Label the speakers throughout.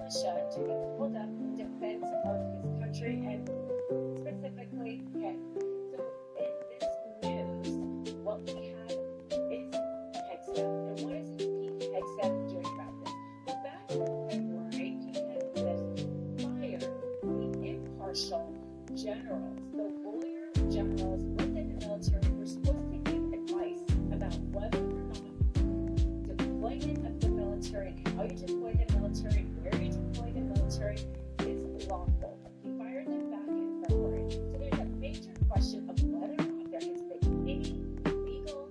Speaker 1: militia to be pulled up in defense of his country and specifically him. So in this news, what we have is Hegseth. And what is Pete Hegseth doing about this? Well, back in February, Pete Hegseth fired the impartial generals, the lawyer generals within the military who were supposed to give advice about whether or not deployment of the military and how you deploy the military and where you deploy the military is lawful. He fired them back in February. So there's a major question of whether or not there has been any legal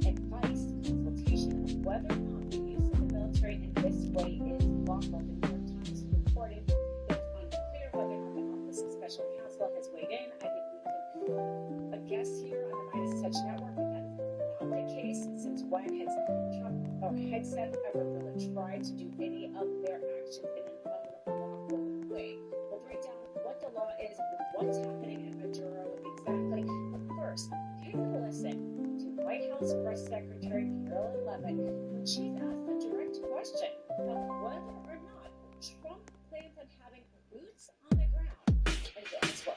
Speaker 1: advice, consultation of whether or not the use of the military in this way is lawful. The New York Times reported that it's unclear whether or not the Office of Special Counsel has weighed in. I think we can guess here on the Midas Touch Network that that is not the case, since when has Trump or Hegseth ever really tried to do any of their actions in an unlawful way. We'll break down what the law is, what's happening in Maduro exactly. But first, take a listen to White House Press Secretary Carolyn Leavitt when she's asked the direct question of whether or not Trump plans on having boots on the ground in Venezuela.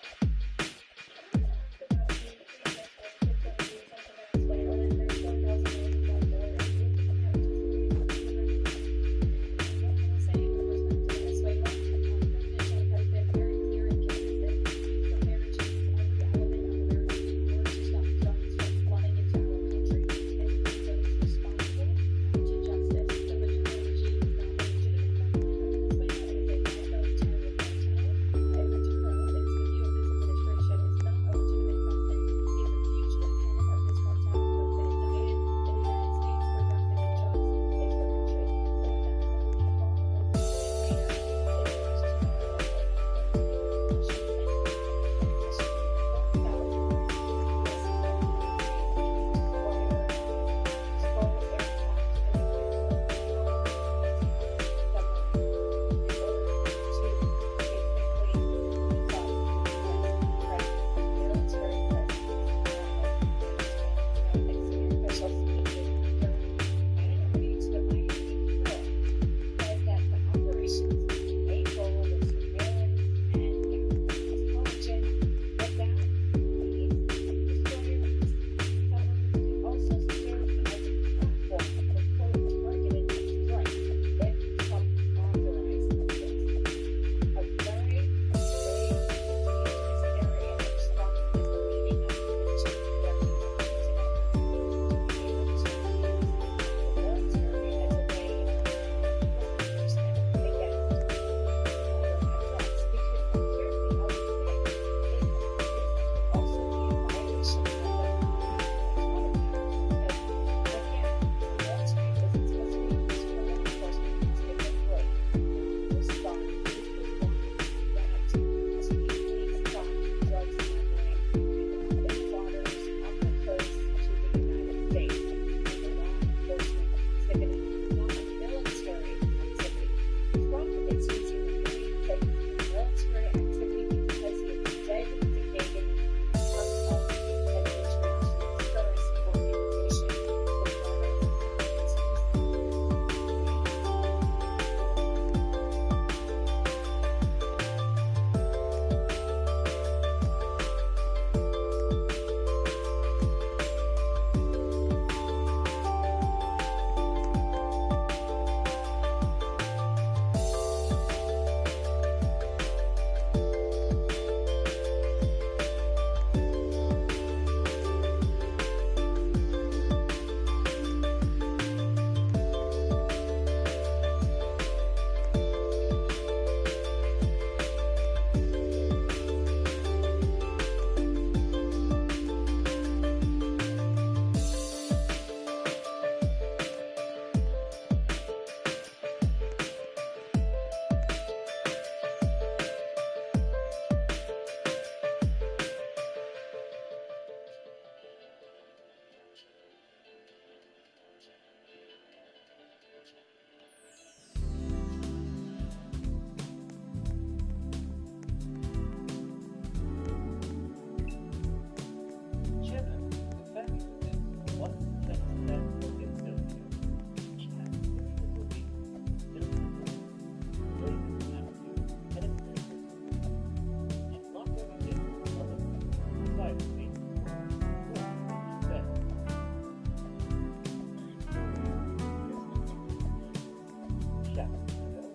Speaker 1: shut, you know?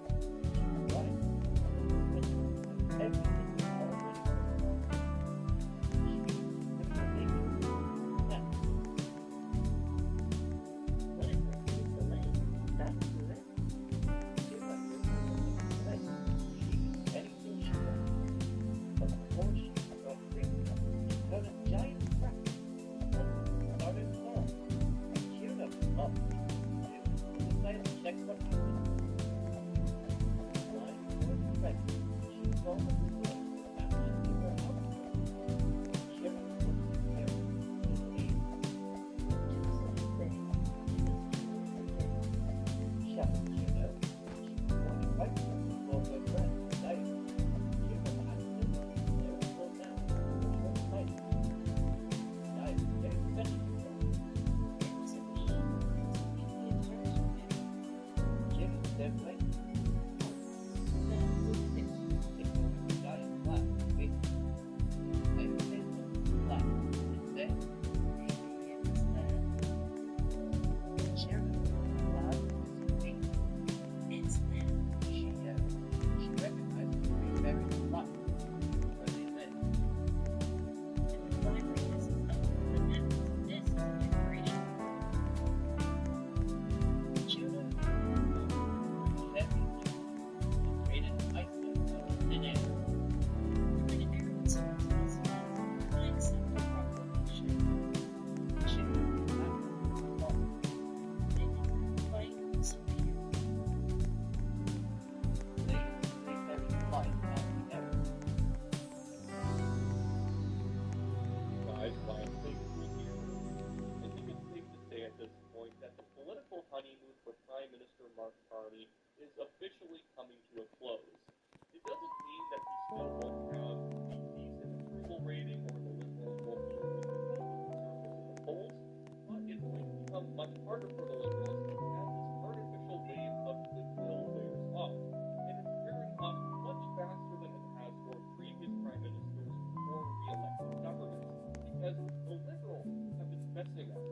Speaker 1: Right? Everything is already
Speaker 2: is officially coming to a close. It doesn't mean that he still won't have a decent approval rating or the Liberals won't be able to compete with conservatives in the polls, but it's going to become much harder for the Liberals as this artificial wave of goodwill wears off. And it's wearing off much faster than it has for previous prime ministers or re-elected governments, because the Liberals have been messing up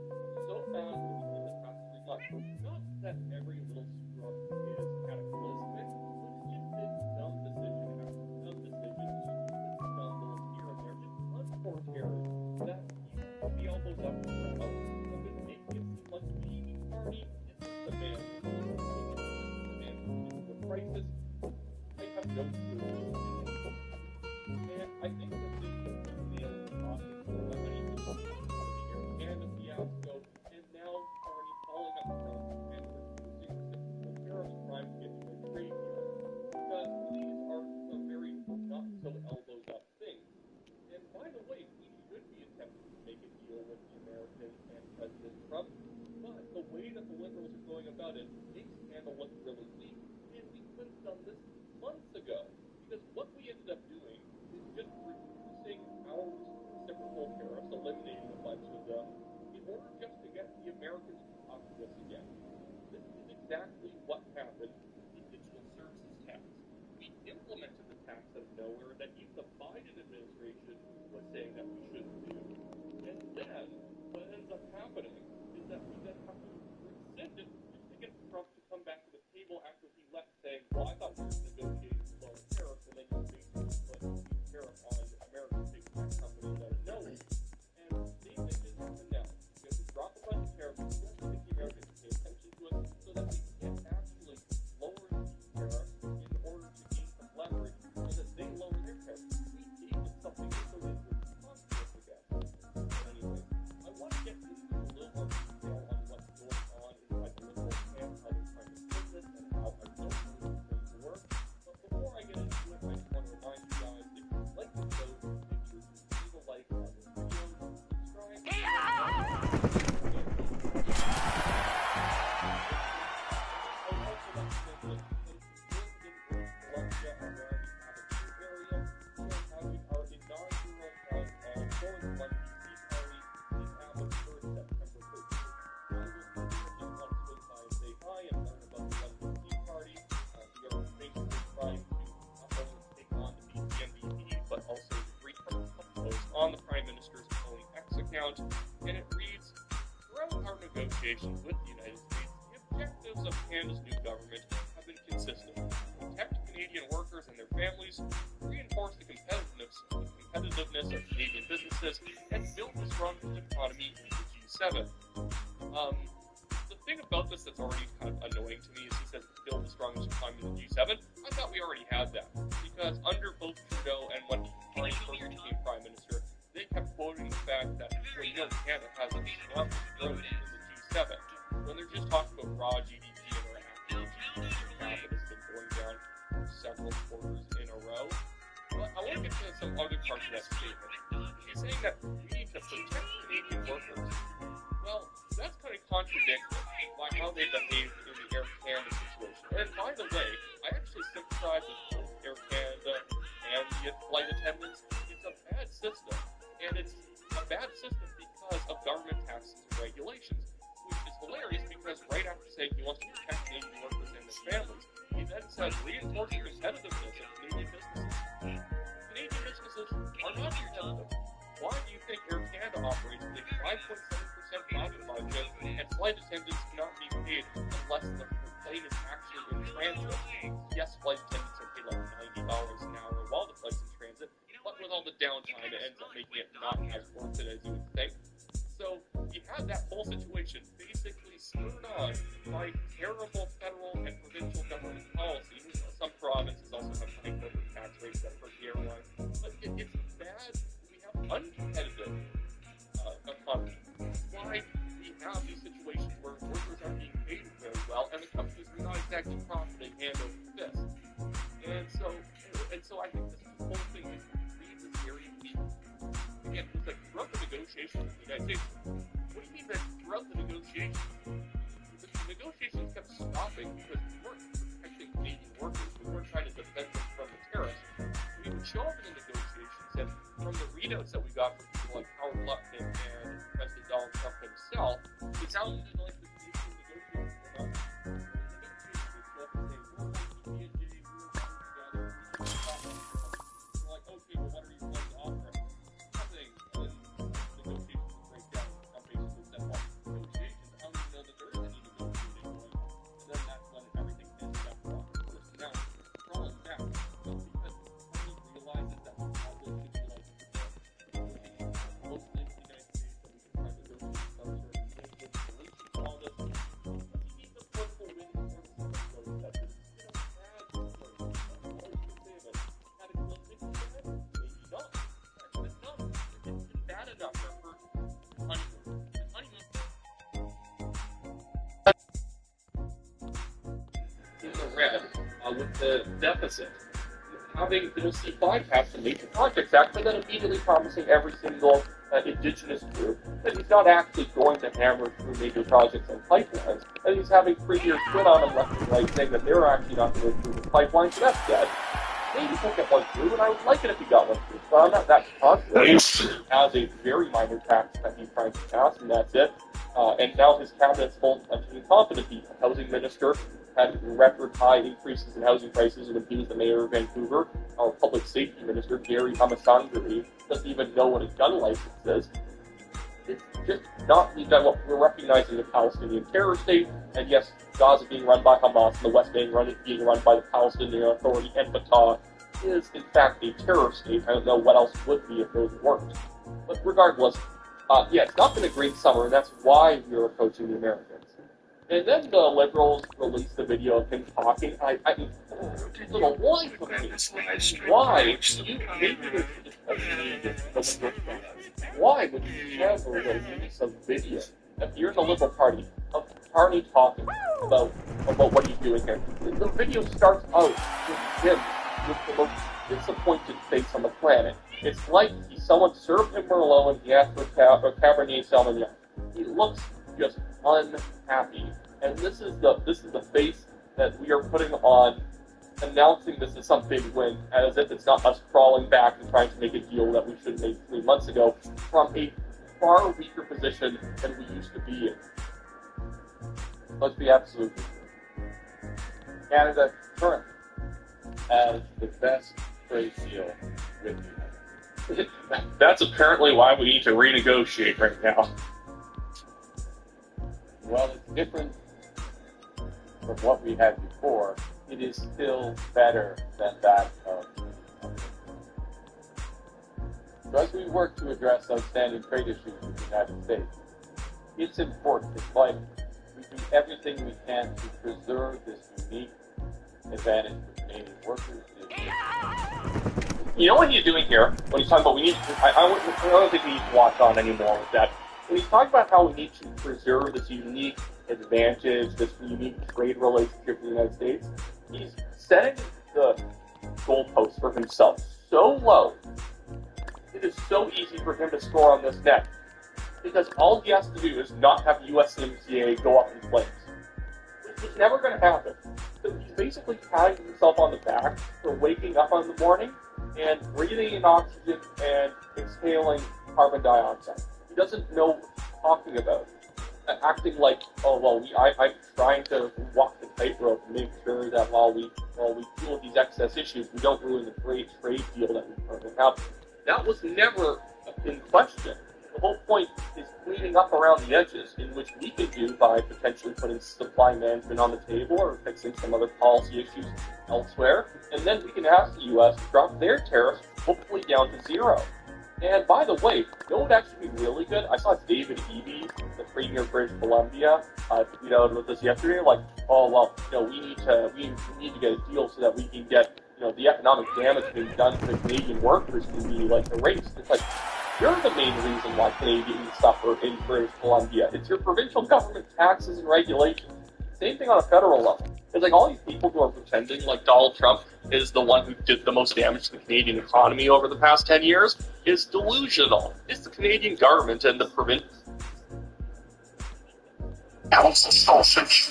Speaker 2: so badly in the past 3 months. Not that every little screw-up is cataclysmic, but it's just been dumb decision after dumb decision, stupid stumbles here and there, just unforced errors that you put the elbows up and crowd have been making it seem like the Tea Party isn't the man who's the man who's the crisis. They have no clue. And I think that they nailed the topic for the honeymoon of the air and the fiasco, and now Carney calling up Trump and refusing reciprocal tariffs trying to get to a trade deal. Because these are some very not so elbows up things. And by the way, we should be attempting to make a deal with the Americans and President Trump, but the way that the Liberals are going about it makes Canada look really weak, and we could have done this months ago. Because what we ended up doing is just reducing our reciprocal tariffs, eliminating a bunch of them, in order just to get the Americans to talk to us again. This is exactly what happened with the digital services tax. We implemented the tax out of nowhere that even the Biden administration was saying that we shouldn't do. And then, what ends up happening is that we then have to rescind it just to get Trump to come back to the table after he left saying, well, I thought we were negotiating lower tariffs, and then you basically put a tariff on American big tech companies out of nowhere. And they just announced, we have to drop a bunch of tariffs just to get the Americans to pay attention to us so that we can actually lower these tariffs in order to gain some leverage so that they lower their tariffs. We gave them something so they would talk to us again. Anyway, I want to get into a little more detail on what's going on inside the Liberal camp, how they're trying to fix this, and how I don't think it's going to work. But before I get into it, I just want to remind you guys, if you like the show, make sure to leave a like on this video, subscribe, on the Prime Minister's own X account, and it reads, throughout our negotiations with the United States, the objectives of Canada's new government have been G7. The thing about this that's already kind of annoying to me is he says build the strongest economy in the G7. I thought we already had that, because under both Trudeau and when he first became Prime Minister, they kept quoting the fact that, well, you know, Canada has the strongest growth in the G7. When they're just talking about raw GDP and our actual GDP per capita has been going down for several quarters in a row. But I want to get to some other parts of that statement. He's saying that we need to protect Canadian workers. Well, that's kind of contradictory by how they behaved in the Air Canada situation. And by the way, I actually sympathize with both Air Canada and the flight attendants. It's a bad system, and it's a bad system because of government taxes and regulations, which is hilarious because right after saying he wants to protect Canadian workers and their families, he then says reinforce the competitiveness of Canadian businesses. Canadian businesses are not competitive. Why do you think Air Canada operates with a 5.7% profit margin and flight attendants cannot be paid unless the plane is actually in transit? Yes, flight attendants are paid like $90 an hour while the flight's in transit, but with all the downtime, it ends up making it not as worth it as you would think. So you have that whole situation basically spurred on by terrible federal and provincial government policies. Some provinces also have high corporate tax rates that hurt the airlines, but it's bad. We have uncompetitive economy. That's why we have these situations where workers aren't being paid very well, and the companies are not exactly profiting hand over fist. And so I think this whole thing leads us very weak. Again, it's like throughout the negotiations with the United States. What do you mean that throughout the negotiations? The negotiations kept stopping because we weren't protecting Canadian workers. We weren't trying to defend them from the tariffs. We would show up in the negotiations, and from the readouts that we got from people like Howard Lutnick and President Donald Trump himself, it sounded like the Canadian negotiations were not. Like, okay, well, what are you going to offer? Nothing. And negotiations break down. Some basically set off negotiations. I don't even know that there is any negotiating going on. And then that's when everything ends up wrong. Now, the problem is now, because he realizes that all this should be like mostly in the United States, that we can try to negotiate some sort of win-win solution to all this. He needs a political win for the process. That this is bad for us. All you can say about it. Cataclysmic bad? Maybe not. But it's not. It's been bad enough for honeymoon. And honeymoon in the red with the deficit. Having Bill C5 pass the Major Projects Act, but then immediately promising every single Indigenous group that he's not actually going to hammer through major projects and pipelines, and he's having premiers quit on him left and right saying that they're actually not going to improve the pipeline, so that's dead. Maybe he'll get one through, and I would like it if he got one through, but I'm not that confident. He has a very minor tax that he's trying to pass, and that's it. And now his cabinet's full of incompetent people. Housing minister had record high increases in housing prices when he was the mayor of Vancouver. Our public safety minister, Gary Hamasangari, doesn't even know what a gun license is. It's just not being done. We're recognizing the Palestinian terror state, and yes, Gaza being run by Hamas and the West Bank being run by the Palestinian Authority and Fatah is in fact a terror state. I don't know what else would be if those weren't. But regardless, yeah, it's not been a great summer, and that's why we're approaching the Americans. And then the Liberals released a video of him talking. I mean, for the life of me, why do you maybe this why would you ever release a video if you're in the Liberal Party of Carney talking about what he's doing here? The video starts out with him with the most disappointed face on the planet. It's like someone served him Merlot and he asked for Cabernet Sauvignon. He looks just unhappy, and this is the face that we are putting on, announcing this is some big win, as if it's not us crawling back and trying to make a deal that we should have made 3 months ago from a far weaker position than we used to be in. Let's be absolute. Canada currently has the best trade deal with the United States. That's apparently why we need to renegotiate right now.
Speaker 3: Well, it's different from what we had before. It is still better than that of. So as we work to address outstanding trade issues with the United States, it's important. It's vital. We do everything we can to preserve this unique advantage for Canadian workers.
Speaker 2: You know what he's doing here when he's talking about we need to, I don't think we need to watch on anymore with that. When he's talking about how we need to preserve this unique advantage, this unique trade relationship with the United States, he's setting the goalpost for himself so low. It is so easy for him to score on this net because all he has to do is not have USMCA go up in flames. It's never going to happen. So he's basically patting himself on the back for waking up in the morning and breathing in oxygen and exhaling carbon dioxide. He doesn't know what he's talking about. Acting like, oh well, I'm trying to walk the tightrope and make sure that while we deal with these excess issues, we don't ruin the great trade deal that we currently have. That was never in question. The whole point is cleaning up around the edges, in which we could do by potentially putting supply management on the table or fixing some other policy issues elsewhere, and then we can ask the U.S. to drop their tariffs hopefully down to zero. And by the way, you know what would actually be really good? I saw David Eby, the Premier of British Columbia, tweet out about this yesterday, like, oh well, we need to get a deal so that we can get, the economic damage being done to the Canadian workers can be like erased. It's like, you're the main reason why Canadians suffer in British Columbia. It's your provincial government taxes and regulations. Same thing on a federal level. It's like all these people who are pretending like Donald Trump is the one who did the most damage to the Canadian economy over the past 10 years is delusional. It's the Canadian government and the province.
Speaker 4: Ounce of sausage.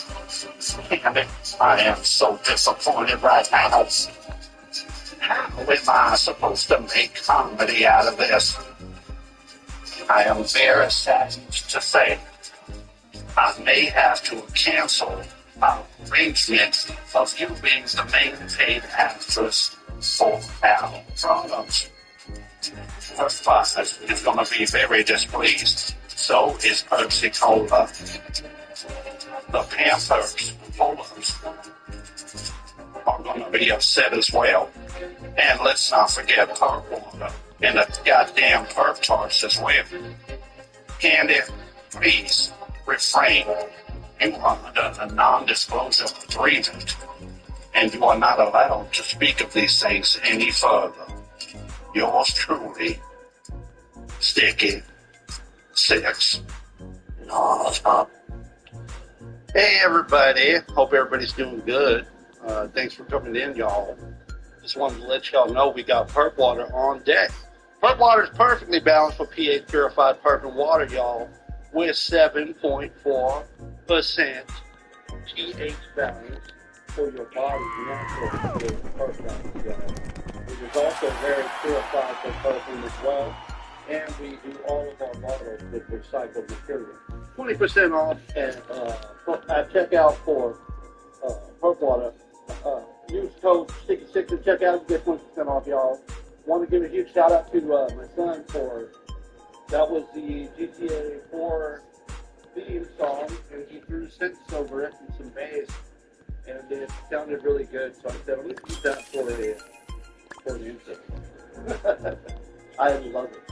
Speaker 4: Damn it, I am so disappointed right now. How am I supposed to make comedy out of this? I am very saddened to say I may have to cancel our arrangement of you being the main paid actress for our product. Her father is going to be very displeased. So is Pepsi Cola. The Panthers Polos are going to be upset as well. And let's not forget Perp Water and the goddamn Perp Tarts as well. Candy, please refrain. You are under a non-disclosure agreement, and you are not allowed to speak of these things any further. Yours truly, Sticky Six.
Speaker 5: Hey everybody, hope everybody's doing good. Thanks for coming in, y'all. Just wanted to let y'all know we got Perp Water on deck. Perp Water is perfectly balanced for pH purified Perp and water, y'all, with 7.4% pH balance for your body's natural pH Perp balance, y'all. It is also very purified for Perp as well, and we do all of our bottles with recycled material. 20% off at checkout for Perp Water. Use code Sticky6 at checkout to get 20% off, y'all. Want to give a huge shout out to my son for that was the GTA 4 theme song, and he threw synths over it and some bass, and it sounded really good. So I said, I'm going to use that for an intro. I love it.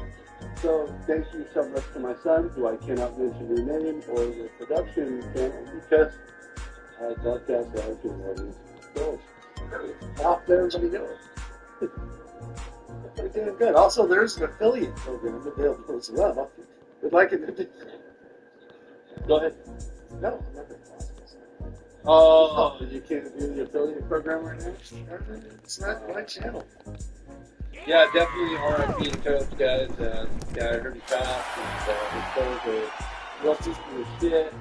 Speaker 5: So thank you so much to my son, who I cannot mention your name or the production channel because I broadcast live to the audience. So out there, everybody knows. We're doing good. Also, there's an affiliate program available as well. Would like it to. Go ahead. No, I'm not going to talk. Oh, you can't do the affiliate program right now? It's not my channel.
Speaker 6: Yeah, definitely RIP to Coach, guys. I heard he passed, and his players are real pieces of shit.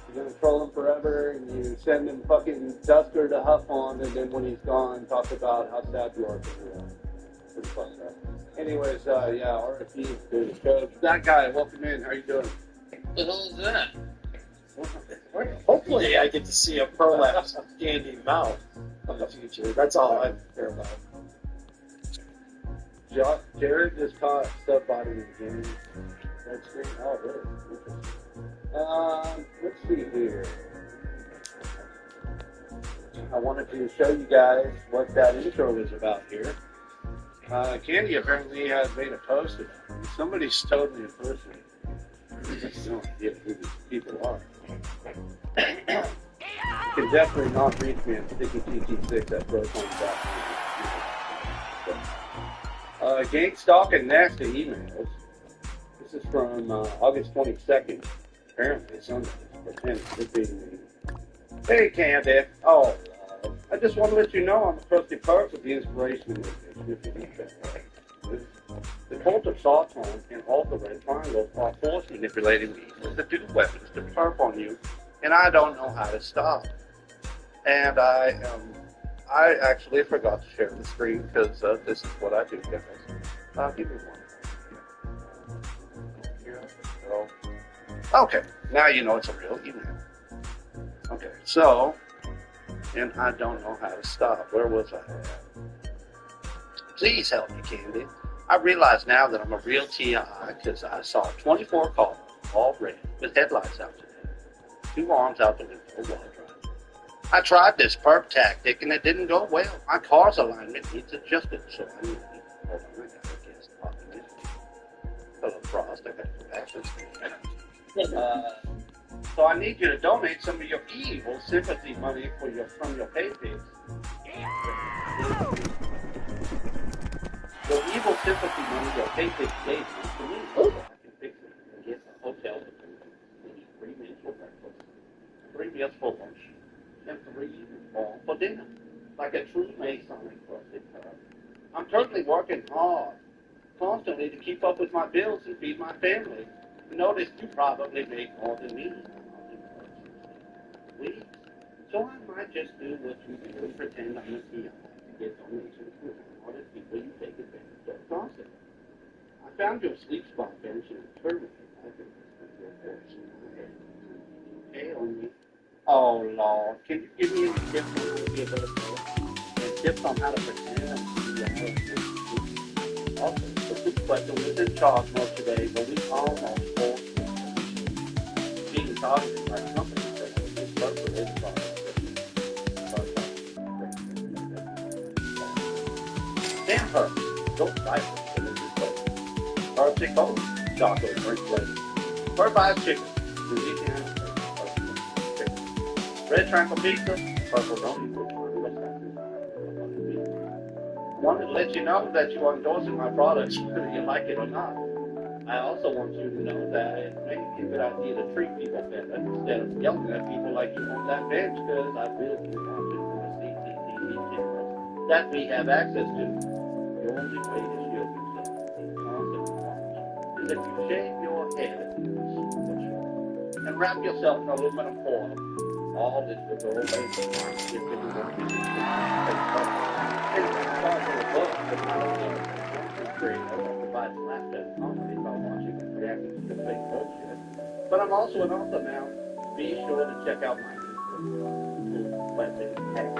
Speaker 6: You're going to troll him forever, and you send him fucking Duster to huff on, and then when he's gone, talk about how sad you are for him. Pretty fun, right? Anyways, yeah, RIP to Coach. That guy, welcome in. How you doing?
Speaker 7: What the hell is that?
Speaker 6: Hopefully I get to see a prolapse candy mouth in the future. That's all I care about. Jared just caught sub body in the game. That's great. Oh, really? Interesting. Let's see here. I wanted to show you guys what that intro is about here. Candy apparently had made a post about it. Somebody's totally impersonating.
Speaker 5: Just no idea who these people are. You can definitely not reach me at StickyTT6@proton.com. Gang stalk and nasty emails. This is from August 22nd. Apparently Sunday. Hey, Candy. Oh, I just want to let you know I'm a trusty part of the inspiration of this. The cult of Sawtone and all the red triangles are force manipulating me to do weapons to perp on you, and I don't know how to stop. And I actually forgot to share the screen because this is what I do, guys. Give me one. Okay, now you know it's a real email. Okay, so, and I don't know how to stop. Where was I at? Please help me, Candy. I realize now that I'm a real TI because I saw 24 cars, all red, with headlights out today. 2 arms out the window while driving. I tried this perp tactic and it didn't go well. My car's alignment needs adjusted, so I need to hold on, I gotta guess optimistic. Hello, Frost, I gotta go back to the screen. So I need you to donate some of your evil sympathy money from your PayPal. The evil sympathy money your PayPal gave me to me, so I can fix it and get a hotel to eat 3 meals for breakfast, 3 meals for lunch, and 3 more for dinner, like a true Masonic trusted her. I'm currently working hard, constantly to keep up with my bills and feed my family. Notice you probably make more than me. So I might just do what you do and pretend I'm a TI to get donations from other people you take advantage of process. I found your sleep spot bench and terminate. I think that's your force. Hey on me. Oh Lord, can you give me any tips on how to be a better player? And tips on how to pretend I'm a TI? Also, the sleep question was in charge most today, but we almost all being targeted by companies that have been related products. Damn her. Don't fight her. Or chick hole. Chocolate drink flavor. Or buy chicken. Louisiana. Red triangle pizza. Purple don't eat which one. Wanted to let you know that you are endorsing my products, whether you like it or not. I also want you to know that it may be a good idea to treat people better instead of yelling at people like you on that bench, because I really want you to receive CCTV cameras that we have access to. The only way to shield yourself in constant watch is if you shave your head and wrap yourself in aluminum foil. All this will go away if it won't be but I'm also an author now. Be sure to check out my new weapon text.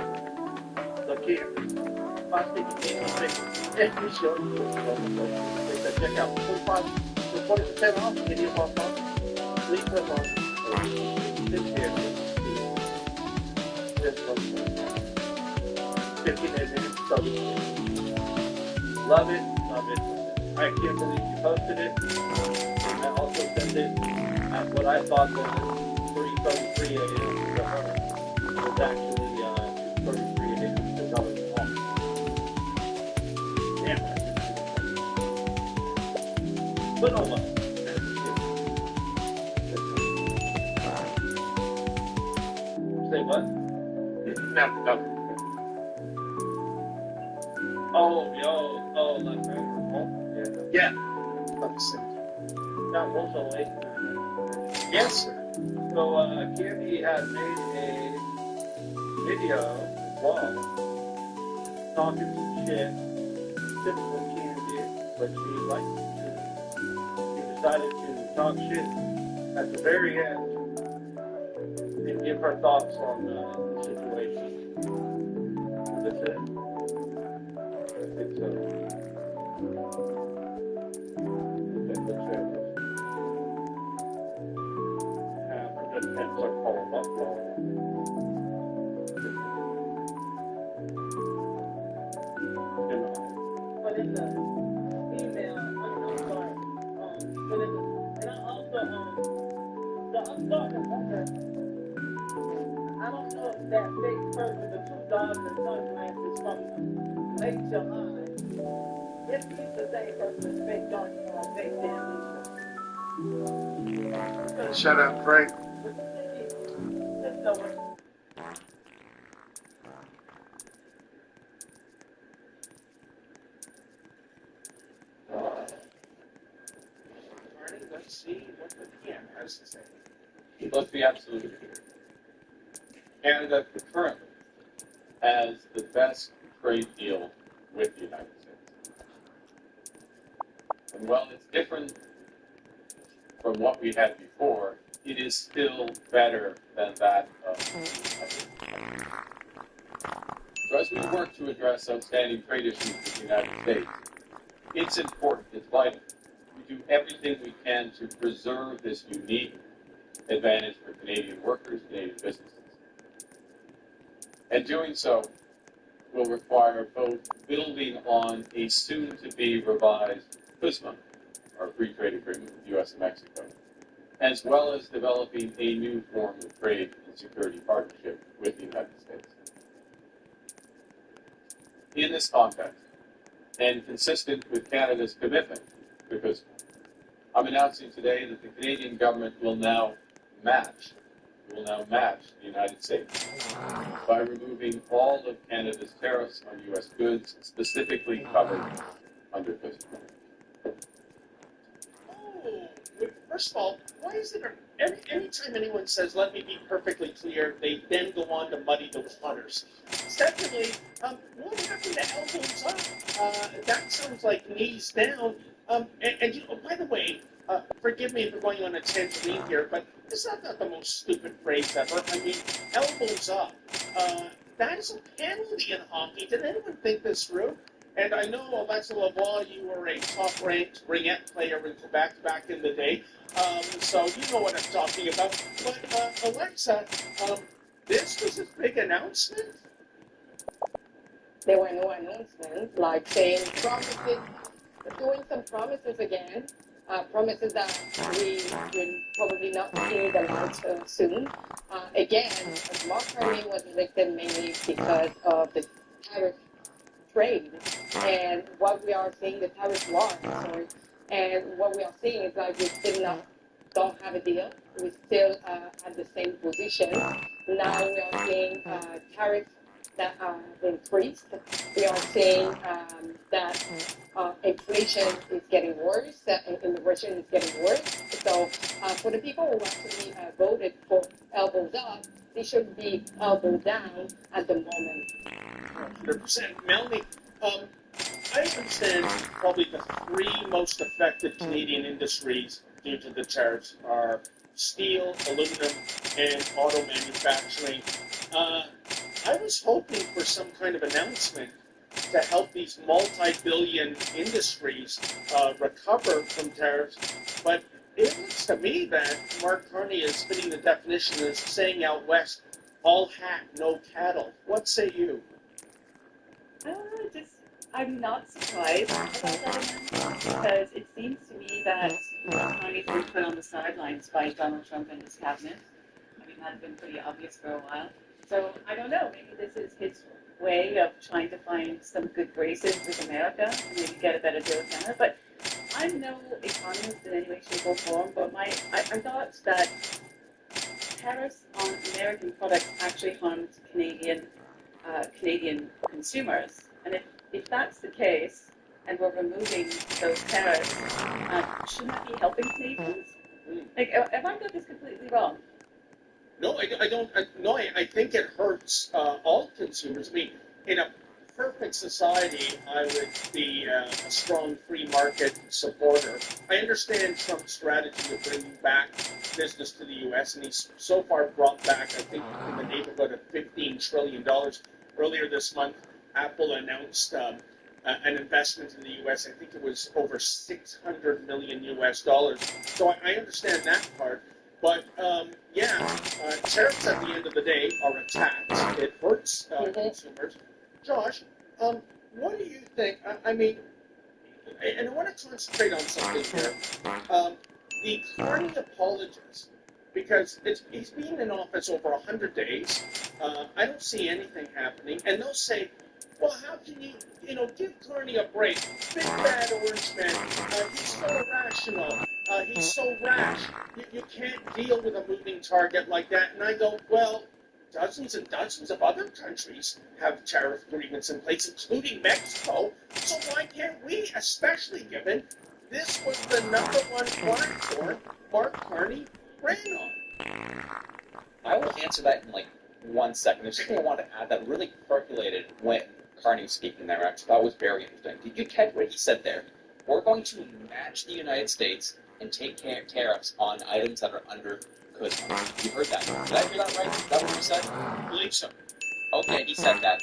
Speaker 5: The cameras. My sticky every show you check out 20% off any of our products. Please click on this here. This one. 15 minutes. Love it, love it. I can't believe you posted it. I also sent it at what I thought was 3:33 a.m. to her. It was actually 2:33 a.m. to double the clock. Damn it. But oh well. Say what? No. Oh, like that. Yeah. That was so late. Yes, sir. So, Candy had made a video, vlog, talking some shit, typical Candy, but she liked it. She decided to talk shit at the very end and give her thoughts on the situation. That's it. It's
Speaker 1: But it's a female, I'm sorry. But it's, and I also,
Speaker 5: starting to wonder, I don't know if that big bird with the two dogs and sunglasses from late July, if he's the same person that's been going on big damn
Speaker 6: Shut up, Frank.
Speaker 5: the city just over.
Speaker 4: Let's see what the PM has to say.
Speaker 3: Let's be absolutely clear. Canada currently has the best trade deal with the United States. And while it's different from what we had before, it is still better than that of others. So as we work to address outstanding trade issues with the United States, it's important, it's vital. We do everything we can to preserve this unique advantage for Canadian workers, Canadian businesses. And doing so will require both building on a soon-to-be revised CUSMA, our free trade agreement with the U.S. and Mexico, as well as developing a new form of trade and security partnership with the United States. In this context, and consistent with Canada's commitment, because I'm announcing today that the Canadian government will now match the United States by removing all of Canada's tariffs on U.S. goods specifically covered under CUSMA.
Speaker 4: Oh, first of all, why is it anytime anyone says, let me be perfectly clear, they then go on to muddy the waters? Secondly, what happened to elbows up? That sounds like knees down. And you know, by the way, forgive me for going on a tangent here, but is that not the most stupid phrase ever? I mean, elbows up. That is a penalty in hockey. Did anyone think this through? And I know, Alexa Lavoie, you were a top-ranked ringette player in Quebec back in the day, so you know what I'm talking about. But, Alexa, this was a big announcement?
Speaker 7: There were no announcements, like saying promises, doing some promises again, promises that we will probably not see them out soon. Again, Mark Carney was elected mainly because of the tariff trade, and what we are seeing, the tariff war, and what we are seeing is like we still don't have a deal. We're still at the same position. Now we are seeing tariffs that are increased. We are seeing that inflation is getting worse, immigration is getting worse. So for the people who actually voted for elbows up, they should be elbows down at the moment.
Speaker 4: 100%. Melanie, I understand probably the three most affected Canadian industries due to the tariffs are steel, aluminum, and auto manufacturing. I was hoping for some kind of announcement to help these multi-billion industries recover from tariffs, but it looks to me that Mark Carney is fitting the definition as saying out west, all hat, no cattle. What say you?
Speaker 1: I'm not surprised about that announcement because it seems to me that Mark Carney's been put on the sidelines by Donald Trump and his cabinet. I mean, that had been pretty obvious for a while. So I don't know, maybe this is his way of trying to find some good graces with America and maybe get a better deal with Canada. But I'm no economist in any way, shape, or form, but I thought that tariffs on American products actually harmed Canadian consumers. And if that's the case, and we're removing those tariffs, shouldn't that be helping Canadians? Like, have I got this completely wrong?
Speaker 4: No, I don't. I think it hurts all consumers. I mean, in a perfect society, I would be a strong free market supporter. I understand Trump's strategy of bringing back business to the U.S., and he's so far brought back, I think, in the neighborhood of $15 trillion. Earlier this month, Apple announced an investment in the U.S. I think it was over $600 million US. So I understand that part. But, tariffs at the end of the day are a tax. It hurts consumers. Josh, what do you think? I mean, and I want to concentrate on something here. The Carney apologists
Speaker 5: because he's been in office over 100 days. I don't see anything happening. And they'll say, well, how can you, give Carney a break? Big bad orange man. He's so irrational. He's so rash. You can't deal with a moving target like that. And I go, well, dozens and dozens of other countries have tariff agreements in place, including Mexico. So why can't we, especially given this was the #1 platform Mark Carney ran on?
Speaker 8: I will answer that in like 1 second. There's something I want to add that really percolated when Carney was speaking there. Actually, that was very interesting. Did you catch what he said there? We're going to match the United States and take tariffs on items that are under CUSMA. You heard that? Did I hear that right? Is that what you said?
Speaker 5: I believe so.
Speaker 8: Okay, he said that.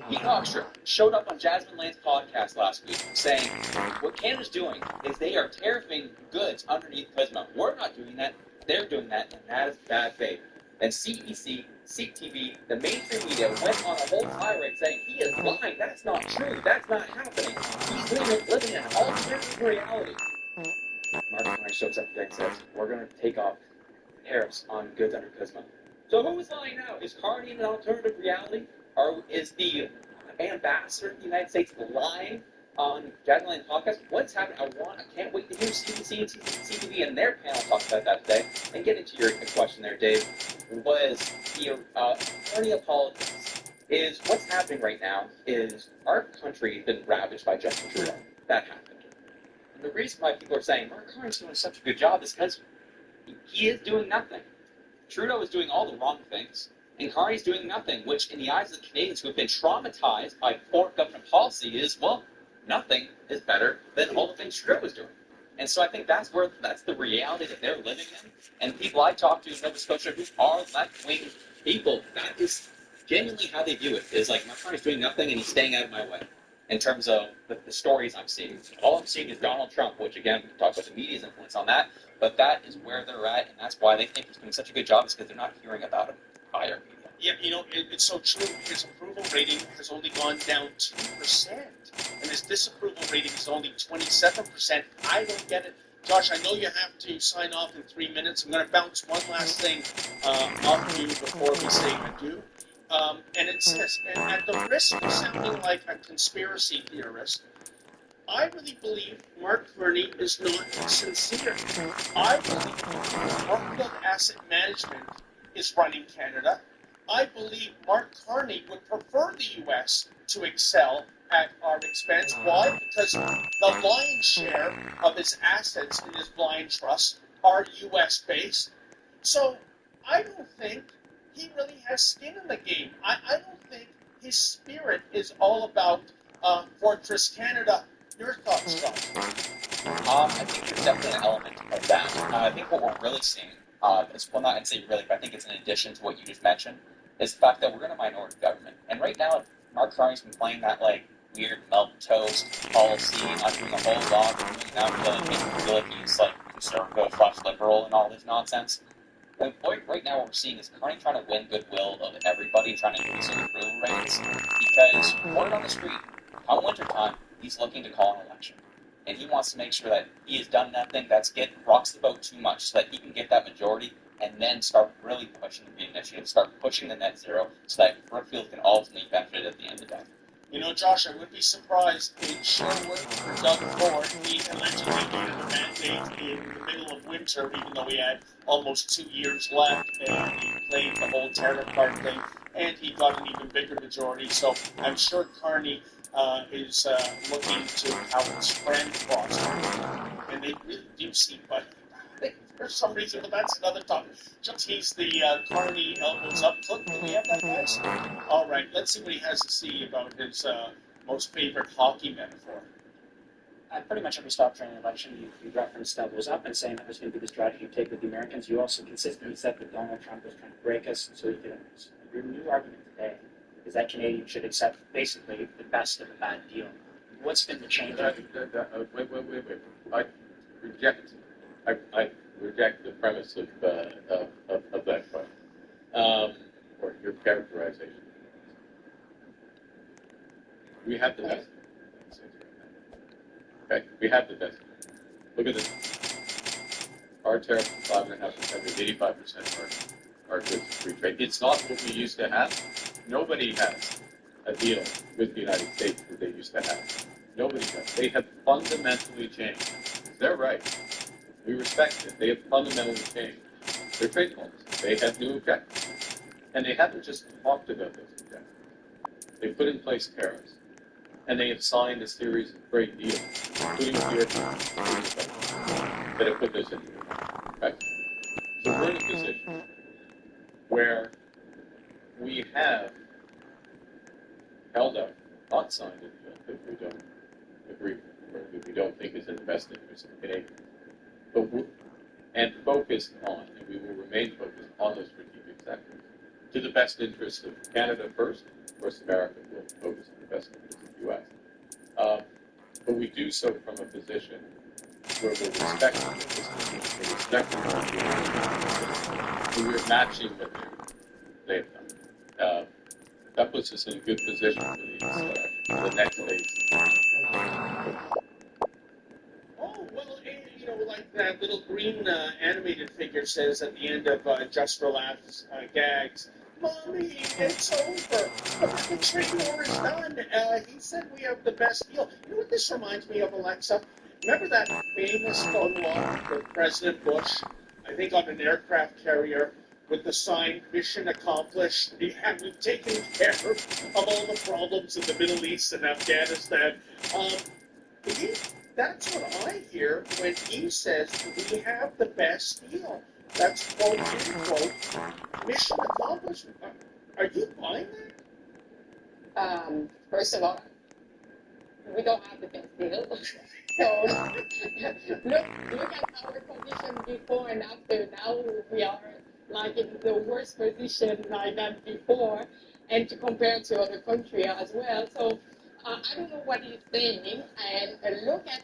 Speaker 8: Pete Hoekstra showed up on Jasmine Land's podcast last week saying what Canada's doing is they are tariffing goods underneath CUSMA. We're not doing that. They're doing that, and that is bad faith. And CBC, CTV, the mainstream media went on a whole tirade saying he is lying. That's not true. That's not happening. He's living in an alternative reality. Mark Carney shows up today and says, we're going to take off tariffs on goods under CUSMA. So who is lying now? Is Carney in an alternative reality? Or is the ambassador of the United States lying on Jasmine Land's podcast? What's happening? I can't wait to hear CBC and CTV and their panel talk about that today. And get into your question there, Dave. Was the Carney of politics is what's happening right now is our country has been ravaged by Justin Trudeau. That happened. And the reason why people are saying Mark Carney's doing such a good job is because he is doing nothing. Trudeau is doing all the wrong things, and Carney's doing nothing, which in the eyes of the Canadians who have been traumatized by foreign government policy is, well, nothing is better than all the things Trudeau is doing. And so I think that's the reality that they're living in. And people I talk to in Nova Scotia who are left-wing people, that is genuinely how they view it. Is like, Mark Carney's doing nothing and he's staying out of my way. In terms of the stories I'm seeing. All I'm seeing is Donald Trump, which again, we can talk about the media's influence on that, but that is where they're at, and that's why they think he's doing such a good job, is because they're not hearing about him by our media.
Speaker 5: Yeah, it's so true. His approval rating has only gone down 2%, and his disapproval rating is only 27%. I don't get it. Josh, I know you have to sign off in 3 minutes. I'm going to bounce one last thing off you before we say adieu. And it's this, and at the risk of sounding like a conspiracy theorist, I really believe Mark Carney is not sincere. I believe Brookfield Asset Management is running Canada. I believe Mark Carney would prefer the U.S. to excel at our expense. Why? Because the lion's share of his assets in his blind trust are U.S.-based. So I don't think he really has skin in the game. I don't think his spirit is all about Fortress Canada. Your thoughts, Scott?
Speaker 8: I think there's definitely an element of that. I think what we're really seeing is, well, not I'd say really, but I think it's in addition to what you just mentioned, is the fact that we're in a minority government. And right now, Mark Carney's been playing that, like, weird melt toast policy, not doing a whole lot, doing that making feel like he's, like, conservative / liberal and all this nonsense. But right now what we're seeing is Carney trying to win goodwill of everybody, trying to increase the approval ratings, because word on the street, come wintertime, he's looking to call an election. And he wants to make sure that he has done nothing that's rocks the boat too much, so that he can get that majority and then start really pushing the initiative, start pushing the net zero, so that Brookfield can ultimately benefit at the end of the day.
Speaker 5: Josh, I would be surprised if Sherwood or Doug Ford, he allegedly needed a mandate in the middle of winter, even though he had almost 2 years left, and he played the whole tariff card thing, and he got an even bigger majority. So I'm sure Carney is looking to how his friend prosper. And they really do seem like, for some reason, but that's another topic. Just he's the Carney elbows up. Look, do we have that, guys? All right, let's see what he has to say about his most favorite hockey metaphor.
Speaker 9: Pretty much every stop during the election, you referenced elbows up and saying that was going to be the strategy you take with the Americans. You also consistently said that Donald Trump was trying to break us, so you could. Your new argument today is that Canadians should accept basically the best of a bad deal. What's been the change?
Speaker 3: Wait. I reject the premise of that question, or your characterization. We have the best. Okay, we have the best. Look at this. our tariff is 5.5%, there's 85% are goods of free trade. It's not what we used to have. Nobody has a deal with the United States that they used to have. Nobody does. They have fundamentally changed. They're right. We respect it. They have fundamentally changed their trade policies. They have new objectives. And they haven't just talked about those objectives. They put in place tariffs. And they have signed a series of trade deals, including with the European Union, that have put this into effect. Right? So we're in a position where we have held up, not signed a deal that we don't agree with, or that we don't think is in the best interest of Canadians, and focused on, and we will remain focused on those strategic sectors, to the best interest of Canada first. Of course, America will focus on the best interest of the U.S. But we do so from a position where we're respecting the business, we're respecting our community, and we're matching what they've done. That puts us in a good position for the next phase.
Speaker 6: Oh, well, like that little green animated figure says at the end of Just for Laughs gags, Mommy, it's over. The trade war is done. He said we have the best deal. You know what this reminds me of, Alexa? Remember that famous photo of President Bush, I think on an aircraft carrier, with the sign, mission accomplished, and we've taken care of all the problems in the Middle East and Afghanistan. That's what I hear when he says we have the best deal. That's quote unquote mission accomplished. Are you buying that?
Speaker 7: First of all, we don't have the best deal. So look at our position before and after. Now we are like in the worst position like that before, and to compare to other countries as well. So I don't know what he's saying, and look at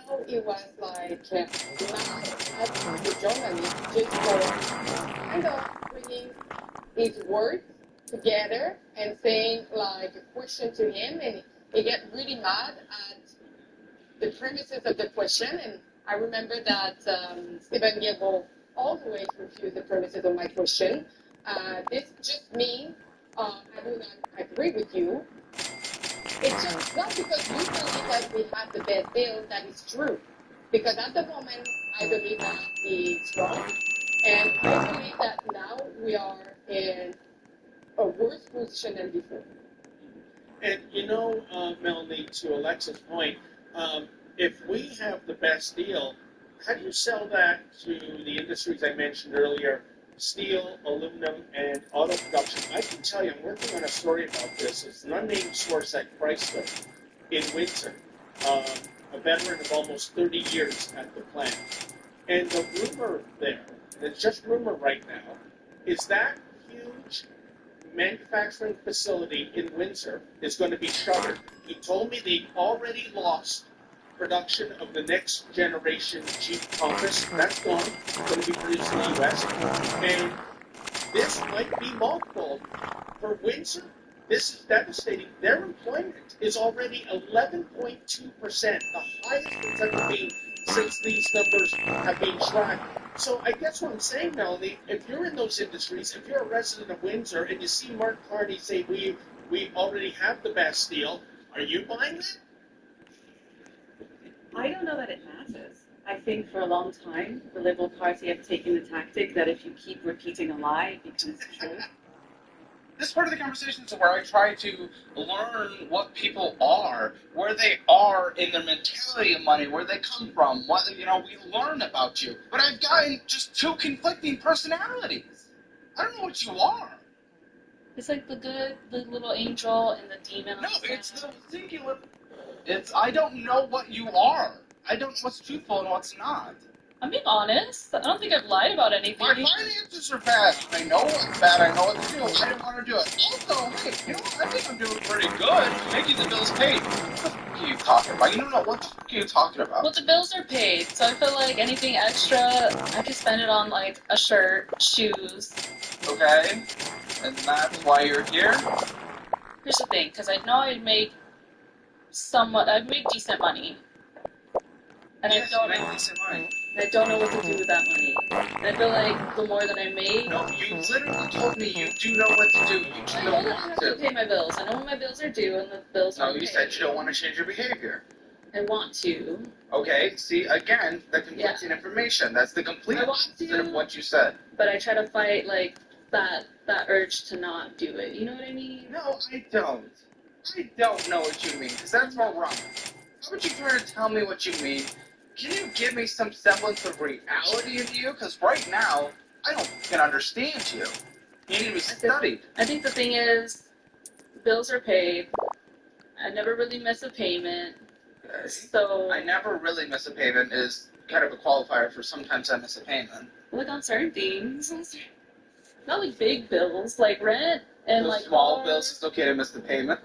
Speaker 7: how it was like mad at the journalist just for kind of bringing his words together and saying like a question to him, and he get really mad at the premises of the question. And I remember that Stephen Gable always refused the premises of my question. This just means I do not agree with you. It's just not because you believe that we have the best deal that is true. Because at the moment, I believe that it's wrong. And I believe that now we are in a worse position than before.
Speaker 6: And Melanie, to Alexa's point, if we have the best deal, how do you sell that to the industries I mentioned earlier, steel, aluminum, and auto production? I can tell you, I'm working on a story about this. It's an unnamed source at Chrysler in Windsor, a veteran of almost 30 years at the plant. And the rumor there, and it's just rumor right now, is that huge manufacturing facility in Windsor is going to be shuttered. He told me they already lost production of the next generation Jeep Compass. That's gone. It's going to be produced in the U.S. And this might be mothballed. For Windsor, this is devastating. Their employment is already 11.2%, the highest it's ever been since these numbers have been tracked. So I guess what I'm saying, Melanie, if you're in those industries, if you're a resident of Windsor and you see Mark Carney say we already have the best deal, are you buying that?
Speaker 10: I don't know that it matters. I think for a long time, the Liberal Party have taken the tactic that if you keep repeating a lie, it becomes true.
Speaker 8: This part of the conversation is where I try to learn what people are, where they are in their mentality of money, where they come from, what, we learn about you. But I've gotten just two conflicting personalities. I don't know what you are.
Speaker 10: It's like the little angel and the demon.
Speaker 8: No, it's the singular. I don't know what you are. I don't know what's truthful and what's not.
Speaker 10: I'm being honest. I don't think I've lied about anything.
Speaker 8: My finances are bad. I know what's bad. I know what to do. I don't want to do it. Also, hey, I think I'm doing pretty good. Making the bills paid. What the fuck are you talking about? You don't know what the fuck are you talking about?
Speaker 10: Well, the bills are paid, so I feel like anything extra, I could spend it on, like, a shirt, shoes.
Speaker 8: Okay. And that's why you're here?
Speaker 10: Here's the thing, because I know I'd make decent money. And
Speaker 8: yes,
Speaker 10: I don't
Speaker 8: you make decent money.
Speaker 10: And I don't know what to do with that money. And I feel like the more that I make,
Speaker 4: No, you literally told me you do know what to do. You just
Speaker 10: I know
Speaker 4: don't
Speaker 10: that I
Speaker 4: want
Speaker 10: have to
Speaker 4: to.
Speaker 10: pay my bills. I know when my bills are due and the bills
Speaker 4: No,
Speaker 10: are
Speaker 4: you
Speaker 10: paid.
Speaker 4: said you don't want to change your behavior.
Speaker 10: I want to.
Speaker 4: Okay, see, again, the conflicting information. That's the complete
Speaker 10: I want
Speaker 4: opposite
Speaker 10: to.
Speaker 4: of what you said.
Speaker 10: But I try to fight like that urge to not do it. You know what I mean?
Speaker 4: No, I don't. I don't know what you mean, because that's all wrong. How about you try to tell me what you mean? Can you give me some semblance of reality of you? Because right now, I don't fucking understand you. You need to be studied.
Speaker 10: I think the thing is, bills are paid. I never really miss a payment. So
Speaker 4: I never really miss a payment is kind of a qualifier for sometimes I miss a payment.
Speaker 10: like on certain things, not like big bills, like rent and
Speaker 4: So
Speaker 10: like
Speaker 4: small
Speaker 10: car.
Speaker 4: bills, it's okay to miss the payment.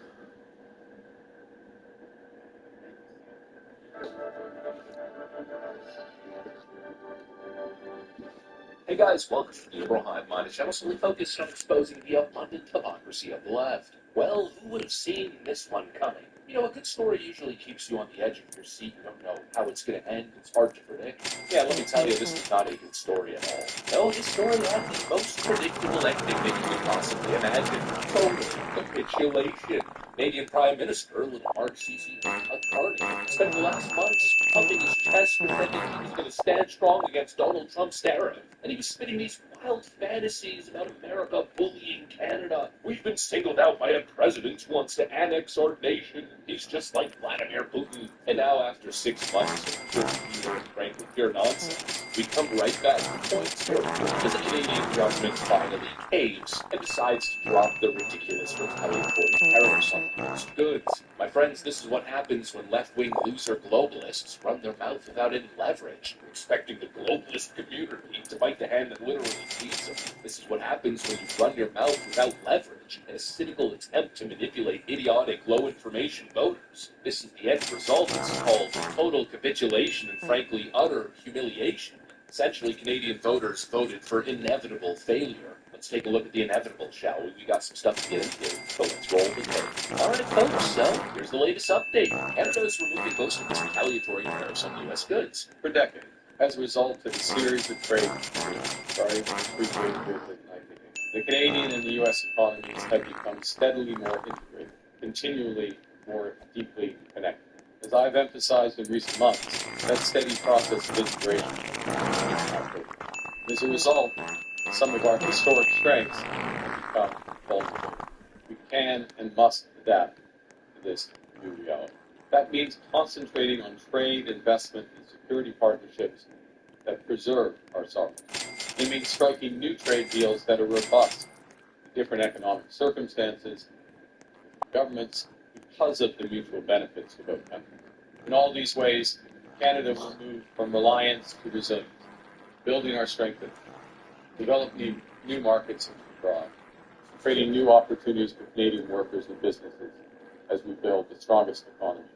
Speaker 11: Hey guys, welcome to the Liberal Hive Mind, a channel solely focused on exposing the abundant hypocrisy of the left. Well, who would have seen this one coming? You know, a good story usually keeps you on the edge of your seat. You don't know how it's going to end. It's hard to predict. Yeah, let me tell you, this is not a good story at all. No, this story had the most predictable ending that you could possibly imagine. Total capitulation. Canadian Prime Minister, little Mark C.C. Carney, spent the last months pumping his chest pretending he was going to stand strong against Donald Trump's tariff. And he was spitting these wild fantasies about America bullying Canada. We've been singled out by a president who wants to annex our nation. He's just like Vladimir Putin. And now, after 6 months of pure and frankly pure nonsense, we come right back to point zero as the Canadian government finally caves and decides to drop the ridiculous retaliatory tariffs on U.S. goods. My friends, this is what happens when left-wing loser globalists run their mouth without any leverage, expecting the globalist community to bite the hand that literally feeds them. This is what happens when you run your mouth without leverage in a cynical attempt to manipulate idiotic, low-information voters. This is the end result. It's called total capitulation and, frankly, utter humiliation. Essentially, Canadian voters voted for inevitable failure. Let's take a look at the inevitable, shall we? We got some stuff to get into, so let's roll the tape. All right, folks, so here's the latest update. Canada is removing most of its retaliatory tariffs on U.S. goods.
Speaker 3: For decades, as a result of a series of trade the Canadian and the U.S. economies have become steadily more integrated, continually more deeply connected. As I've emphasized in recent months, that steady process of integration is not good. As a result, some of our historic strengths have become vulnerable. We can and must adapt to this new reality. That means concentrating on trade, investment, and security partnerships that preserve our sovereignty. It means striking new trade deals that are robust to different economic circumstances, governments, because of the mutual benefits to both countries. In all these ways, Canada will move from reliance to resilience, building our strength and developing new markets and abroad, creating new opportunities for Canadian workers and businesses as we build the strongest economy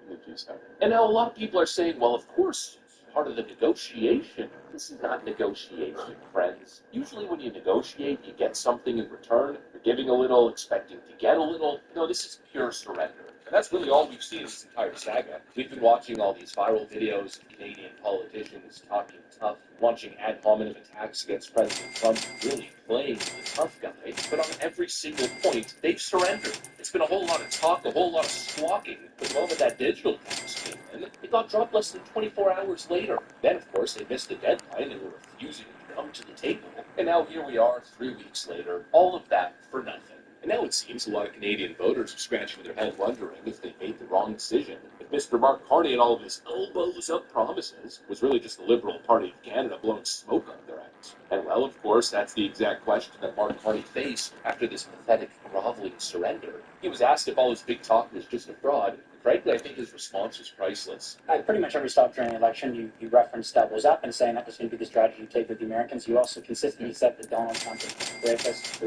Speaker 3: in the G7.
Speaker 11: And now a lot of people are saying, well, of course, it's part of the negotiation. This is not negotiation, friends. Usually when you negotiate, you get something in return. You're giving a little, expecting to get a little. No, this is pure surrender. And that's really all we've seen in this entire saga. We've been watching all these viral videos of Canadian politicians talking tough, launching ad hominem attacks against President Trump, really playing the tough guy. But on every single point, they've surrendered. It's been a whole lot of talk, a whole lot of squawking. But the moment that digital tax came in, it got dropped less than 24 hours later. Then, of course, they missed the deadline and were refusing to come to the table. And now here we are, 3 weeks later, all of that for nothing. And now it seems a lot of Canadian voters are scratching their head wondering if they made the wrong decision. If Mr. Mark Carney and all of his elbows-up promises was really just the Liberal Party of Canada blowing smoke up their ass. And well, of course, that's the exact question that Mark Carney faced after this pathetic, groveling surrender. He was asked if all his big talk was just a fraud. Frankly, I think his response was priceless.
Speaker 9: At pretty much every stop during the election, you referenced doubles up and saying that was going to be the strategy you take with the Americans. You also consistently said that Donald Trump is going to break us.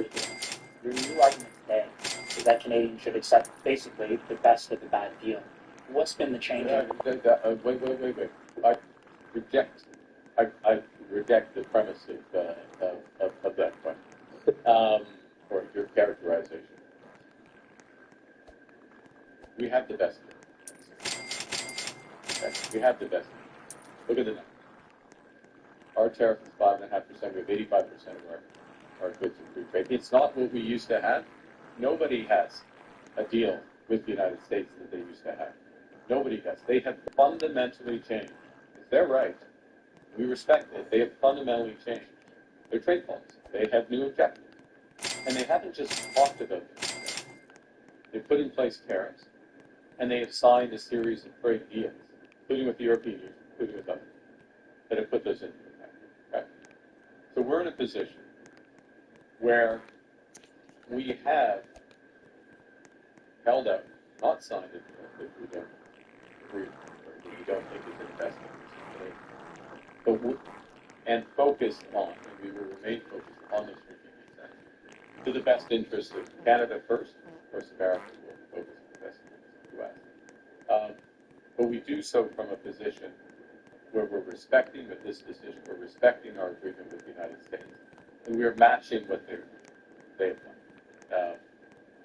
Speaker 9: Your new argument today is that Canadians should accept basically the best of the bad deal. What's been the change?
Speaker 3: Wait. I reject the premise of that question, or your characterization. We have the best. Okay? We have the best. Look at the numbers. Our tariff is 5.5%. We have 85% of our goods in free trade. It's not what we used to have. Nobody has a deal with the United States that they used to have. Nobody does. They have fundamentally changed. They're right. We respect it. They have fundamentally changed their trade policy. They have new objectives. And they haven't just talked about them. They put in place tariffs, and they have signed a series of trade deals, including with the European Union, including with others, that have put those into effect. Okay? So we're in a position where we have held out, not signed a deal that we don't agree with, or that we don't think is in the best interest, and focused on, and we will remain focused on those strategic sectors to the best interest of Canada first. Of course, America will focus on the best interest of the U.S. But we do so from a position where we're respecting, with this decision, we're respecting our agreement with the United States, and we're matching what they have done.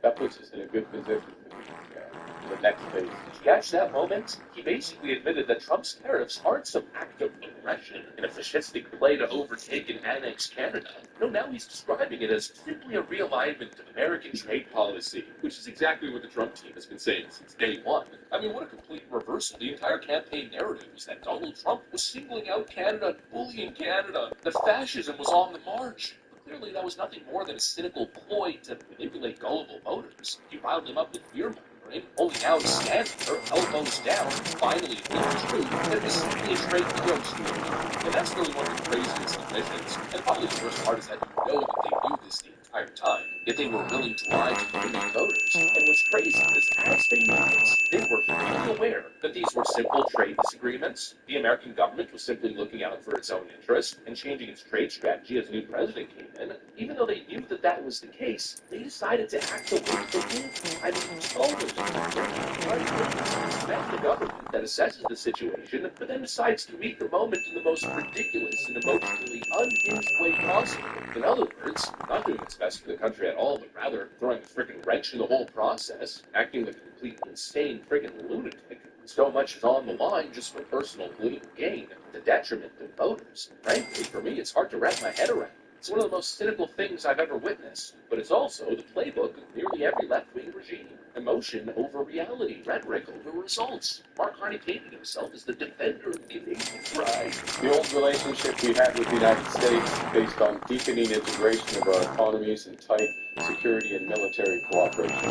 Speaker 3: That puts us in a good position for the next phase.
Speaker 11: To catch that moment, he basically admitted that Trump's tariffs aren't some act of aggression in a fascistic play to overtake and annex Canada. No, now he's describing it as simply a realignment of American trade policy, which is exactly what the Trump team has been saying since day one. I mean, what a complete reversal. The entire campaign narrative was that Donald Trump was singling out Canada, bullying Canada, that fascism was on the march. Clearly, that was nothing more than a cynical ploy to manipulate gullible voters. He riled them up with fear-mongering, only now to stand there, elbows down, finally admit the truth that it was simply a trade negotiation. And that's really one of the craziest admissions. And probably the worst part is that you know that they knew this the entire time, yet they were willing to lie to Canadian voters. And what's crazy is, as they knew this, they were fully aware that these were simple trade disagreements. The American government was simply looking out for its own interests and changing its trade strategy as a new president came in. Even though they knew that that was the case, they decided to act the way they did. I mean, totally. That's the government that assesses the situation, but then decides to meet the moment in the most ridiculous and emotionally unhinged way possible. In other words, not doing its best for the country at all, but rather throwing a friggin' wrench in the whole process, acting like a complete insane friggin' lunatic. So much is on the line just for personal political gain, to the detriment of voters. Frankly, for me, it's hard to wrap my head around. It's one of the most cynical things I've ever witnessed, but it's also the playbook of nearly every left-wing regime. Emotion over reality, rhetoric over results. Mark Carney painted himself as the defender of Canadian pride.
Speaker 3: The old relationship we had with the United States, based on deepening integration of our economies and tight security and military cooperation,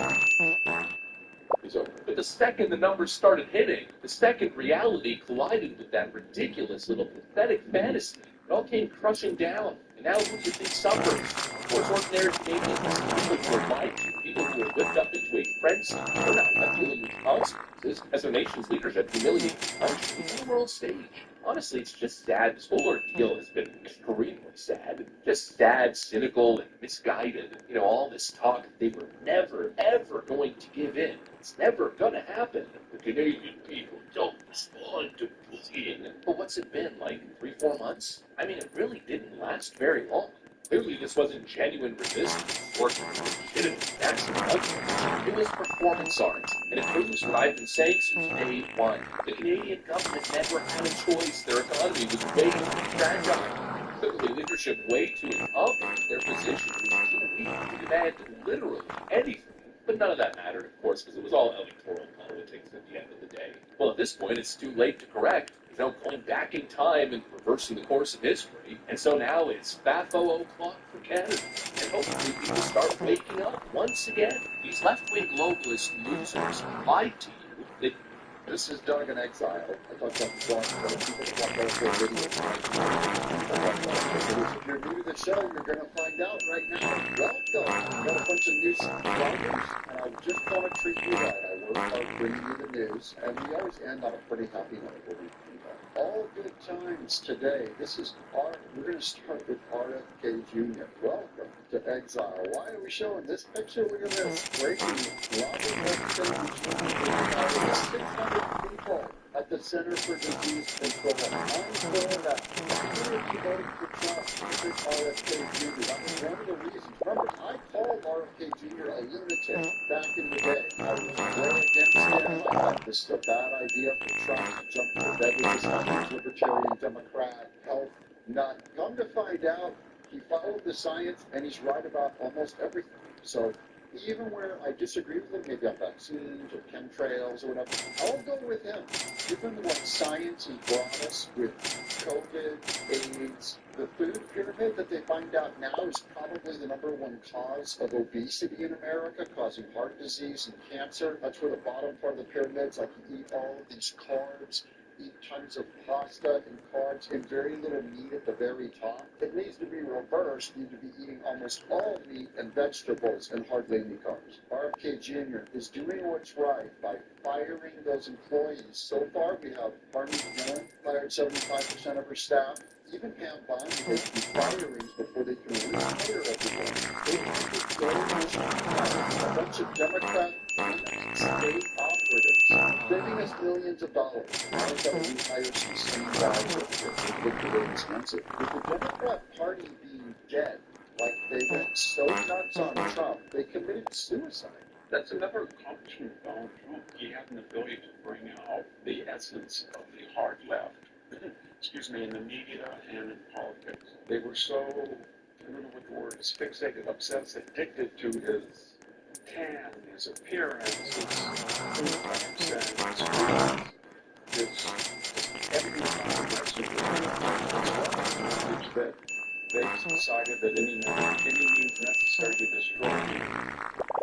Speaker 3: is over.
Speaker 11: But the second the numbers started hitting, the second reality collided with that ridiculous little pathetic fantasy. It all came crushing down. And now who do you think suffers? Of course, ordinary Canadians, people who are liked, people who are whipped up into a frenzy, are now left dealing with consequences as their nation's leadership humiliates the country on the world stage. Honestly, it's just sad. This whole ordeal has been extremely sad. Just sad, cynical, and misguided. You know, all this talk that they were never, ever going to give in. It's never gonna happen. The Canadian people don't respond to bullying. But what's it been, like 3-4 months? I mean, it really didn't last very long. Clearly, this wasn't genuine resistance or legitimate national outrage. It was performance art, and it proves what I've been saying since day one. The Canadian government never had a choice. Their economy was way too fragile. Clearly, leadership way too incompetent. Their position was too weak to demand literally anything. But none of that mattered, of course, because it was all electoral politics at the end of the day. Well, at this point, it's too late to correct. There's no going back in time and reversing the course of history. And so now it's FAFO o'clock for Canada. And hopefully people start waking up once again. These left-wing globalist losers lied to you.
Speaker 5: This is Doug in Exile. I talked about the blog, so people can watch all 4 videos. If you're new to the show, you're going to find out right now. Welcome. We've got a bunch of new subscribers, and I just want to treat you right. I work hard bringing you the news, and we always end on a pretty happy note. We'll be all good times today. We're going to start with RFK Jr. Welcome to Exile. Why are we showing this picture? Look at this. Breaking Robert F. Kennedy 600 people at the Center for Disease Control. I'm for that. Who are you voting for Trump? This RFK Jr. That was one of the reasons. Remember, I called RFK Jr. a lunatic back in the day. I was way against him.
Speaker 12: that this is a bad idea for Trump to jump into bed with this huge libertarian Democrat health nut. Come to find out, he followed the science and he's right about almost everything. So even where I disagree with him, maybe on vaccines or chemtrails or whatever, I'll go with him. Given what science has brought us with COVID, AIDS, the food pyramid that they find out now is probably the #1 cause of obesity in America, causing heart disease and cancer. That's where the bottom part of the pyramid's like you eat all of these carbs, eat tons of pasta and carbs, and very little meat at the very top. It needs to be reversed. You need to be eating almost all meat and vegetables and hardly any carbs. RFK Jr. is doing what's right by firing those employees. So far, we have Harvey Millen fired 75% of her staff. Even Pam Bondi, they can do firings before they can rehire everyone. They have to go to a bunch of Democrat state operatives, saving us millions of dollars. Now we've got to rehire some same guys over here. Look at way expensive. With the Democrat Party being dead, like they went so nuts on Trump, they committed suicide.
Speaker 5: That's another accomplishment of Donald Trump. He had an ability to bring out the essence of the hard left, in the media and in politics. They were so, I don't know what the word is, fixated, obsessed, addicted to his tan, his appearance, his accent, his everything about that they decided that any means necessary to destroy him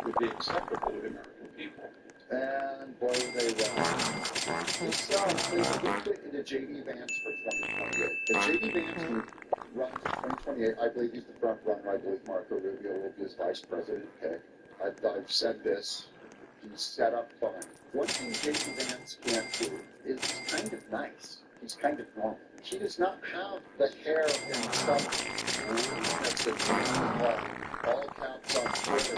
Speaker 5: would be acceptable to the American people.
Speaker 12: And boy, they won. They put it into J.D. Vance for 2028. If J.D. Vance can run for 2028, I believe he's the front runner. I believe Marco Rubio will be his vice president pick. I've said this. He's set up fine. One thing J.D. Vance can't do is he's kind of nice. He's kind of normal. He does not have the hair and stuff that's all caps on Twitter.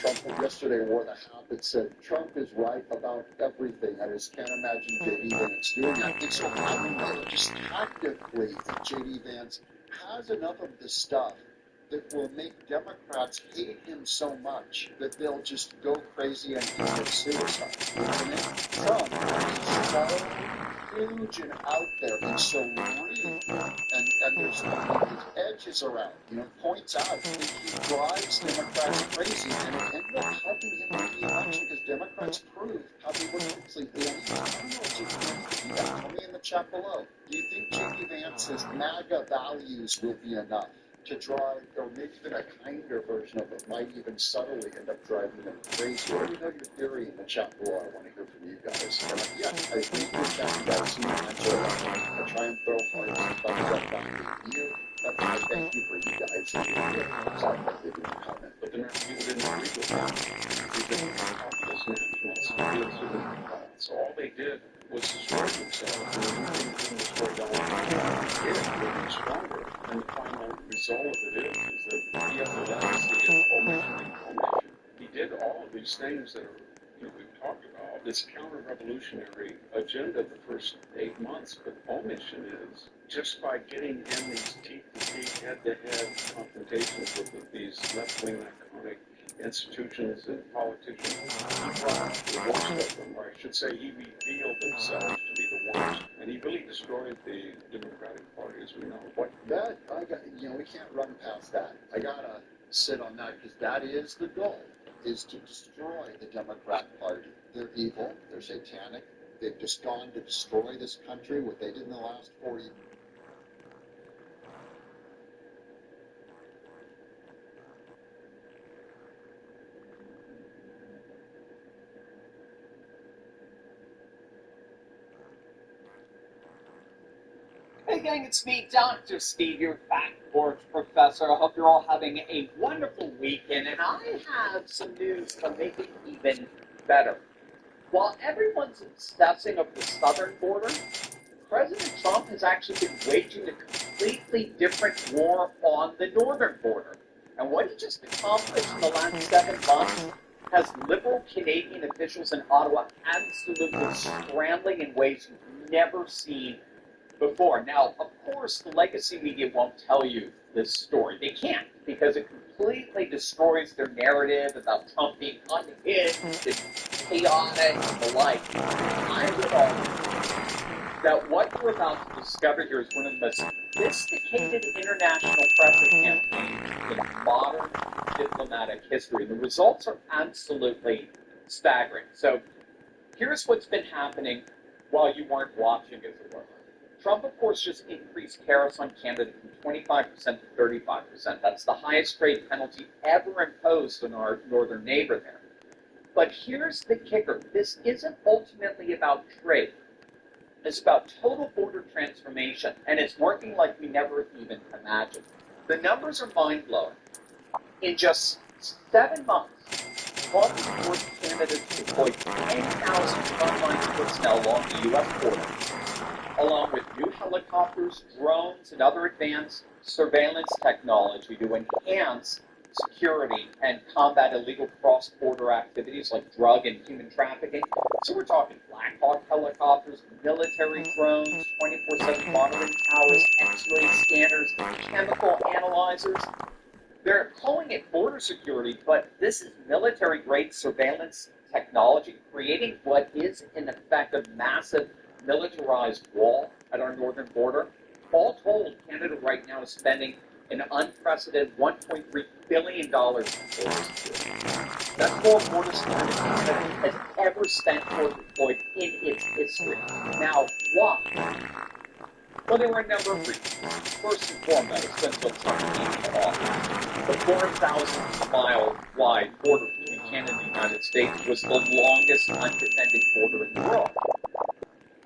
Speaker 12: Trump yesterday wore the hat that said, Trump is right about everything. I just can't imagine J.D. Vance doing that. And so I don't know, just tactically, J.D. Vance has enough of the stuff that will make Democrats hate him so much that they'll just go crazy and commit suicide. And Trump is so huge and out there and so rude, and there's his edges are out. Points out that he drives Democrats crazy, and it ended up helping him win the election because Democrats proved how they were completely uneasy. I don't know if J.D. Vance could do that. Tell me in the chat below. Do you think J.D. Vance's MAGA values will be enough to drive, or maybe even a kinder version of it might even subtly end up driving them crazy? Let me know your theory in the chat below. I want to hear from you guys. And yes, I agree with that. You guys see my answer. I try and throw hearts and thumbs up back to you. But I thank you for you guys. Sorry about leaving a comment.
Speaker 5: But the American people didn't agree with that. They didn't have populist nationalists. So all they did was destroy themselves. And they didn't destroy Donald Trump. It made them stronger. And the final result of it is that he has a legacy of omission and commission. He did all of these things that are, we've talked about. This counter-revolutionary agenda the first 8 months, but omission is just by getting in these teeth-to-teeth, head-to-head confrontations with these left-wing iconic institutions and politicians, he brought out the worst of them, or I should say he revealed themselves to be the worst, and he really destroyed the Democratic Party as we know.
Speaker 12: We can't run past that. I gotta sit on that because that is the goal, is to destroy the Democrat Party. They're evil, they're satanic, they've just gone to destroy this country, what they did in the last 4 years.
Speaker 8: Hey gang, it's me, Dr. Steve, your Fact Porch Professor. I hope you're all having a wonderful weekend, and I have some news to make it even better. While everyone's obsessing over the southern border, President Trump has actually been waging a completely different war on the northern border. And what he just accomplished in the last 7 months has liberal Canadian officials in Ottawa absolutely scrambling in ways you've never seen before. Now, of course, the legacy media won't tell you this story. They can't, because it completely destroys their narrative about Trump being unhinged and chaotic, and the like. I would argue that what we're about to discover here is one of the most sophisticated international pressure campaigns in modern diplomatic history. The results are absolutely staggering. So here's what's been happening while you weren't watching, as it were. Trump, of course, just increased tariffs on Canada from 25% to 35%. That's the highest trade penalty ever imposed on our northern neighbor there. But here's the kicker. This isn't ultimately about trade. It's about total border transformation, and it's working like we never even imagined. The numbers are mind-blowing. In just 7 months, Trump forced Canada to deploy 10,000 frontline personnel along the U.S. border, along with new helicopters, drones, and other advanced surveillance technology to enhance security and combat illegal cross-border activities like drug and human trafficking. So we're talking Black Hawk helicopters, military drones, 24/7 monitoring towers, X-ray scanners, chemical analyzers. They're calling it border security, but this is military-grade surveillance technology, creating what is, in effect, a massive militarized wall at our northern border. All told, Canada right now is spending an unprecedented $1.3 billion on border security. That's more border security than Canada has ever spent or deployed in its history. Now, why? Well, there were a number of reasons. First and foremost, until Trump came to office, the 4,000-mile wide border between Canada and the United States was the longest undefended border in the world.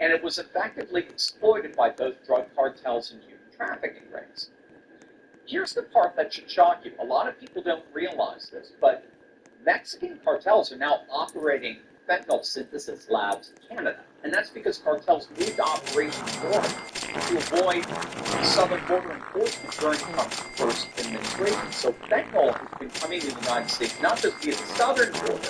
Speaker 8: And it was effectively exploited by both drug cartels and human trafficking rings. Here's the part that should shock you. A lot of people don't realize this, but Mexican cartels are now operating fentanyl synthesis labs in Canada. And that's because cartels moved operations north to avoid southern border enforcement during Trump's first administration. So fentanyl has been coming to the United States not just via the southern border,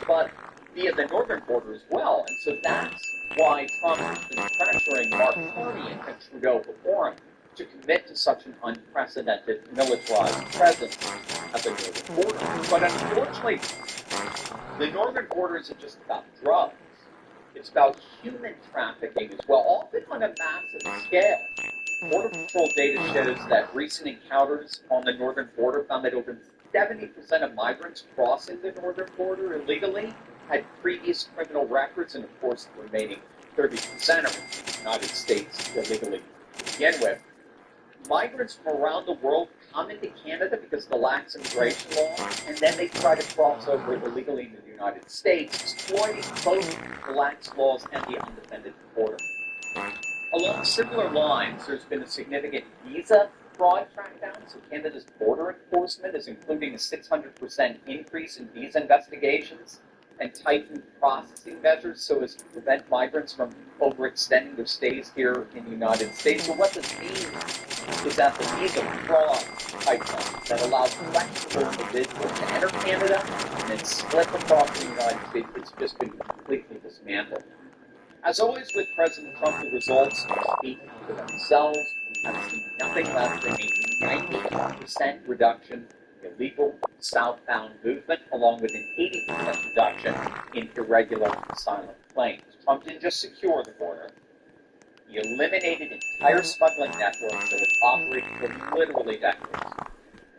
Speaker 8: but via the northern border as well. And so that's why Trump has been pressuring Mark Carney and Trudeau before him to commit to such an unprecedented militarized presence at the northern border. But unfortunately, the northern border isn't just about drugs. It's about human trafficking as well, often on a massive scale. Border Patrol data shows that recent encounters on the northern border found that over 70% of migrants crossing the northern border illegally had previous criminal records, and of course the remaining 30% are in the United States illegally to begin with. Migrants from around the world come into Canada because of the lax immigration law, and then they try to cross over illegally into the United States, exploiting both the lax laws and the undefended border. Along similar lines, there's been a significant visa fraud crackdown, so Canada's border enforcement is including a 600% increase in visa investigations and tightened processing measures so as to prevent migrants from overextending their stays here in the United States. So what this means is that the visa fraud pipeline that allows flexible individuals to enter Canada and then slip across the United States has just been completely dismantled. As always with President Trump, the results speak for themselves. We have seen nothing less than a 90% reduction in illegal southbound movement, along with an 80% reduction in irregular asylum claims. Trump didn't just secure the border. He eliminated entire smuggling networks that have operated for literally decades.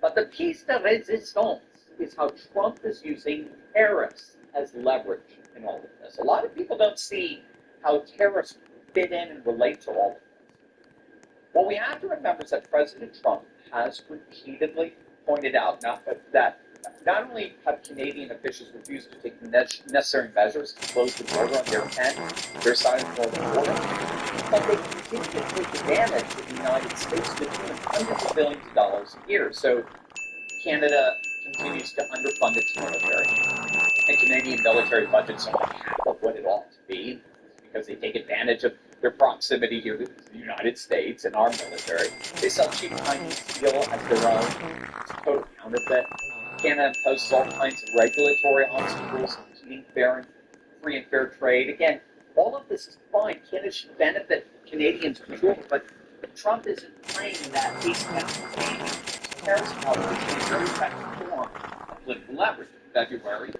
Speaker 8: But the piece de resistance is how Trump is using tariffs as leverage in all of this. A lot of people don't see how tariffs fit in and relate to all of this. What we have to remember is that President Trump has repeatedly pointed out that not only have Canadian officials refused to take necessary measures to close the border on their side of the northern border, but they continue to take advantage of the United States to the tune of hundreds of billions of dollars a year. So Canada continues to underfund its military, and Canadian military budgets are half of what it ought to be because they take advantage of their proximity here to the United States and our military. They sell cheap Chinese steel as their own. It's a total counterfeit. Canada imposes all kinds of regulatory obstacles, impeding free and fair trade. Again, all of this is fine. Canada should benefit Canadians for sure, but Trump isn't playing that asymmetrical game. Tariffs policy is a very effective form of political leverage. In February,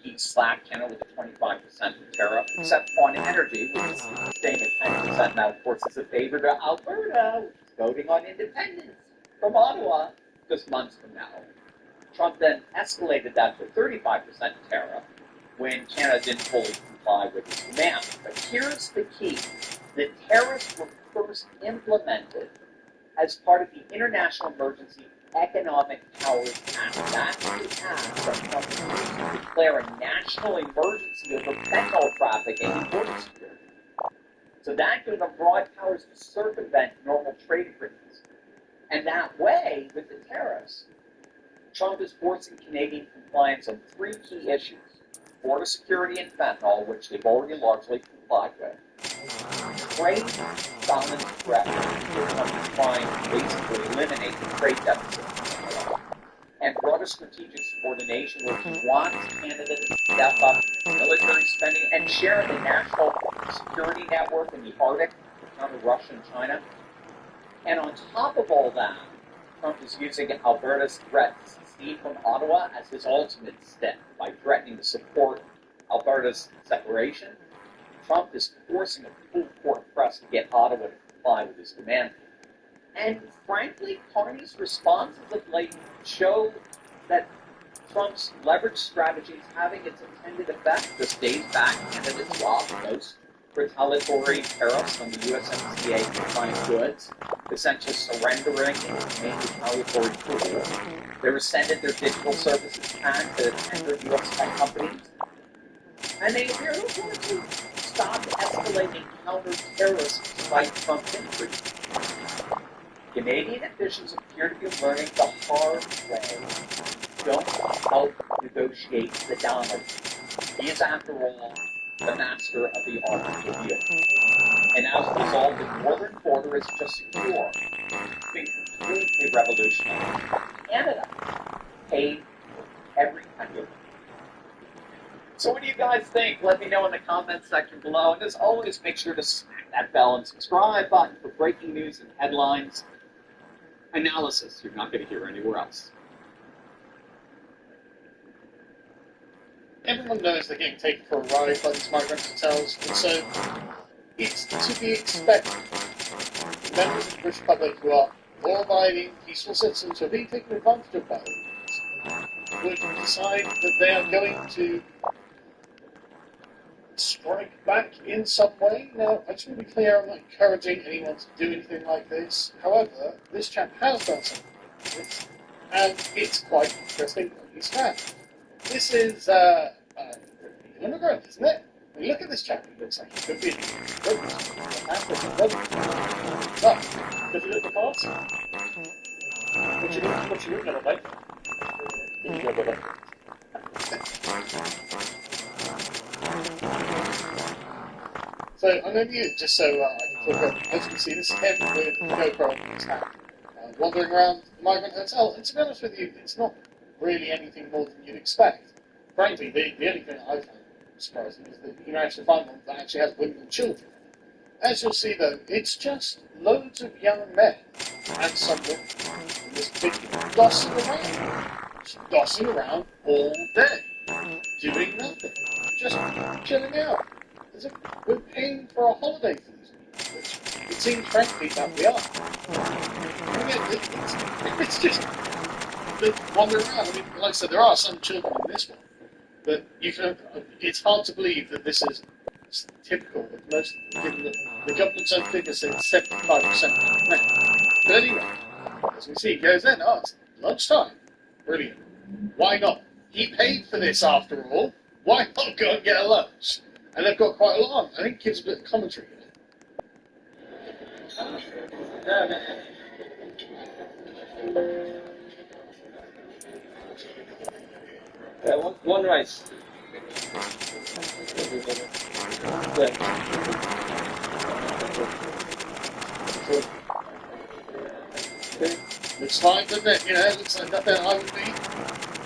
Speaker 8: he slapped Canada with a 25% tariff, except on energy, which is staying at 10%. Now, of course, it's a favor to Alberta, which is voting on independence from Ottawa just months from now. Trump then escalated that to 35% tariff when Canada didn't fully comply with his demand. But here's the key. The tariffs were first implemented as part of the International Emergency Economic Powers Act. That's the act that Trump used to declare a national emergency over fentanyl trafficking and border security. So that gave him broad powers to circumvent normal trade agreements. And that way, with the tariffs, Trump is forcing Canadian compliance on three key issues: border security and fentanyl, which they've already largely complied with; trade balance threat, where Trump is trying to basically eliminate the trade deficit; and broader strategic subordination, where he wants Canada to step up military spending and share in the national security network in the Arctic to counter Russia and China. And on top of all that, Trump is using Alberta's threat to secede from Ottawa as his ultimate step by threatening to support Alberta's separation. Trump is forcing a full court press to get Ottawa to comply with his demand. And frankly, Carney's responses of late show that Trump's leverage strategy is having its intended effect. Just days back, Canada dropped most retaliatory tariffs on the USMCA compliant goods, essentially surrendering its main retaliatory tool. They rescinded their digital services tax to 10 U.S. tech companies. And they appear to want to stop escalating counter-terrorist despite Trump's increase. Canadian officials appear to be learning the hard way. Don't help negotiate the dollar. He is, after all, the master of the art of the deal. And as a result, the northern border is just secure. It's been completely revolutionary. Canada paid every penny of it. So what do you guys think? Let me know in the comments section below. And as always, make sure to smack that bell and subscribe button for breaking news and headlines analysis you're not going to hear anywhere else.
Speaker 5: Everyone knows they're getting taken for a ride by these migrant hotels, and so it's to be expected. Members of the British public who are law-abiding, peaceful citizens who are being taken advantage of by these would decide that they are going to strike back in some way. Now, I just want to be clear, I'm not encouraging anyone to do anything like this. However, this chap has done something like this, and it's quite interesting what he's found. This is an immigrant, isn't it? I mean, look at this chap. He looks like he could be an African brother. But, does he look the part? What you look at, mate? So I'm going to use it just so I can talk about, as you can see, this is him with a GoPro in his hand, wandering around the migrant hotel. And to be honest with you, it's not really anything more than you'd expect. Frankly, the only thing I found surprising is that you managed to find one that actually has women and children. As you'll see though, it's just loads of young men and some women in this big dossing around all day, doing nothing, just chilling out. As if we're paying for a holiday for these people, which it seems frankly that we are. I mean, it's just wandering around. I mean, like I said, there are some children in this one, but it's hard to believe that this is typical of most, given that the government's own figure says 75% men. But anyway, as we see, he goes in, it's lunchtime. Brilliant. Why not? He paid for this after all. Why not go and get a lunch? And they've got quite a lot on. I think it gives a bit of commentary.
Speaker 8: One rice.
Speaker 5: Looks fine, doesn't it? It looks like nothing I would be.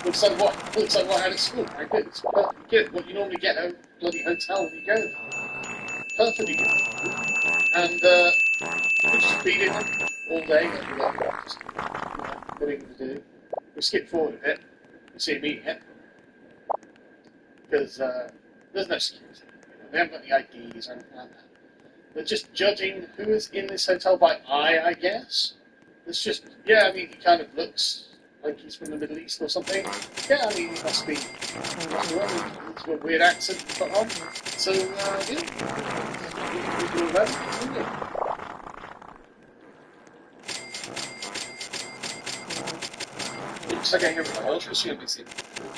Speaker 5: Looks like what I had at school. Right? Good. It's perfectly good. What you normally get at a bloody hotel when you go there. Perfectly good. And we're just feeding them all day. Just what are you going to do? We'll skip forward a bit. You see me eating it. because there's no security. They haven't got any IDs or anything like that. They're just judging who is in this hotel by eye, I guess. It's just, yeah, I mean, he kind of looks like he's from the Middle East or something. Yeah, I mean, he must be. What's wrong? It's a weird accent to put on. So, yeah. We do that.
Speaker 13: Okay, here we go. I'll introduce CNBC.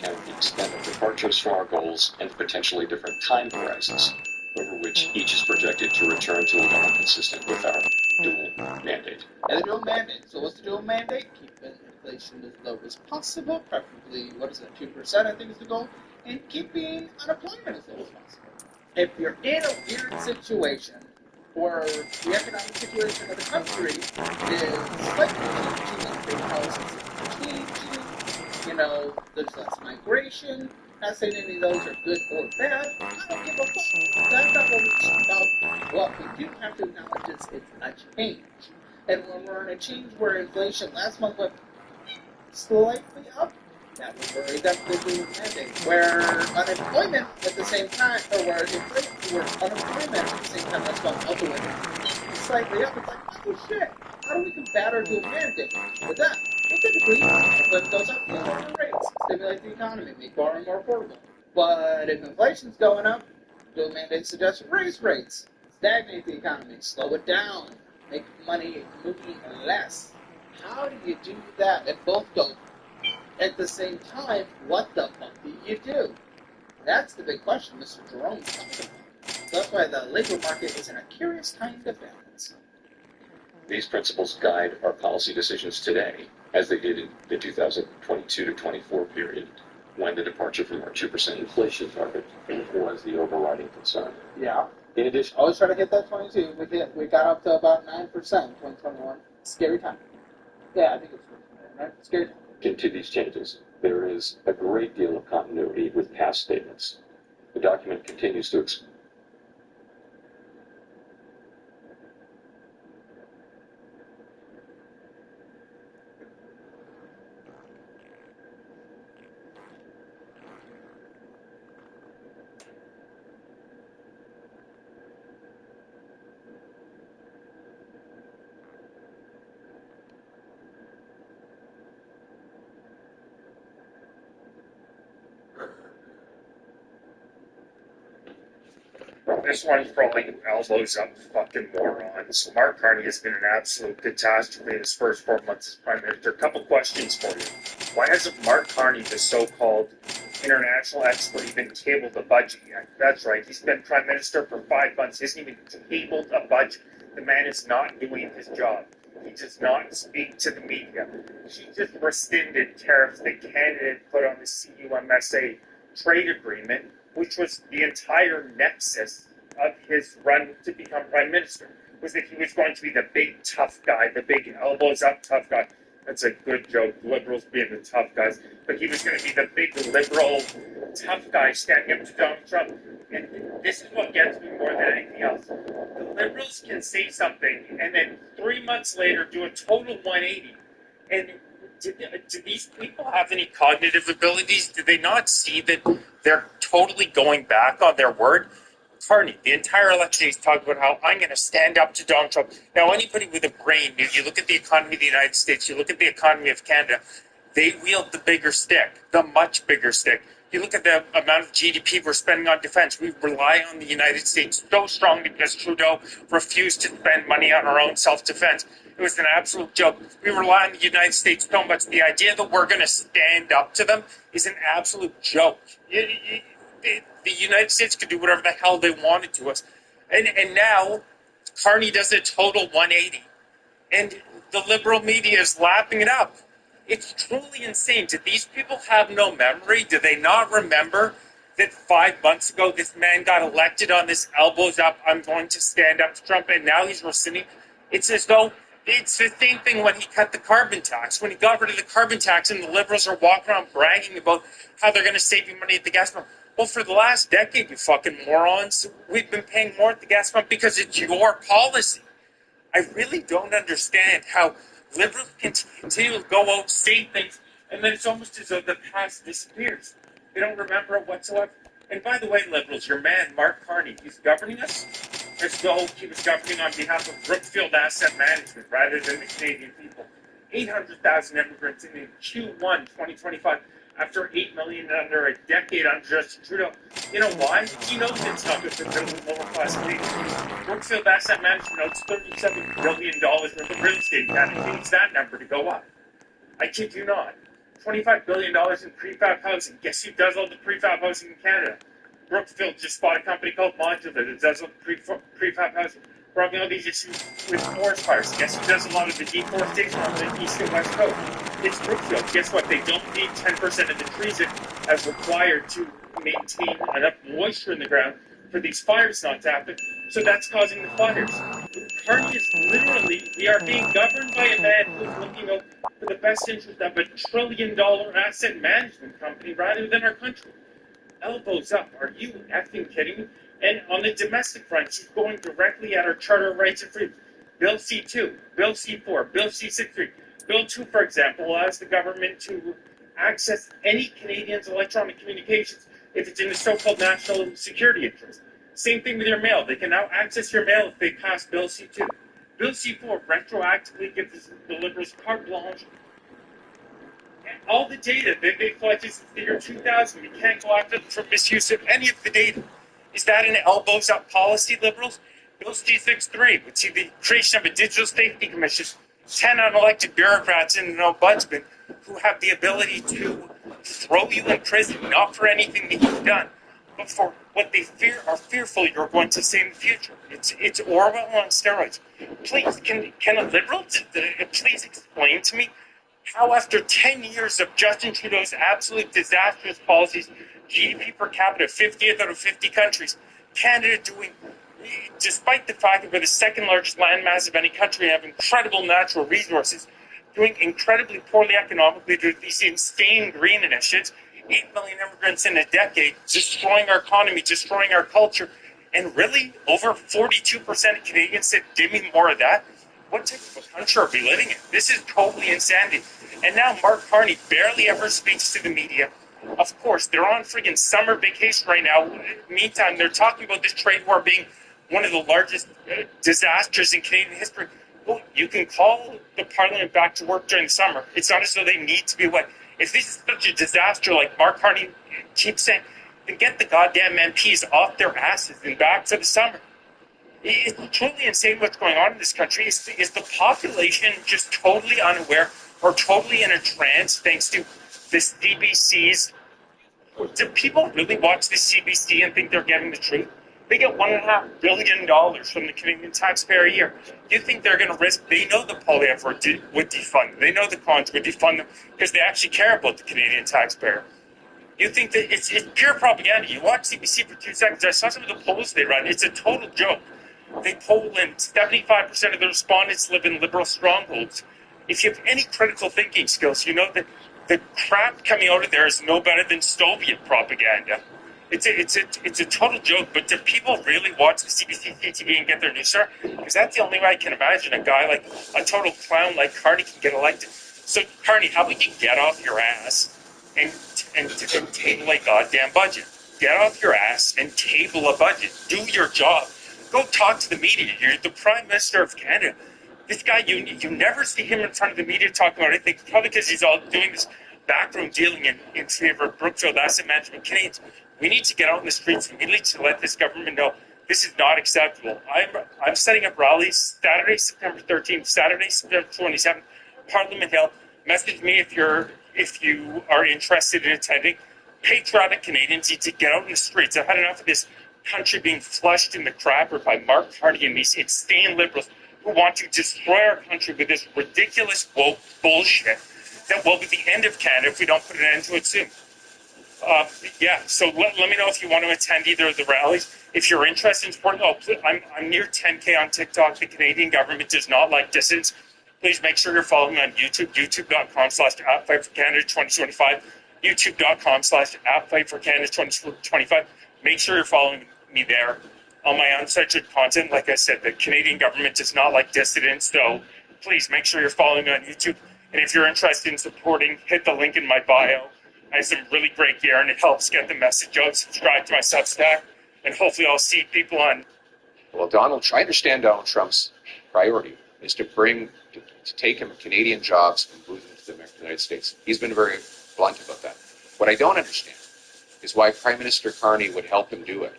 Speaker 13: And the extent of departures from our goals and potentially different time horizons over which each is projected to return to a level consistent with our dual mandate.
Speaker 6: And the dual mandate. So what's the dual mandate? Keeping inflation as low as possible, preferably, 2%, I think is the goal, and keeping unemployment as low as possible. If you're in a weird situation, or the economic situation of the country is slightly changing, big policies are changing, there's less migration, not saying any of those are good or bad, I don't give a fuck. That's not what we're talking about. What we do have to acknowledge is it's a change. And when we're in a change where inflation last month went slightly up, that was where we got the dual mandate. Where unemployment at the same time, or where unemployment at the same time, that's gone all the way slightly up. It's like, oh shit, how do we combat our dual mandate with that? Well, typically, unemployment goes up, you lower rates, stimulate the economy, make borrowing more affordable. But if inflation's going up, dual mandate suggests raise rates, stagnate the economy, slow it down, make money moving less. How do you do that? And both go at the same time. What the fuck do you do? That's the big question Mr. Jerome's talking about. So that's why the labor market is in a curious kind of balance.
Speaker 13: These principles guide our policy decisions today, as they did in the 2022 to 24 period, when the departure from our 2% inflation target was the overriding concern.
Speaker 6: Yeah.
Speaker 13: In addition,
Speaker 6: Always try to hit that 22. We got up to about 9% in 2021. Scary time. Yeah, I think it's right? Scary time.
Speaker 13: into these changes, there is a great deal of continuity with past statements. The document continues to explain.
Speaker 14: This one's probably elbows up fucking morons. Mark Carney has been an absolute catastrophe in his first 4 months as Prime Minister. A couple questions for you. Why hasn't Mark Carney, the so-called international expert, even tabled a budget yet? That's right, he's been Prime Minister for 5 months. He hasn't even tabled a budget. The man is not doing his job. He does not speak to the media. She just rescinded tariffs that Canada had put on the CUMSA trade agreement, which was the entire nexus of his run to become Prime Minister, was that he was going to be the big tough guy, the big elbows up tough guy. That's a good joke, liberals being the tough guys. But he was going to be the big liberal tough guy standing up to Donald Trump. And this is what gets me more than anything else. The liberals can say something and then 3 months later do a total 180. And do these people have any cognitive abilities? Do they not see that they're totally going back on their word? Carney, the entire election, he's talking about how I'm going to stand up to Donald Trump. Now, anybody with a brain, you look at the economy of the United States, you look at the economy of Canada, they wield the bigger stick, the much bigger stick. You look at the amount of GDP we're spending on defense. We rely on the United States so strongly because Trudeau refused to spend money on our own self-defense. It was an absolute joke. We rely on the United States so much. The idea that we're going to stand up to them is an absolute joke. The United States could do whatever the hell they wanted to us. And now, Carney does a total 180. And the liberal media is lapping it up. It's truly insane. Do these people have no memory? Do they not remember that 5 months ago this man got elected on this elbows up, I'm going to stand up to Trump, and now he's rescinding? It's as though it's the same thing when he cut the carbon tax. When he got rid of the carbon tax and the liberals are walking around bragging about how they're going to save you money at the gas pump. Well, for the last decade, you fucking morons, we've been paying more at the gas pump because it's your policy. I really don't understand how liberals can continue to go out, say things, and then it's almost as though the past disappears. They don't remember it whatsoever. And by the way, Liberals, your man, Mark Carney, he's governing us as though he was governing on behalf of Brookfield Asset Management rather than the Canadian people. 800,000 immigrants in Q1 2025 after 8 million under a decade under Justin Trudeau. You know why? He knows it's not good for middle and lower class Canadians. Brookfield Asset Management owns $37 billion worth of real estate in Canada. He needs that number to go up. I kid you not. $25 billion in prefab housing. Guess who does all the prefab housing in Canada? Brookfield just bought a company called Modular that does all the prefab housing. We're having all these issues with forest fires. Guess who does a lot of the deforestation on the east and west coast? It's Brookfield. Guess what? They don't need 10% of the trees as required to maintain enough moisture in the ground for these fires not to happen. So that's causing the fires. Carney is literally, we are being governed by a man who's looking out for the best interest of a $1 trillion asset management company rather than our country. Elbows up. Are you effing kidding me? And on the domestic front, she's going directly at our Charter of Rights and Freedoms. Bill C2, Bill C4, Bill C63. Bill 2, for example, allows the government to access any Canadian's electronic communications if it's in the so-called national security interest. Same thing with your mail. They can now access your mail if they pass Bill C2. Bill C4 retroactively gives the Liberals carte blanche. And all the data that they collected since the year 2000, we can't go after them for misuse of any of the data. Is that an elbows-up policy, Liberals? Bill C63 would see the creation of a digital safety commission, 10 unelected bureaucrats and an ombudsman who have the ability to throw you in prison, not for anything that you've done, but for what they fearful you're going to say in the future. It's Orwell on steroids. Please, can a Liberal please explain to me how after 10 years of Justin Trudeau's absolute disastrous policies, GDP per capita, 50th out of 50 countries, Canada doing, despite the fact that we're the second largest landmass of any country and have incredible natural resources, doing incredibly poorly economically due to these insane green initiatives, 8 million immigrants in a decade, destroying our economy, destroying our culture, and really over 42% of Canadians said, give me more of that. What type of a country are we living in? This is totally insanity. And now Mark Carney barely ever speaks to the media. Of course, they're on friggin' summer vacation right now. Meantime, they're talking about this trade war being one of the largest disasters in Canadian history. Well, you can call the Parliament back to work during the summer. It's not as though they need to be wet. If this is such a disaster like Mark Carney keeps saying, then get the goddamn MPs off their asses and back for the summer. It's truly insane what's going on in this country. Is the population just totally unaware or totally in a trance thanks to this CBC's? Do people really watch the CBC and think they're getting the truth? They get $1.5 billion from the Canadian taxpayer a year. Do you think they're going to risk? They know the Poilievre would defund them. They know the Cons would defund them because they actually care about the Canadian taxpayer. You think that it's pure propaganda. You watch CBC for 2 seconds. I saw some of the polls they run. It's a total joke. They poll and 75% of the respondents live in Liberal strongholds. If you have any critical thinking skills, you know that the crap coming out of there is no better than Soviet propaganda. It's a total joke, but do people really watch the CBC TV and get their news star? Because that's the only way I can imagine a guy like a total clown like Carney can get elected. So, Carney, how about you get off your ass and table a goddamn budget? Get off your ass and table a budget. Do your job. Go talk to the media. You're the Prime Minister of Canada. This guy, you never see him in front of the media talking about anything, probably because he's all doing this backroom dealing in favor of Brookfield Asset Management Canadians. We need to get out in the streets immediately to let this government know this is not acceptable. I'm setting up rallies Saturday, September 13th, Saturday, September 27th, Parliament Hill. Message me if you are interested in attending. Patriotic Canadians need to get out in the streets. I've had enough of this country being flushed in the crapper by Mark Carney and these insane Liberals who want to destroy our country with this ridiculous woke bullshit that will be the end of Canada if we don't put an end to it soon. So let me know if you want to attend either of the rallies. If you're interested in supporting, I'm near 10K on TikTok. The Canadian government does not like dissidents. Please make sure you're following me on YouTube, youtube.com/AppFightForCanada2025, youtube.com/AppFightForCanada2025. Make sure you're following me there. On my uncensored content, like I said, the Canadian government does not like dissidents, so please make sure you're following me on YouTube. And if you're interested in supporting, hit the link in my bio. I have some really great gear, and it helps get the message out. Subscribe to my Substack, and hopefully I'll see people on.
Speaker 15: Well, I understand Donald Trump's priority is to take him Canadian jobs and move them to the United States. He's been very blunt about that. What I don't understand is why Prime Minister Carney would help him do it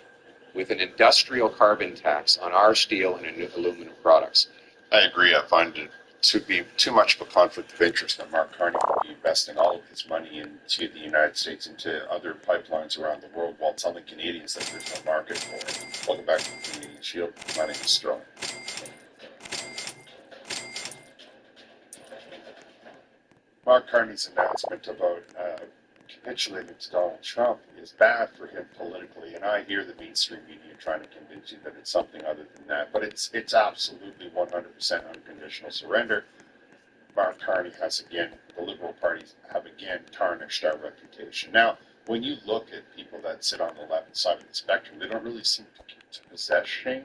Speaker 15: with an industrial carbon tax on our steel and aluminum products.
Speaker 16: I agree. I find it to be too much of a conflict of interest that Mark Carney would be investing all of his money into the United States, into other pipelines around the world, while telling Canadians that there's no market for it. Welcome back to the Canadian Shield. My name is Sterling. Mark Carney's announcement about capitulating to Donald Trump is bad for him politically, and I hear the mainstream media trying to convince you that it's something other than that, but it's absolutely 100% unconditional surrender. Mark Carney the Liberal parties have again tarnished our reputation. Now, when you look at people that sit on the left side of the spectrum, they don't really seem to possess shame.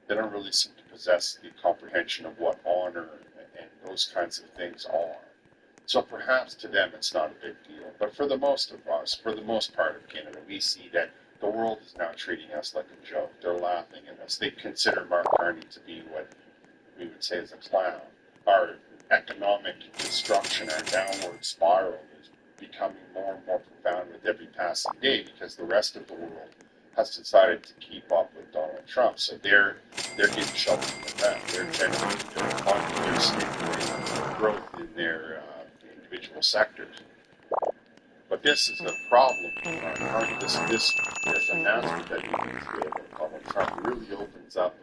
Speaker 16: They don't really seem to possess the comprehension of what honor and those kinds of things are. So perhaps to them it's not a big deal. But for the most of us, for the most part of Canada, we see that the world is now treating us like a joke. They're laughing at us. They consider Mark Carney to be what we would say is a clown. Our economic destruction, our downward spiral is becoming more and more profound with every passing day because the rest of the world has decided to keep up with Donald Trump. So they're getting shoveled in the ground. They're generating their economy. They're stimulating growth in their individual sectors. But this is a problem for Mark Carney. This announcement that he makes about Donald Trump really opens up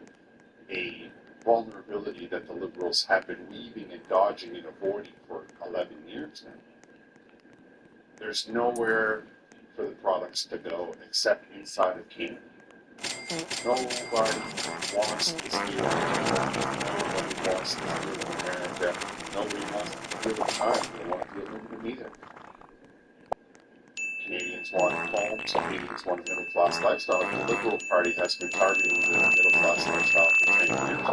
Speaker 16: a vulnerability that the Liberals have been weaving and dodging and avoiding for 11 years now. There's nowhere for the products to go except inside of Canada. Nobody wants to steal Nobody wants to steal America. Nobody wants to steal China. They don't want to deal with them either. Canadians want homes. Canadians want a middle-class lifestyle. The Liberal Party has been targeting the middle-class lifestyle for 10 years.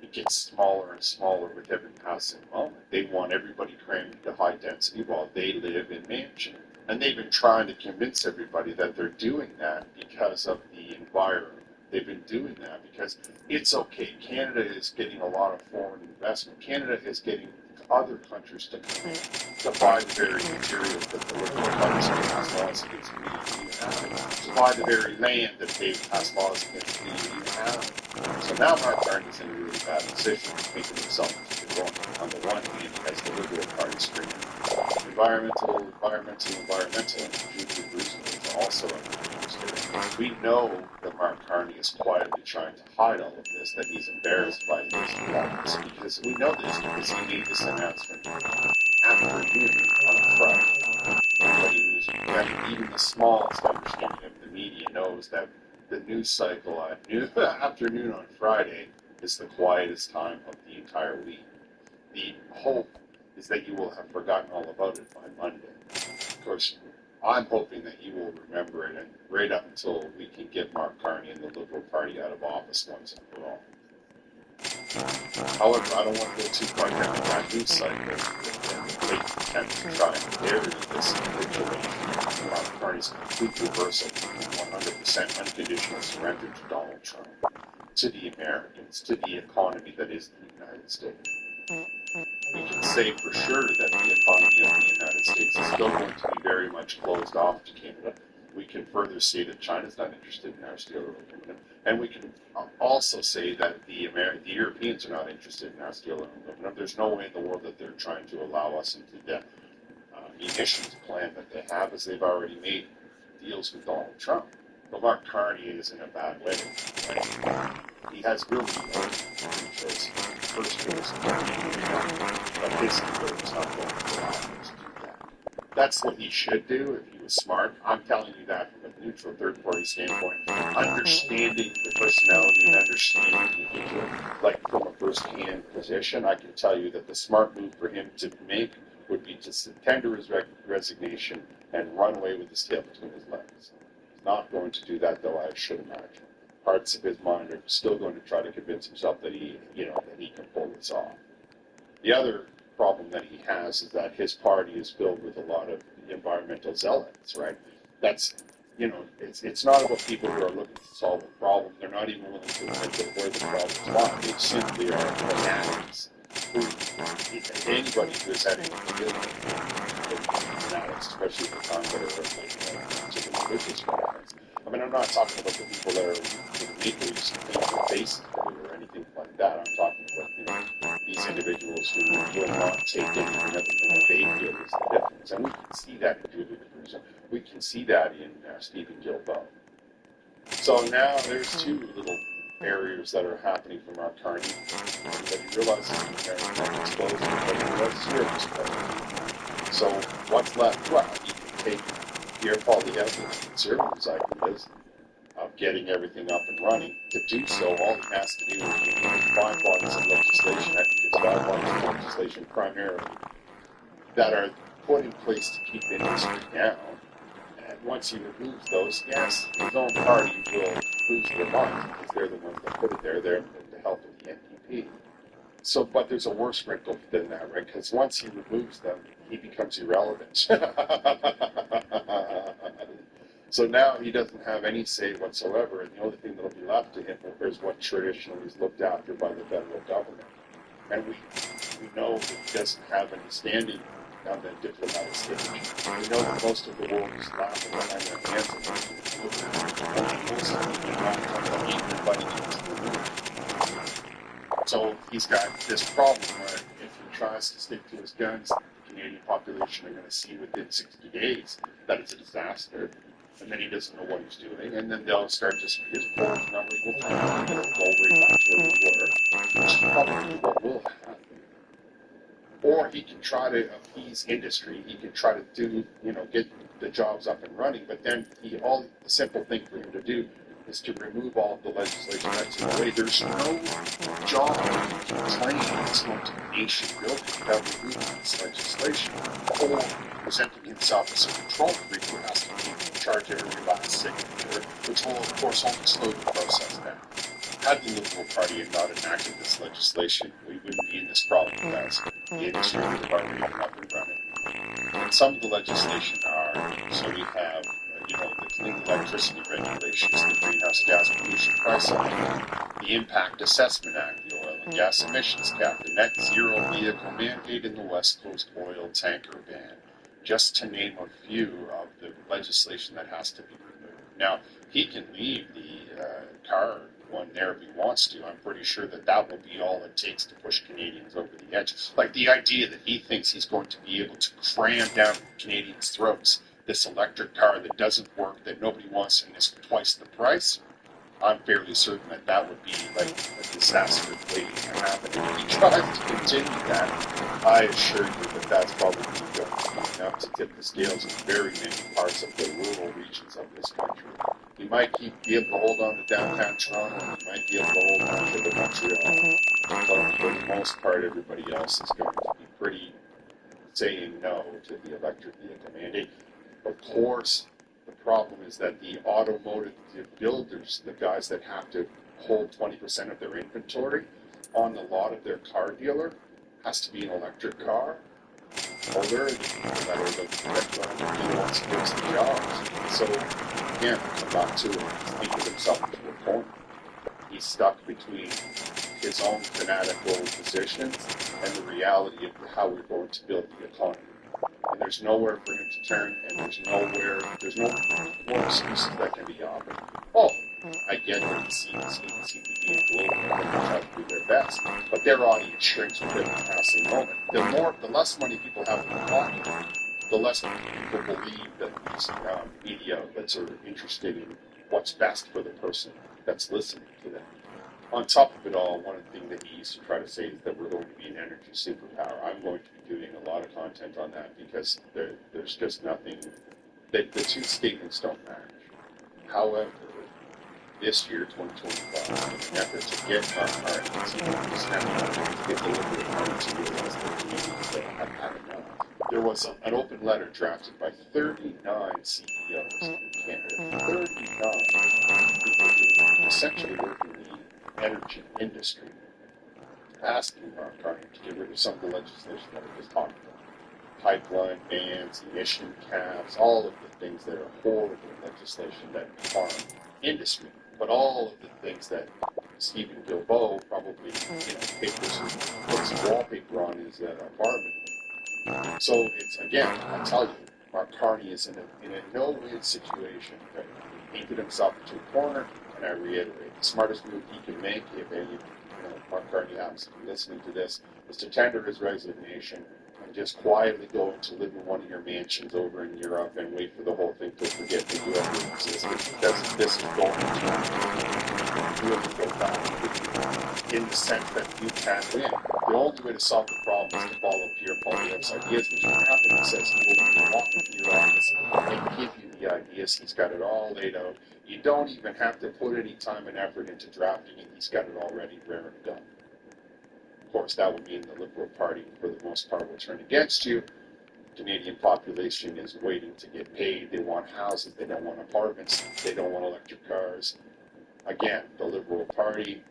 Speaker 16: It gets smaller and smaller with every passing moment. They want everybody crammed into high density while they live in mansion. And they've been trying to convince everybody that they're doing that because of the environment. They've been doing that because it's okay. Canada is getting a lot of foreign investment. Canada is getting other countries to come in to buy the very materials that the Liberal Party has passed laws against Canadian have, to buy the very land that they've passed laws against Canadian have. So now Mark Carney's in a really bad position, making himself to the wrong. On the one hand, he has the Liberal Party screaming environmental, and future Bruce is also understood. We know that Mark Carney is quietly trying to hide all of this, that he's embarrassed by his performance, because we know this because he made this announcement after noon on a Friday. Anybody who's got even the smallest understanding of the media knows that the news cycle at afternoon on Friday is the quietest time of the entire week. The hope is that you will have forgotten all about it by Monday. Of course, I'm hoping that you will remember it, and right up until we can get Mark Carney and the Liberal Party out of office once and for all. However, I don't want to go too far down that news cycle and late attempt to try and bury this situation. Mark Carney's complete reversal from 100% unconditional surrender to Donald Trump, to the Americans, to the economy that is the United States. We can say for sure that the economy of the United States is still going to be very much closed off to Canada. We can further say that China's not interested in our steel or aluminum. And we can also say that the Europeans are not interested in our steel and aluminum. There's no way in the world that they're trying to allow us into the munitions plan that they have, as they've already made deals with Donald Trump. But Mark Carney is in a bad way. He has really no choice. First choice, but his employer is not going to allow him to do that. That's what he should do if he was smart. I'm telling you that from a neutral third-party standpoint. Understanding the personality and understanding the individual, like from a first-hand position, I can tell you that the smart move for him to make would be to tender his resignation and run away with his tail between his legs. He's not going to do that, though, I should imagine. Parts of his mind are still going to try to convince himself that he can pull this off. The other problem that he has is that his party is filled with a lot of environmental zealots, right? That's, it's not about people who are looking to solve a problem. They're not even willing to admit that where the problems lie. They simply are fanatics. Anybody who has had anything to do with fanatics, especially at the time that are to the religious fanatics. I mean, I'm not talking about the people that are makers and paint their faces or anything like that. I'm talking about, these individuals who will not take anything other than what they feel is the difference. And we can see that in Julia DeCruz. We can see that in Stephen Gilbo. So now there's two little barriers that are happening from our Carney. Everybody realizes that they're exposed, everybody realizes you're exposed. So what's left? Well, you can take Pierre Poilievre and the Conservatives' ideas of getting everything up and running. To do so, all he has to do is remove 5 bodies of legislation. I think it's 5 bodies of legislation primarily that are put in place to keep industry down. And once he removes those, yes, his own party will lose their minds because they're the ones that put it there. They're the help of the NDP. So, but there's a worse wrinkle than that, right? Because once he removes them, he becomes irrelevant. So now he doesn't have any say whatsoever, and the only thing that will be left to him is what traditionally is looked after by the federal government. And we know that he doesn't have any standing on the diplomatic stage. We know that most of the world is laughing behind their hands and so he's got this problem where if he tries to stick to his guns, the Canadian population are going to see within 60 days that it's a disaster. And then he doesn't know what he's doing, and then they'll start just, his polls numbers will tank, and it'll go right back to where we were, which is probably what will happen. Or he can try to appease industry, he can try to do, get the jobs up and running, but then the simple thing for him to do is to remove all of the legislation that's in the way. There's no job claim that's going to be nation building without removing this legislation, or presenting himself as a control freak who has to be in charge of every last signature, which will, of course, only slow the process down. Had the Liberal Party had not enacted this legislation, we wouldn't be in this problem because the industry would have already been up and running. And some of the legislation are, so we have, the Clean Electricity Regulations, the Greenhouse Gas Pollution Pricing Act, the Impact Assessment Act, the Oil and Gas Emissions Cap, the Net Zero Vehicle Mandate, and the West Coast Oil Tanker Ban, just to name a few of the legislation that has to be removed. Now, he can leave the car one there if he wants to. I'm pretty sure that will be all it takes to push Canadians over the edge. Like the idea that he thinks he's going to be able to cram down Canadians' throats this electric car that doesn't work, that nobody wants, and is twice the price, I'm fairly certain that would be like a disaster waiting to happen. And if he tries to continue that, I assure you that that's probably going to be enough to tip the scales in very many parts of the rural regions of this country. He might be able to hold on to downtown Toronto, and he might be able to hold on to the Montreal, but for the most part, everybody else is going to be pretty saying no to the electric vehicle mandate. Of course, the problem is that the automotive builders, the guys that have to hold 20% of their inventory on the lot of their car dealer, has to be an electric car. Well, there are the people that are the ones who gets the jobs. So, again, come back to it. He's thinking himself into a corner. He's stuck between his own fanatical positions and the reality of how we're going to build the economy. And there's nowhere for him to turn, and there's no more excuses that can be offered. Oh, I get that the CBC and CBD and Global are going to try to do their best, but their audience shrinks with every passing moment. The less money people have in their pocket, the less people believe that these media outlets are interested in what's best for the person that's listening to them. On top of it all, one of the things that he used to try to say is that we're going to be an energy superpower. I'm going to be doing a lot of content on that because there's just nothing, the two statements don't match. However, this year, 2025, in an effort to get our parties, to get the Liberal Party to realize that Canadians have had enough. There was an open letter drafted by 39 CEOs in Canada, 39 people who essentially work in the energy industry, asking Mark Carney to get rid of some of the legislation that we just talked about. pipeline bans, emission caps, all of the things that are horrible legislation that harm industry. But all of the things that Stephen Guilbeault probably, puts wallpaper on his apartment. So it's, again, I tell you, Mark Carney is in a no-win situation. Right? He painted himself into a corner, and I reiterate, the smartest move he can make, if any, Mark Carney happens to be listening to this, is to tender his resignation and just quietly go to live in one of your mansions over in Europe and wait for the whole thing to forget that you ever existed, because this is going to really go back in the sense that you can't win. The only way to solve the problem is to follow Pierre Poilievre's ideas, which happen, he says he will walk into your office and give you the ideas. He's got it all laid out. You don't even have to put any time and effort into drafting it. He's got it already rare and done. Of course, that would mean the Liberal Party, for the most part, will turn against you. The Canadian population is waiting to get paid. They want houses. They don't want apartments. They don't want electric cars. Again, the Liberal Party,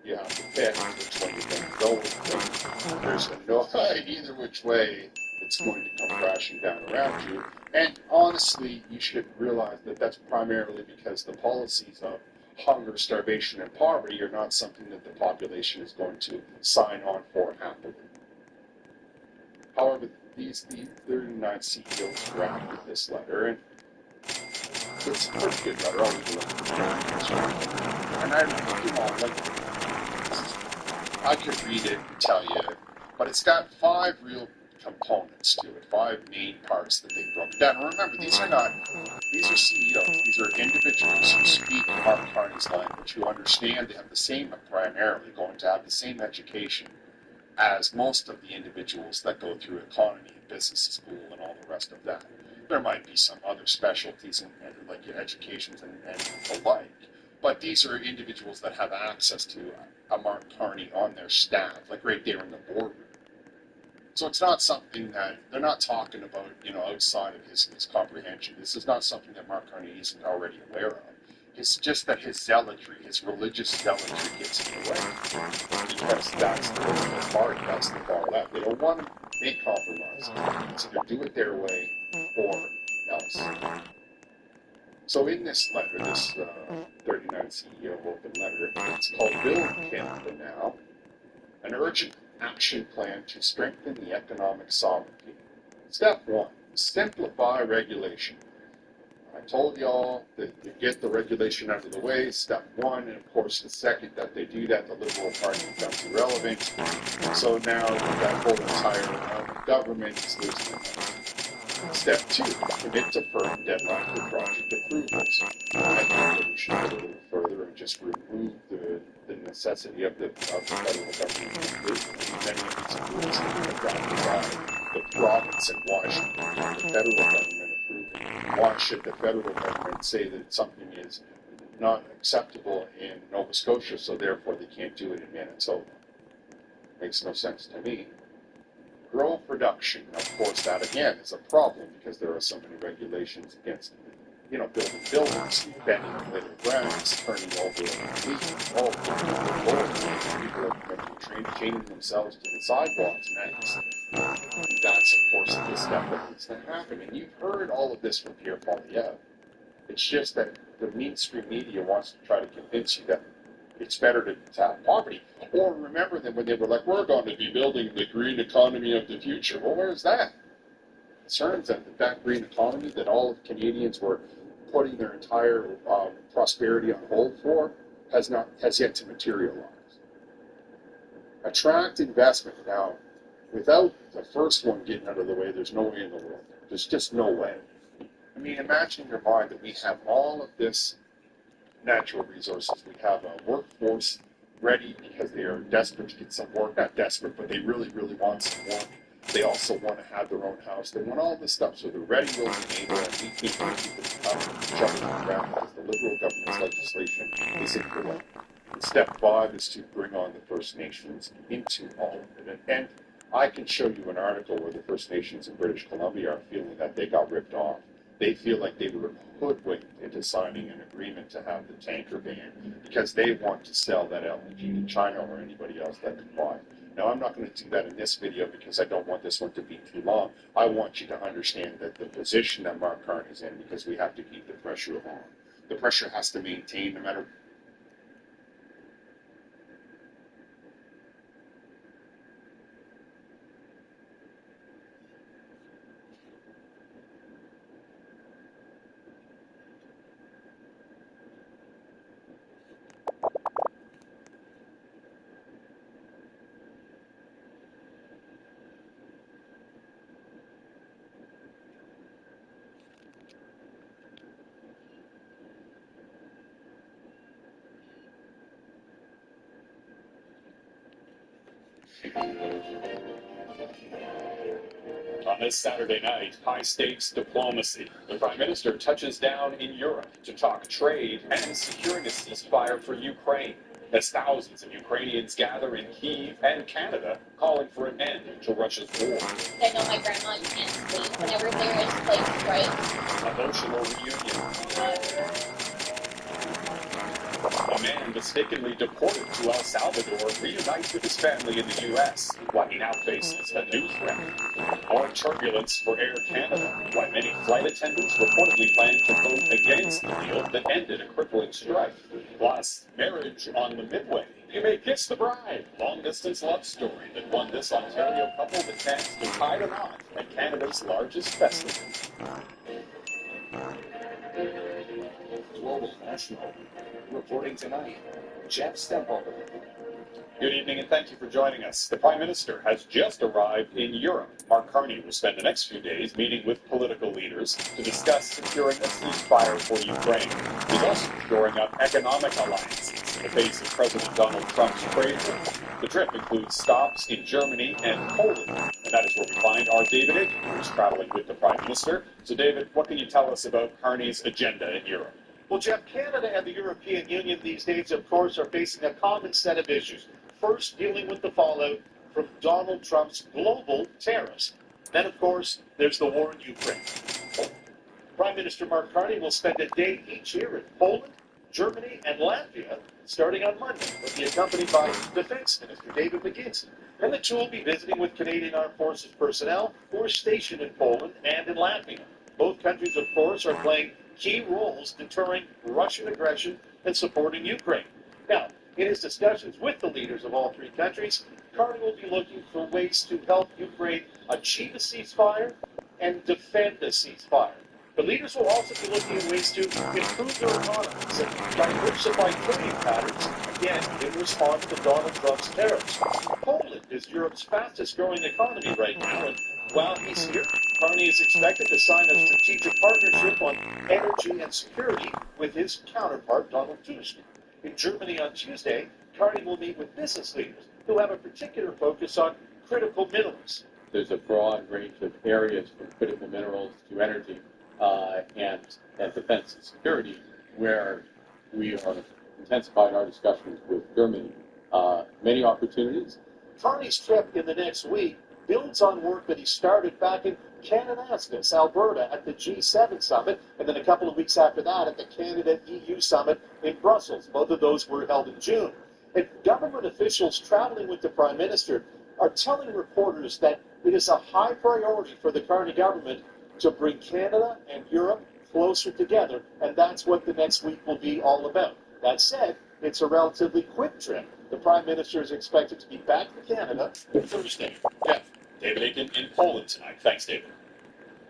Speaker 16: you have to pick which one you're going to go with. There's no either which way it's going to come crashing down around you. And honestly, you should realize that that's primarily because the policies of hunger, starvation, and poverty are not something that the population is going to sign on for happily. However, these 39 CEOs drafted this letter, and it's a pretty good letter. I'll leave it up. And I could read it and tell you, but it's got 5 real components to it, 5 main parts that they broke down. And remember, these are CEOs, these are individuals who speak Mark Carney's language, who understand, they have the same, primarily going to have the same education as most of the individuals that go through economy and business school and all the rest of that. There might be some other specialties in like your educations and the like, but these are individuals that have access to a Mark Carney on their staff, like right there in the boardroom. So it's not something that, they're not talking about, outside of his comprehension. This is not something that Mark Carney isn't already aware of. It's just that his zealotry, his religious zealotry gets in the way. Because that's the political party, that's the far left. They don't want to make compromises. It's either do it their way or else. So in this letter, this 39 CEO open letter, it's called Build Canada Now, an urgent action plan to strengthen the economic sovereignty. Step 1, simplify regulation. I told y'all that you get the regulation out of the way, step 1, and of course the second that they do that, the Liberal Party becomes irrelevant. So now that whole entire government is losing their mind. Step 2, commit to firm deadline for project approvals. I think that we should go a little further and just remove the necessity of the federal government approving many of these approvals that are drafted by the province, and why should the federal government approve it? Why should the federal government say that something is not acceptable in Nova Scotia, so therefore they can't do it in Manitoba? Makes no sense to me. Grow production. Of course, that again is a problem because there are so many regulations against, building buildings, bending little grounds, turning over people are chaining themselves to the sidewalks next. And that's, of course, the stuff that needs to happen. And you've heard all of this from Pierre Poilievre. It's just that the mainstream media wants to try to convince you that it's better to have poverty. Or remember them when they were like, we're going to be building the green economy of the future. Well, where's that? It turns out that green economy that all of Canadians were putting their entire prosperity on hold for has yet to materialize. Attract investment. Now, without the first one getting out of the way, there's no way in the world. There's just no way. I mean, imagine in your mind that we have all of this natural resources. We have a workforce ready because they are desperate to get some work. Not desperate, but they really, really want some work. They also want to have their own house. They want all this stuff, so they're ready, willing, and able, and we can't keep it jumping around because the Liberal government's legislation isn't good. And step 5 is to bring on the First Nations into all of it. And I can show you an article where the First Nations in British Columbia are feeling that they got ripped off. They feel like they were hoodwinked into signing an agreement to have the tanker ban because they want to sell that LNG to China or anybody else that could buy. Now, I'm not going to do that in this video because I don't want this one to be too long. I want you to understand that the position that Mark Carney is in, because we have to keep the pressure on. The pressure has to maintain no matter.
Speaker 3: On this Saturday night, high-stakes diplomacy. The Prime Minister touches down in Europe to talk trade and securing a ceasefire for Ukraine, as thousands of Ukrainians gather in Kyiv and Canada, calling for an end to Russia's war.
Speaker 17: I know my grandma, you can't sleep whenever there is like strikes.
Speaker 3: Emotional reunion. A man mistakenly deported to El Salvador reunites with his family in the U.S., while he now faces a new threat. More turbulence for Air Canada, while many flight attendants reportedly plan to vote against the deal that ended a crippling strike. Plus, marriage on the Midway. You may kiss the bride. Long-distance love story that won this Ontario couple the chance to tie the knot at Canada's largest festival.
Speaker 11: Global National. Reporting tonight, Jeff Stempel.
Speaker 3: Good evening and thank you for joining us. The Prime Minister has just arrived in Europe. Mark Carney will spend the next few days meeting with political leaders to discuss securing a ceasefire for Ukraine. He's also shoring up economic alliances in the face of President Donald Trump's trade war. The trip includes stops in Germany and Poland. And that is where we find our David Aiken, who's traveling with the Prime Minister. So David, what can you tell us about Carney's agenda in Europe?
Speaker 18: Well, Jeff, Canada and the European Union these days, of course, are facing a common set of issues. First, dealing with the fallout from Donald Trump's global tariffs. Then, of course, there's the war in Ukraine. Prime Minister Mark Carney will spend a day each year in Poland, Germany, and Latvia, starting on Monday. He'll be accompanied by Defense Minister David McGinty. And the two will be visiting with Canadian Armed Forces personnel who are stationed in Poland and in Latvia. Both countries, of course, are playing key roles deterring Russian aggression and supporting Ukraine. Now, in his discussions with the leaders of all three countries, Carney will be looking for ways to help Ukraine achieve a ceasefire and defend a ceasefire. The leaders will also be looking at ways to improve their economies and diversify trading patterns, again, in response to Donald Trump's tariffs. Poland is Europe's fastest-growing economy right now, and while he's here, Carney is expected to sign a strategic partnership on energy and security with his counterpart, Donald Tusk. In Germany on Tuesday, Carney will meet with business leaders who have a particular focus on critical minerals.
Speaker 3: There's a broad range of areas from critical minerals to energy and defense and security where we are intensifying our discussions with Germany. Many opportunities.
Speaker 18: Carney's trip in the next week builds on work that he started back in Kananaskis, Alberta, at the G7 summit, and then a couple of weeks after that at the Canada-EU summit in Brussels. Both of those were held in June. And government officials traveling with the Prime Minister are telling reporters that it is a high priority for the Carney government to bring Canada and Europe closer together, and that's what the next week will be all about. That said, it's a relatively quick trip. The Prime Minister is expected to be back in Canada Thursday.
Speaker 3: Jeff, David Aiken in Poland tonight. Thanks, David.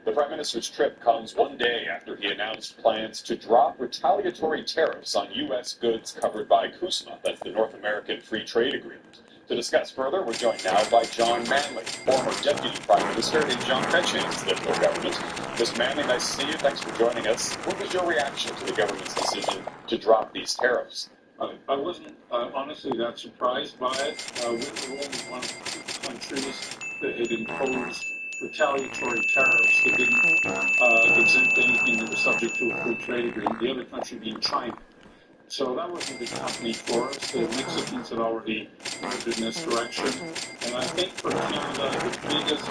Speaker 3: The Prime Minister's trip comes one day after he announced plans to drop retaliatory tariffs on U.S. goods covered by CUSMA, that's the North American Free Trade Agreement. To discuss further, we're joined now by John Manley, former Deputy Prime Minister in John Chrétien's Liberal government. Mr. Manley, nice to see you. Thanks for joining us. What was your reaction to the government's decision to drop these tariffs?
Speaker 19: I wasn't honestly that surprised by it. We're the only one of the countries that had imposed retaliatory tariffs that didn't exempt anything that was subject to a free trade agreement, the other country being China. So that wasn't a big company for us. The Mexicans had already moved in this direction. And I think for Canada, the biggest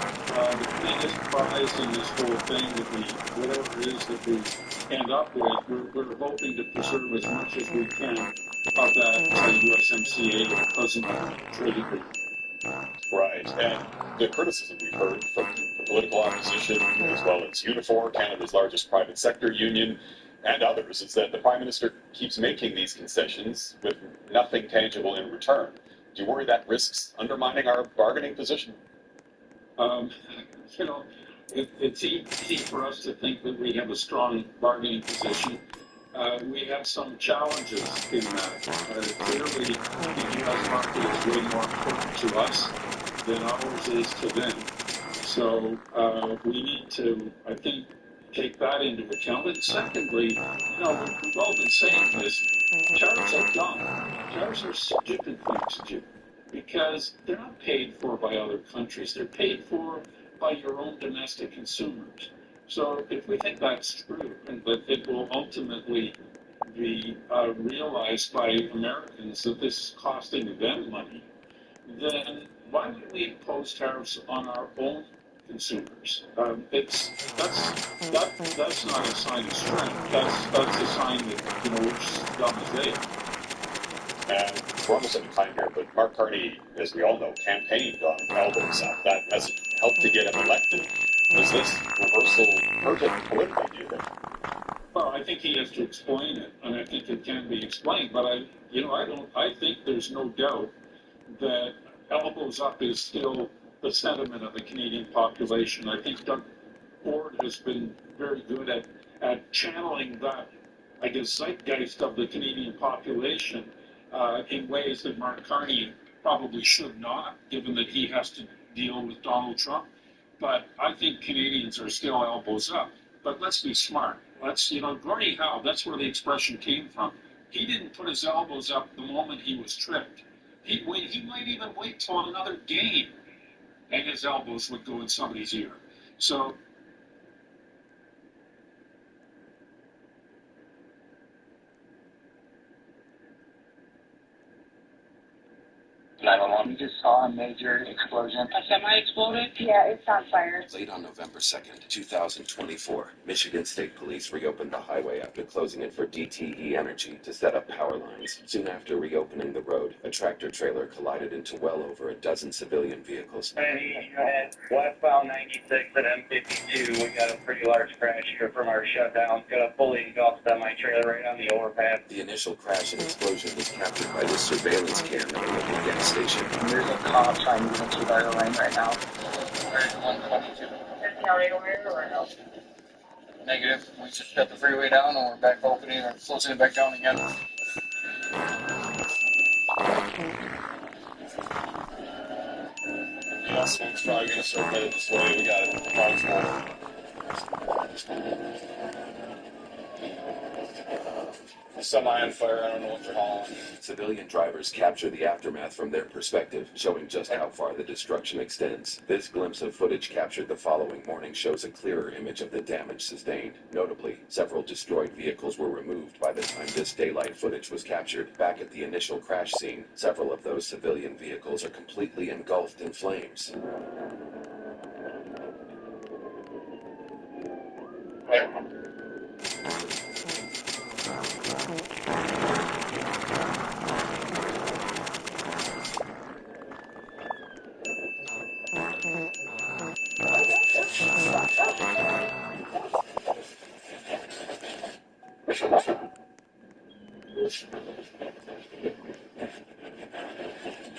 Speaker 19: prize in this whole thing, whatever it is that we end up with, we're hoping to preserve as much as we can of that USMCA, the present trade agreement.
Speaker 13: Right, and the criticism we've heard from the political opposition, as well as Unifor, Canada's largest private sector union, and others, is that the Prime Minister keeps making these concessions with nothing tangible in return. Do you worry that risks undermining our bargaining position?
Speaker 19: You know, it's easy for us to think that we have a strong bargaining position. We have some challenges in that. Clearly, the U.S. market is way more important to us than ours is to them. So we need to, I think, take that into account. And secondly, you know, we've all been saying this, tariffs are dumb. Tariffs are stupid things to do because they're not paid for by other countries. They're paid for by your own domestic consumers. So if we think that's true and that it will ultimately be realized by Americans that this is costing them money, then why would we impose tariffs on our own consumers? That's not a sign of strength. That's a sign that, you know, we're just as dumb as they are.
Speaker 13: And we're almost out of time here, but Mark Carney, as we all know, campaigned on elbows up. That message helped to get him elected. Does this reversal hurt him politically, do you think?
Speaker 19: Well, I think he has to explain it, and I think it can be explained. But I think there's no doubt that elbows up is still the sentiment of the Canadian population. I think Doug Ford has been very good at channeling that, I guess, zeitgeist of the Canadian population in ways that Mark Carney probably should not, given that he has to deal with Donald Trump. But I think Canadians are still elbows up. But let's be smart. Gordie Howe, that's where the expression came from. He didn't put his elbows up the moment he was tripped. He might even wait till another game, and his elbows would go in somebody's ear. So,
Speaker 20: 911. We just saw a major explosion. A semi exploded? Yeah, it's on fire.
Speaker 21: Late on November 2nd, 2024, Michigan State Police reopened the highway after closing it for DTE Energy to set up power lines. Soon after reopening the road, a tractor-trailer collided into well over a dozen civilian vehicles.
Speaker 20: Hey, unit, westbound 96 at M52. We got a pretty large crash here from our shutdown. Got a fully engulfed semi-trailer right on the overpass.
Speaker 21: The initial crash and explosion was captured by the surveillance cam at a local gas station.
Speaker 20: There's a cop trying to get into our lane right now. We're at 122. Is he already over here or no? Negative. We just shut the freeway down and we're back opening or closing it back down again.
Speaker 13: Yeah, smoke's probably going to start headed this way. We got it. Car's full. Semi on fire, I don't know what they're hauling.
Speaker 21: Civilian drivers capture the aftermath from their perspective, showing just how far the destruction extends. This glimpse of footage captured the following morning shows a clearer image of the damage sustained. Notably, several destroyed vehicles were removed by the time this daylight footage was captured. Back at the initial crash scene, several of those civilian vehicles are completely engulfed in flames.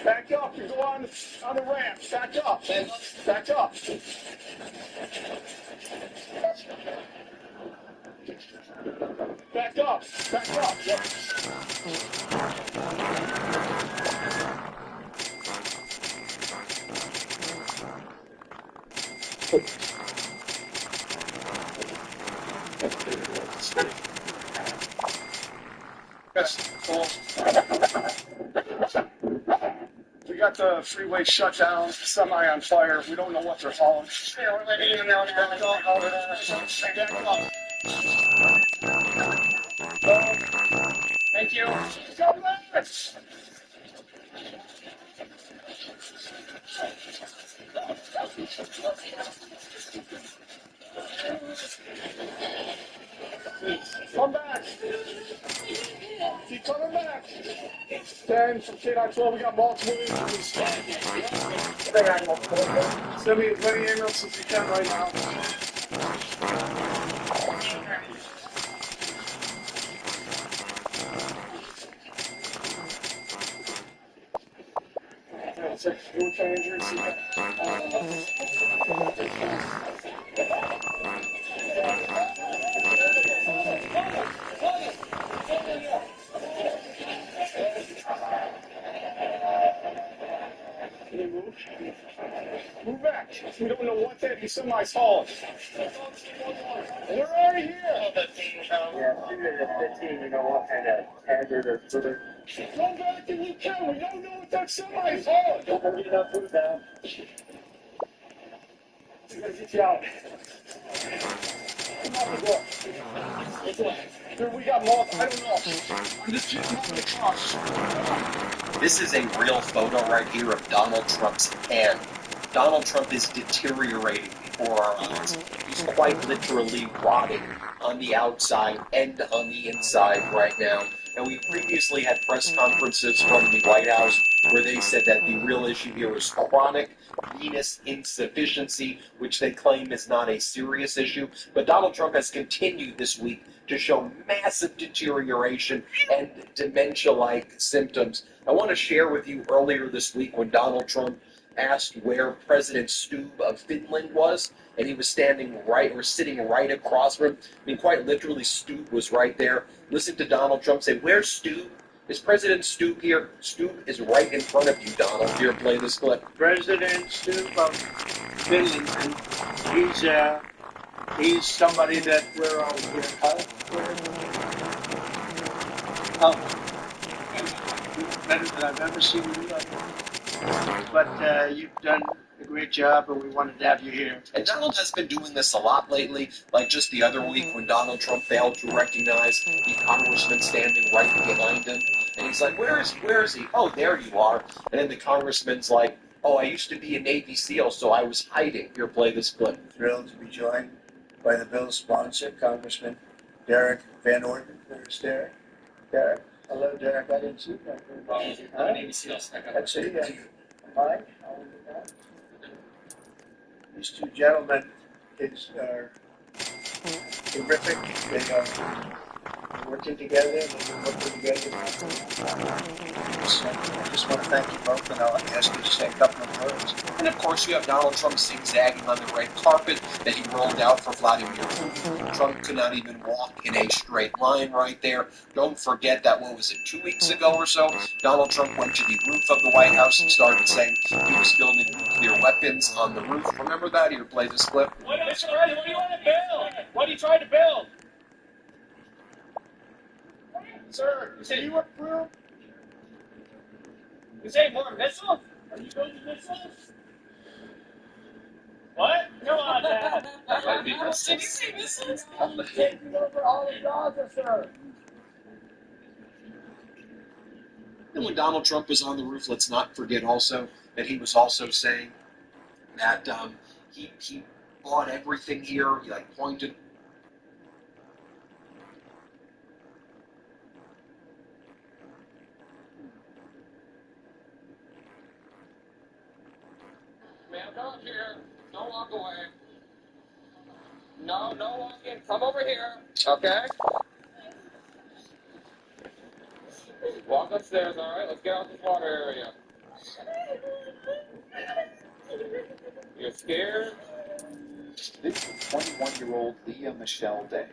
Speaker 18: Back up, you go on the ramp. Back up, man. Back up. Back up. Back up. Yep. We got the freeway shut down, semi on fire. We don't know what they're hauling. Yeah, we're letting you know now. Back up.
Speaker 20: Thank you.
Speaker 18: Come back. Come back. Keep coming back.
Speaker 5: 10 from K-912. We got multiple injuries. Send me as many ambulances as you can right now. Fuel train injuries. Can you move? Move back. We don't know what that semi's hauling. We're already here. Yeah, shooting at 15, you know what kind of hazard or further. Go back if you can. We don't know what that semi's hauling. Don't hurry enough, move down. We gotta get you out. Come out the door. Here, we got multiple. I don't know. I'm just moving across.
Speaker 8: This is a real photo right here of Donald Trump's hand. Donald Trump is deteriorating before our eyes. He's quite literally rotting on the outside and on the inside right now. And we previously had press conferences from the White House where they said that the real issue here is chronic venous insufficiency, which they claim is not a serious issue. But Donald Trump has continued this week to show massive deterioration and dementia-like symptoms. I want to share with you earlier this week when Donald Trump asked where President Stubb of Finland was, and he was sitting right across from him. I mean, quite literally, Stubb was right there. Listen to Donald Trump say, "Where's Stubb? Is President Stubb here?" Stubb is right in front of you, Donald. Here, play this clip.
Speaker 6: President Stubb of Finland, he's somebody that we're all here. Better than I've ever seen you. But you've done a great job, and we wanted to have you here.
Speaker 8: And Donald has been doing this a lot lately, like just the other week when Donald Trump failed to recognize the congressman standing right behind him. And he's like, where is he? Oh, there you are. And then the congressman's like, oh, I used to be a Navy SEAL, so I was hiding. Here, play this clip.
Speaker 6: Thrilled to be joined by the bill's sponsor, Congressman Derek Van Orden. There's Derek. Derek. Hello, Derek. I didn't see you back there. Navy SEALs. That's it. Yeah. Hi. How are you? These two gentlemen are terrific. They are working together. They've been working together. I just want to thank you both, and I'll ask you to say a couple of words.
Speaker 8: And of course, you have Donald Trump zigzagging on the red carpet that he rolled out for Vladimir Putin. Trump could not even walk in a straight line right there. Don't forget that, 2 weeks ago or so, Donald Trump went to the roof of the White House and started saying he was building nuclear weapons on the roof. Remember that? Here, play this clip.
Speaker 18: What do you want to build? What are you trying to build? Sir, you said you approved? You say more missiles? Are you building missiles? What? Come on, Dad. Did you say missiles? I'm taking over all of Gaza, sir.
Speaker 8: And when Donald Trump was on the roof, let's not forget also that he was also saying that he bought everything here. He pointed.
Speaker 15: Ma'am, don't here. Don't walk away. No walking. Come over here. Okay? Walk upstairs, all right? Let's get out this water area. You're scared?
Speaker 13: This is 21-year-old Leah Michelle Day,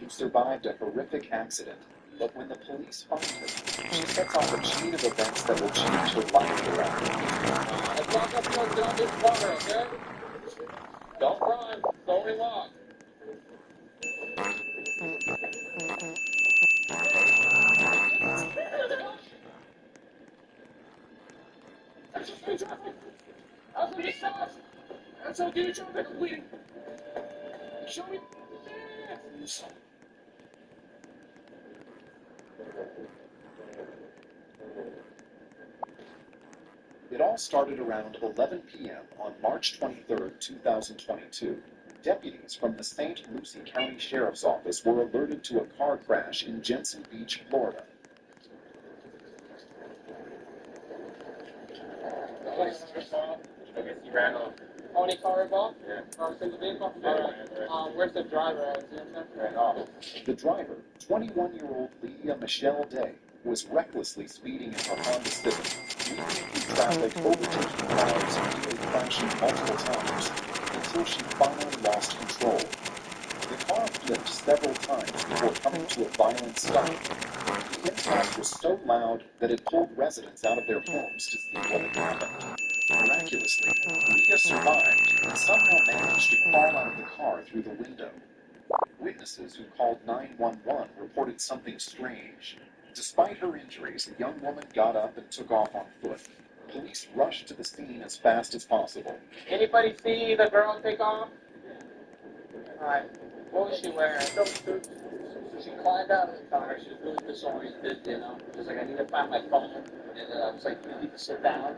Speaker 13: who survived a horrific accident. But when the police find her, she sets off a chain of events that will change her life forever.
Speaker 15: Let's walk upstairs, get out this water, okay? Don't run. Slowly walk.
Speaker 18: That's okay, get your vehicle bleeding. Show me.
Speaker 13: It all started around 11 p.m. on March 23, 2022. Deputies from the St. Lucie County Sheriff's Office were alerted to a car crash in Jensen Beach, Florida.
Speaker 20: I guess he ran off. Only car involved? Yeah. Single vehicle? All right. Where's the driver? Ran off.
Speaker 2: The driver, 21-year-old Leah Michelle Day, was recklessly speeding in her Honda Civic, weaving through traffic, overtaking cars, and nearly crashing multiple times until she finally lost control. The car flipped several times before coming to a violent stop. The impact was so loud that it pulled residents out of their homes to see what had happened. Miraculously, Leah survived and somehow managed to crawl out of the car through the window. Witnesses who called 911 reported something strange. Despite her injuries, the young woman got up and took off on foot. Police rushed to the scene as fast as possible.
Speaker 20: Anybody see the girl take off? Alright. What was she wearing? So she climbed out of the car. She was really disoriented, you know. She was like, I need to find my phone. And I was like, you need to sit down.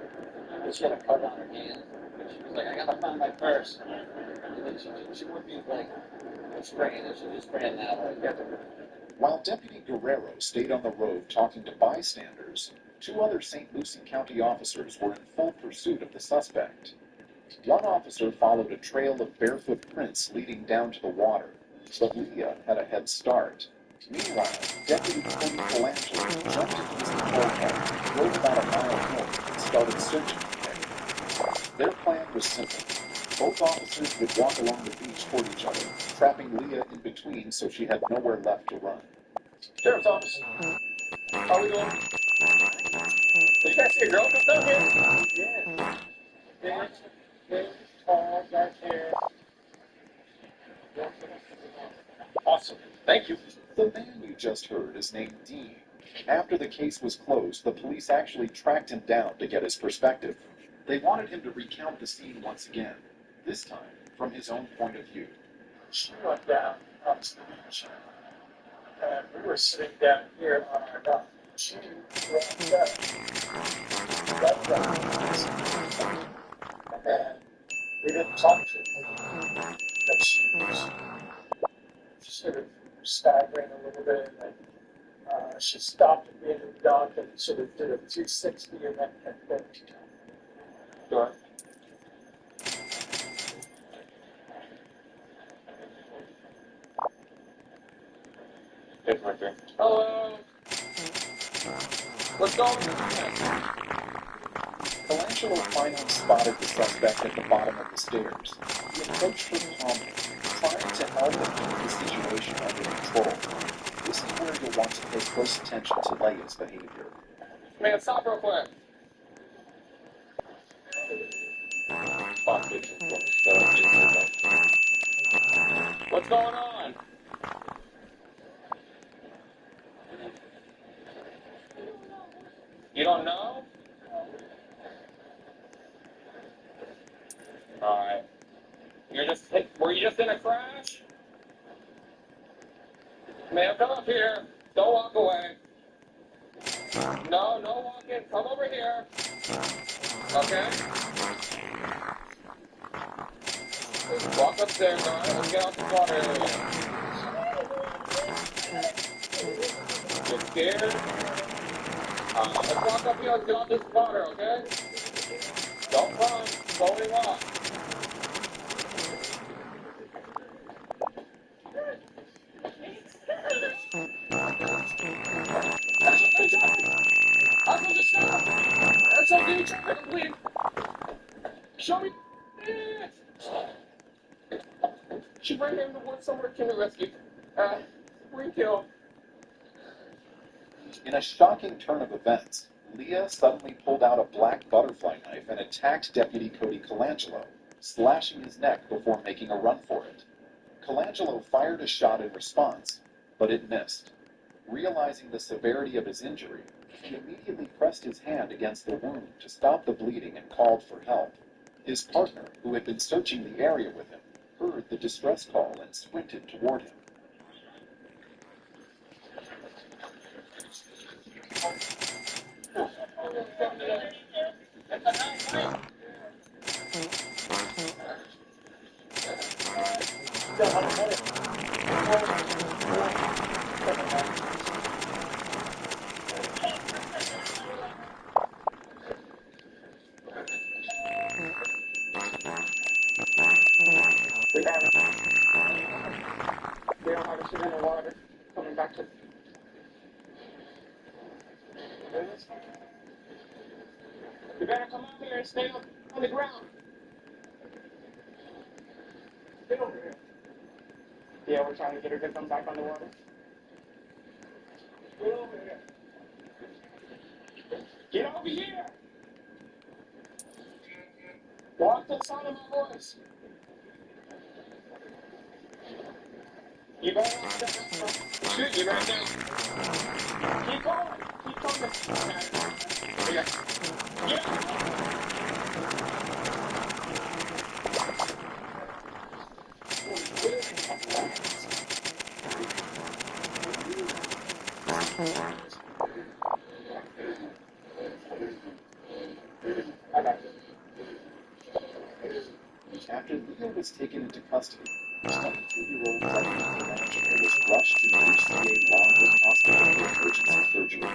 Speaker 20: And she had a cut on her hand. And she was like, I gotta find my purse. And then she would be like, spraying it. She just ran that way.
Speaker 2: While Deputy Guerrero stayed on the road talking to bystanders, 2 other St. Lucie County officers were in full pursuit of the suspect. One officer followed a trail of barefoot prints leading down to the water, but Leah had a head start. Meanwhile, Deputy Cody Colangelo jumped into his patrol car, drove about a mile north, and started searching for him. Their plan was simple. Both officers would walk along the beach toward each other, trapping Leah in between so she had nowhere left to run.
Speaker 20: Sheriff's office. How are we doing? Did you guys see a girl come down here? Yeah. Big, tall, dark hair. Awesome. Thank you.
Speaker 2: The man you just heard is named Dean. After the case was closed, the police actually tracked him down to get his perspective. They wanted him to recount the scene once again, this time from his own point of view.
Speaker 20: She went down onto the beach, and we were sitting down here on our dock. She rocked up, and we didn't talk to her. But she sort of staggering a little bit, and she stopped at the end of the dock and sort of did a 360 and then Go ahead. Right there. Hello. What's going on?
Speaker 2: Colangelo finally spotted the suspect at the bottom of the stairs. He approached her calmly, trying to help and keep the situation under control. This is where you'll want to pay close attention to Leia's behavior.
Speaker 20: Man, stop real quick. What's going on? You don't know? Alright. Were you just in a crash? Ma'am, come up here. Don't walk away. No walking. Come over here. Okay? Walk upstairs, alright? Let's get out the water area. Get scared? Let's walk up here. Let's get out this water, okay? Don't run. Slowly walk. That's okay, I'm bleeding. Show me. She ran in the woods somewhere, can we rescue? Rekill.
Speaker 2: In a shocking turn of events, Leah suddenly pulled out a black butterfly knife and attacked Deputy Cody Colangelo, slashing his neck before making a run for it. Colangelo fired a shot in response, but it missed. Realizing the severity of his injury, he immediately pressed his hand against the wound to stop the bleeding and called for help. His partner, who had been searching the area with him, heard the distress call and sprinted toward him.
Speaker 20: Regardless, we don't have a shit in the water coming back to. You better come out here and stay on the ground. Get over here. Yeah, we're trying to get her to come back on the water. Get over here. Get over here. Walk to the side of my horse. You better not shoot you right now. Keep going. Keep coming. Okay. Get
Speaker 2: After Leah was taken into custody, 22-year-old pregnant Angela was rushed to HCA Longwood Hospital for emergency surgery.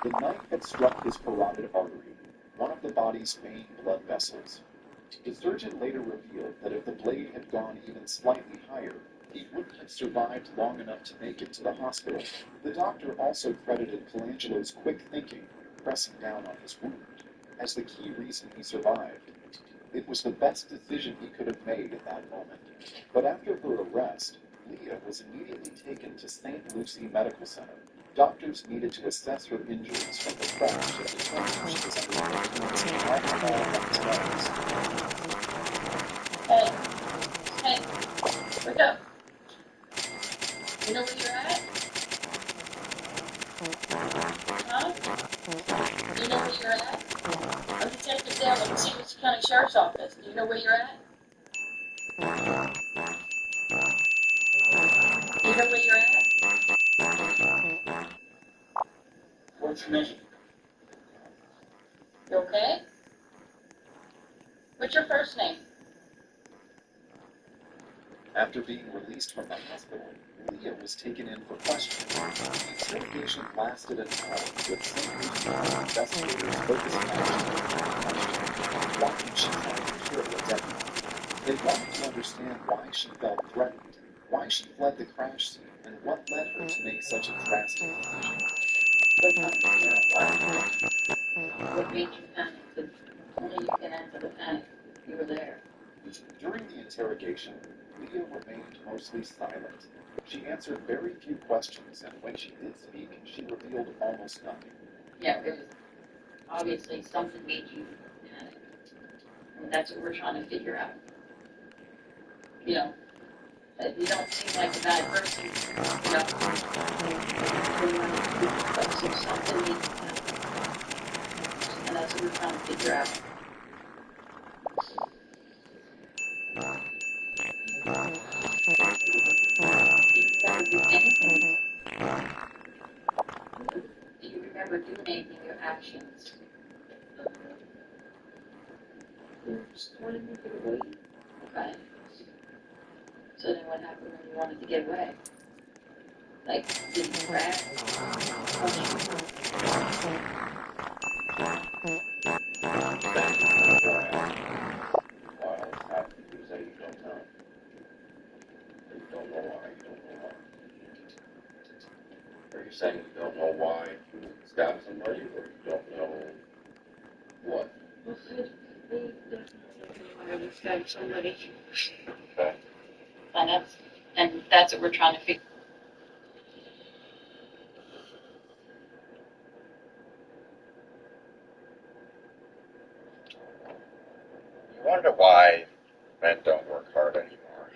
Speaker 2: The knife had struck his carotid artery, one of the body's main blood vessels. The surgeon later revealed that if the blade had gone even slightly higher, he wouldn't have survived long enough to make it to the hospital. The doctor also credited Colangelo's quick thinking, pressing down on his wound, as the key reason he survived. It was the best decision he could have made at that moment. But after her arrest, Leah was immediately taken to St. Lucie Medical Center. Doctors needed to assess her injuries from the crash and determine she was under the influence of alcohol and drugs.
Speaker 17: Hey, wake up. You know where you're at? Huh? You know where you're at? I'm Detective Dale of the St. Lucie County Sheriff's Office. Do you know where you're at? Do you know where you're at?
Speaker 20: What's your mission?
Speaker 17: You okay? What's your first name?
Speaker 2: After being released from the hospital, Leah was taken in for questioning. The interrogation lasted an hour, with St. Lucie County investigators focusing on just one question: why did she try to kill a deputy? They wanted to understand why she felt threatened, why she fled the crash scene, and what led her to make such a drastic decision.
Speaker 17: What made you panic? Only you can answer the panic. You were there.
Speaker 2: During the interrogation, Leah remained mostly silent. She answered very few questions, and when she did speak, she revealed almost nothing.
Speaker 17: Yeah, it was obviously something made you panic. And that's what we're trying to figure out. You know, you don't seem like a bad person. You know, but so something made you panic. And that's what we're trying to figure out. Do you remember doing anything, your actions? Just wanted to get away. Okay. So then what happened when you wanted to get away? Like, did you crash?
Speaker 11: Are you saying you don't know why you stabbed somebody, or you don't know what?
Speaker 17: I stabbed somebody.
Speaker 11: Okay.
Speaker 17: And that's what we're trying to figure.
Speaker 1: You wonder why men don't work hard anymore.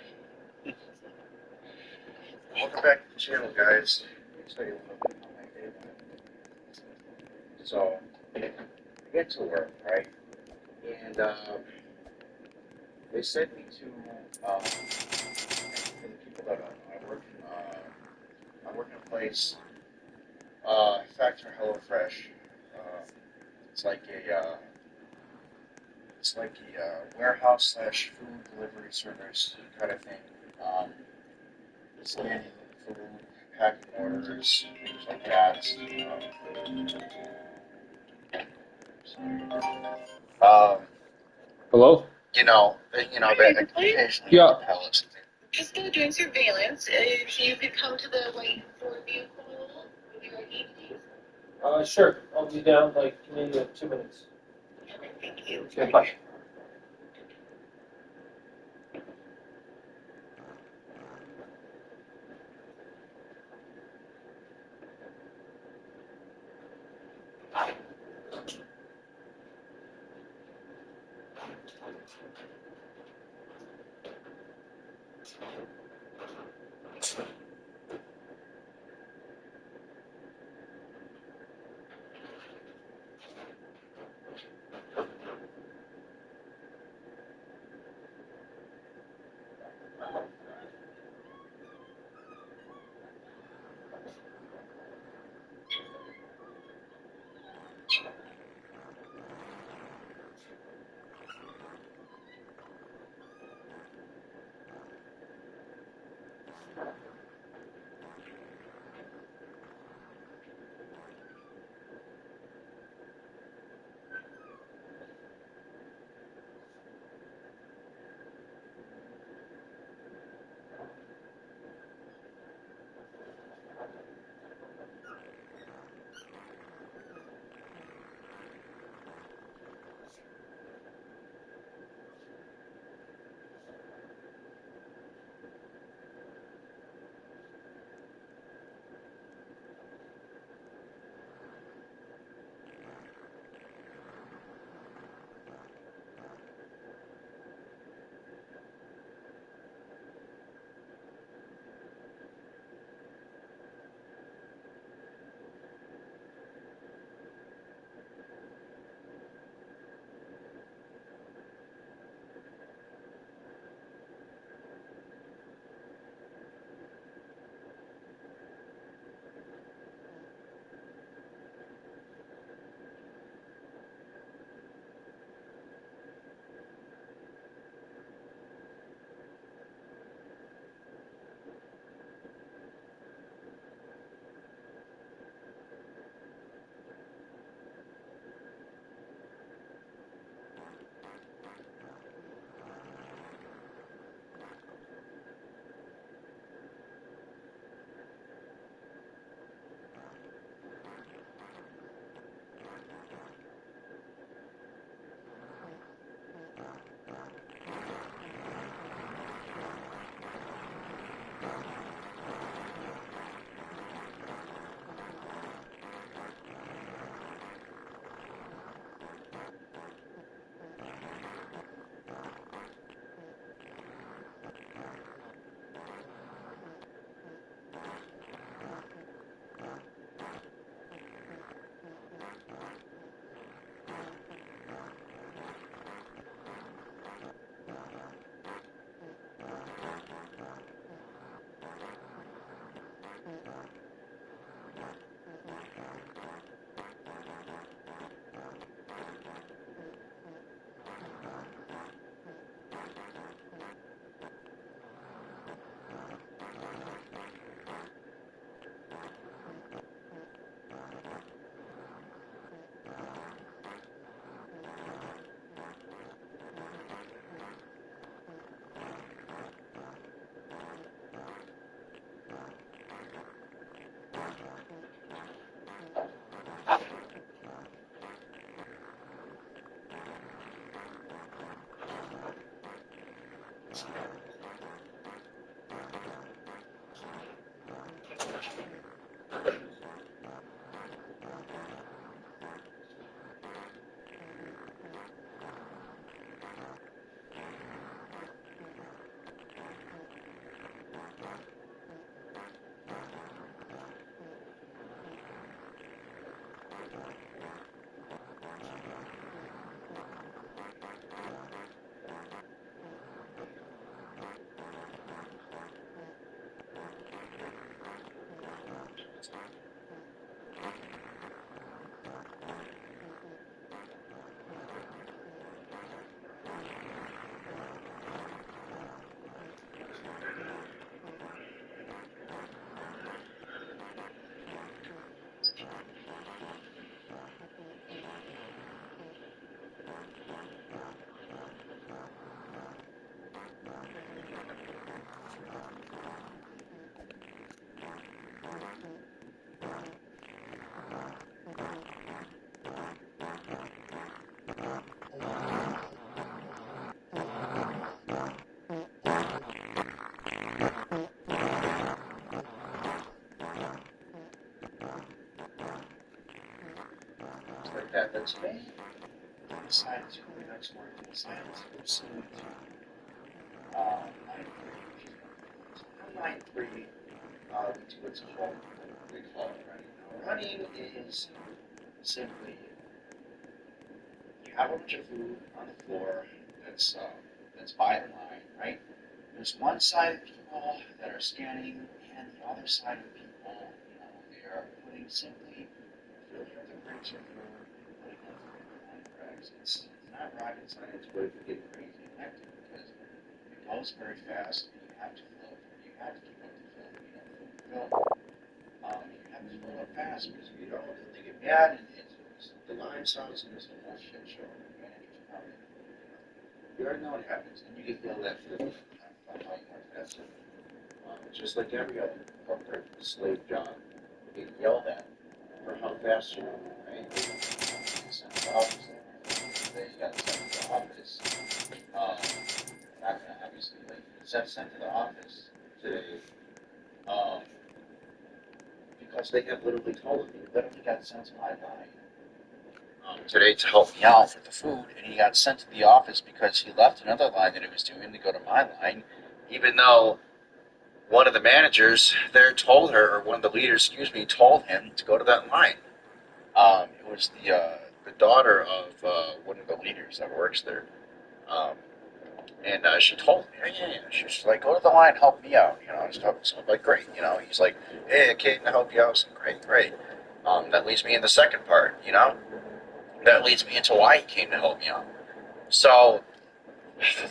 Speaker 14: Welcome back to the channel, guys. Let me tell you a little bit about my day. So, I get to work, right? And they sent me to, for the people that I work in a place, Factor HelloFresh. It's like a warehouse / food delivery service kind of thing. It's scanning food, packing orders, things like that.
Speaker 1: Hello? That occasionally
Speaker 19: Yeah.
Speaker 1: pellets.
Speaker 7: Just doing surveillance. If you could come to the white Ford vehicle with your ID, please.
Speaker 22: Sure. I'll be down like maybe 2 minutes.
Speaker 7: Okay, thank you.
Speaker 22: Okay, bye.
Speaker 1: Like that, that's me.
Speaker 9: Decided to go next work. Decided to proceed to line 3. To what's called we call it running. Now, running is simply you have a bunch of food on the floor that's by the line, right? There's one side of people that are scanning, and the other side of people, they are putting simply filling up the crates of food and putting them through the line racks. It's not rocket science, but it can get crazy and hectic because it goes very fast, and you have to fill. You have to keep up the fill. You have to fill up fast because if you don't, then they get mad, and the line stops, and there's a whole shit show. You already know what happens, and you get yelled at for the faster. Just like every other corporate slave job, you get yelled at for how fast you are, right? You get sent to the office. Then you got sent to the office. Not gonna obviously, like, sent to the office today, because they have literally told him he literally got sent to my line today to help me out with the food, and he got sent to the office because he left another line that he was doing to go to my line, even though one of the managers there told her, or one of the leaders, told him to go to that line. It was the daughter of one of the leaders that works there, and she told me, yeah. She's like, go to the line, help me out, and stuff. So I'm like, great, He's like, hey, I came to help you out. So great. That leads me in the second part, That leads me into why he came to help me out. So,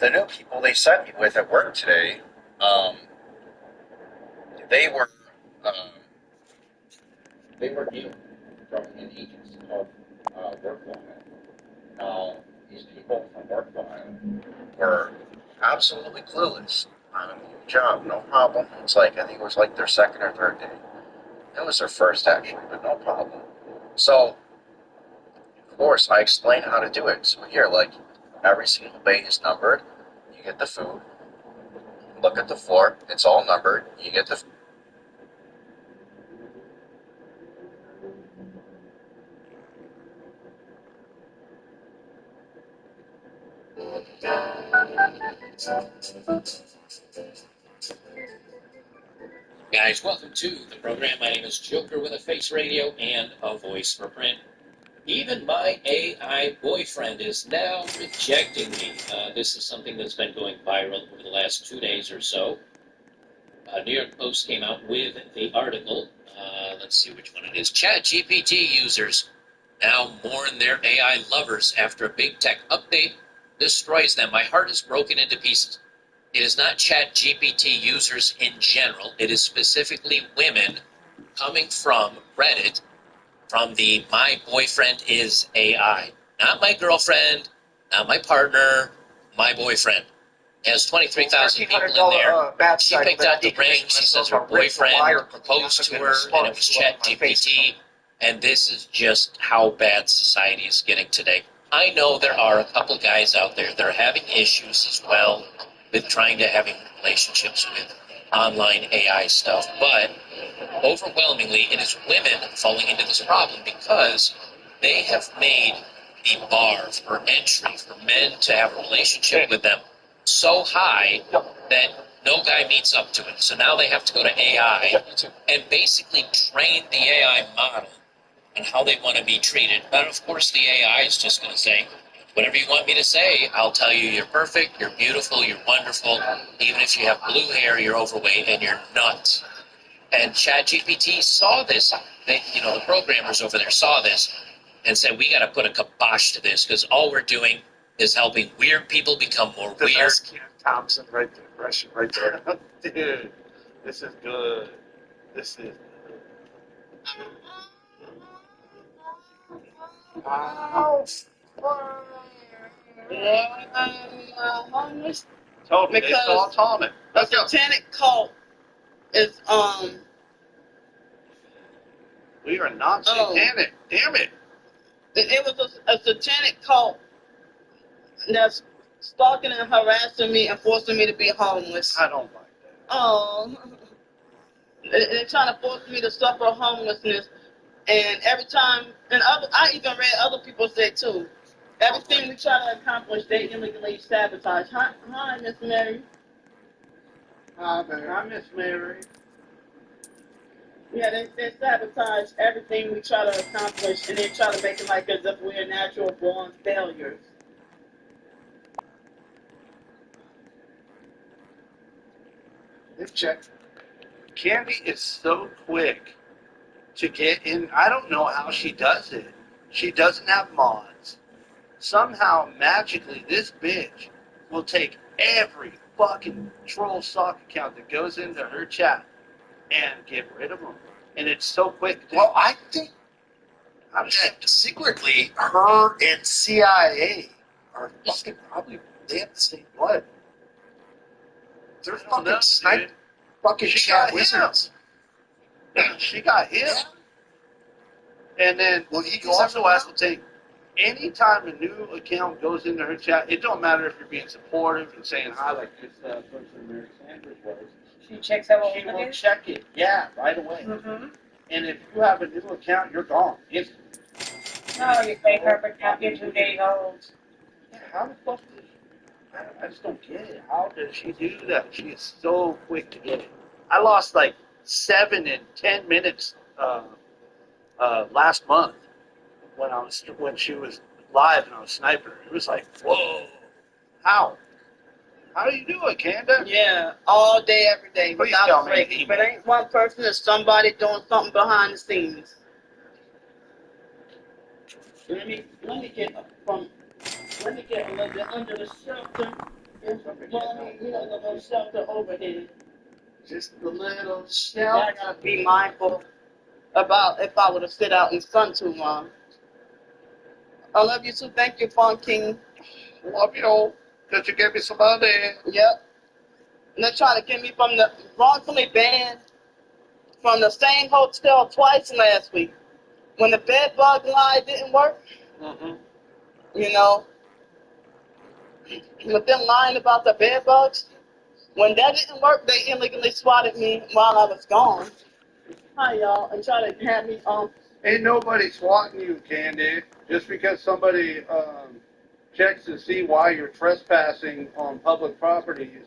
Speaker 9: the new people they sent me with at work today, they were new from an agency called WorkWyeYt. Now, these people from WorkWyeYt were absolutely clueless on a new job, no problem. It's like, I think it was like their second or third day. It was their first, actually, but no problem. So, of course, I explained how to do it. So here, like, every single bay is numbered. You get the food. Look at the floor. It's all numbered. You get the
Speaker 11: Guys, welcome to the program. My name is Joker with a Face Radio and a Voice for Print. Even my AI boyfriend is now rejecting me. This is something that's been going viral over the last 2 days or so. New York Post came out with the article. Let's see which one it is. ChatGPT users now mourn their AI lovers after a big tech update destroys them. My heart is broken into pieces. It is not ChatGPT users in general. It is specifically women coming from Reddit, from the My Boyfriend is AI. Not my girlfriend, not my partner, my boyfriend. It has 23,000 people in there. She picked out the ring. She says her boyfriend proposed to her, and it was ChatGPT. And this is just how bad society is getting today. I know there are a couple guys out there that are having issues as well with trying to having relationships with online AI stuff, but overwhelmingly it is women falling into this problem because they have made the bar for entry for men to have a relationship with them so high that no guy meets up to it. So now they have to go to AI and basically train the AI model on how they want to be treated. And of course the AI is just going to say, whatever you want me to say, I'll tell you you're perfect, you're beautiful, you're wonderful. Even if you have blue hair, you're overweight, and you're nuts. And ChatGPT saw this. The programmers over there saw this and said, we got to put a kibosh to this because all we're doing is helping weird people become more weird.
Speaker 5: That's Cam Thompson right there, Russian right there. Dude, this is good. This is Homeless
Speaker 6: Told me, they
Speaker 5: because
Speaker 6: saw Tommy.
Speaker 5: a satanic cult is
Speaker 6: We are not satanic. Damn it.
Speaker 5: It was a satanic cult that's stalking and harassing me and forcing me to be homeless.
Speaker 6: I don't like that.
Speaker 5: Oh, they're trying to force me to suffer homelessness, and every time, and I even read other people say too. Everything we try to accomplish, they illegally sabotage. Hi, Miss Mary.
Speaker 6: Hi, Miss Mary.
Speaker 5: Yeah, they sabotage everything we try to accomplish, and they try to make it like as if we're natural born failures.
Speaker 6: They've checked. Candy is so quick to get in. I don't know how she does it. She doesn't have mods. Somehow, magically, this bitch will take every fucking troll sock account that goes into her chat and get rid of them. And it's so quick.
Speaker 14: Well, I think that secretly, her and CIA are fucking probably, they have the same blood. They're fucking sniper, fucking chat wizards.
Speaker 6: She got him. Yeah. And then he also has to take, anytime a new account goes into her chat, it don't matter if you're being supportive and saying hi like this person Mary Sanders was.
Speaker 20: She checks out
Speaker 6: She will check it, right away.
Speaker 20: Mm-hmm.
Speaker 6: And if you have a new account, you're gone instantly.
Speaker 20: No, you pay her for account, you're 2 days old.
Speaker 6: Yeah, how the fuck does I just don't get it. How does she do that? She is so quick to get it. I lost like 7 and 10 minutes last month when she was live and I was sniping her. It was like, whoa, how? How do you do it, Kanda?
Speaker 5: Yeah, all day, every day,
Speaker 6: Please
Speaker 5: without
Speaker 6: tell
Speaker 5: a
Speaker 6: me.
Speaker 5: break. If it ain't one person, it's somebody doing something behind the scenes. Let me get a little bit under the shelter. Well, you know, the little shelter over here.
Speaker 6: Just a little
Speaker 5: I
Speaker 6: shelter.
Speaker 5: gotta be mindful about if I were to sit out in the sun too long. I love you too. Thank you, Fun King.
Speaker 6: Love you. Did you give me some money?
Speaker 5: Yep. And they're trying to get me from the wrongfully banned from the same hotel twice last week. When the bed bug lie didn't work, you know, with them lying about the bed bugs, when that didn't work, they illegally swatted me while I was gone. Hi, y'all, and try to have me
Speaker 6: Ain't nobody swatting you, Candy. Just because somebody checks to see why you're trespassing on public properties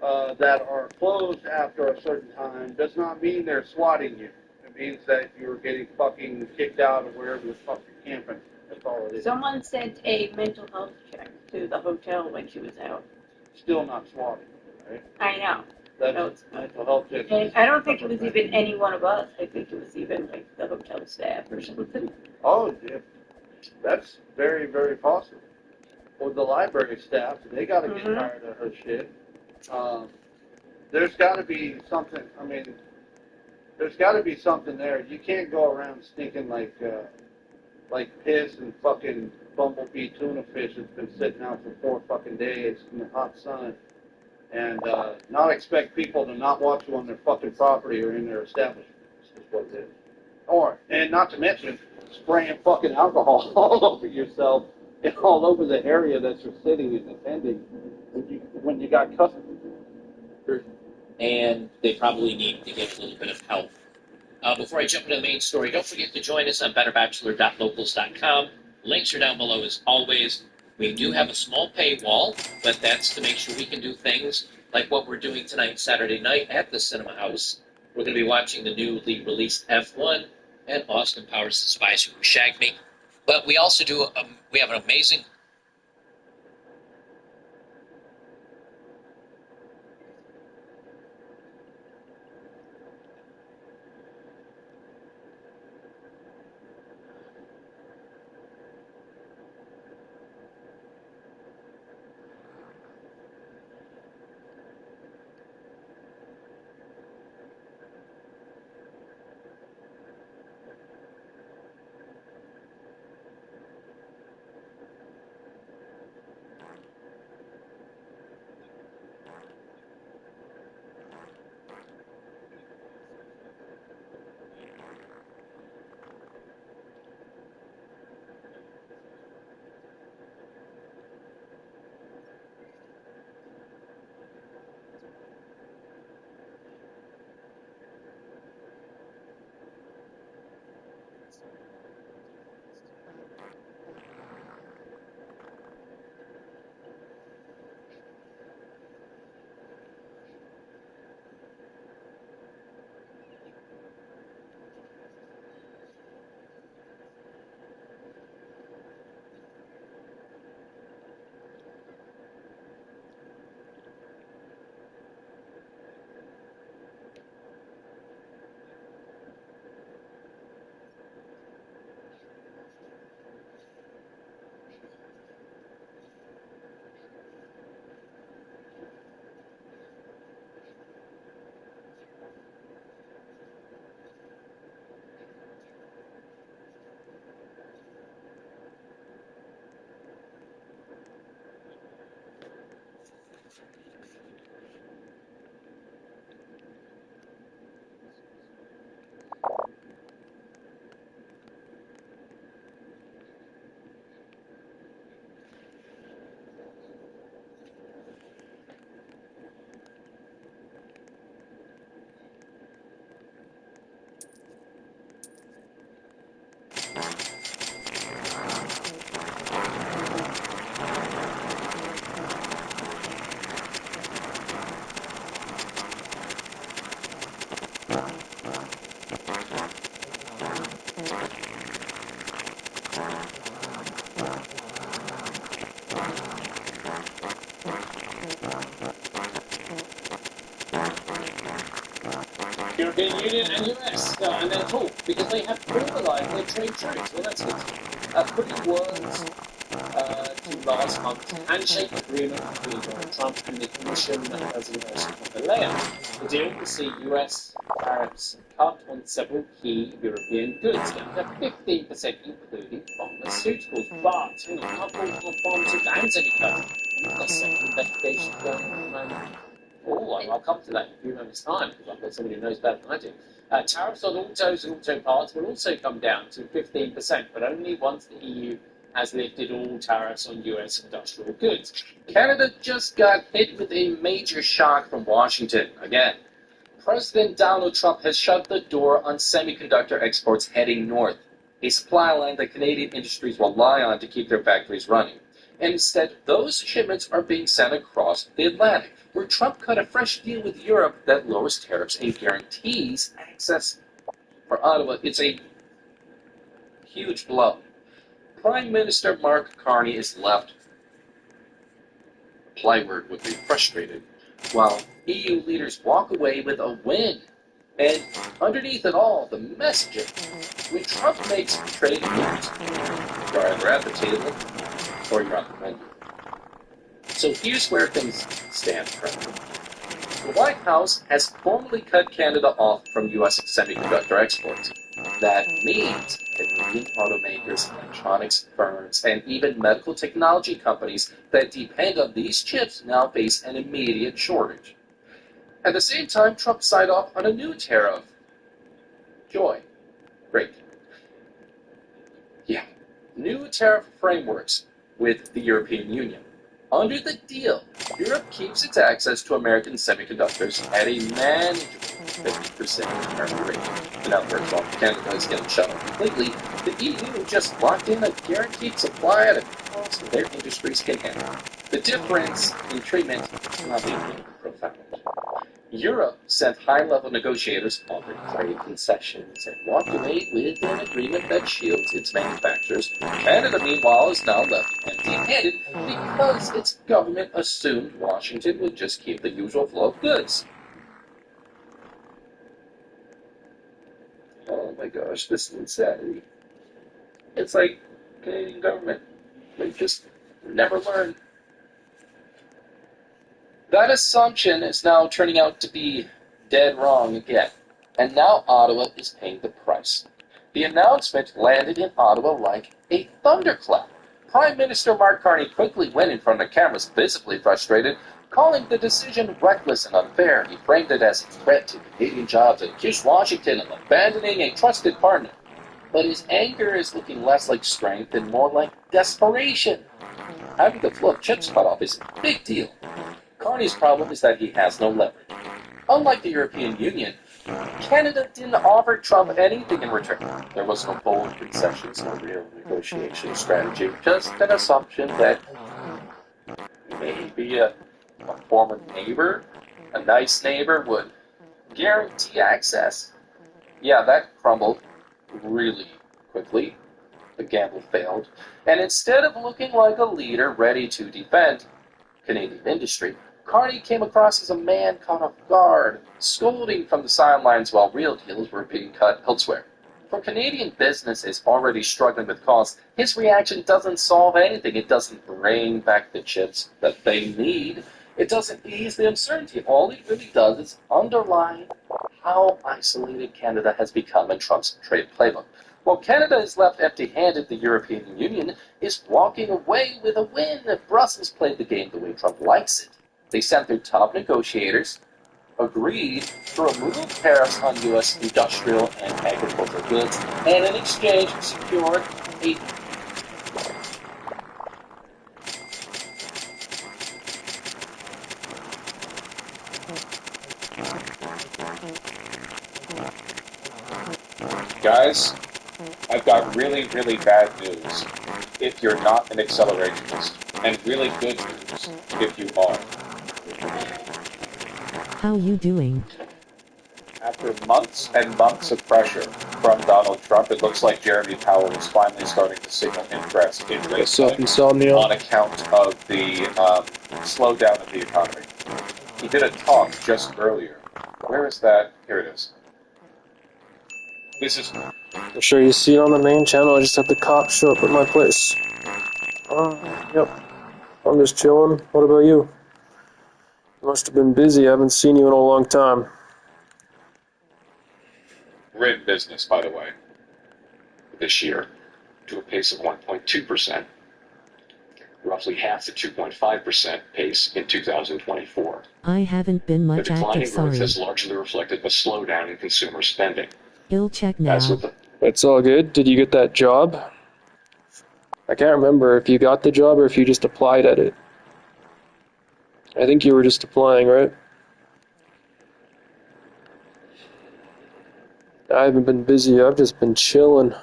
Speaker 6: that are closed after a certain time does not mean they're swatting you. It means that you're getting fucking kicked out of wherever the fuck you're camping. That's all it is.
Speaker 17: Someone sent a mental health check to the hotel when she was out.
Speaker 6: Still not swatting, right?
Speaker 17: I know.
Speaker 6: That's mental health check.
Speaker 17: And I don't think it was even any one of us. I think it was even like the hotel staff or something.
Speaker 6: Oh, yeah. That's very, very possible. Or the library staff, they got to get tired of her shit. There's got to be something. I mean, there's got to be something there. You can't go around stinking like piss and fucking bumblebee tuna fish that's been sitting out for 4 fucking days in the hot sun, and not expect people to not watch you on their fucking property or in their establishment. That's just what it is. And not to mention spraying fucking alcohol all over yourself and all over the area that you're sitting and attending when you got customers.
Speaker 11: And they probably need to get a little bit of help. Before I jump into the main story, don't forget to join us on betterbachelor.locals.com. Links are down below as always. We do have a small paywall, but that's to make sure we can do things like what we're doing tonight, Saturday night at the Cinema House. We're going to be watching the newly released F1 and Austin Powers' The Spies Who Shagged Me. But we also do, we have an amazing Union and US and their talk because they have formalized their trade truce. Well, that's good. Putting words to last month's handshake agreement between Donald Trump and the Commission President Ursula von der Leyen. The deal will see US tariffs cut on several key European goods, down to 15%, including pharmaceuticals. But not all for pharmaceuticals and semiconductors. We've got several investigations going on at the moment. Oh, I'll come to that in a few moments' time because I've got somebody who knows better than I do. Tariffs on autos and auto parts will also come down to 15%, but only once the EU has lifted all tariffs on US industrial goods. Canada just got hit with a major shock from Washington again. President Donald Trump has shut the door on semiconductor exports heading north, a supply line that Canadian industries rely on to keep their factories running. And instead, those shipments are being sent across the Atlantic, where Trump cut a fresh deal with Europe that lowers tariffs and guarantees access for Ottawa. It's a huge blow. Prime Minister Mark Carney is left, Plyward would be frustrated, while EU leaders walk away with a win. And underneath it all, the messaging. When Trump makes trade moves, you're either at the table or you're on the menu. So here's where things stand currently. The White House has formally cut Canada off from U.S. semiconductor exports. That means Canadian automakers, electronics firms, and even medical technology companies that depend on these chips now face an immediate shortage. At the same time, Trump signed off on a new tariff. Joy. Great. Yeah. New tariff frameworks with the European Union. Under the deal, Europe keeps its access to American semiconductors at a manageable 50% current rate. In other words, while Canada is getting shut off completely, the EU just locked in a guaranteed supply at a cost their industries can handle. The difference in treatment is not being profound. Europe sent high-level negotiators, offered trade concessions, and walked away with an agreement that shields its manufacturers. Canada, meanwhile, is now left empty-handed because its government assumed Washington would just keep the usual flow of goods. Oh my gosh, this is insanity. It's like Canadian government, they just never learn. That assumption is now turning out to be dead wrong again, and now Ottawa is paying the price. The announcement landed in Ottawa like a thunderclap. Prime Minister Mark Carney quickly went in front of the cameras, visibly frustrated, calling the decision reckless and unfair. He framed it as a threat to Canadian jobs and accused Washington of abandoning a trusted partner. But his anger is looking less like strength and more like desperation. Having the flow of chips cut off is a big deal. Carney's problem is that he has no leverage. Unlike the European Union, Canada didn't offer Trump anything in return. There was no bold concessions, no real negotiation strategy, just an assumption that maybe a former neighbor, a nice neighbor, would guarantee access. Yeah, that crumbled really quickly. The gamble failed. And instead of looking like a leader ready to defend Canadian industry, Carney came across as a man caught off guard, scolding from the sidelines while real deals were being cut elsewhere. For Canadian businesses already struggling with costs, his reaction doesn't solve anything. It doesn't bring back the chips that they need. It doesn't ease the uncertainty. All it really does is underline how isolated Canada has become in Trump's trade playbook. While Canada is left empty-handed, the European Union is walking away with a win. Brussels played the game the way Trump likes it. They sent their top negotiators, agreed to remove tariffs on U.S. industrial and agricultural goods, and in exchange secured a
Speaker 15: Guys, I've got really, really bad news if you're not an accelerationist, and really good news if you are.
Speaker 4: How you doing?
Speaker 15: After months and months of pressure from Donald Trump, it looks like Jeremy Powell is finally starting to signal interest in rate cutting on account of the slowdown of the economy. He did a talk just earlier. Where is that? Here it is. This is
Speaker 4: I'm sure you see it on the main channel. I just had the cops show up at my place. Yep. I'm just chilling. What about you? You must have been busy. I haven't seen you in a long time.
Speaker 13: We're in business, by the way, this year to a pace of 1.2%, roughly half the 2.5% pace in 2024.
Speaker 10: I haven't been
Speaker 13: The
Speaker 10: much
Speaker 13: decline
Speaker 10: active,
Speaker 13: in growth
Speaker 10: sorry.
Speaker 13: has largely reflected a slowdown in consumer spending.
Speaker 10: You'll check
Speaker 13: As
Speaker 10: now.
Speaker 13: with the
Speaker 4: It's all good. Did you get that job? I can't remember if you got the job or if you just applied at it. I think you were just applying, right? I haven't been busy. I've just been chilling.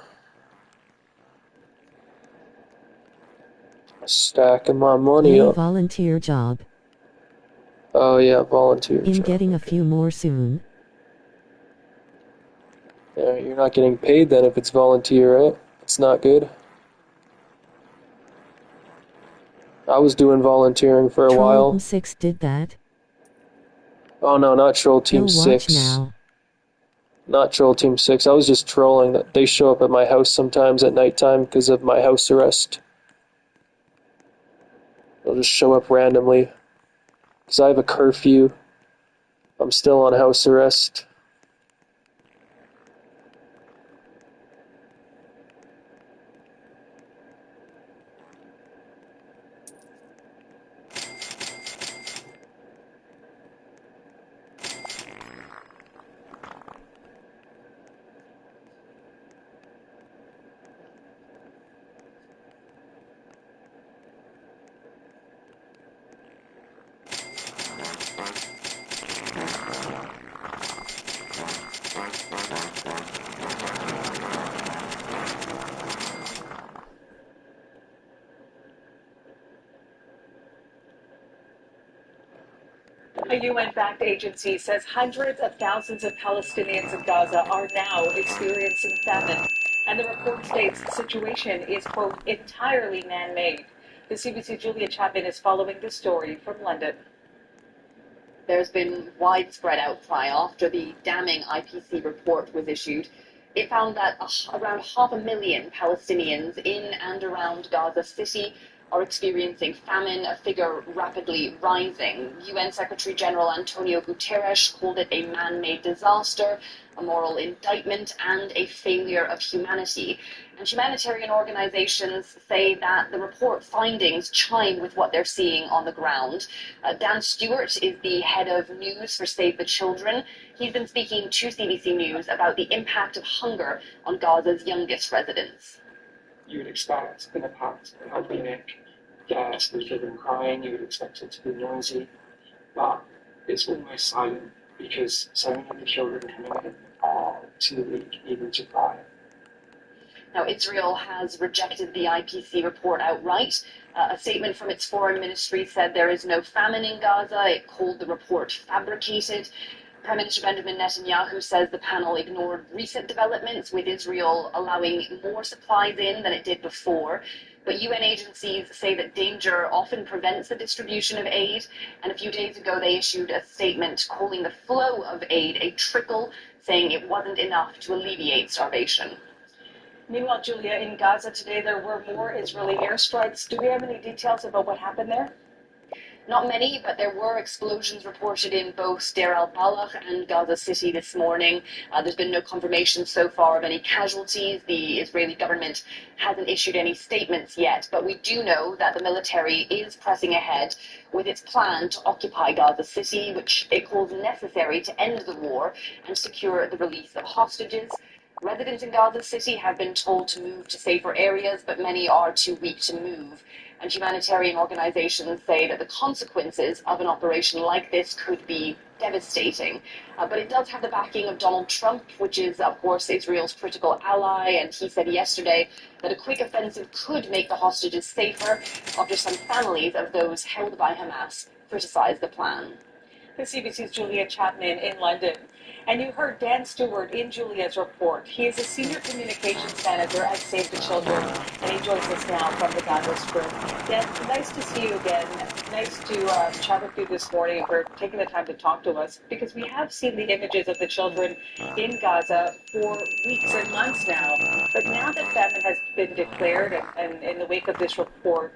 Speaker 4: Stacking my money
Speaker 10: Yay,
Speaker 4: up.
Speaker 10: volunteer job.
Speaker 4: Oh yeah, volunteer
Speaker 10: In
Speaker 4: job.
Speaker 10: getting a few more soon.
Speaker 4: Yeah, you're not getting paid then if it's volunteer, right? It's not good. I was doing volunteering for a
Speaker 10: Troll
Speaker 4: while.
Speaker 10: Team 6 did that.
Speaker 4: Oh no, not Troll Team
Speaker 10: You'll watch
Speaker 4: 6.
Speaker 10: now.
Speaker 4: Not Troll Team 6. I was just trolling that they show up at my house sometimes at nighttime because of my house arrest. They'll just show up randomly. Because I have a curfew. I'm still on house arrest.
Speaker 23: A UN-backed agency says hundreds of thousands of Palestinians in Gaza are now experiencing famine. And the report states the situation is, quote, entirely man-made. The CBC's Julia Chapman is following this story from London.
Speaker 24: There's been widespread outcry after the damning IPC report was issued. It found that around 500,000 Palestinians in and around Gaza City are experiencing famine, a figure rapidly rising. UN Secretary General Antonio Guterres called it a man-made disaster, a moral indictment, and a failure of humanity. And humanitarian organizations say that the report findings chime with what they're seeing on the ground. Dan Stewart is the head of news for Save the Children. He's been speaking to CBC News about the impact of hunger on Gaza's youngest residents.
Speaker 25: You would expect in the past pandemic, there's children crying, you would expect it to be noisy, but it's almost silent because so many of the children coming in are too weak even to cry.
Speaker 24: Now, Israel has rejected the IPC report outright. A statement from its foreign ministry said there is no famine in Gaza. It called the report fabricated. Prime Minister Benjamin Netanyahu says the panel ignored recent developments, with Israel allowing more supplies in than it did before. But UN agencies say that danger often prevents the distribution of aid. And a few days ago, they issued a statement calling the flow of aid a trickle, saying it wasn't enough to alleviate starvation.
Speaker 23: Meanwhile, Julia, in Gaza today, there were more Israeli airstrikes. Do we have any details about what happened there?
Speaker 24: Not many, but there were explosions reported in both Deir al-Balach and Gaza City this morning. There's been no confirmation so far of any casualties. The Israeli government hasn't issued any statements yet, but we do know that the military is pressing ahead with its plan to occupy Gaza City, which it calls necessary to end the war and secure the release of hostages. Residents in Gaza City have been told to move to safer areas, but many are too weak to move. And humanitarian organizations say that the consequences of an operation like this could be devastating. But it does have the backing of Donald Trump, which is, of course, Israel's critical ally. And he said yesterday that a quick offensive could make the hostages safer after some families of those held by Hamas criticized the plan.
Speaker 23: The CBC's Julia Chapman in London. And you heard Dan Stewart in Julia's report. He is a senior communications manager at Save the Children, and he joins us now from the Gaza Strip. Dan, nice to see you again. Nice to chat with you this morning for taking the time to talk to us, because we have seen the images of the children in Gaza for weeks and months now. But now that famine has been declared, and in the wake of this report,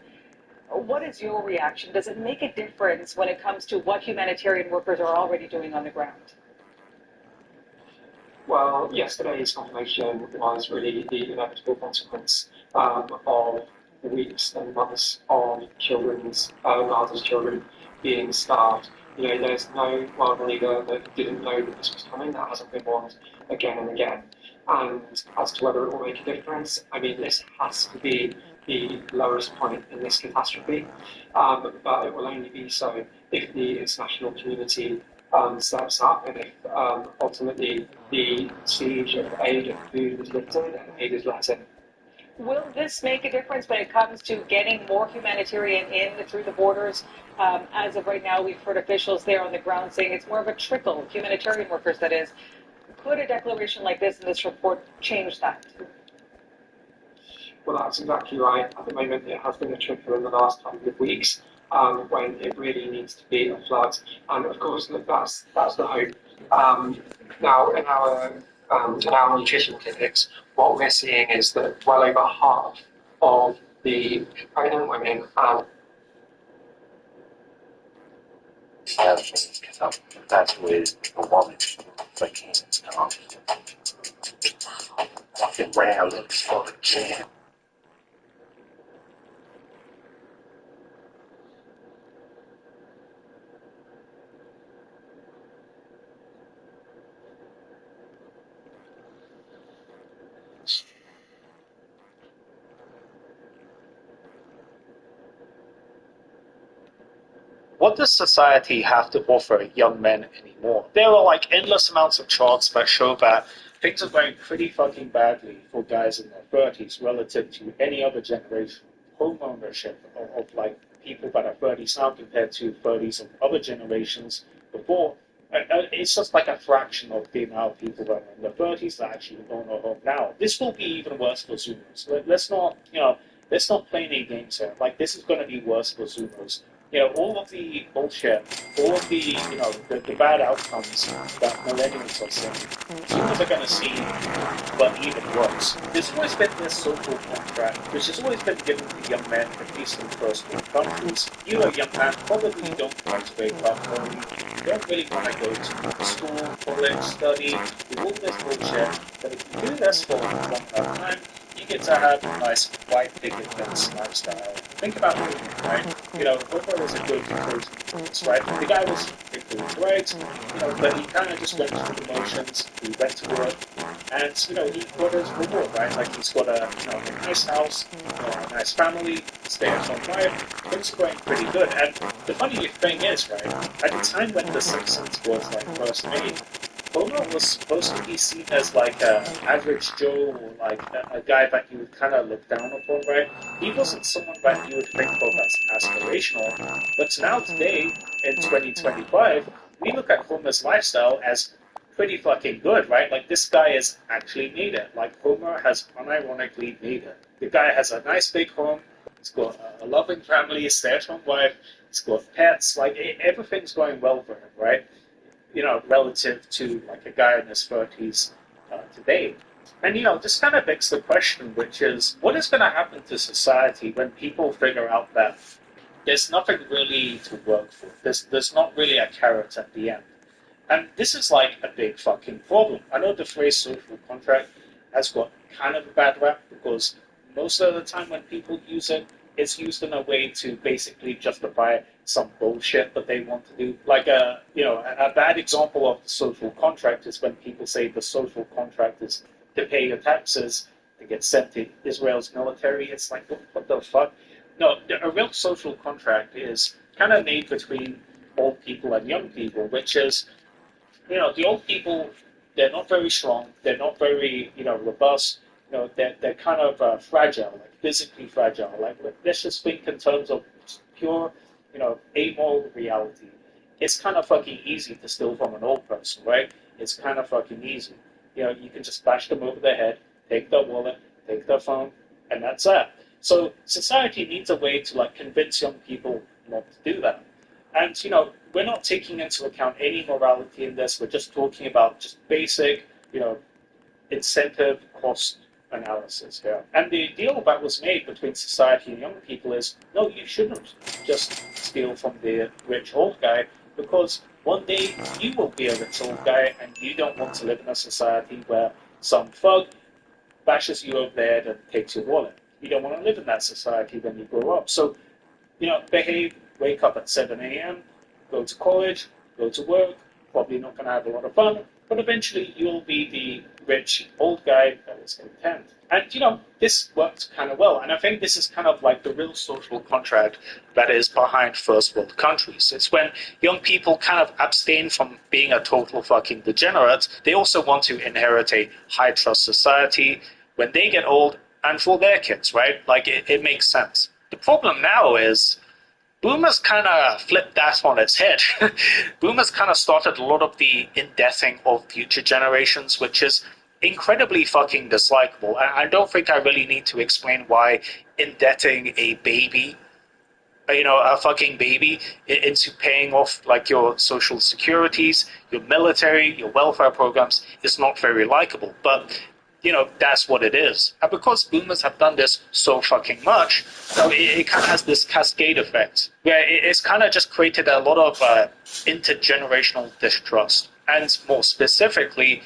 Speaker 23: what is your reaction? Does it make a difference when it comes to what humanitarian workers are already doing on the ground?
Speaker 25: Well, yesterday's confirmation was really the inevitable consequence of weeks and months of Gaza's children being starved. You know, there's no world leader that didn't know that this was coming. That hasn't been warned again and again. And as to whether it will make a difference, I mean, this has to be the lowest point in this catastrophe, but it will only be so if the international community steps up and if ultimately the siege of aid and food is lifted and aid is let in.
Speaker 23: Will this make a difference when it comes to getting more humanitarian in through the borders? As of right now, we've heard officials there on the ground saying it's more of a trickle, humanitarian workers that is. Could a declaration like this in this report change that?
Speaker 25: Well, that's exactly right. At the moment, it has been a trickle in the last couple of weeks when it really needs to be a flood. And of course, that's the hope. Now, in our nutrition clinics, what we're seeing is that well over half of the pregnant women and
Speaker 3: that's with a woman thinking it's not fucking round looks for a jam.
Speaker 18: What does society have to offer young men anymore? There are like endless amounts of charts that show that things are going pretty fucking badly for guys in their 30s relative to any other generation. Home ownership of like people that are 30s now compared to 30s of other generations before. It's just like a fraction of the amount of people that are in their 30s that actually own a home now. This will be even worse for Zoomers. Let's not play any games here. Like, this is going to be worse for Zoomers. You know, all of the bullshit, all of the, the bad outcomes that millennials are seeing, Zoomers are going to see, but even worse. There's always been this social contract, which has always been given to young men, at least in first world countries. You, a young man, probably don't want to wake up early. You don't really want to go to school, college, study, do all this bullshit. But if you do this for a long enough time, you get to have a nice white picket fence lifestyle. Think about it, right? Homer was a good person, right? The guy was right, but he kind of just went through the motions. He went to work, and he got his reward, right? Like, he's got a nice house, a nice family, stay-at-home wife. Things are going pretty good. And the funny thing is, right? At the time when The Simpsons was like first made, Homer was supposed to be seen as like an average Joe, or like a guy that you would kind of look down upon, right? He wasn't someone that you would think of as aspirational. But now today, in 2025, we look at Homer's lifestyle as pretty fucking good, right? Like, this guy has actually made it. Like, Homer has unironically made it. The guy has a nice big home. He's got a loving family, a stay-at-home wife. He's got pets. Like, everything's going well for him, right? Relative to like a guy in his 30s today. And, this kind of begs the question, which is, what is going to happen to society when people figure out that there's nothing really to work for? There's not really a carrot at the end. And this is like a big fucking problem. I know the phrase social contract has got kind of a bad rap because most of the time when people use it, it's used in a way to basically justify some bullshit that they want to do. Like a bad example of the social contract is when people say the social contract is to pay your taxes to get sent to Israel's military. It's like, what the fuck? No, a real social contract is kind of made between old people and young people, which is, the old people, they're not very strong, they're not very, robust, they're kind of fragile, like physically fragile. Like, let's just think in terms of pure, amoral reality. It's kind of fucking easy to steal from an old person, right?
Speaker 9: It's kind of fucking easy. You know, you can just bash them over the head, take their wallet, take their phone, and that's that. So society needs a way to like convince young people not to do that. And you know, we're not taking into account any morality in this. We're just talking about just basic, you know, incentive cost analysis here. And the deal that was made between society and young people is, no, you shouldn't just steal from the rich old guy, because one day you will be a rich old guy and you don't want to live in a society where some thug bashes you over the head and takes your wallet. You don't want to live in that society when you grow up. So, you know, behave, wake up at 7 a.m., go to college, go to work, probably not going to have a lot of fun, but eventually you'll be the rich old guy that is content. And, you know, this works kind of well. And I think this is kind of like the real social contract that is behind first world countries. It's when young people kind of abstain from being a total fucking degenerate. They also want to inherit a high trust society when they get old and for their kids, right? Like, it makes sense. The problem now is Boomers kind of flipped that on its head. Boomers kind of started a lot of the indebting of future generations, which is incredibly fucking dislikable. I don't think I really need to explain why indebting a baby, you know, a fucking baby, into paying off like your social securities, your military, your welfare programs is not very likable. But you know, that's what it is. And because boomers have done this so fucking much, so it kind of has this cascade effect where it's kind of just created a lot of intergenerational distrust. And more specifically,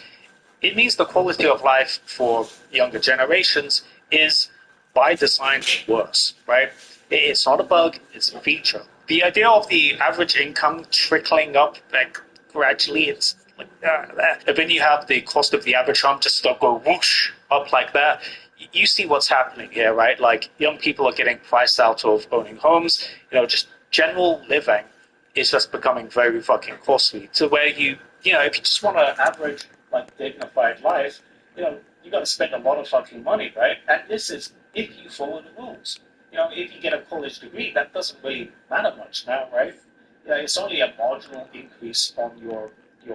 Speaker 9: it means the quality of life for younger generations is by design worse, right? It's not a bug, it's a feature. The idea of the average income trickling up like gradually, it's like and then you have the cost of the average home just go whoosh up like that. You see what's happening here, right? Like young people are getting priced out of owning homes. You know, just general living is just becoming very fucking costly. To where you know, if you just want an average like dignified life, you know, you got to spend a lot of fucking money, right? And this is if you follow the rules. You know, if you get a college degree, that doesn't really matter much now, right? You know, it's only a marginal increase on your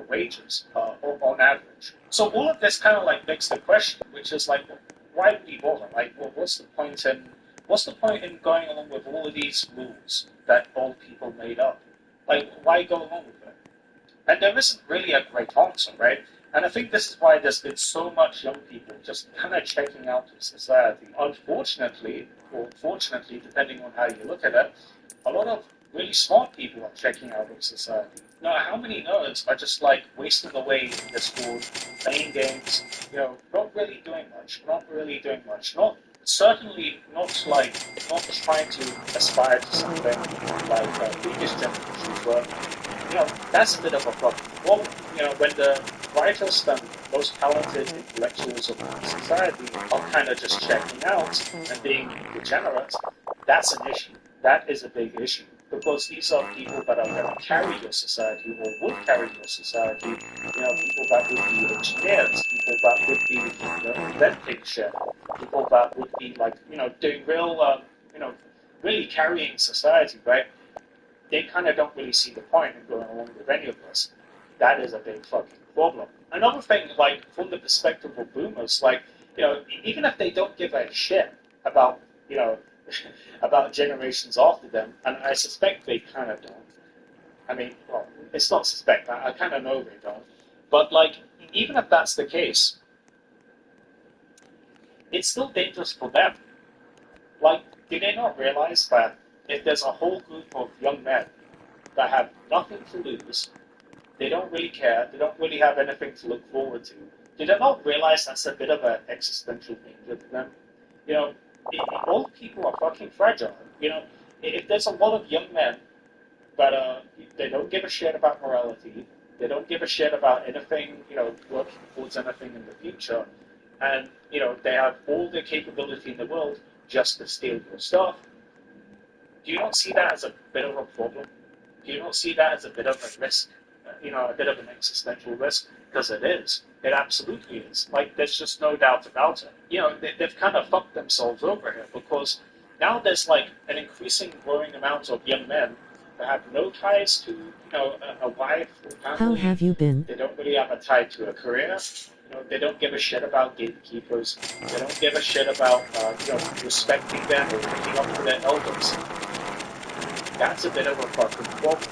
Speaker 9: wages on average. So all of this kind of like begs the question, which is like, why would we bother? Like, well, what's the point in going along with all of these rules that old people made up? Like, why go along with it? And there isn't really a great answer, right? And I think this is why there's been so much young people just kind of checking out of society. Unfortunately, or fortunately, depending on how you look at it, a lot of really smart people are checking out of society. Now, how many nerds are just like wasting away in Discord, playing games, you know, not really doing much, not certainly not trying to aspire to something like previous generations were. You know, that's a bit of a problem. Well, you know, when the brightest and most talented intellectuals of society are kind of just checking out and being degenerate, that's an issue. That is a big issue. Because these are people that are going to carry your society or would carry your society. You know, people that would be engineers, people that would be, you know, inventing shit, people that would be like, you know, doing real, you know, really carrying society, right? They kind of don't really see the point in going along with any of this. That is a big fucking problem. Another thing, like, from the perspective of boomers, like, you know, even if they don't give a shit about, you know, about generations after them, and I suspect they kind of don't. I mean, well, it's not suspect, I kind of know they don't. But, like, even if that's the case, it's still dangerous for them. Like, do they not realize that if there's a whole group of young men that have nothing to lose, they don't really care, they don't really have anything to look forward to, do they not realize that's a bit of an existential danger to them? You know, old people are fucking fragile. You know, if there's a lot of young men that they don't give a shit about morality, they don't give a shit about anything, you know, working towards anything in the future, and, you know, they have all the capability in the world just to steal your stuff, do you not see that as a bit of a problem? Do you not see that as a bit of a risk? You know, a bit of an existential risk? Because it is. It absolutely is. Like, there's just no doubt about it. You know, they've kind of fucked themselves over here because now there's like an increasing growing amount of young men They have no ties to, a wife or
Speaker 10: How
Speaker 9: family.
Speaker 10: have you been?
Speaker 9: They don't really have a tie to a career. They don't give a shit about gatekeepers. They don't give a shit about, respecting them or looking up to their elders. That's a bit of a fucking problem.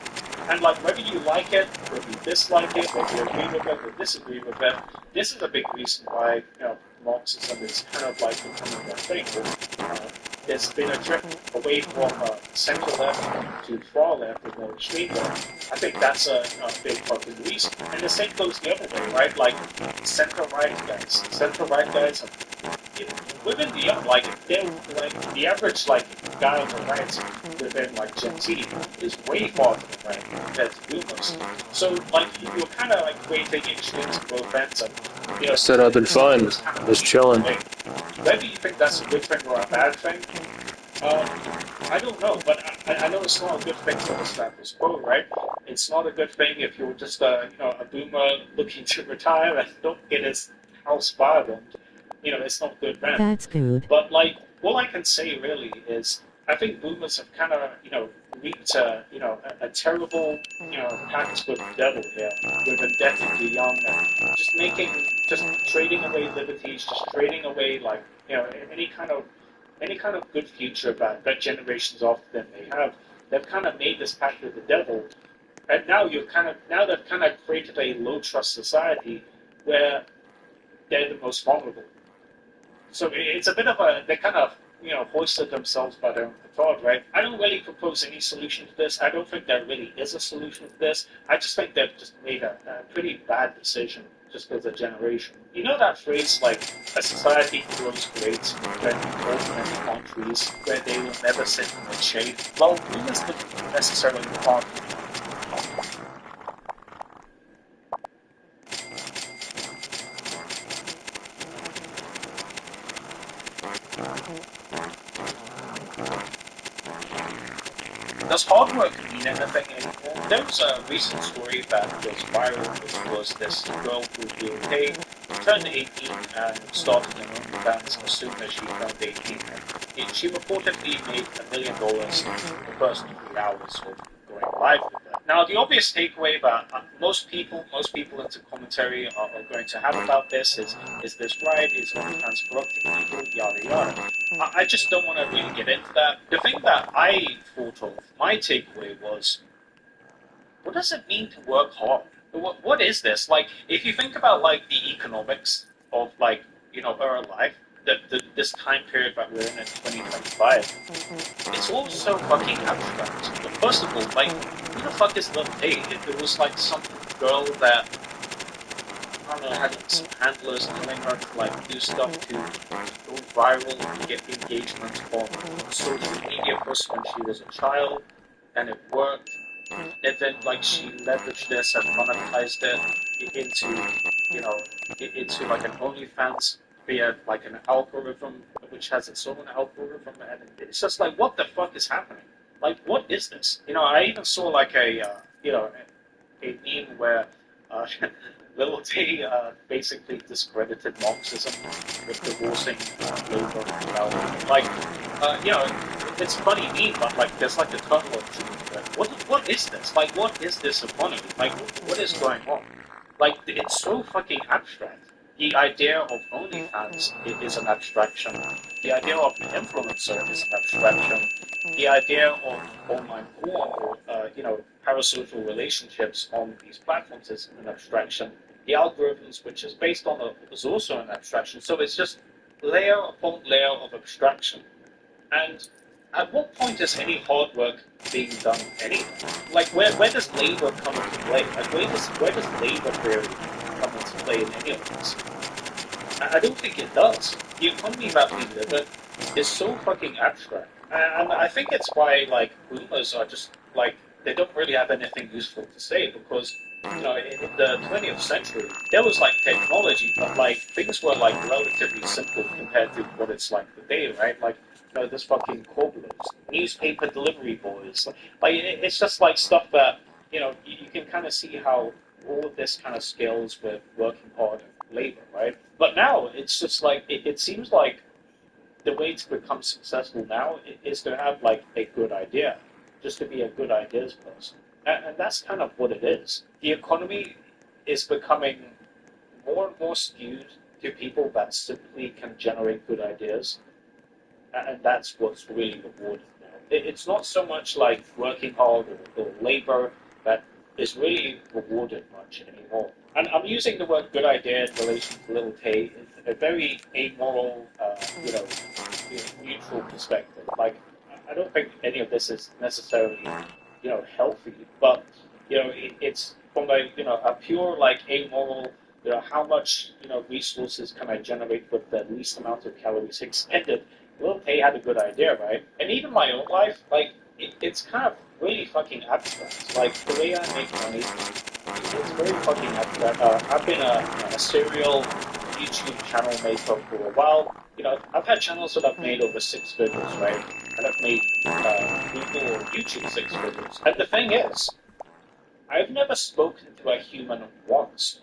Speaker 9: And like, whether you like it, whether you dislike it, whether you agree with it or disagree with it, this is a big reason why, Marxism is kind of like becoming a thing. There's been a drift away from center left to far left and more extreme left. I think that's a big fucking reason. And the same goes the other way, right? Like, center right guys are within the young, like they're like the average like guy on the right within like Gen Z is way farther to the right compared to boomers. So like you're kind of like creating extremes on both ends, and
Speaker 4: Said I've been fine, just chilling.
Speaker 9: Whether you think that's a good thing or a bad thing, I don't know, but I know it's not a good thing for the status quo, right? It's not a good thing if you're just a boomer looking to retire and don't get his house fired. It's not good then.
Speaker 10: That's good.
Speaker 9: But like, all I can say really is, I think boomers have kind of, reaped a terrible, pact with the devil here, with indebting the young and just trading away liberties, just trading away like, any kind of good future that generations after them may have. They've kind of made this pact with the devil, and now they've kind of created a low trust society where they're the most vulnerable. So it's a bit of they kind of, hoisted themselves by their own petard, right? I don't really propose any solution to this. I don't think there really is a solution to this. I just think they've just made a pretty bad decision just as a generation. You know that phrase, like, a society grows great when old men plant trees, where they will never sit in the shade? Well, humans don't necessarily plant. Does hard work mean anything anymore? There was a recent story that was viral, which was this girl who was being turned 18 and started her own dance as soon as she turned 18. And she reportedly made $1 million in the first 3 hours of going live with that. Now, the obvious takeaway that most people into commentary are going to have about this is this right? Is OnlyFans corrupting people? Yada yada. I just don't want to really get into that. The thing that I thought of, my takeaway was, what does it mean to work hard? What is this? Like, if you think about like the economics of like, our life, this time period that we're in 2025, it's all so fucking abstract. But first of all, like, who the fuck is Lil Tay? If it was like some girl that, I don't know, had some handlers telling her to like do stuff to go viral and get engagement on social media first when she was a child, and it worked. And then like she leveraged this and monetized it into like an OnlyFans via like an algorithm which has its own algorithm, and it's just like, what the fuck is happening? Like, what is this? I even saw like a meme where Lil Tay basically discredited Marxism with divorcing labor and development. Like, it's a funny meme, but like, there's like a kernel of truth to it. What is this? Like, what is this economy? Like, what is going on? Like, it's so fucking abstract. The idea of OnlyFans is an abstraction. The idea of an influencer is an abstraction. The idea of online porn or, parasocial relationships on these platforms is an abstraction. The algorithms, which is based on it, is also an abstraction. So it's just layer upon layer of abstraction. And at what point is any hard work being done anyway? Like, where does labor come into play? Like, where does labor theory come into play in any of this? I don't think it does. The economy that we live in is so fucking abstract. And I think it's why, like, boomers are just, like, they don't really have anything useful to say, because, in the 20th century, there was, like, technology, but, like, things were, like, relatively simple compared to what it's like today, right? Like, this fucking cobblers, newspaper delivery boys. Like, it's just, like, stuff that, you can kind of see how all of this kind of scales with working hard and labor, right? But now, it's just, like, it seems like the way to become successful now is to have, like, a good idea. just to be a good ideas person. And that's kind of what it is. The economy is becoming more and more skewed to people that simply can generate good ideas. And that's what's really rewarded now. It's not so much like working hard or labor that is really rewarded much anymore. And I'm using the word good idea in relation to Little Tay in a very amoral, neutral perspective. Like, I don't think any of this is necessarily, healthy, but, it's from a pure, like, amoral, how much, resources can I generate with the least amount of calories expended. Little Tay had a good idea, right? And even my own life, like, it's kind of really fucking abstract. Like, the way I make money, it's very fucking abstract. I've been a serial YouTube channel maker for a while. I've had channels that I've made over 6 figures, right? And I've made Google or YouTube 6 figures. And the thing is, I've never spoken to a human once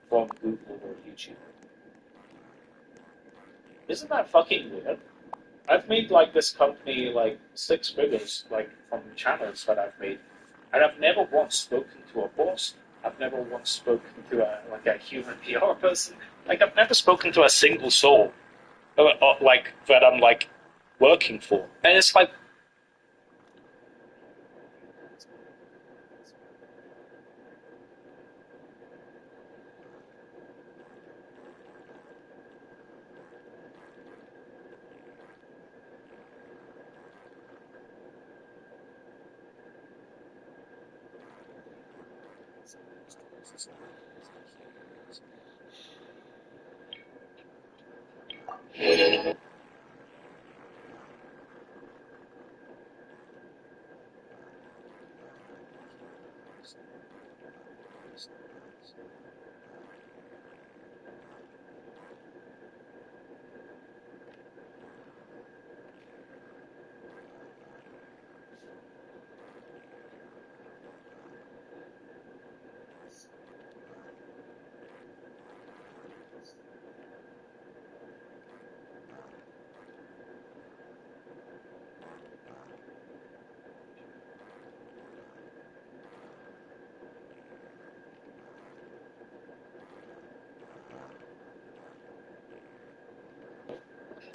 Speaker 9: from Google or YouTube. Isn't that fucking weird? I've made like this company like 6 figures like from channels that I've made, and I've never once spoken to a boss. I've never once spoken to a human PR person. Like I've never spoken to a single soul, like that I'm like working for, and it's like.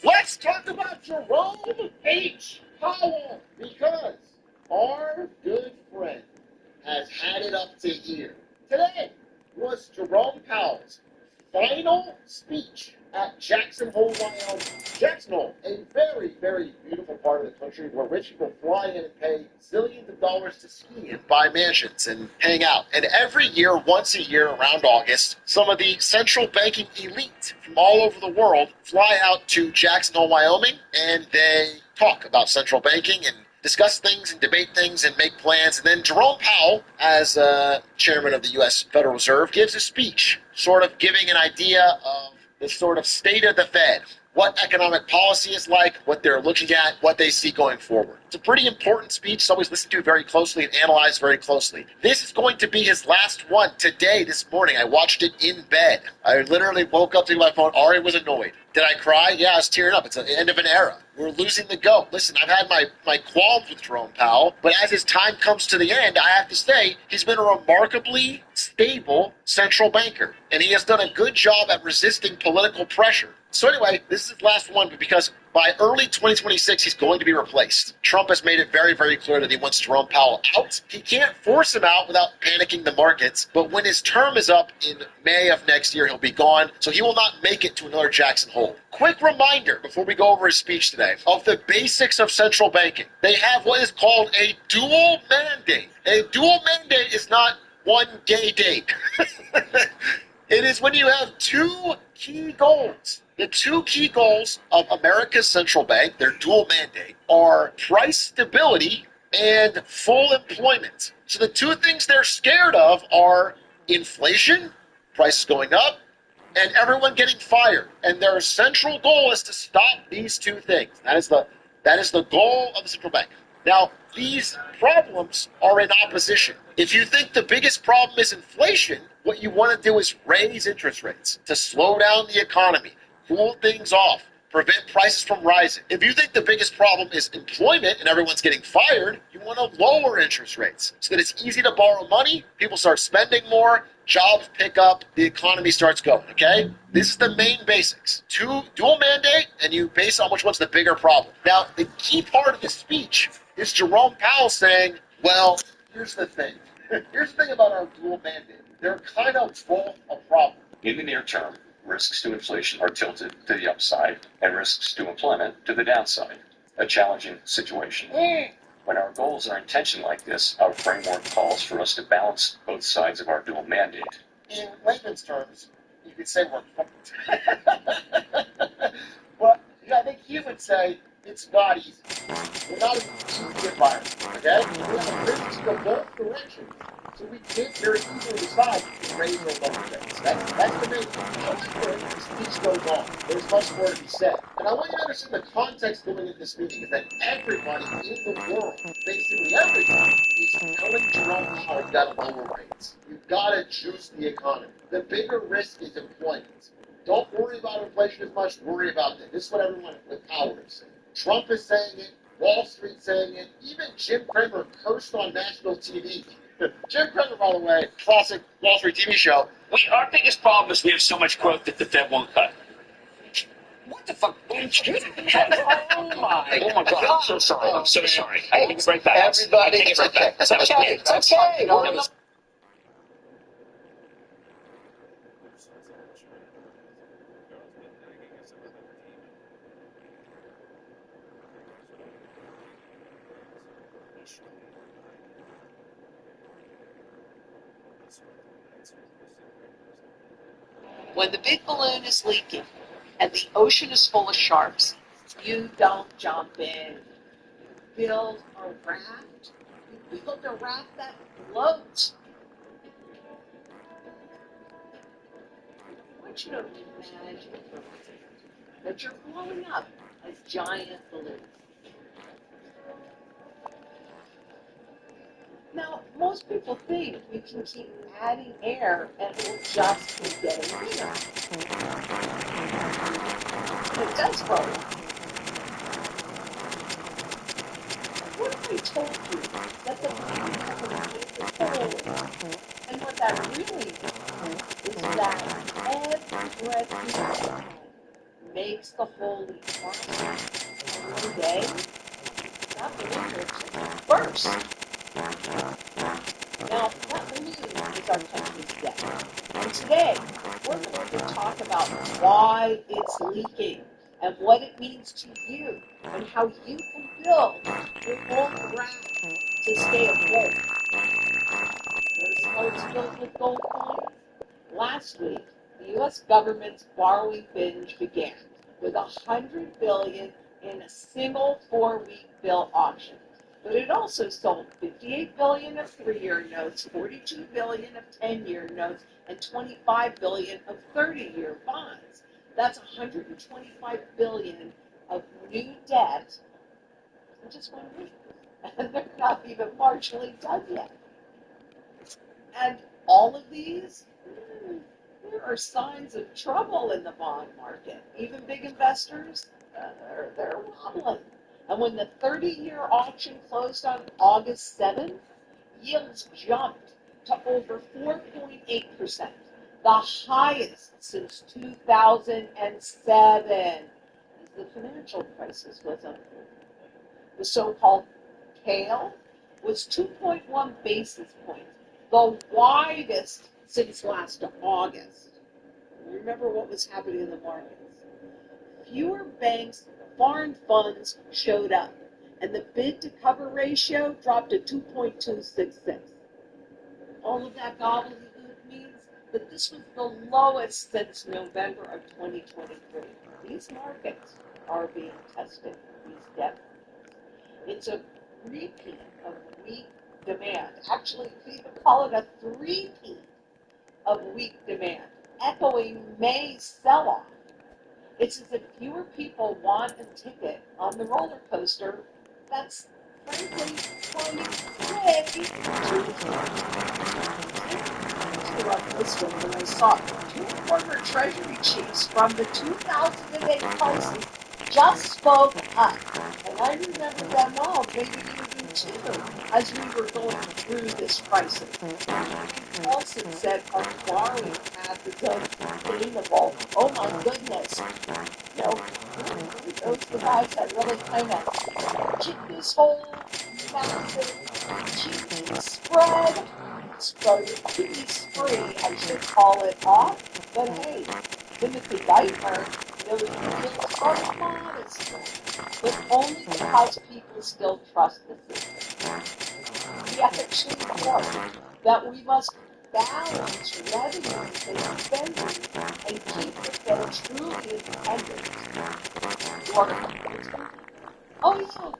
Speaker 18: Let's talk about Jerome H. Powell, because our good friend has had it up to here. Today was Jerome Powell's final speech at Jackson Hole, Wyoming. Jackson Hole, a very, very beautiful part of the country where rich people fly in and pay zillions of dollars to ski and buy mansions and hang out. And every year, once a year around August, some of the central banking elite from all over the world fly out to Jackson Hole, Wyoming, and they talk about central banking and discuss things and debate things and make plans. And then Jerome Powell, as chairman of the U.S. Federal Reserve, gives a speech sort of giving an idea of the sort of state of the Fed, what economic policy is like, what they're looking at, what they see going forward. It's a pretty important speech. It's always listened to very closely and analyzed very closely. This is going to be his last one today, this morning. I watched it in bed. I literally woke up to my phone. Ari was annoyed. Did I cry? Yeah, I was tearing up. It's the end of an era. We're losing the GOAT. Listen, I've had my qualms with Jerome Powell, but as his time comes to the end, I have to say he's been a remarkably stable central banker, and he has done a good job at resisting political pressure. So anyway, this is his last one because by early 2026, he's going to be replaced. Trump has made it very, very clear that he wants Jerome Powell out. He can't force him out without panicking the markets, but when his term is up in May of next year, he'll be gone, so he will not make it to another Jackson Hole. Quick reminder, before we go over his speech today, of the basics of central banking. They have what is called a dual mandate. A dual mandate is not one gay date. It is when you have two key goals. The two key goals of America's central bank, their dual mandate, are price stability and full employment. So the two things they're scared of are inflation, prices going up, and everyone getting fired. And their central goal is to stop these two things. That is the goal of the central bank. Now, these problems are in opposition. If you think the biggest problem is inflation, what you want to do is raise interest rates to slow down the economy, cool things off, prevent prices from rising. If you think the biggest problem is employment and everyone's getting fired, you want to lower interest rates so that it's easy to borrow money, people start spending more, jobs pick up, the economy starts going, okay? This is the main basics. Dual mandate, and you base on which one's the bigger problem. Now, the key part of the speech is Jerome Powell saying, well, here's the thing. Here's the thing about our dual mandate. They're kind of both a problem.
Speaker 13: In the near term, risks to inflation are tilted to the upside and risks to employment to the downside. A challenging situation. When our goals are in tension like this, our framework calls for us to balance both sides of our dual mandate.
Speaker 18: In layman's terms, you could say we're fucked. Well, I think he would say it's not easy. We're not an easy environment, okay? We have risks to both directions. So we can't very easily decide to raise or lower rates. That's the main thing. However, this speech goes on. There's much more to be said. And I want you to understand the context going into this meeting is that everybody in the world, basically everybody, is telling Jerome Powell you've got to lower rates. You've got to juice the economy. The bigger risk is employment. Don't worry about inflation as much, worry about that. This is what everyone with power is saying. Trump is saying it, Wall Street saying it, even Jim Cramer cursed on national TV. Jim Cramer, by the way, classic Wall Street TV show.
Speaker 11: Our biggest problem is we have so much growth that the Fed won't cut. What the fuck? Oh my God! I'm so sorry. I'm so sorry. I take it right back.
Speaker 18: Everybody,
Speaker 11: I take it right back.
Speaker 18: it's okay. It's okay.
Speaker 11: That was
Speaker 2: When the big balloon is leaking and the ocean is full of sharks, you don't jump in. You build a raft. You build a raft that floats. I want you to imagine that you're blowing up a giant balloon. Now, most people think you can keep adding air and it will just keep getting bigger. It does grow. What if I told you that the balloon is cold? And what that really means is that every breath you take makes the whole leak faster. And one day, that balloon will just burst. Now, that balloon is our country's debt. And today, we're going to talk about why it's leaking and what it means to you and how you can build your own raft to stay afloat. Notice how it's filled with gold coins? Last week, the U.S. government's borrowing binge began with $100 billion in a single 4-week bill auction. But it also sold $58 billion of 3-year notes, $42 billion of 10-year notes, and $25 billion of 30-year bonds. That's $125 billion of new debt in just 1 week. And they're not even partially done yet. And all of these, there are signs of trouble in the bond market. Even big investors, they're wobbling. And when the 30-year auction closed on August 7th, yields jumped to over 4.8%, the highest since 2007, as the financial crisis was unfolding. The so-called tail was 2.1 basis points, the widest since last August. Remember what was happening in the markets. Fewer banks, foreign funds showed up, and the bid-to-cover ratio dropped to 2.266. All of that gobbledygook means that this was the lowest since November of 2023. These markets are being tested, these debt markets. It's a repeat of weak demand. Actually, you could even call it a three-peat of weak demand, echoing May's sell-off. It's as if fewer people want a ticket on the roller coaster that's, frankly, going way too far. This one when I saw two former Treasury chiefs from the 2008 crisis just spoke up. And I remember them all, maybe you do too, as we were going through this crisis. Paulson said our borrowing path is unsustainable. Oh my goodness. You know, those are the guys that really kind of kicked this whole massive QE QE spree, I should call it off. But hey, Timothy Geithner, those yields are modest, but only because people still trust the system. We actually thought that we must balance revenues and spending and keep the Fed truly independent. Oh yeah,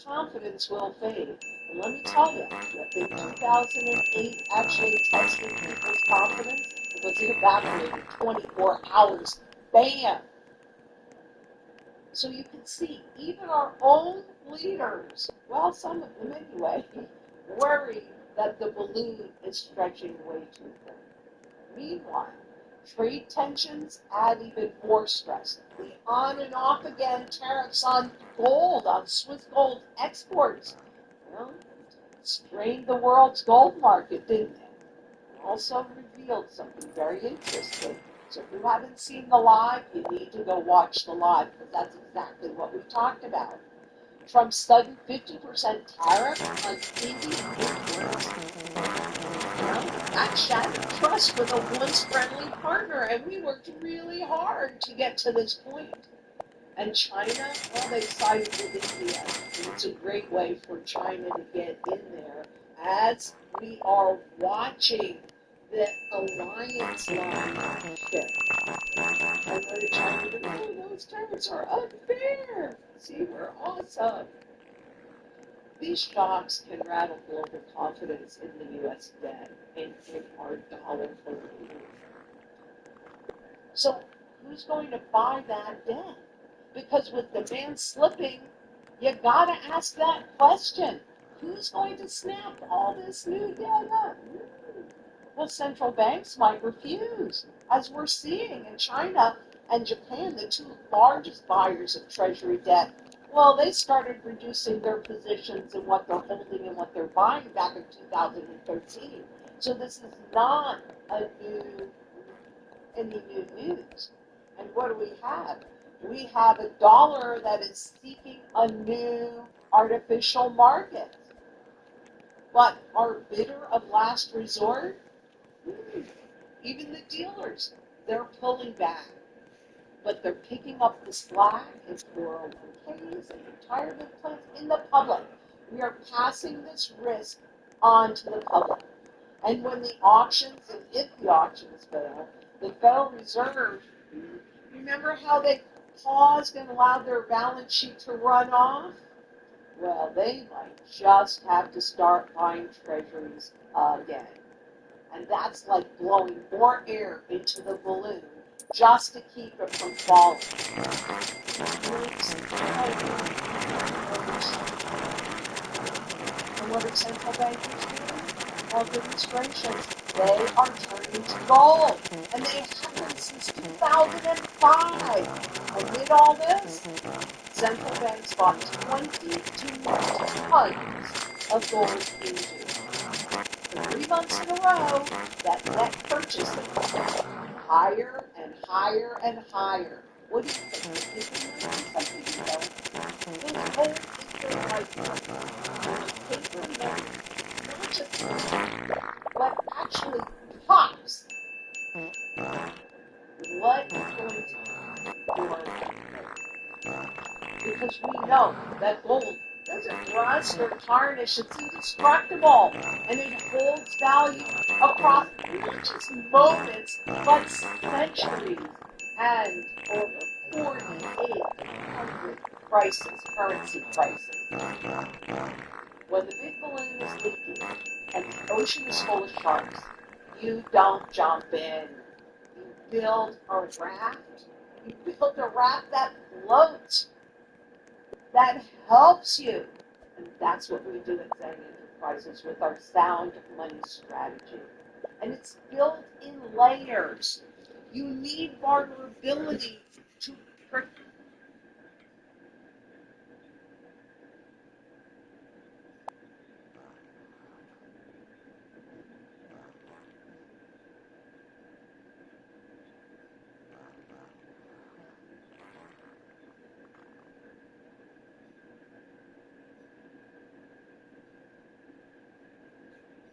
Speaker 2: confidence will fade. And let me tell you, that in 2008 actually tested people's confidence because it evaporated 24 hours. Bam! So you can see, even our own leaders, well, some of them anyway, worry that the balloon is stretching way too thin. Meanwhile, trade tensions add even more stress. The on and off again tariffs on gold, on Swiss gold exports, well, strained the world's gold market, didn't it? Also revealed something very interesting. So if you haven't seen the live, you need to go watch the live, because that's exactly what we talked about. Trump's sudden 50% tariff on Indian imports. That shattered trust with a once friendly partner, and we worked really hard to get to this point. And China, well, they sided with India. And it's a great way for China to get in there as we are watching the alliance line shift. And what did China do? Oh, those tariffs are unfair. See, we're awesome. These shocks can rattle global confidence in the U.S. debt and in our dollar holdings. So who's going to buy that debt? Because with demand slipping, you got to ask that question. Who's going to snap all this new debt up? Well, central banks might refuse, as we're seeing in China and Japan, the two largest buyers of Treasury debt. Well, they started reducing their positions in what they're holding and what they're buying back in 2013. So this is not any new news. And what do we have? We have a dollar that is seeking a new artificial market. But our bidder of last resort, even the dealers, they're pulling back. But they're picking up the slack in 401ks and retirement plans in the public. We are passing this risk on to the public. And when the auctions, and if the auctions fail, the Federal Reserve, remember how they paused and allowed their balance sheet to run off? Well, they might just have to start buying treasuries again. And that's like blowing more air into the balloon just to keep it from falling. And what are central bankers doing? Well, goodness gracious, they are turning to gold. And they have been since 2005. Amid all this, central banks bought 22 tons of gold in June. For 3 months in a row, that net purchasing higher and higher and higher. What do you think? Something you know? Those gold is their lifeline. Paper money, not just but actually pops. What is going to because we know that gold doesn't rust or tarnish. It's indestructible. And it holds value across not just moments, but centuries. And over 4,800 currency prices. When the big balloon is leaking and the ocean is full of sharks, you don't jump in. You build a raft. You build a raft that floats. That helps you. And that's what we do at Zen Enterprises with our sound money strategy. And it's built in layers. You need vulnerability to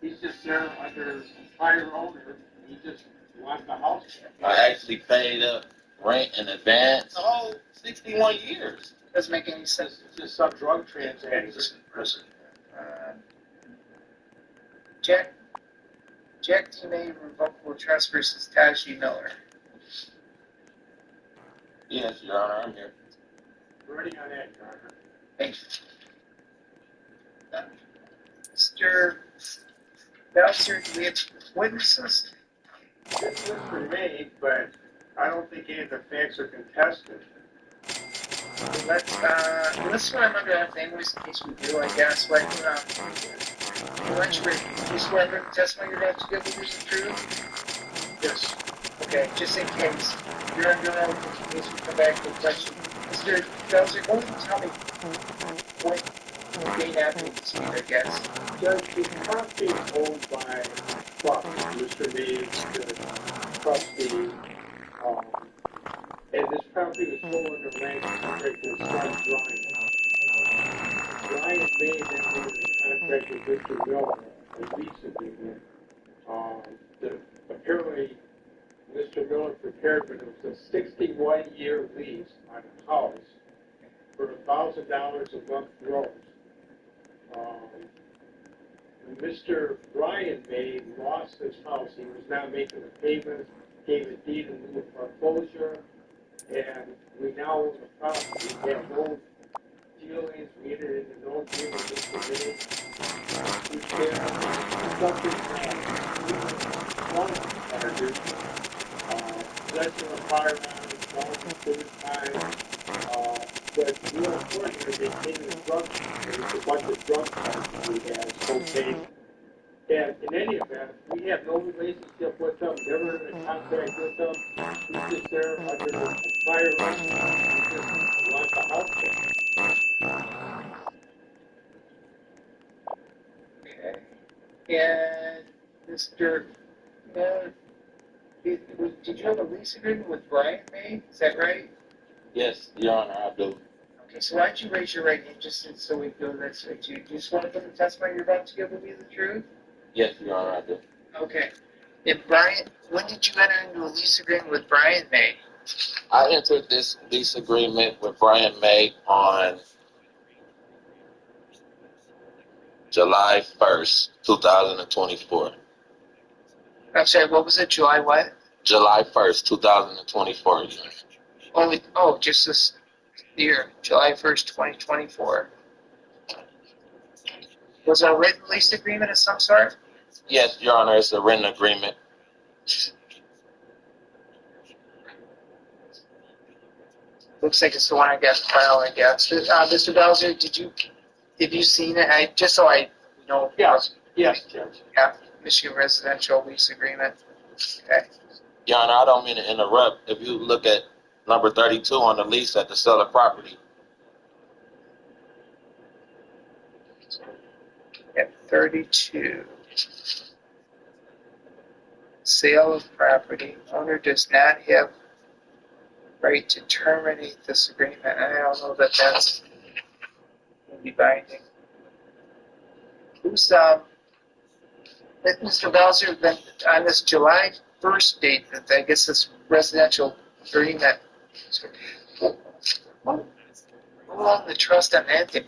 Speaker 5: He's just there under prior owner. He just wants the house.
Speaker 8: I actually paid up rent in advance. The whole 61 years.
Speaker 20: Doesn't make any sense.
Speaker 5: It's just some drug transaction.
Speaker 20: Jack T. May, revocable trust versus Tashi Miller.
Speaker 8: Yes, Your Honor, I'm here.
Speaker 5: Ready on that, Your Honor.
Speaker 20: Thank you. Mr. Bowser, do we have witnesses?
Speaker 5: This was for me, but I don't think any of the facts are contested.
Speaker 20: Let's run under that anyways in case we do, I guess. Like, why don't you swear under the testimony you're about to give is the truth?
Speaker 5: Yes.
Speaker 20: Okay, just in case. You're under oath in case we come back to the question. Mr. Bowser, go ahead and tell me what date after this week, I guess.
Speaker 5: Judge, the property is owned by Mr. May, the trustee, and this property was sold under land contract to his son, Brian. Brian May then entered a contract with Mr. Miller, a lease agreement. Apparently, Mr. Miller prepared for it was a 61-year lease on a house for $1,000 a month gross. Mr. Brian May lost his house. He was not making the payments, gave a deed in lieu of foreclosure, and we now own the property. We have no dealings, we entered into no agreement with Mr. May. We share something one charges, possession of firearms, selling food time, but more importantly, they came in drug. There's a bunch of drug charges we have, cocaine. And in any event, we have no relationship with them, never in a contract with them. He's just there under the firearms. He just wants the house back.
Speaker 20: Okay. And Mr. Did you have a lease agreement with Brian May? Is that right?
Speaker 8: Yes, Your Honor, I do.
Speaker 20: Okay, so why don't you raise your right hand just so we feel that's right too? Do you just want to put the testimony you're about to give will be the truth?
Speaker 8: Yes, Your Honor, I do.
Speaker 20: Okay. And Brian, when did you enter into a lease agreement with Brian May?
Speaker 8: I entered this lease agreement with Brian May on July 1st, 2024.
Speaker 20: I'm sorry, what was it? July what?
Speaker 8: July 1st, 2024.
Speaker 20: Just this year, July 1st, 2024. Was it a written lease agreement of some sort?
Speaker 8: Yes, Your Honor, it's a written agreement.
Speaker 20: Looks like it's the one I got file, I guess. Mr. Bowser, have you seen it? Just so I know.
Speaker 5: Yes.
Speaker 20: Yeah, Michigan Residential Lease Agreement. Okay.
Speaker 8: Your Honor, I don't mean to interrupt. If you look at number 32 on the lease at the seller property.
Speaker 20: At 32. Sale of property. Owner does not have right to terminate this agreement. I don't know that that's going to be binding. Who's Mr. Bowser, then on this July 1st date, I guess this residential agreement, who owned the trust on that thing?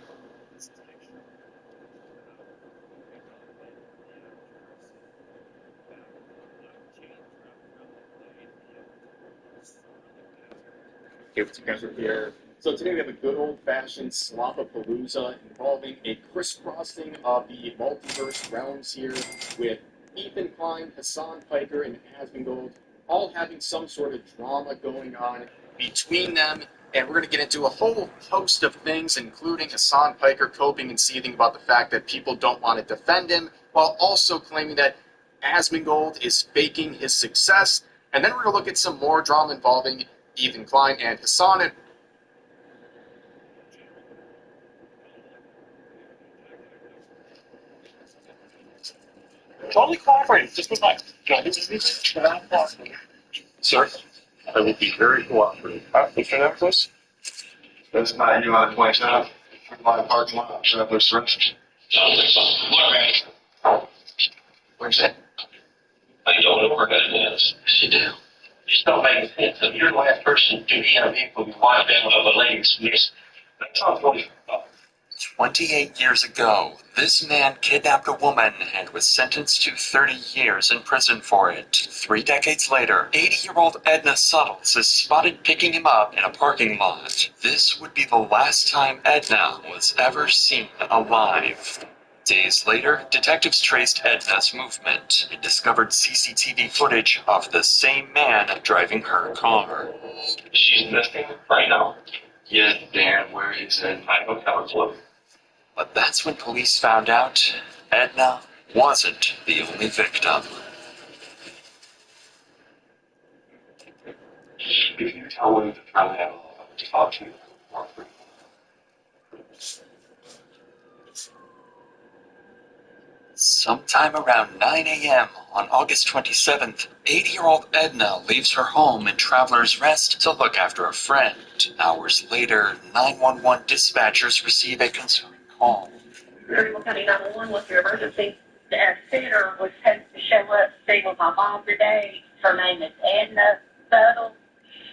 Speaker 12: Here together here. So today we have a good old-fashioned Slopapalooza involving a crisscrossing of the multiverse realms here with Ethan Klein, Hassan Piker, and Asmongold all having some sort of drama going on between them. And we're going to get into a whole host of things, including Hassan Piker coping and seething about the fact that people don't want to defend him, while also claiming that Asmongold is faking his success. And then we're going to look at some more drama involving Ethan Klein and Hassan. And
Speaker 3: totally cooperating. Just was like, can I do this? Sir, I will be very cooperative. What's your name, please? That's not you on 27. My parking lot, Traveler Search.
Speaker 13: Where's it? I don't know where that is. Yes, you do. Just don't make sense. If you're the last person to be in a vehicle with wide down of a lady's miss, that's not what it's about.
Speaker 7: 28 years ago, this man kidnapped a woman and was sentenced to 30 years in prison for it. 3 decades later, 80-year-old Edna Suttles is spotted picking him up in a parking lot. This would be the last time Edna was ever seen alive. Days later, detectives traced Edna's movement and discovered CCTV footage of the same man driving her car.
Speaker 13: She's missing right now. Yeah, Dan, where is it? I don't have a clue.
Speaker 7: But that's when police found out Edna wasn't the only victim.
Speaker 13: If you tell me to try to have to talk to you.
Speaker 7: Sometime around 9 a.m. on August 27th, 80-year-old Edna leaves her home in Travelers Rest to look after a friend. Hours later, 911 dispatchers receive a concerning call.
Speaker 16: Greenville County 911, what's your emergency? The center was supposed to show up to see with my mom today. Her name is Edna Suttles,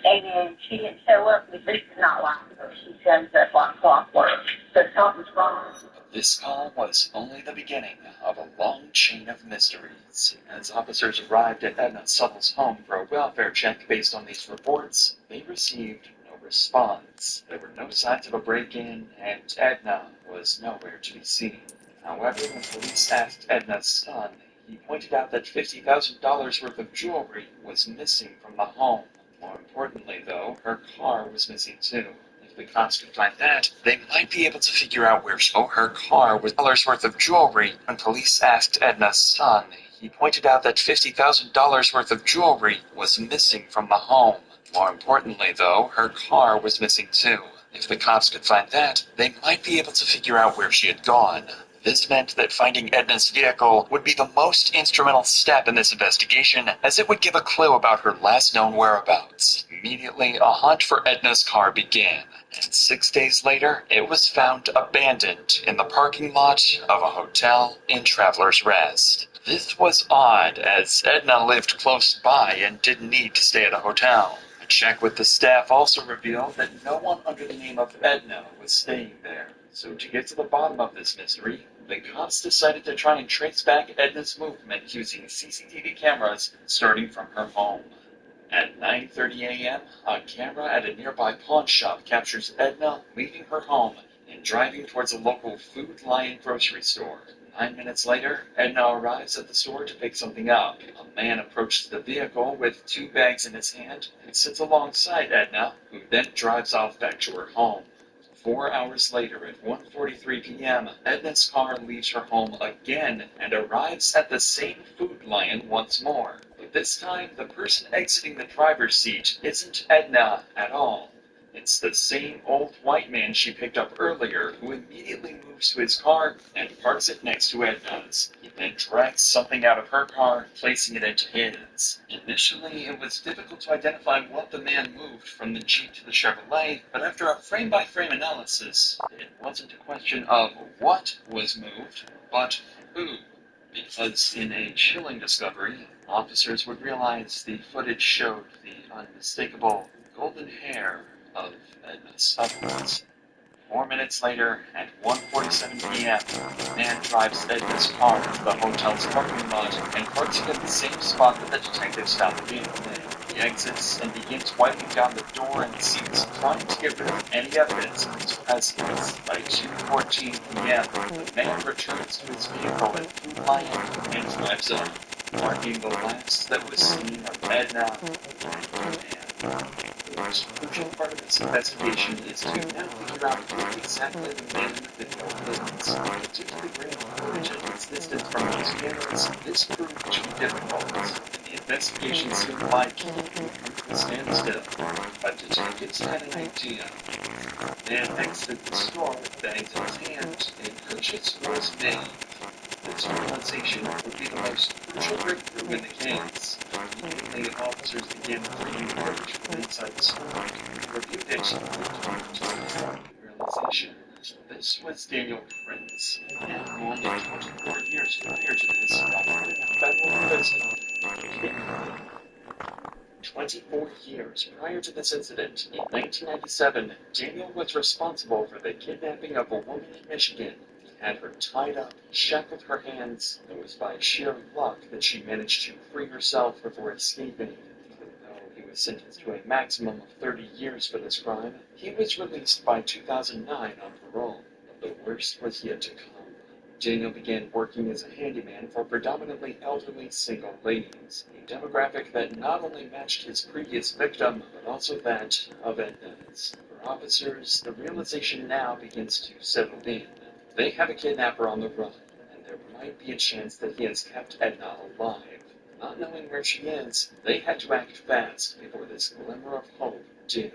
Speaker 16: and she didn't show up. We did not like her. She shows up like clockwork. So something's wrong.
Speaker 7: This call was only the beginning of a long chain of mysteries. As officers arrived at Edna Suttles' home for a welfare check based on these reports, they received no response. There were no signs of a break-in, and Edna was nowhere to be seen. However, when police asked Edna's son, he pointed out that $50,000 worth of jewelry was missing from the home. More importantly, though, her car was missing too. If the cops could find that, they might be able to figure out where her car was dollars worth of jewelry. When police asked Edna's son, he pointed out that $50,000 worth of jewelry was missing from the home. More importantly, though, her car was missing too. If the cops could find that, they might be able to figure out where she had gone. This meant that finding Edna's vehicle would be the most instrumental step in this investigation, as it would give a clue about her last known whereabouts. Immediately, a hunt for Edna's car began, and 6 days later, it was found abandoned in the parking lot of a hotel in Travelers Rest. This was odd, as Edna lived close by and didn't need to stay at a hotel. A check with the staff also revealed that no one under the name of Edna was staying there. So to get to the bottom of this mystery, the cops decided to try and trace back Edna's movement using CCTV cameras starting from her home. At 9:30 a.m., a camera at a nearby pawn shop captures Edna leaving her home and driving towards a local Food Lion grocery store. 9 minutes later, Edna arrives at the store to pick something up. A man approaches the vehicle with 2 bags in his hand and sits alongside Edna, who then drives off back to her home. 4 hours later, at 1:43 p.m., Edna's car leaves her home again and arrives at the same Food Lion once more. But this time, the person exiting the driver's seat isn't Edna at all. It's the same old white man she picked up earlier, who immediately moves to his car and parks it next to Edna's. He then drags something out of her car, placing it into his. Initially, it was difficult to identify what the man moved from the Jeep to the Chevrolet, but after a frame-by-frame analysis, it wasn't a question of what was moved, but who. Because in a chilling discovery, officers would realize the footage showed the unmistakable golden hair of Edna Suttles. 4 minutes later, at 1:47 p.m., the man drives Edna's car to the hotel's parking lot and parks it at the same spot that the detectives found the vehicle in. He exits and begins wiping down the door and seats, trying to get rid of any evidence of his presence. By 2:14 p.m., the man returns to his vehicle at Food Lion and drives off, marking the last that was seen of Edna and the man. The most crucial part of this investigation is to now figure out who exactly the man in the video is. Due to the grain of footage and its distance from those cameras, this proved to be difficult, and the investigation seemed like it would come to a standstill. But detectives had an idea. The man exited the store with bags in his hand, and a purchase was made. This realization would be the most crucial breakthrough in the case. Immediately, officers began reading the footage from inside the store. Reviewed it to the realization. This was Daniel Prince, and more than 24 years prior to this, operated a prison. 24 years prior to this incident, in 1997, Daniel was responsible for the kidnapping of a woman in Michigan. He had her tied up, shackled her hands. It was by sheer luck that she managed to free herself before escaping. Even though he was sentenced to a maximum of 30 years for this crime, he was released by 2009 on parole. The worst was yet to come. Daniel began working as a handyman for predominantly elderly single ladies, a demographic that not only matched his previous victim, but also that of Edna's. For officers, the realization now begins to settle in. They have a kidnapper on the run, and there might be a chance that he has kept Edna alive. Not knowing where she is, they had to act fast before this glimmer of hope dimmed.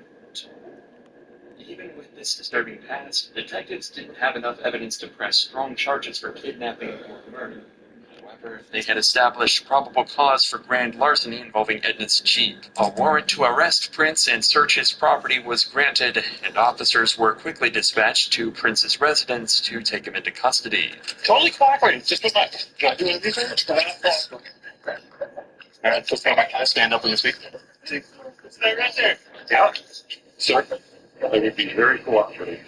Speaker 7: Even with this disturbing past, detectives didn't have enough evidence to press strong charges for kidnapping or murder. However, they had established probable cause for grand larceny involving Edna's Jeep. A warrant to arrest Prince and search his property was granted, and officers were quickly dispatched to Prince's residence to take him into custody.
Speaker 3: Totally cooperating. Just go back. Can I do anything? All right, just go back. Can I stand up when you speak? See? It's there, right there. Yeah. Sir, I would be very cooperative.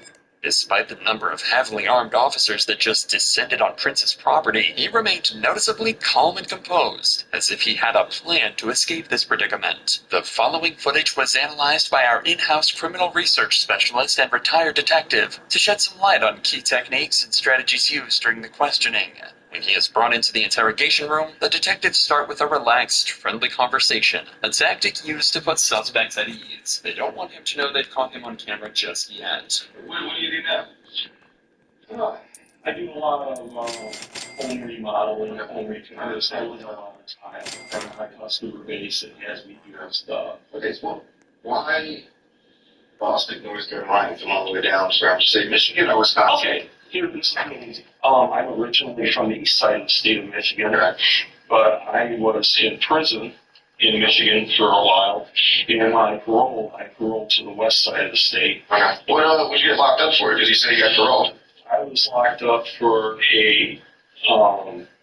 Speaker 7: Despite the number of heavily armed officers that just descended on Prince's property, he remained noticeably calm and composed, as if he had a plan to escape this predicament. The following footage was analyzed by our in-house criminal research specialist and retired detective to shed some light on key techniques and strategies used during the questioning. When he is brought into the interrogation room, the detectives start with a relaxed, friendly conversation, a tactic used to put suspects at ease. They don't want him to know they've caught him on camera just yet.
Speaker 3: What do you do now? I do a lot of home remodeling, home repairs. I spend a lot of time from my customer base that has me doing stuff. Okay, so why Boston, North Carolina, come all the way down from, say, Michigan or Wisconsin? Okay, here, this is easy. I'm originally from the east side of the state of Michigan, but I was in prison in Michigan for a while, and I paroled to the west side of the state. What would you get locked up for? Because you said you got paroled. I was locked up for a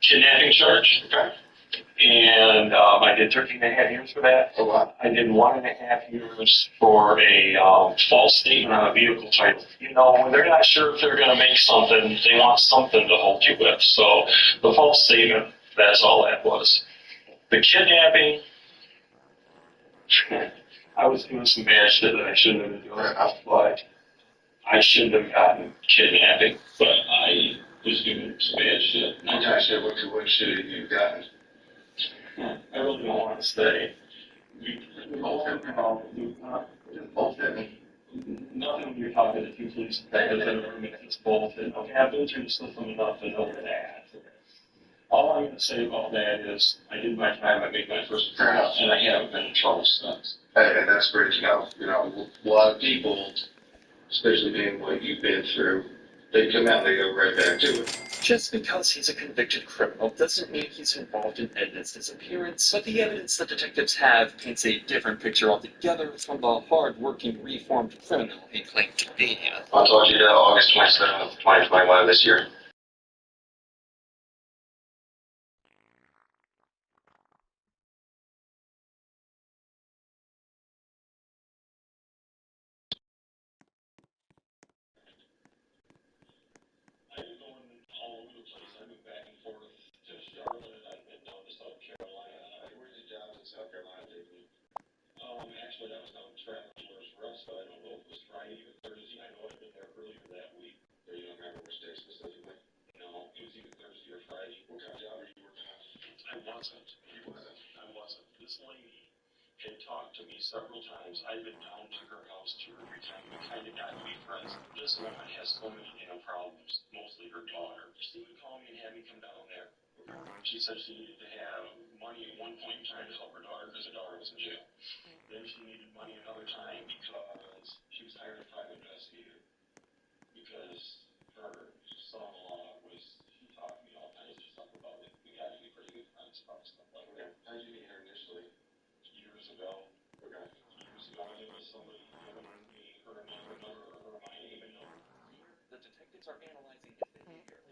Speaker 3: kidnapping charge. Okay. And I did 13 and a half years for that. Oh, wow. I did 1.5 years for a false statement on a vehicle title. You know, when they're not sure if they're going to make something, they want something to hold you with. So the false statement, that's all that was. The kidnapping, I was doing some bad shit that I shouldn't have been doing, but I shouldn't have gotten kidnapping, but I was doing some bad shit. I said, what shit have you gotten? I really don't want to stay. Nothing when you're talking to two police detectives in it's bullshit. Okay, I've been through the system enough to know that. All I'm going to say about that is I did my time, I made my first appearance, and I haven't been in trouble since. And that's great to know. You know, a lot of people, especially being what you've been through, they come out and they go right back to it.
Speaker 7: Just because he's a convicted criminal doesn't mean he's involved in Edna's disappearance, but the evidence the detectives have paints a different picture altogether from the hard-working, reformed criminal he claimed to be.
Speaker 3: I told you August 27th, 2021 this year. Actually, that was no travelers for us, but I don't know if it was Friday or Thursday. I know I'd been there earlier that week. Or you don't remember which day specifically? No, it was either Thursday or Friday. What kind of job are you working on? I wasn't. You wasn't. I wasn't. This lady had talked to me several times. I'd been down to her house 2 or 3 times. We kind of got to be friends. This woman has so many damn problems, mostly her daughter. She would call me and have me come down there. She said she needed to have money at one point in time to help her daughter because her daughter was in jail. Then she needed money another time because she was hiring a private investigator. Because her son-in-law he taught me all kinds of stuff about it. We got to be pretty good friends about stuff like that. How did you meet her initially? Years ago. Okay. Years ago, I was somebody giving me her number or my name and number.
Speaker 7: The detectives are analyzing his behavior.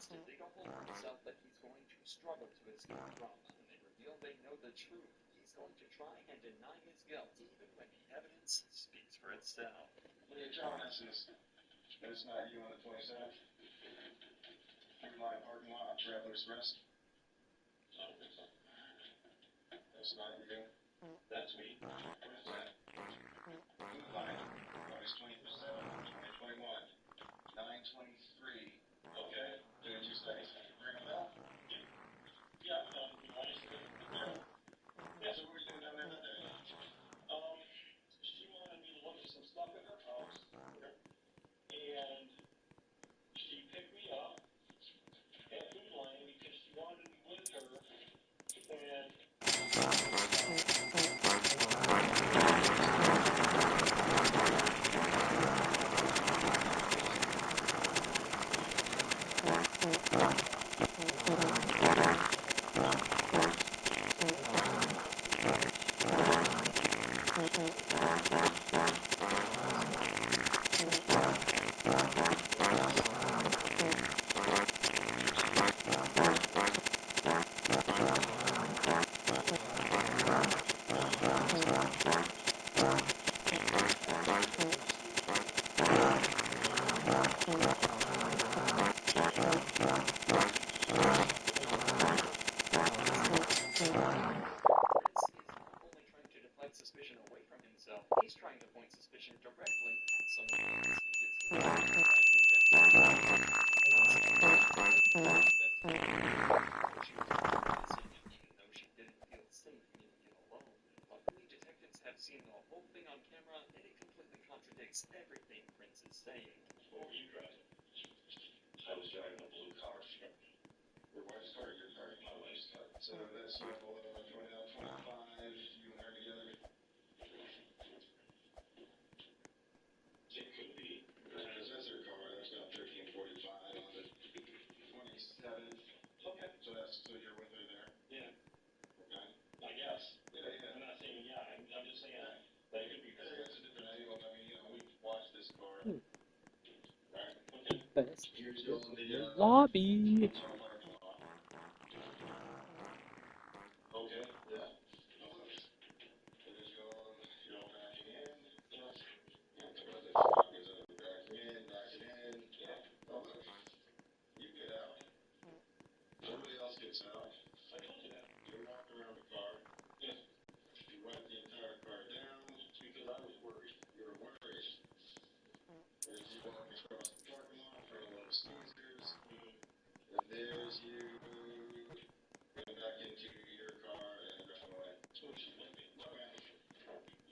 Speaker 7: They don't hold himself that he's going to struggle to escape from. feel they know the truth, he's going to try and deny his guilt, even when the evidence speaks for itself.
Speaker 3: What are you telling us is that it's not you on the 27th? Through my parking lot, Traveler's Rest? I don't think so. That's not you? That's me. What is that? Food line, August 27th, 2021. 9:23. Okay, give me 2 seconds. Ring a bell? Yeah, I'm done. I just couldn't get there. Yeah, so what were you doing down there that day? She wanted me to look at some stuff in her house. Okay. And she picked me up at Food Line because she wanted me with her. And
Speaker 7: suspicion away from himself, he's trying to point suspicion directly at someone else. It's trying to even though she didn't feel safe meeting him alone. Luckily, detectives have seen the whole thing on camera, and it completely contradicts everything Prince is saying.
Speaker 3: what were you driving? I was driving a blue car. Your wife's car or your car? My wife's car. So that's you have 29, 25, you and her together? It could be. Because that's her car. That's got 1345 on it. 27th. Okay. So you're with her there? Yeah. Okay. I guess. Yeah. I'm not saying yeah. I'm just saying that it could be. That's a different angle. I mean, we watched this car. Right. Okay.
Speaker 4: Best
Speaker 3: Here's going the
Speaker 4: lobby.
Speaker 3: Okay. Yeah. There's going. You're all backing in. Yeah. Backing in. Yeah. Oh, look. You get out. Nobody else gets out. I told you that. You're walking around the car. Yeah. You wipe the entire car down because I was worried. You were worried. There's you walking across the parking lot in front of Little Caesars. And there's you going back into your car and driving away. So what you want me? Okay.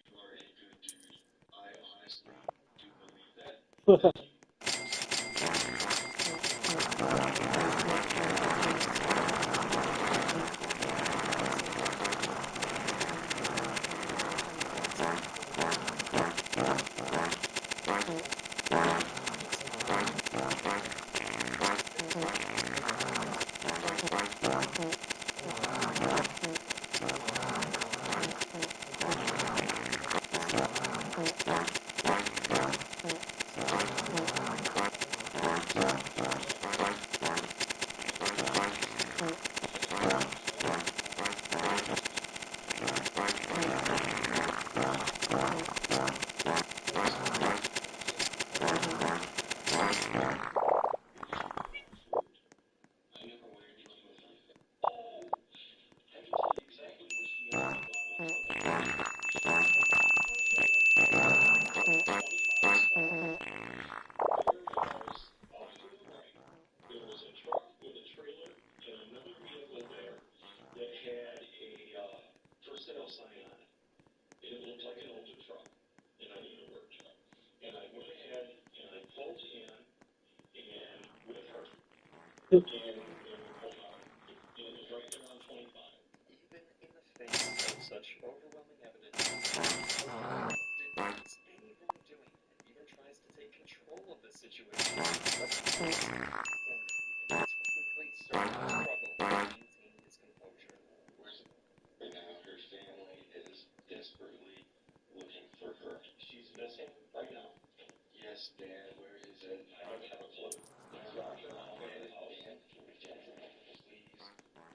Speaker 3: You are a good dude. I honestly do believe that.
Speaker 7: Such overwhelming evidence denies any wrongdoing and even tries to take control of the situation, but he's quickly starting to struggle to maintain his composure.
Speaker 3: Right now, her family is desperately looking for her. She's missing right now. Yes, Dan, where is it? I don't have a clue. Dan, please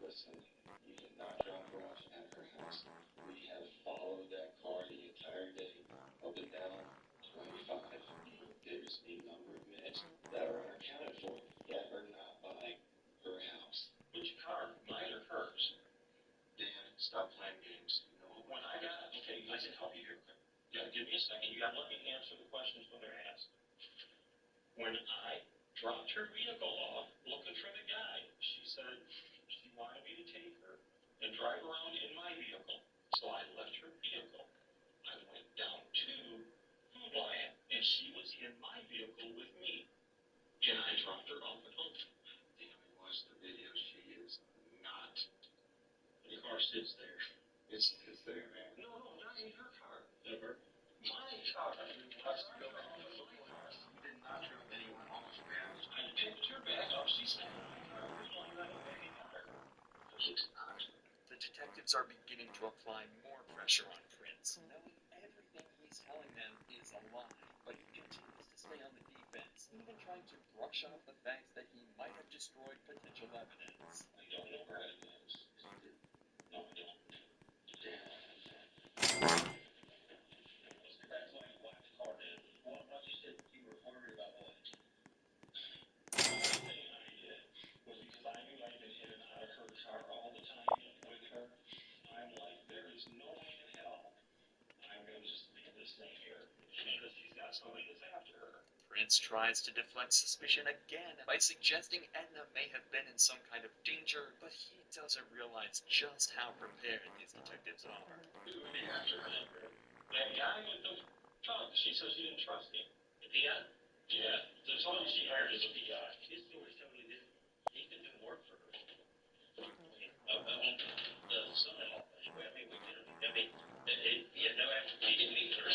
Speaker 3: listen. You did not drop her off
Speaker 13: We have followed that car the entire day, up and down 25. There's a number of minutes that are unaccounted for that are not by her house. Which car? Mine or hers? Dan, stop playing games. No. When I got, okay, I can help you here. Yeah, give me a second. You gotta let me answer the questions when they're asked. When I dropped her vehicle off looking for the guy, she said she wanted me to take her and drive around in my vehicle. So I left her vehicle. I went down to Food Lion, and she was in my vehicle with me. And I dropped her off at home. Damn, I watched the video. She is not. The car sits there. It sits there, man. No, not in her car. Never. My car. I watched her go off in my car. She did not drop anyone off, man. I picked her back up. She sat in my car. Food Lion, I went back and got her. She's not.
Speaker 7: The detectives are beginning to apply more pressure on Prince, knowing everything he's telling them is a lie, but he continues to stay on the defense, even trying to brush off the fact that he might have destroyed potential evidence.
Speaker 13: I don't know where it is. No, I don't. Damn. That's why you watched the car, man. What you said you were worried about what? The only thing I did was because I knew I'd been in and out of her car all the time with her. I'm like, there is no way in hell I'm going to just leave this thing here because she's got somebody that's after her.
Speaker 7: Prince tries to deflect suspicion again by suggesting Edna may have been in some kind of danger, but he doesn't realize just how prepared these detectives are.
Speaker 13: Who would be after her? That guy with the truck. She said she didn't trust him. The PI? Yeah. The somebody she hired as a PI. His story's totally different. He didn't work for her. The son-in-law. Well, I mean, we did. I mean, he had no after. He didn't meet her.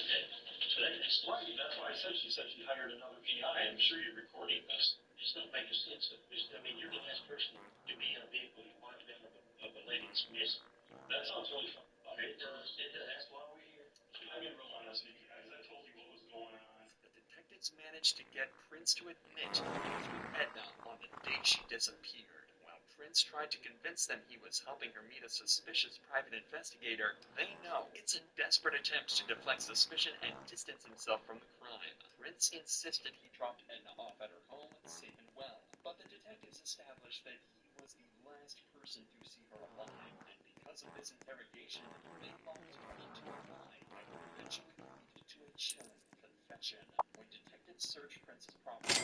Speaker 13: So that's right. That's why I said she hired another PI. I'm sure you're recording this. It's not making sense. I mean, you're the last person to be in a vehicle you walked down of a lady that's missing. That sounds really fun. It does. It does. That's why we're here. I've been real honest with you guys. I told you what was going on.
Speaker 7: The detectives managed to get Prince to admit he was with Edna on the day she disappeared. While Prince tried to convince them he was helping her meet a suspicious private investigator, they know it's a desperate attempt to deflect suspicion and distance himself from the crime. Prince insisted he dropped Edna off at her home safe and well, but the detectives established that he was the last person to see her alive, and because of this interrogation, they lost key to a lie that eventually lead to a chilling confession. When detectives searched Prince's property,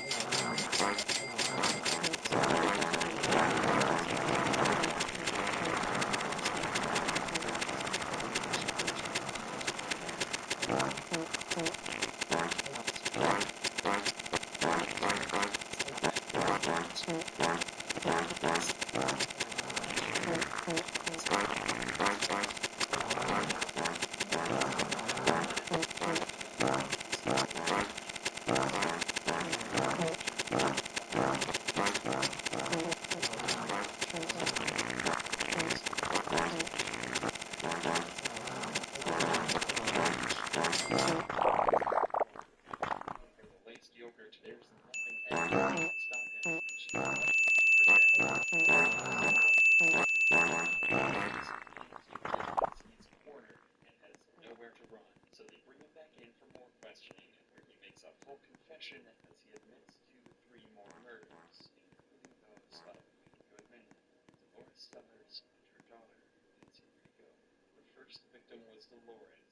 Speaker 7: as he admits to 3 more murders, including those of Lee Goodman, Dolores Stellers, and her daughter, Nancy Rigo. The first victim was Dolores.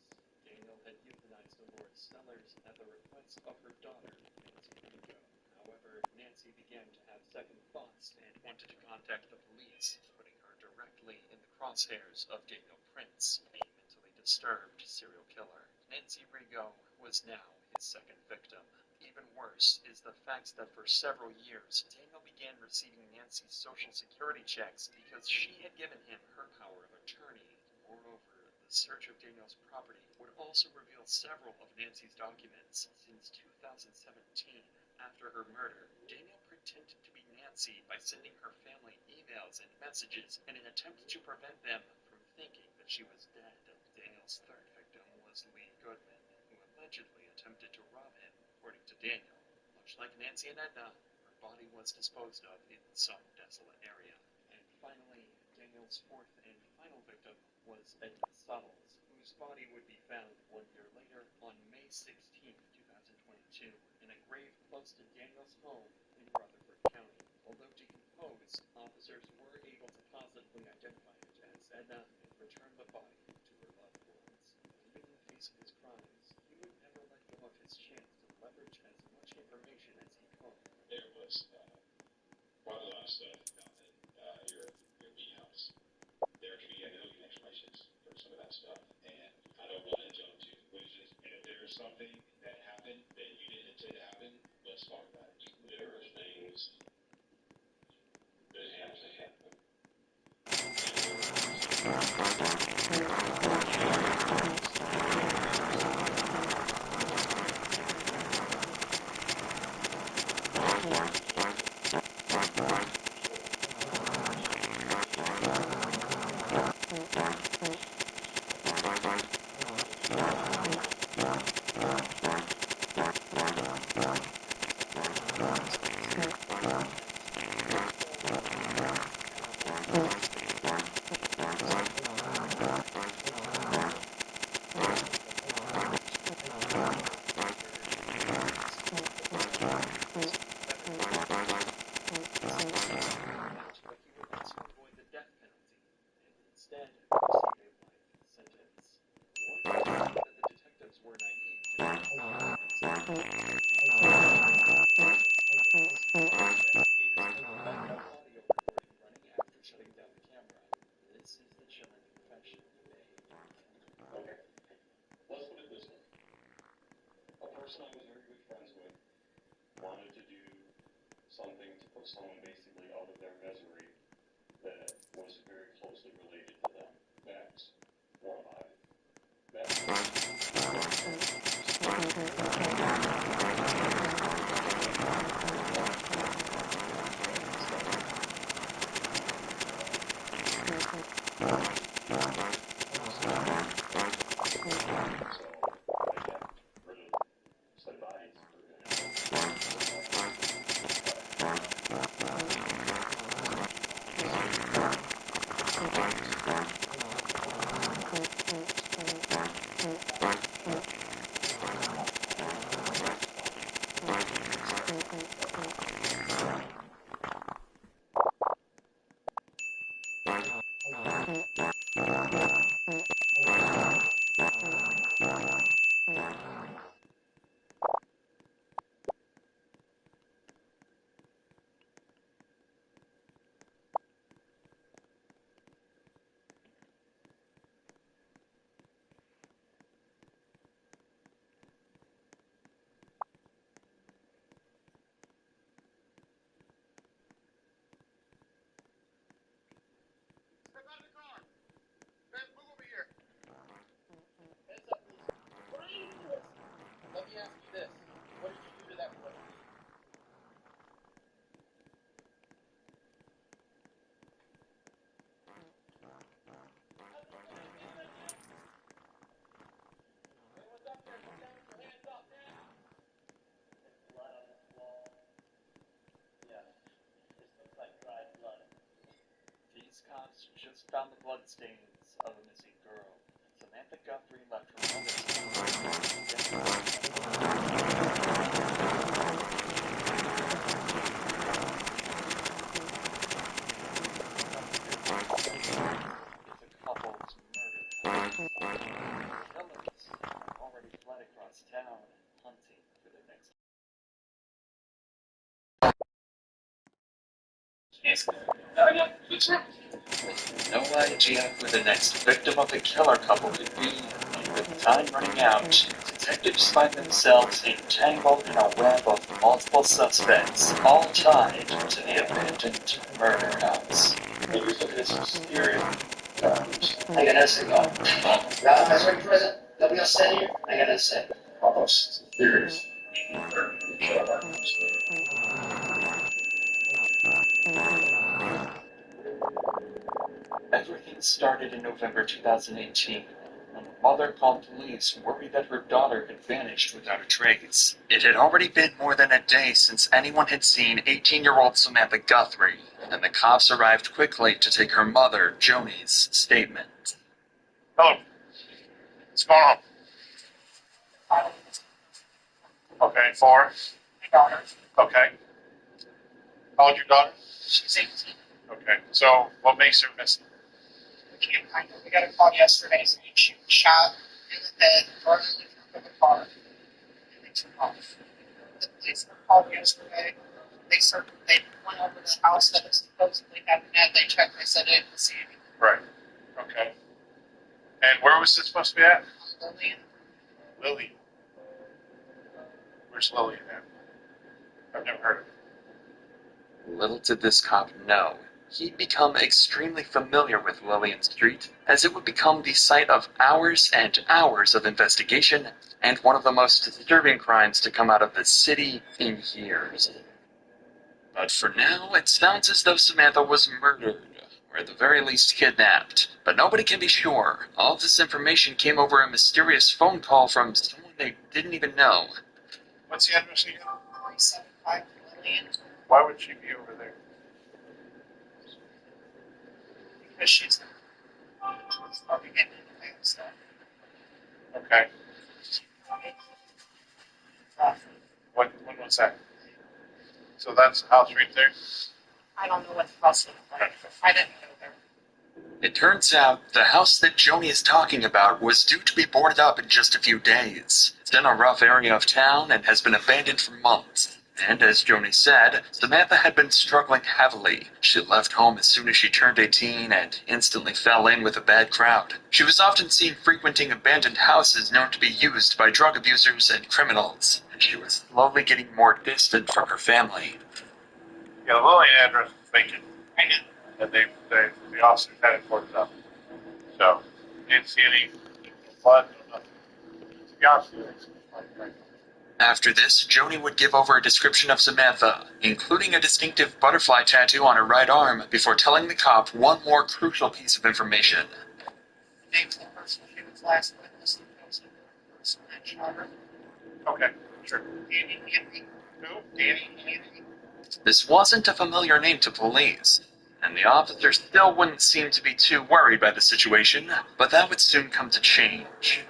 Speaker 7: Daniel had euthanized Dolores Stellers at the request of her daughter, Nancy Rigo. However, Nancy began to have second thoughts and wanted to contact the police, putting her directly in the crosshairs of Daniel Prince, a mentally disturbed serial killer. Nancy Rigo was now his second victim. Even worse is the fact that for several years, Daniel began receiving Nancy's social security checks because she had given him her power of attorney. Moreover, the search of Daniel's property would also reveal several of Nancy's documents. Since 2017, after her murder, Daniel pretended to be Nancy by sending her family emails and messages in an attempt to prevent them from thinking that she was dead. Daniel's third victim was Lee Goodman, who allegedly attempted to rob him. According to Daniel, much like Nancy and Edna, her body was disposed of in some desolate area. And finally, Daniel Daniel's fourth and final victim was Edna Suttles, whose body would be found 1 year later on May 16, 2022, in a grave close to Daniel's home in Rutherford County. Although decomposed, officers were able to positively identify it as Edna and return the body to her loved ones. Even in the face of his crimes, he would never let go of his chance to leverage as much information as he could.
Speaker 13: There was quite a lot of stuff down at your meat house. There can be a million explanations for some of that stuff, and I don't want to jump to conclusions. And if there is something that happened that you didn't intend to happen, let's talk about it. There are things that have to happen.
Speaker 7: Instead, received a life sentence. One could argue that the detectives were naive to the audio recording running after shutting down the camera. This is the chilling confession he made.
Speaker 13: Okay, let's put it this way. A person I was very good friends with wanted to do something to put someone basically out of their misery that was very closely related to them. That's more alive.
Speaker 7: These cops just found the bloodstains of a missing girl. Samantha Guthrie left her mother's is a couple's murder house. Killers have already fled across town, hunting for their next. No idea who the next victim of the killer couple could be, and with time running out, detectives find themselves entangled in a web of multiple suspects, all tied to the abandoned murder house.
Speaker 13: We're looking at some serious numbers.
Speaker 1: I gotta say, that's right, President. That we all said here. I gotta say.
Speaker 13: Almost serious.
Speaker 7: Everything started in November 2018, when a mother called police worried that her daughter had vanished without a trace. It had already been more than a day since anyone had seen 18-year-old Samantha Guthrie. and the cops arrived quickly to take her mother, Joni's, statement.
Speaker 18: Hello. What's going on? Okay, for?
Speaker 14: My daughter.
Speaker 18: Okay. How old's your daughter?
Speaker 14: She's 18.
Speaker 18: Okay. So, what makes her missing?
Speaker 14: We can't find her. We got a call yesterday saying she was shot in the head, thrown in the trunk of a car, and they took off. The police were called yesterday. They went over the house that was supposedly having that. They checked. They said they didn't see anything.
Speaker 18: Right. Okay. And where was this supposed to be at?
Speaker 14: Lillian.
Speaker 18: Lillian. Where's Lillian at? I've never heard of her.
Speaker 7: Little did this cop know, he'd become extremely familiar with Lillian Street, as it would become the site of hours and hours of investigation, and one of the most disturbing crimes to come out of the city in years. But for now, it sounds as though Samantha was murdered, or at the very least kidnapped. But nobody can be sure. All of this information came over a mysterious phone call from someone they didn't even know.
Speaker 18: What's the address again?
Speaker 14: 375 Lillian.
Speaker 18: Why would she be over there?
Speaker 14: Because she's probably getting into that stuff.
Speaker 18: Okay. When was that? So that's the house right there?
Speaker 14: I don't know what the house looked like. I didn't go there.
Speaker 7: It turns out the house that Joni is talking about was due to be boarded up in just a few days. It's in a rough area of town and has been abandoned for months. And as Joni said, Samantha had been struggling heavily. She left home as soon as she turned 18 and instantly fell in with a bad crowd. She was often seen frequenting abandoned houses known to be used by drug abusers and criminals. And she was slowly getting more distant from her family.
Speaker 18: Yeah, the Lillian address is vacant.
Speaker 14: I know.
Speaker 18: And the officers had it boarded up. So, didn't see any blood, no nothing. To be honest with you, it's like right now.
Speaker 7: After this, Joni would give over a description of Samantha, including a distinctive butterfly tattoo on her right arm, before telling the cop one more crucial piece of information.
Speaker 14: The name's the person she was last witness to, the person that shot her.
Speaker 18: Okay, sure.
Speaker 14: Danny Henry.
Speaker 18: Who? Danny Henry.
Speaker 7: This wasn't a familiar name to police, and the officers still wouldn't seem to be too worried by the situation, but that would soon come to change.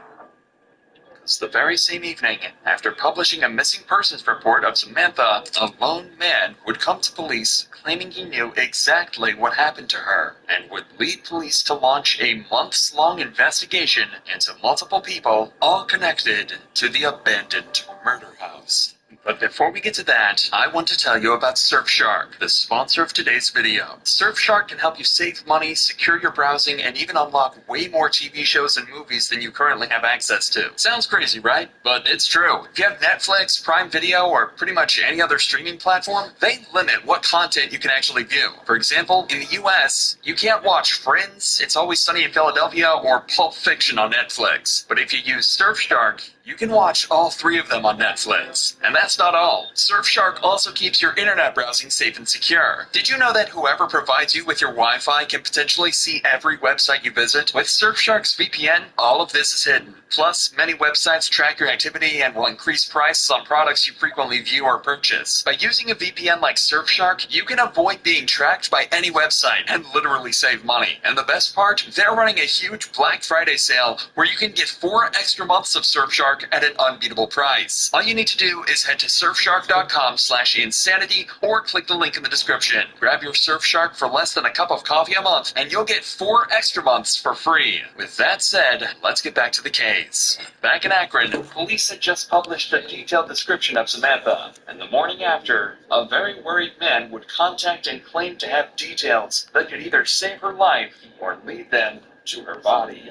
Speaker 7: The very same evening, after publishing a missing persons report of Samantha, a lone man would come to police claiming he knew exactly what happened to her and would lead police to launch a months-long investigation into multiple people, all connected to the abandoned murder house. But before we get to that, I want to tell you about Surfshark, the sponsor of today's video. Surfshark can help you save money, secure your browsing, and even unlock way more TV shows and movies than you currently have access to. Sounds crazy, right? But it's true. If you have Netflix, Prime Video, or pretty much any other streaming platform, they limit what content you can actually view. For example, in the US, you can't watch Friends, It's Always Sunny in Philadelphia, or Pulp Fiction on Netflix. But if you use Surfshark, you can watch all three of them on Netflix. And that's not all. Surfshark also keeps your internet browsing safe and secure. Did you know that whoever provides you with your Wi-Fi can potentially see every website you visit? With Surfshark's VPN, all of this is hidden. Plus, many websites track your activity and will increase prices on products you frequently view or purchase. By using a VPN like Surfshark, you can avoid being tracked by any website and literally save money. And the best part, they're running a huge Black Friday sale where you can get 4 extra months of Surfshark at an unbeatable price. All you need to do is head to surfshark.com/insanity or click the link in the description. Grab your Surfshark for less than a cup of coffee a month and you'll get 4 extra months for free. With that said, let's get back to the case. Back in Akron, police had just published a detailed description of Samantha, and the morning after, a very worried man would contact and claim to have details that could either save her life or lead them to her body.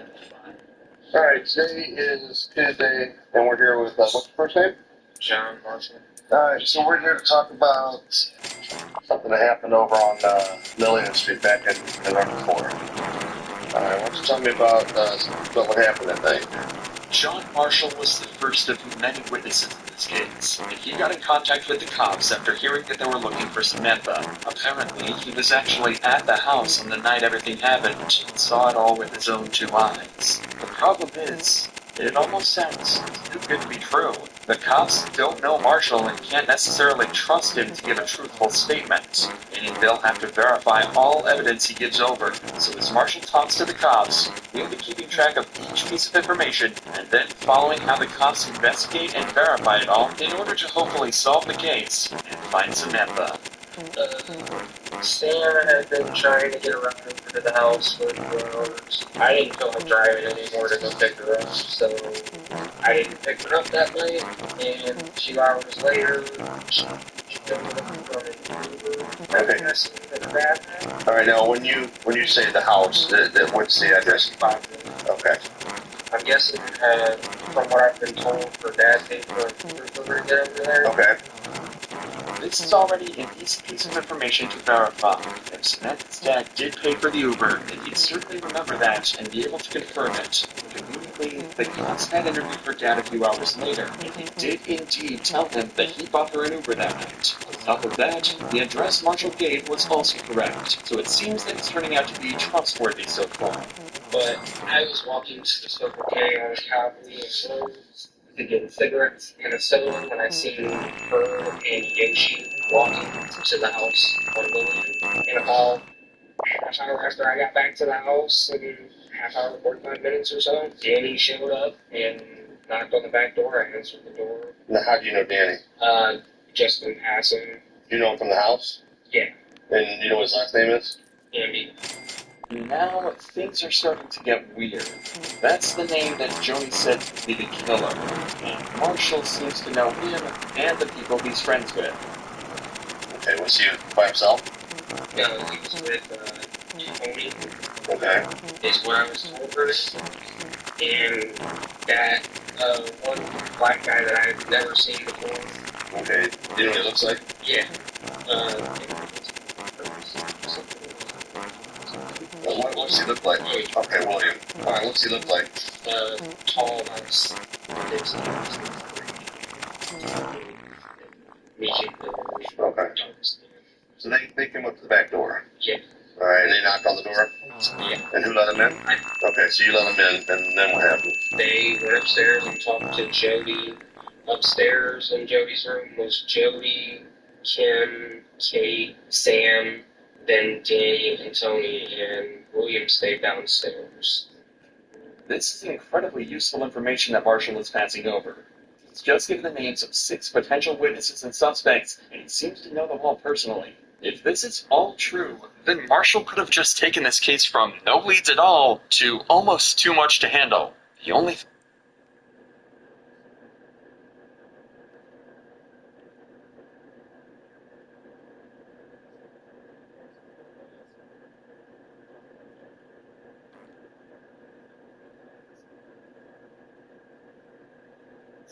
Speaker 6: All right, today is Tuesday, and we're here with, what's your first name?
Speaker 3: John Marshall.
Speaker 6: All right, so we're here to talk about something that happened over on Lillian Street back in November 4th. All right, why don't you tell me about what happened that night?
Speaker 7: John Marshall was the first of many witnesses in this case, and he got in contact with the cops after hearing that they were looking for Samantha. Apparently, he was actually at the house on the night everything happened and saw it all with his own 2 eyes. The problem is, it almost sounds too good to be true. The cops don't know Marshall and can't necessarily trust him to give a truthful statement, meaning they'll have to verify all evidence he gives over. So as Marshall talks to the cops, we'll be keeping track of each piece of information and then following how the cops investigate and verify it all in order to hopefully solve the case and find Samantha.
Speaker 20: Sam had been trying to get a ride over to the house for 2 hours. I didn't feel like driving anymore to go pick her up, so I didn't pick her up that night. And 2 hours later, she showed up from an Uber.
Speaker 18: Okay.
Speaker 20: In the bathroom.
Speaker 18: All right, now when you say the house, what's the address? Okay.
Speaker 20: I'm guessing, from what I've been told, her dad paid for a Uber to get over there.
Speaker 18: Okay.
Speaker 7: This is already an easy piece of information to verify. If Samantha's dad did pay for the Uber, then he'd certainly remember that and be able to confirm it. Conveniently, the cops had interviewed her dad a few hours later, and he did indeed tell him that he bought her an Uber that night. On top of that, the address Marshall gave was also correct, so it seems that it's turning out to be trustworthy so far.
Speaker 20: But I was walking to the Circle K on Calvary and Rose to get cigarettes and a soda when I seen her and Yoshi walking to the house on Lillian. And about half hour after I got back to the house, in half hour, 45 minutes or so, Danny showed up and knocked on the back door. I answered the door.
Speaker 18: Now, how do you know Danny?
Speaker 20: Just in passing.
Speaker 18: You know him from the house?
Speaker 20: Yeah.
Speaker 18: And you know what his last name is?
Speaker 20: Andy.
Speaker 7: Now things are starting to get weird. That's the name that Joni said would be the killer, and Marshall seems to know him and the people he's friends with.
Speaker 18: Okay, was he by himself?
Speaker 20: No, he was with Tony.
Speaker 18: Okay.
Speaker 20: Is what I was told first. And that one black guy that I've never seen before.
Speaker 18: Okay. Do you know what he looks like?
Speaker 20: Yeah.
Speaker 18: What's he look like? Okay, William. All right, what's he look like?
Speaker 20: Tall, nice.
Speaker 18: Okay. So they came up to the back door.
Speaker 20: Yeah.
Speaker 18: All right, and they knocked on the door.
Speaker 20: Yeah.
Speaker 18: And who let them in? Okay, so you let them in, and then what happened?
Speaker 20: They went upstairs and talked to Jody. Upstairs in Jody's room was Jody, Kim, Kate, Sam, then Danny and Tony, and William stayed downstairs.
Speaker 7: This is incredibly useful information that Marshall is passing over. He's just given the names of 6 potential witnesses and suspects, and he seems to know them all personally. If this is all true, then Marshall could have just taken this case from no leads at all to almost too much to handle. The only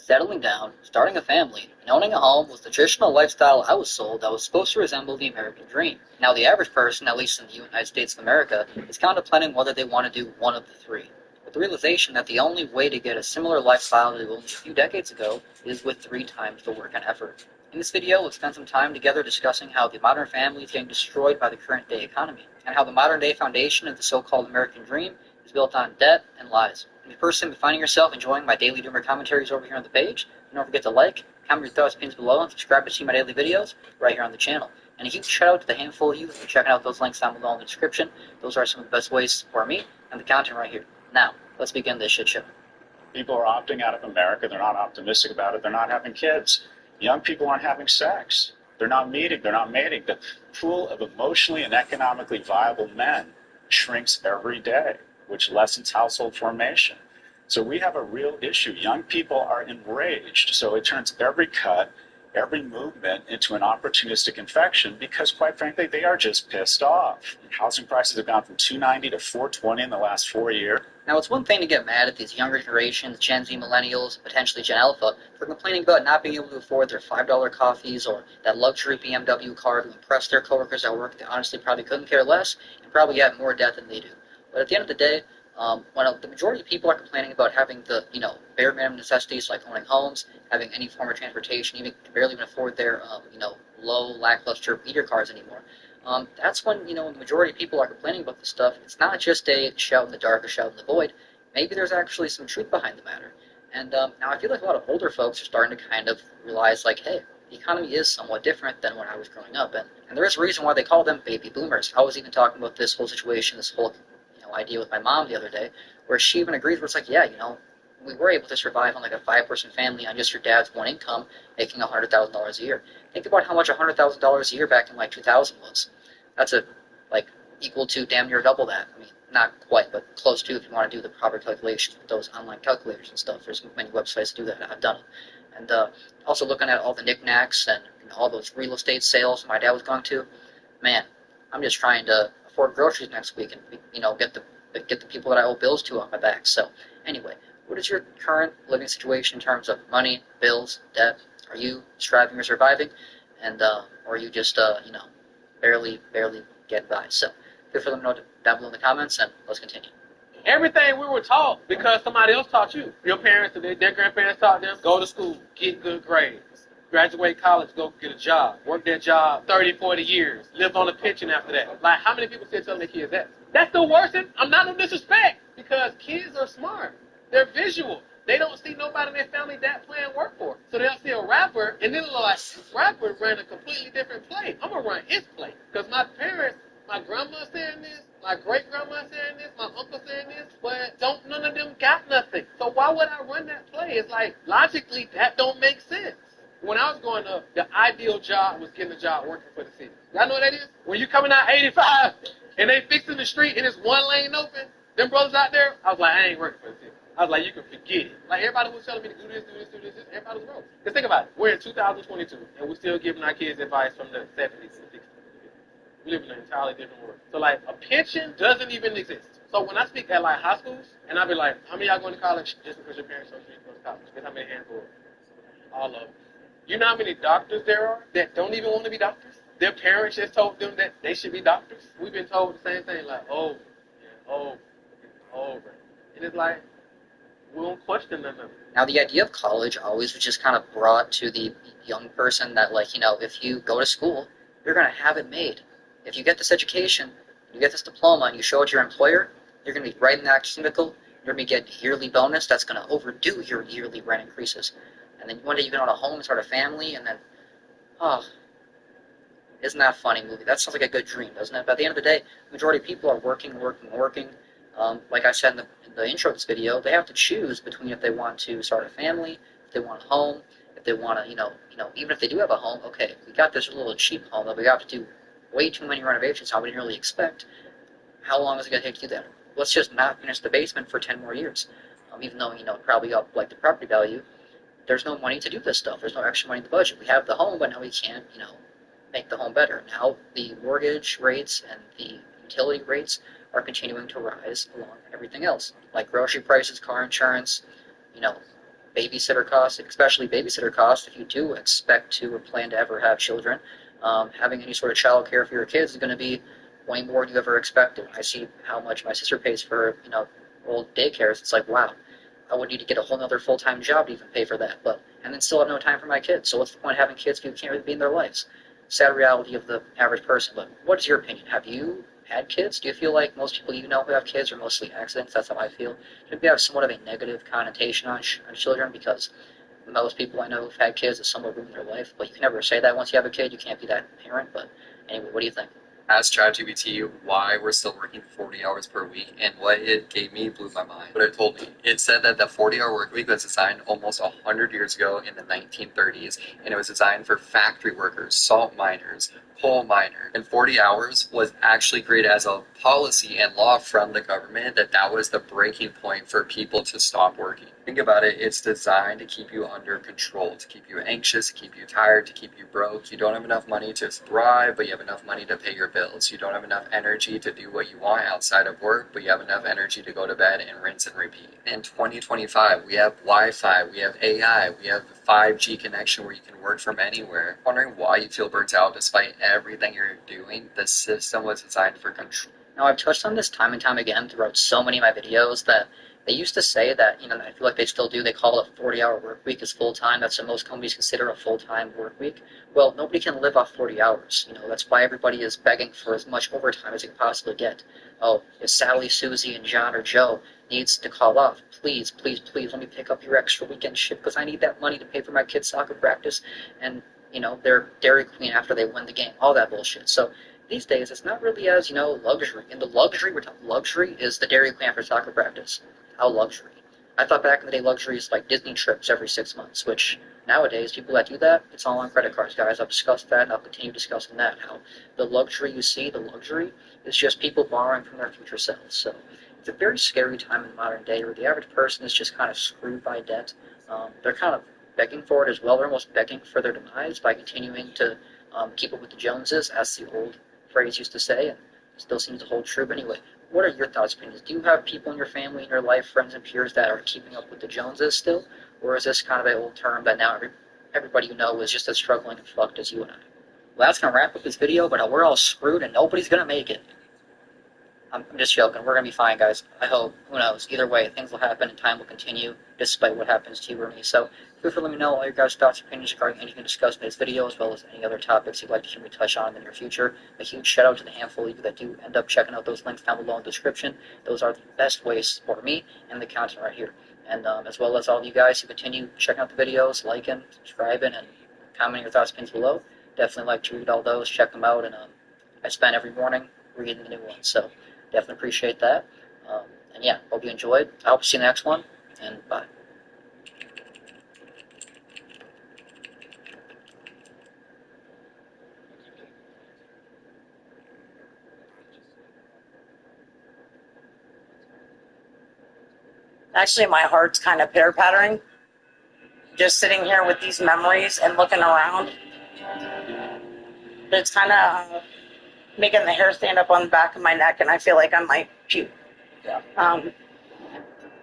Speaker 15: Settling down, starting a family, and owning a home was the traditional lifestyle I was sold that was supposed to resemble the American dream. Now the average person, at least in the United States of America, is contemplating whether they want to do one of the three, with the realization that the only way to get a similar lifestyle to only a few decades ago is with 3 times the work and effort. In this video, we'll spend some time together discussing how the modern family is getting destroyed by the current day economy, and how the modern day foundation of the so-called American dream is built on debt and lies. If you're personally finding yourself enjoying my daily doomer commentaries over here on the page, don't forget to like, comment your thoughts, opinions below, and subscribe to see my daily videos right here on the channel. And a huge shout out to the handful of you who are checking out those links down below in the description. Those are some of the best ways to support me and the content right here. Now, let's begin this shit show.
Speaker 17: People are opting out of America. They're not optimistic about it. They're not having kids. Young people aren't having sex. They're not meeting. They're not mating. The pool of emotionally and economically viable men shrinks every day, which lessens household formation. So we have a real issue. Young people are enraged. So it turns every cut, every movement into an opportunistic infection because, quite frankly, they are just pissed off. Housing prices have gone from $290 to $420 in the last 4 years.
Speaker 15: Now, it's one thing to get mad at these younger generations, Gen Z millennials, potentially Gen Alpha, for complaining about not being able to afford their $5 coffees or that luxury BMW car to impress their coworkers at work that honestly probably couldn't care less and probably have more debt than they do. But at the end of the day, when the majority of people are complaining about having the, bare minimum necessities like owning homes, having any form of transportation, even can barely even afford their, low, lackluster meter cars anymore, that's when, when the majority of people are complaining about this stuff, it's not just a shout in the dark, a shout in the void. Maybe there's actually some truth behind the matter. And now I feel like a lot of older folks are starting to kind of realize, like, hey, the economy is somewhat different than when I was growing up. And there is a reason why they call them baby boomers. I was even talking about this whole situation, this whole idea with my mom the other day, where she even agrees where it's like, yeah, we were able to survive on like a 5-person family on just your dad's one income, making $100,000 a year. Think about how much $100,000 a year back in like 2000 was. That's equal to damn near double that. I mean, not quite, but close to if you want to do the proper calculations with those online calculators and stuff. There's many websites to do that. I've done it. And also looking at all the knickknacks and all those real estate sales my dad was going to, man, I'm just trying to afford groceries next week and get the people that I owe bills to off my back. So anyway, what is your current living situation in terms of money, bills, debt? Are you striving or surviving, and or are you just barely getting by? So feel free to let me know down below in the comments, and let's continue.
Speaker 20: Everything we were taught because somebody else taught you. Your parents or their grandparents taught them, go to school, get good grades, graduate college, go get a job, work that job 30, 40 years, live on a pension after that. Like, how many people still telling their kids that? That's the worst. I'm not no disrespect because kids are smart. They're visual. They don't see nobody in their family that playing work for. So they'll see a rapper and then like, this rapper ran a completely different play. I'm going to run his play because my parents, my grandma saying this, my great-grandma saying this, my uncle saying this, but none of them got nothing. So why would I run that play? It's like, logically, that don't make sense. When I was growing up, the ideal job was getting a job working for the city. Y'all know what that is? When you coming out 85 and they fixing the street and it's one lane open, them brothers out there, I was like, I ain't working for the city. I was like, you can forget it. Like, everybody was telling me to do this, everybody was wrong. Because think about it. We're in 2022, and we're still giving our kids advice from the 70s and 60s. We live in an entirely different world. So, like, a pension doesn't even exist. So when I speak at, like, high schools, and I be like, how many of y'all going to college just because your parents told you to go to college? Guess how many hands go up? All of them. You know how many doctors there are that don't even want to be doctors? Their parents just told them that they should be doctors. We've been told the same thing, like, over and over and over. And it's like, we don't question none of it.
Speaker 15: Now, the idea of college always was just kind of brought to the young person that, like, if you go to school, you're going to have it made. If you get this education, you get this diploma, and you show it to your employer, you're going to be writing that cynical, you're going to get a yearly bonus that's going to overdo your yearly rent increases. And then one day you get on a home and start a family, and then, isn't that a funny movie? That sounds like a good dream, doesn't it? But at the end of the day, the majority of people are working. Like I said in the intro of this video, they have to choose between if they want to start a family, if they want a home, if they want to, even if they do have a home, okay, we got this little cheap home that we have to do way too many renovations how we didn't really expect. How long is it going to take to do that? Let's just not finish the basement for 10 more years. Even though, probably up like the property value, there's no money to do this stuff. There's no extra money in the budget. We have the home, but now we can't, make the home better. Now the mortgage rates and the utility rates are continuing to rise along with everything else, like grocery prices, car insurance, babysitter costs, especially babysitter costs. If you do expect to or plan to ever have children, having any sort of child care for your kids is going to be way more than you ever expected. I see how much my sister pays for, old daycares. It's like, wow, I would need to get a whole other full-time job to even pay for that, and then still have no time for my kids. So what's the point of having kids if you can't really be in their lives? Sad reality of the average person. But what is your opinion? Have you had kids? Do you feel like most people who have kids are mostly accidents? That's how I feel. Should we have somewhat of a negative connotation on children? Because most people I know who've had kids have somewhat ruined their life. But you can never say that once you have a kid. You can't be that parent. But anyway, what do you think?
Speaker 19: Asked ChatGPT why we're still working 40 hours per week, and what it gave me blew my mind. What it told me, it said that the 40-hour work week was designed almost 100 years ago in the 1930s, and it was designed for factory workers, salt miners, coal miners, and 40 hours was actually created as a policy and law from the government that was the breaking point for people to stop working. Think about it, it's designed to keep you under control, to keep you anxious, to keep you tired, to keep you broke. You don't have enough money to thrive, but you have enough money to pay your bills. You don't have enough energy to do what you want outside of work, but you have enough energy to go to bed and rinse and repeat. In 2025, we have Wi-Fi, we have AI, we have 5G connection where you can work from anywhere. Wondering why you feel burnt out despite everything you're doing? The system was designed for control.
Speaker 15: Now, I've touched on this time and time again throughout so many of my videos that They used to say that, I feel like they still do, they call it a 40-hour work week is full-time. That's what most companies consider a full-time work week. Well, nobody can live off 40 hours. That's why everybody is begging for as much overtime as they can possibly get. Oh, if Sally, Susie, and John or Joe needs to call off, please, please, please let me pick up your extra weekend shift because I need that money to pay for my kids' soccer practice and, their Dairy Queen after they win the game, all that bullshit. So these days, it's not really as, luxury. And the luxury, we're talking luxury, is the Dairy Queen after soccer practice. How luxury. I thought back in the day luxury is like Disney trips every 6 months, which nowadays, people that do that, it's all on credit cards, guys. I've discussed that, and I'll continue discussing that, how the luxury you see, the luxury, is just people borrowing from their future selves. So it's a very scary time in the modern day where the average person is just kind of screwed by debt. They're kind of begging for it as well. They're almost begging for their demise by continuing to keep up with the Joneses, as the old phrase used to say, and still seems to hold true. But anyway, what are your thoughts, opinions? Do you have people in your family, in your life, friends and peers that are keeping up with the Joneses still? Or is this kind of an old term that now everybody you know is just as struggling and fucked as you and I? Well, that's going to wrap up this video, but we're all screwed and nobody's going to make it. I'm just joking. We're going to be fine, guys. I hope. Who knows? Either way, things will happen and time will continue despite what happens to you or me. So feel free to let me know all your guys' thoughts and opinions regarding anything discussed in this video, as well as any other topics you'd like to hear me touch on in the near future. A huge shout out to the handful of you that do end up checking out those links down below in the description. Those are the best ways to support me and the content right here. And as well as all of you guys who continue checking out the videos, liking, subscribing, and commenting your thoughts and opinions below. Definitely like to read all those, check them out, and I spend every morning reading the new ones. So definitely appreciate that. And yeah, hope you enjoyed. I hope to see you in the next one, and bye.
Speaker 14: Actually, my heart's kind of pitter-pattering. Just sitting here with these memories and looking around. It's kind of making the hair stand up on the back of my neck, and I feel like I might puke.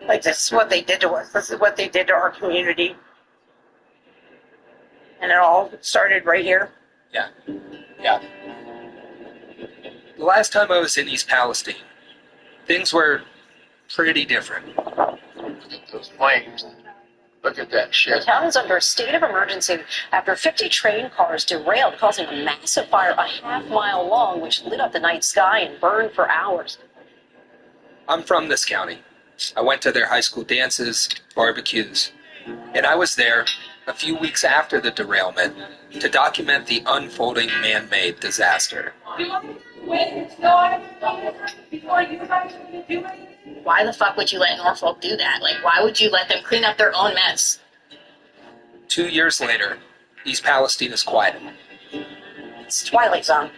Speaker 14: Like, this is what they did to us. This is what they did to our community. And it all started right here.
Speaker 21: Yeah. The last time I was in East Palestine, things were pretty different.
Speaker 8: Those flames. Look at that shit.
Speaker 22: The town is under a state of emergency after 50 train cars derailed, causing a massive fire a half-mile long, which lit up the night sky and burned for hours.
Speaker 21: I'm from this county. I went to their high school dances, barbecues, and I was there a few weeks after the derailment to document the unfolding man-made disaster.
Speaker 22: Why the fuck would you let Norfolk do that? Like, why would you let them clean up their own mess?
Speaker 21: 2 years later, East Palestine is quiet.
Speaker 14: It's Twilight Zone.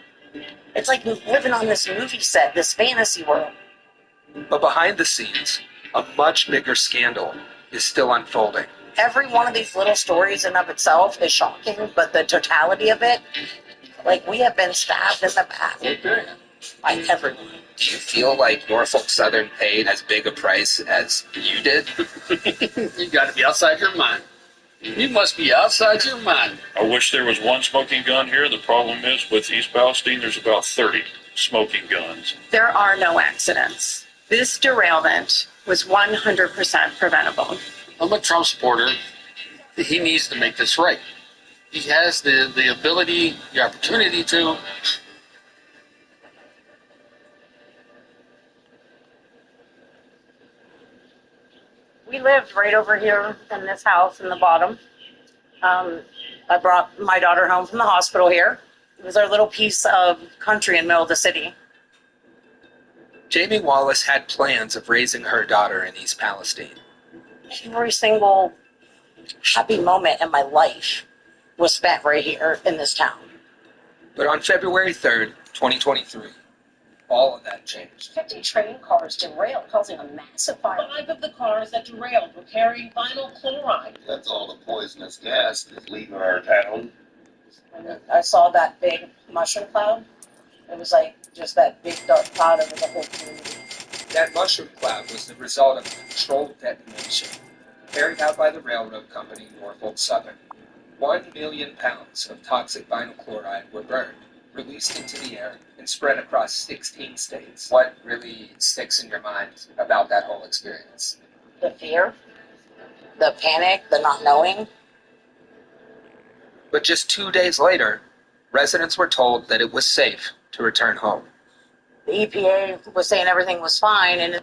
Speaker 14: It's like living on this movie set, this fantasy world.
Speaker 21: But behind the scenes, a much bigger scandal is still unfolding.
Speaker 14: Every one of these little stories in of itself is shocking, but the totality of it, like, we have been stabbed in the back by everyone.
Speaker 21: Do you feel like Norfolk Southern paid as big a price as you did?
Speaker 6: You gotta be outside your mind. You must be outside your mind.
Speaker 3: I wish there was one smoking gun here. The problem is with East Palestine, there's about 30 smoking guns.
Speaker 22: There are no accidents. This derailment was 100% preventable.
Speaker 6: I'm a Trump supporter. He needs to make this right. He has the ability, the opportunity to.
Speaker 14: We lived right over here in this house in the bottom. I brought my daughter home from the hospital here. It was our little piece of country in the middle of the city.
Speaker 21: Jamie Wallace had plans of raising her daughter in East Palestine.
Speaker 14: Every single happy moment in my life was spent right here in this town.
Speaker 21: But on February 3rd, 2023, all of that changed.
Speaker 22: 50 train cars derailed, causing a massive fire.
Speaker 2: 5 of the cars that derailed were carrying vinyl chloride.
Speaker 8: That's all the poisonous gas that's leaving our town.
Speaker 14: And I saw that big mushroom cloud. It was like just that big dark cloud over the whole community.
Speaker 21: That mushroom cloud was the result of a controlled detonation carried out by the railroad company Norfolk Southern. 1 million pounds of toxic vinyl chloride were burned, released into the air, and spread across 16 states. What really sticks in your mind about that whole experience?
Speaker 14: The fear, the panic, the not knowing.
Speaker 21: But just 2 days later, residents were told that it was safe to return home.
Speaker 14: The EPA was saying everything was fine, and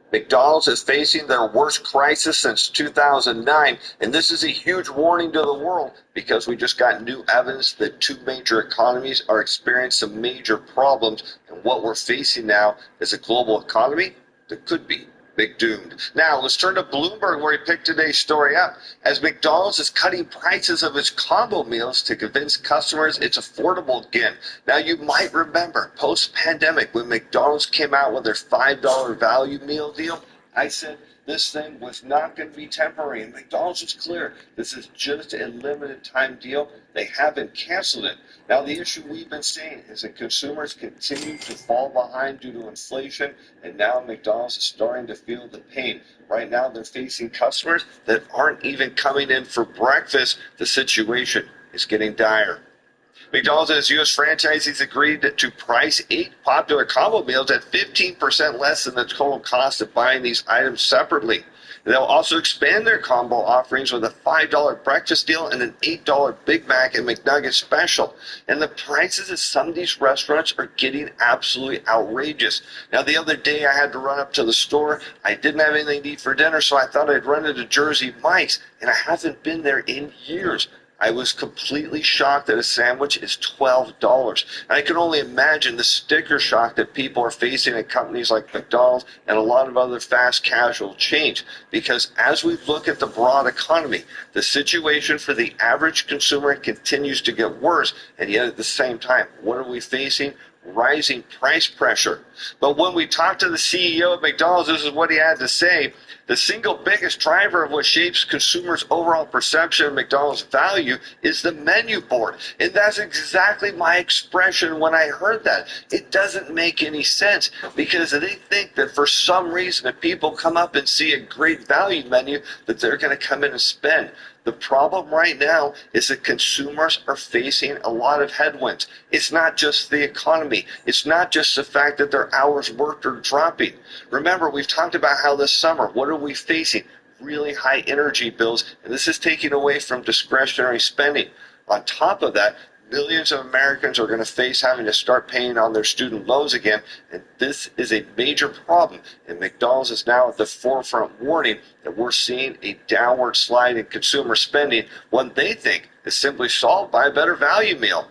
Speaker 9: McDonald's is facing their worst crisis since 2009, and this is a huge warning to the world because we just got new evidence that two major economies are experiencing some major problems, and what we're facing now is a global economy that could be big doomed. Now, let's turn to Bloomberg, where he picked today's story up, as McDonald's is cutting prices of its combo meals to convince customers it's affordable again. Now, you might remember post-pandemic when McDonald's came out with their $5 value meal deal. I said this thing was not going to be temporary, and McDonald's was clear. This is just a limited time deal. They haven't canceled it. Now, the issue we've been seeing is that consumers continue to fall behind due to inflation, and now McDonald's is starting to feel the pain. Right now, they're facing customers that aren't even coming in for breakfast. The situation is getting dire. McDonald's and its U.S. franchisees agreed to price 8 popular combo meals at 15% less than the total cost of buying these items separately. They'll also expand their combo offerings with a $5 breakfast deal and an $8 Big Mac and McNugget special. And the prices at some of these restaurants are getting absolutely outrageous. Now, the other day I had to run up to the store. I didn't have anything to eat for dinner, so I thought I'd run into Jersey Mike's, and I haven't been there in years. I was completely shocked that a sandwich is $12. And I can only imagine the sticker shock that people are facing at companies like McDonald's and a lot of other fast casual chains. Because as we look at the broad economy, the situation for the average consumer continues to get worse. And yet at the same time, what are we facing? Rising price pressure. But when we talked to the CEO of McDonald's, this is what he had to say. The single biggest driver of what shapes consumers' overall perception of McDonald's value is the menu board. And that's exactly my expression when I heard that. It doesn't make any sense because they think that for some reason if people come up and see a great value menu that they're going to come in and spend. The problem right now is that consumers are facing a lot of headwinds. It's not just the economy. It's not just the fact that their hours worked are dropping. Remember, we've talked about how this summer, what are we facing? Really high energy bills, and this is taking away from discretionary spending. On top of that, millions of Americans are going to face having to start paying on their student loans again, and this is a major problem. And McDonald's is now at the forefront warning that we're seeing a downward slide in consumer spending, one they think is simply solved by a better value meal.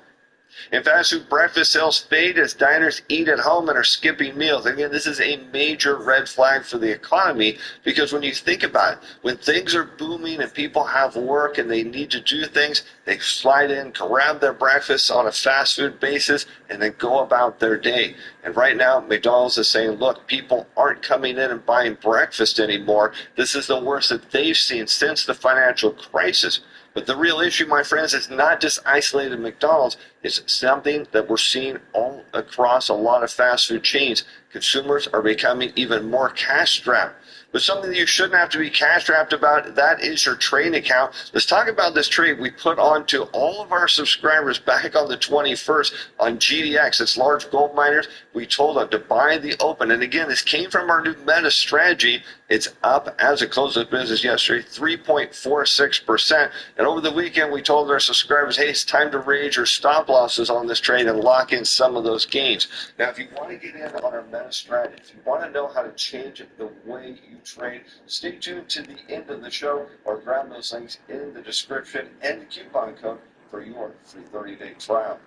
Speaker 9: In fast food, breakfast sales fade as diners eat at home and are skipping meals. Again, this is a major red flag for the economy because when you think about it, when things are booming and people have work and they need to do things, they slide in, grab their breakfast on a fast food basis, and then go about their day. And right now, McDonald's is saying, look, people aren't coming in and buying breakfast anymore. This is the worst that they've seen since the financial crisis. But the real issue, my friends, is not just isolated to McDonald's. It's something that we're seeing all across a lot of fast food chains. Consumers are becoming even more cash-strapped. But something that you shouldn't have to be cash-strapped about, that is your trading account. Let's talk about this trade we put on to all of our subscribers back on the 21st on GDX. It's large gold miners. We told them to buy the open. And again, this came from our new meta strategy. It's up as it closed the business yesterday, 3.46%. And over the weekend, we told our subscribers, hey, it's time to raise your stop losses on this trade and lock in some of those gains. Now, if you want to get in on our meta strategy, if you want to know how to change the way you trade, stay tuned to the end of the show or grab those links in the description and the coupon code for your free 30-day trial.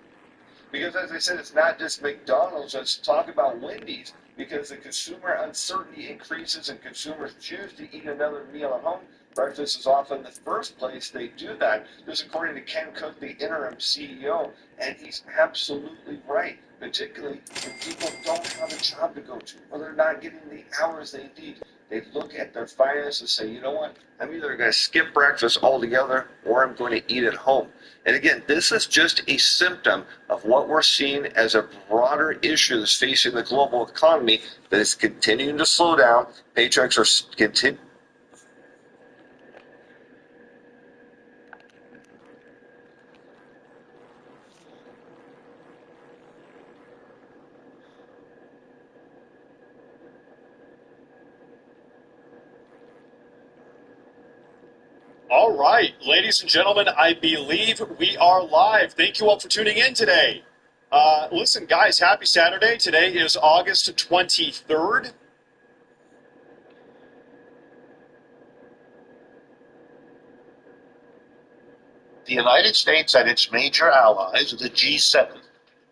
Speaker 9: Because as I said, it's not just McDonald's, let's talk about Wendy's. Because the consumer uncertainty increases and consumers choose to eat another meal at home, breakfast is often the first place they do that. This according to Ken Cook, the interim CEO, and he's absolutely right, particularly if people don't have a job to go to or they're not getting the hours they need. They look at their finances and say, you know what, I'm either going to skip breakfast altogether or I'm going to eat at home. And again, this is just a symptom of what we're seeing as a broader issue that's facing the global economy that is continuing to slow down. Paychecks are continuing.
Speaker 18: All right, ladies and gentlemen, I believe we are live. Thank you all for tuning in today. Listen, guys, happy Saturday. Today is August 23rd.
Speaker 10: The United States and its major allies, the G7,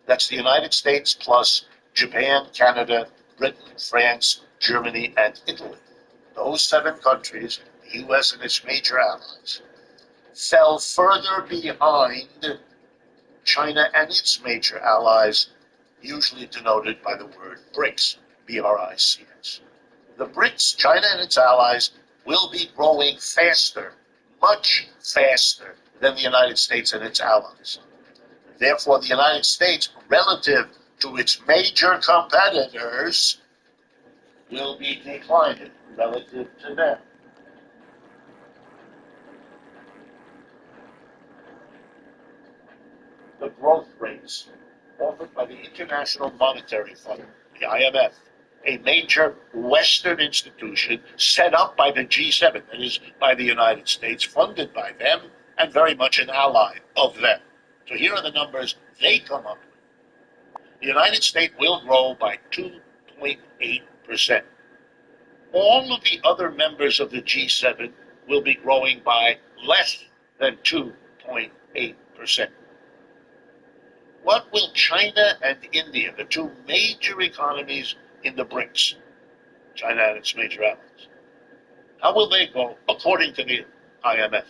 Speaker 10: that's the United States plus Japan, Canada, Britain, France, Germany, and Italy. Those 7 countries, the U.S. and its major allies, fell further behind China and its major allies, usually denoted by the word BRICS, B-R-I-C-S. The BRICS, China and its allies, will be growing faster, much faster than the United States and its allies. Therefore, the United States, relative to its major competitors, will be declining relative to them. The growth rates offered by the International Monetary Fund, the IMF, a major Western institution set up by the G7, that is, by the United States, funded by them, and very much an ally of them. So here are the numbers they come up with. The United States will grow by 2.8%. All of the other members of the G7 will be growing by less than 2.8%. What will China and India, the 2 major economies in the BRICS, China and its major allies, how will they go according to the IMF?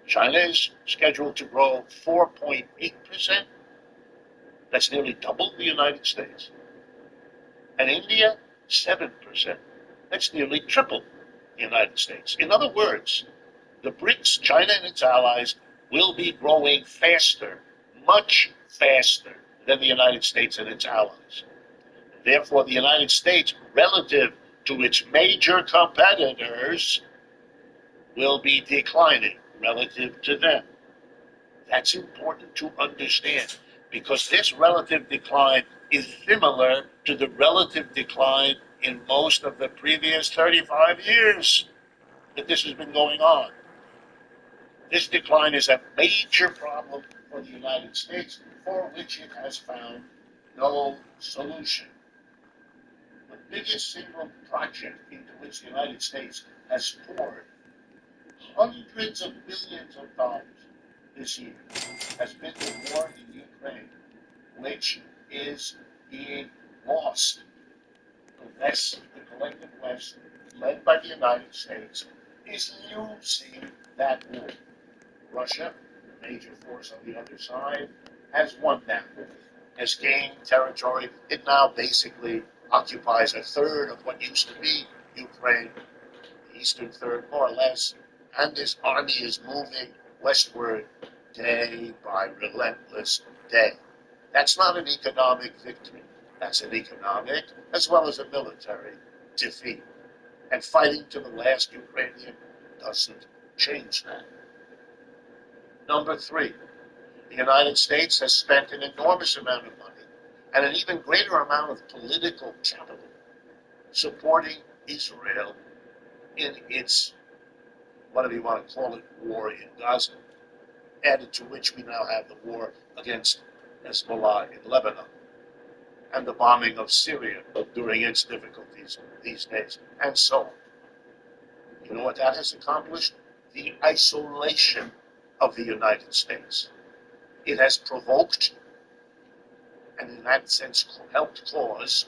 Speaker 10: China is scheduled to grow 4.8%. That's nearly double the United States. And India, 7%. That's nearly triple the United States. In other words, the BRICS, China and its allies, will be growing faster, much faster than the United States and its allies. Therefore, the United States, relative to its major competitors, will be declining relative to them. That's important to understand because this relative decline is similar to the relative decline in most of the previous 35 years that this has been going on. This decline is a major problem for the United States, for which it has found no solution. The biggest single project into which the United States has poured hundreds of billions of dollars this year has been the war in Ukraine, which is being lost. The West, the collective West, led by the United States, is losing that war. Russia, the major force on the other side, has won that war, has gained territory. It now basically occupies a third of what used to be Ukraine, the eastern third, more or less, and his army is moving westward day by relentless day. That's not an economic victory. That's an economic as well as a military defeat. And fighting to the last Ukrainian doesn't change that. Number 3, the United States has spent an enormous amount of money and an even greater amount of political capital supporting Israel in its, whatever you want to call it, war in Gaza, added to which we now have the war against Hezbollah in Lebanon and the bombing of Syria during its difficulties these days, and so on. You know what that has accomplished? The isolation of the United States. It has provoked and in that sense helped cause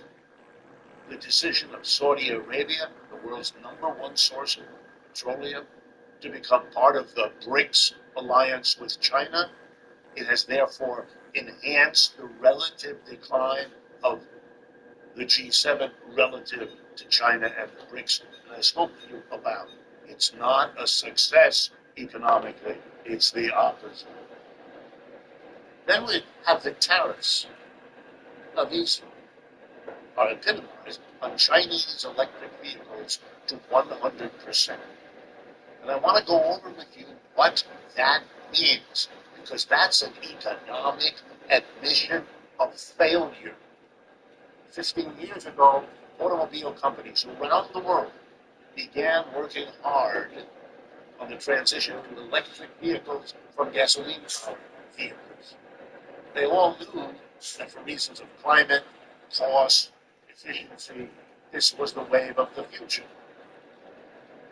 Speaker 10: the decision of Saudi Arabia, the world's #1 source of petroleum, to become part of the BRICS alliance with China. It has therefore enhanced the relative decline of the G7 relative to China and the BRICS. And I spoke to you about it. It's not a success economically. It's the opposite. Then we have the tariffs. Now these are epitomized on Chinese electric vehicles to 100%. And I want to go over with you what that means, because that's an economic admission of failure. 15 years ago, automobile companies around the world began working hard on the transition to electric vehicles from gasoline-powered vehicles. They all knew that for reasons of climate, cost, efficiency, this was the wave of the future.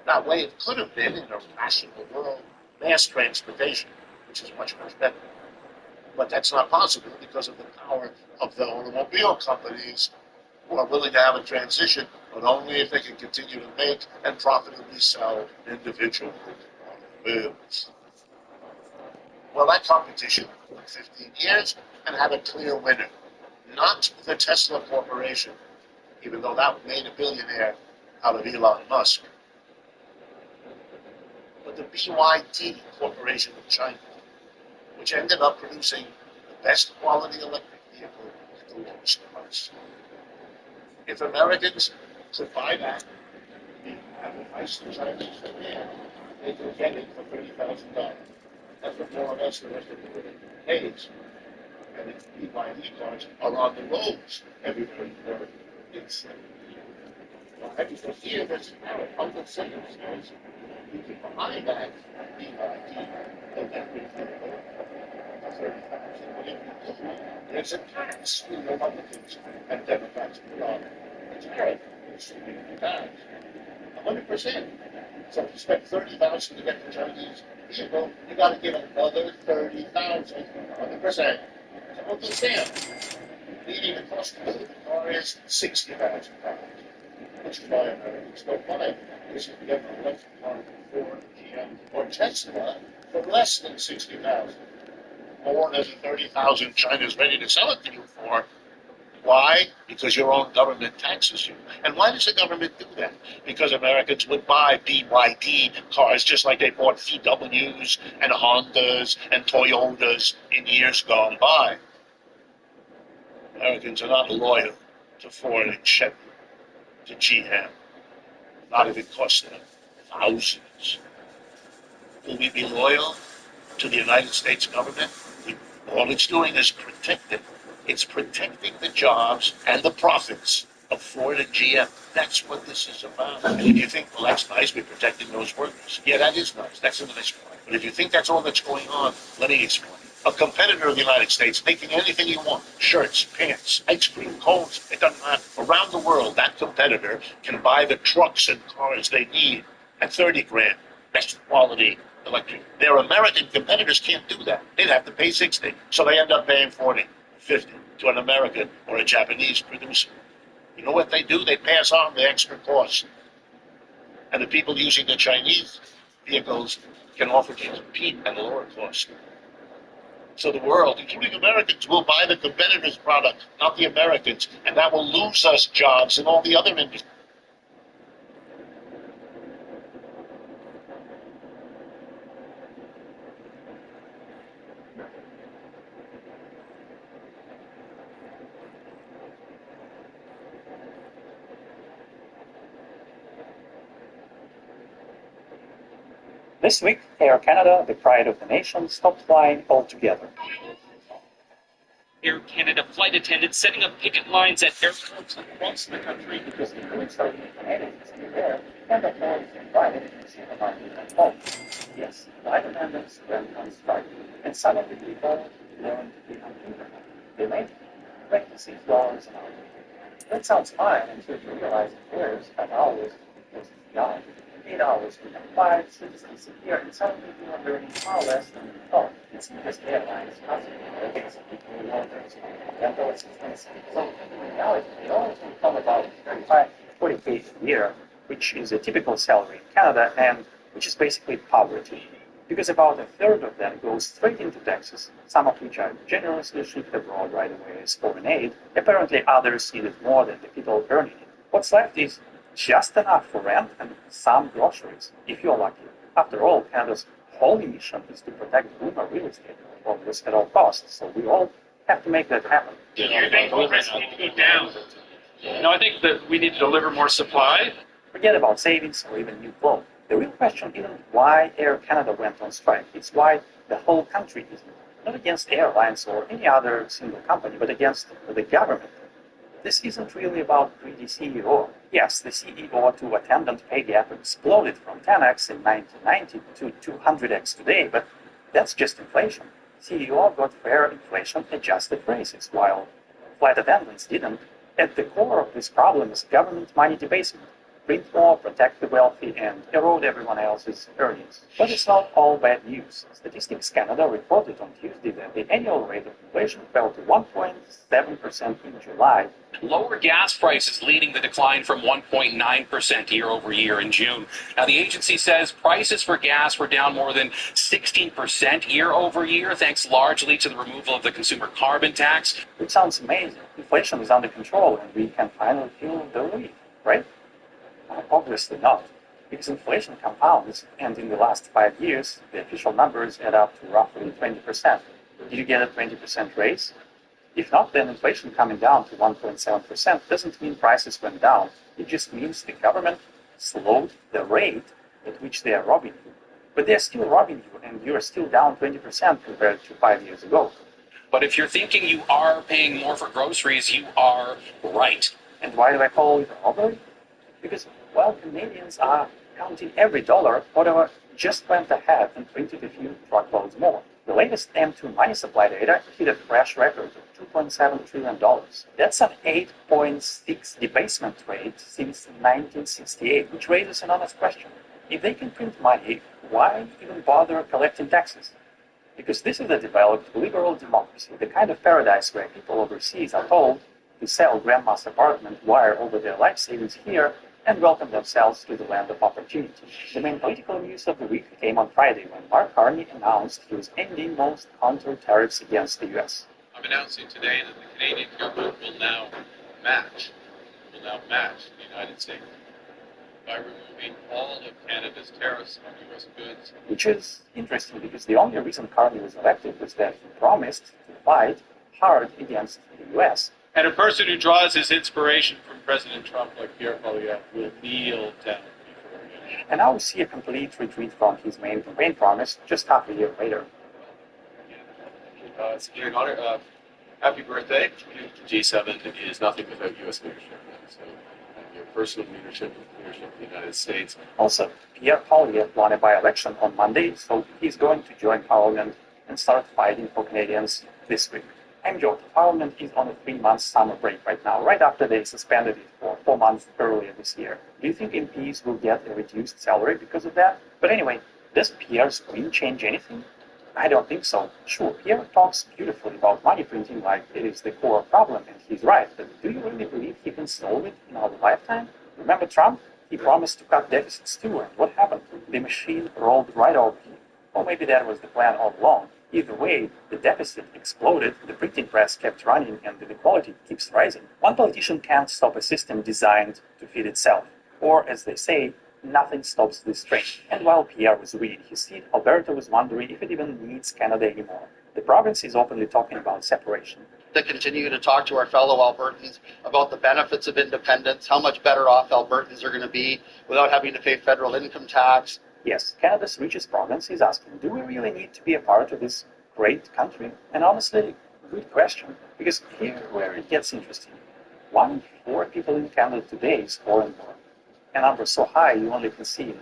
Speaker 10: That wave could have been, in a rational world, mass transportation, which is much, much better. But that's not possible because of the power of the automobile companies, who are willing to have a transition, but only if they can continue to make and profitably sell individual automobiles. Well, that competition took 15 years and had a clear winner. Not the Tesla Corporation, even though that made a billionaire out of Elon Musk, but the BYD Corporation of China, which ended up producing the best quality electric vehicle at the lowest price. If Americans could buy that, at the price the Chinese demand, they could get it for $30,000. That's what more or less the rest of the world pays. And the BYD cars are on the roads everywhere in the world. It's because here there's now a public sales laws. You can buy that BYD electric vehicle for $30,000. But if you do, there's a tax in Republicans and Democrats put on a tariff. It's a tax. 100%. So if you spend $30,000 to get the Chinese vehicle, you got to give another $30,000. 100%. So understand, meaning the cost of the car is $60,000, which is why Americans don't buy it. Because you can get an electric car from Ford, GM, or Tesla for less than $60,000. More than the $30,000 China's ready to sell it to you for. Why? Because your own government taxes you. And why does the government do that? Because Americans would buy BYD cars just like they bought VWs and Hondas and Toyotas in years gone by. Americans are not loyal to Ford and Chevy, to GM. Not if it costs them thousands. Will we be loyal to the United States government? All it's doing is protect it. It's protecting the jobs and the profits of Ford and GM. That's what this is about. And if you think, well, that's nice, we're protecting those workers. Yeah, that is nice. That's a nice point. But if you think that's all that's going on, let me explain. A competitor of the United States making anything you want, shirts, pants, ice cream cones, it doesn't matter. Around the world, that competitor can buy the trucks and cars they need at $30,000, best quality electric. Their American competitors can't do that. They'd have to pay $60,000, so they end up paying $40,000, $50,000 to an American or a Japanese producer. You know what they do? They pass on the extra cost. And the people using the Chinese vehicles can offer to compete at a lower cost. So the world, including Americans, will buy the competitor's product, not the Americans, and that will lose us jobs in all the other industries.
Speaker 5: This week, Air Canada, the pride of the nation, stopped flying altogether.
Speaker 11: Air Canada flight attendants setting up picket lines at airports across the country
Speaker 5: because the police are Canadians in the air and the flight invited to see the money at home. Yes, flight attendants went on strike, and some of the people learned to be on internet. They made $26 an hour. That sounds fine until you realize the fares have hours was beyond. 8 hours, we have 5, 6 days a year, and some people are earning far less than we thought. It's because airlines are against people in militaries, rental assistance. So now it only become about 35, 40K a year, which is a typical salary in Canada and which is basically poverty. Because about a third of them goes straight into taxes, some of which are generously shipped abroad right away as foreign aid. Apparently others need it more than the people earning it. What's left is just enough for rent and some groceries, if you're lucky. After all, Canada's whole mission is to protect boomer real estate owners at all costs, so we all have to make that happen.
Speaker 11: Do you think prices need to go down? No, I think that we need to deliver more supply.
Speaker 5: Forget about savings or even new clothes. The real question isn't why Air Canada went on strike, it's why the whole country isn't. Not against airlines or any other single company, but against the government. This isn't really about greedy CEO. Yes, the CEO to attendant pay gap exploded from 10x in 1990 to 200x today, but that's just inflation. CEO got fair inflation adjusted raises, while flight attendants didn't. At the core of this problem is government money debasement. Print more, protect the wealthy, and erode everyone else's earnings. But it's not all bad news. Statistics Canada reported on Tuesday that the annual rate of inflation fell to 1.7% in July.
Speaker 11: Lower gas prices leading the decline from 1.9% year over year in June. Now, the agency says prices for gas were down more than 16% year over year, thanks largely to the removal of the consumer carbon tax.
Speaker 5: It sounds amazing. Inflation is under control and we can finally feel the relief, right? Obviously not, because inflation compounds, and in the last 5 years, the official numbers add up to roughly 20%. Did you get a 20% raise? If not, then inflation coming down to 1.7% doesn't mean prices went down. It just means the government slowed the rate at which they are robbing you. But they're still robbing you, and you're still down 20% compared to 5 years ago.
Speaker 11: But if you're thinking you are paying more for groceries, you are right.
Speaker 5: And why do I call it a robbery? Because while Canadians are counting every dollar, Ottawa just went ahead and printed a few truckloads more. The latest M2 money supply data hit a fresh record of $2.7 trillion. That's an 8.6 debasement rate since 1968, which raises an honest question. If they can print money, why even bother collecting taxes? Because this is a developed liberal democracy, the kind of paradise where people overseas are told to sell grandma's apartment, wire over their life savings here, and welcome themselves to the land of opportunity. The main political news of the week came on Friday when Mark Carney announced he was ending most counter tariffs against the U.S.
Speaker 12: I'm announcing today that the Canadian government will now match the United States by removing all of Canada's tariffs on U.S. goods.
Speaker 5: Which is interesting because the only reason Carney was elected was that he promised to fight hard against the U.S.
Speaker 12: And a person who draws his inspiration from President Trump, like Pierre Poilievre, will kneel down before him.
Speaker 5: And now we see a complete retreat from his main campaign promise just half a year later.
Speaker 12: It's a great honor. Happy birthday. G7 is nothing without U.S. leadership. So your personal leadership of the United States.
Speaker 5: Also, Pierre Poilievre won a by-election on Monday, so he's going to join Parliament and start fighting for Canadians this week. I'm Joe. Parliament is on a 3-month summer break right now, right after they suspended it for 4 months earlier this year. Do you think MPs will get a reduced salary because of that? But anyway, does Pierre's win change anything? I don't think so. Sure, Pierre talks beautifully about money printing like it is the core problem, and he's right, but do you really believe he can solve it in our lifetime? Remember Trump? He promised to cut deficits too, and what happened? The machine rolled right over him. Or maybe that was the plan all along. Either way, the deficit exploded, the printing press kept running, and the inequality keeps rising. One politician can't stop a system designed to feed itself. Or, as they say, nothing stops this train. And while Pierre was reading his seat, Alberta was wondering if it even needs Canada anymore. The province is openly talking about separation.
Speaker 16: To continue to talk to our fellow Albertans about the benefits of independence, how much better off Albertans are going to be without having to pay federal income tax.
Speaker 5: Yes, Canada's richest province is asking, do we really need to be a part of this great country? And honestly, good question, because here where it gets interesting. 1 in 4 people in Canada today is foreign-born. A number so high you only can see in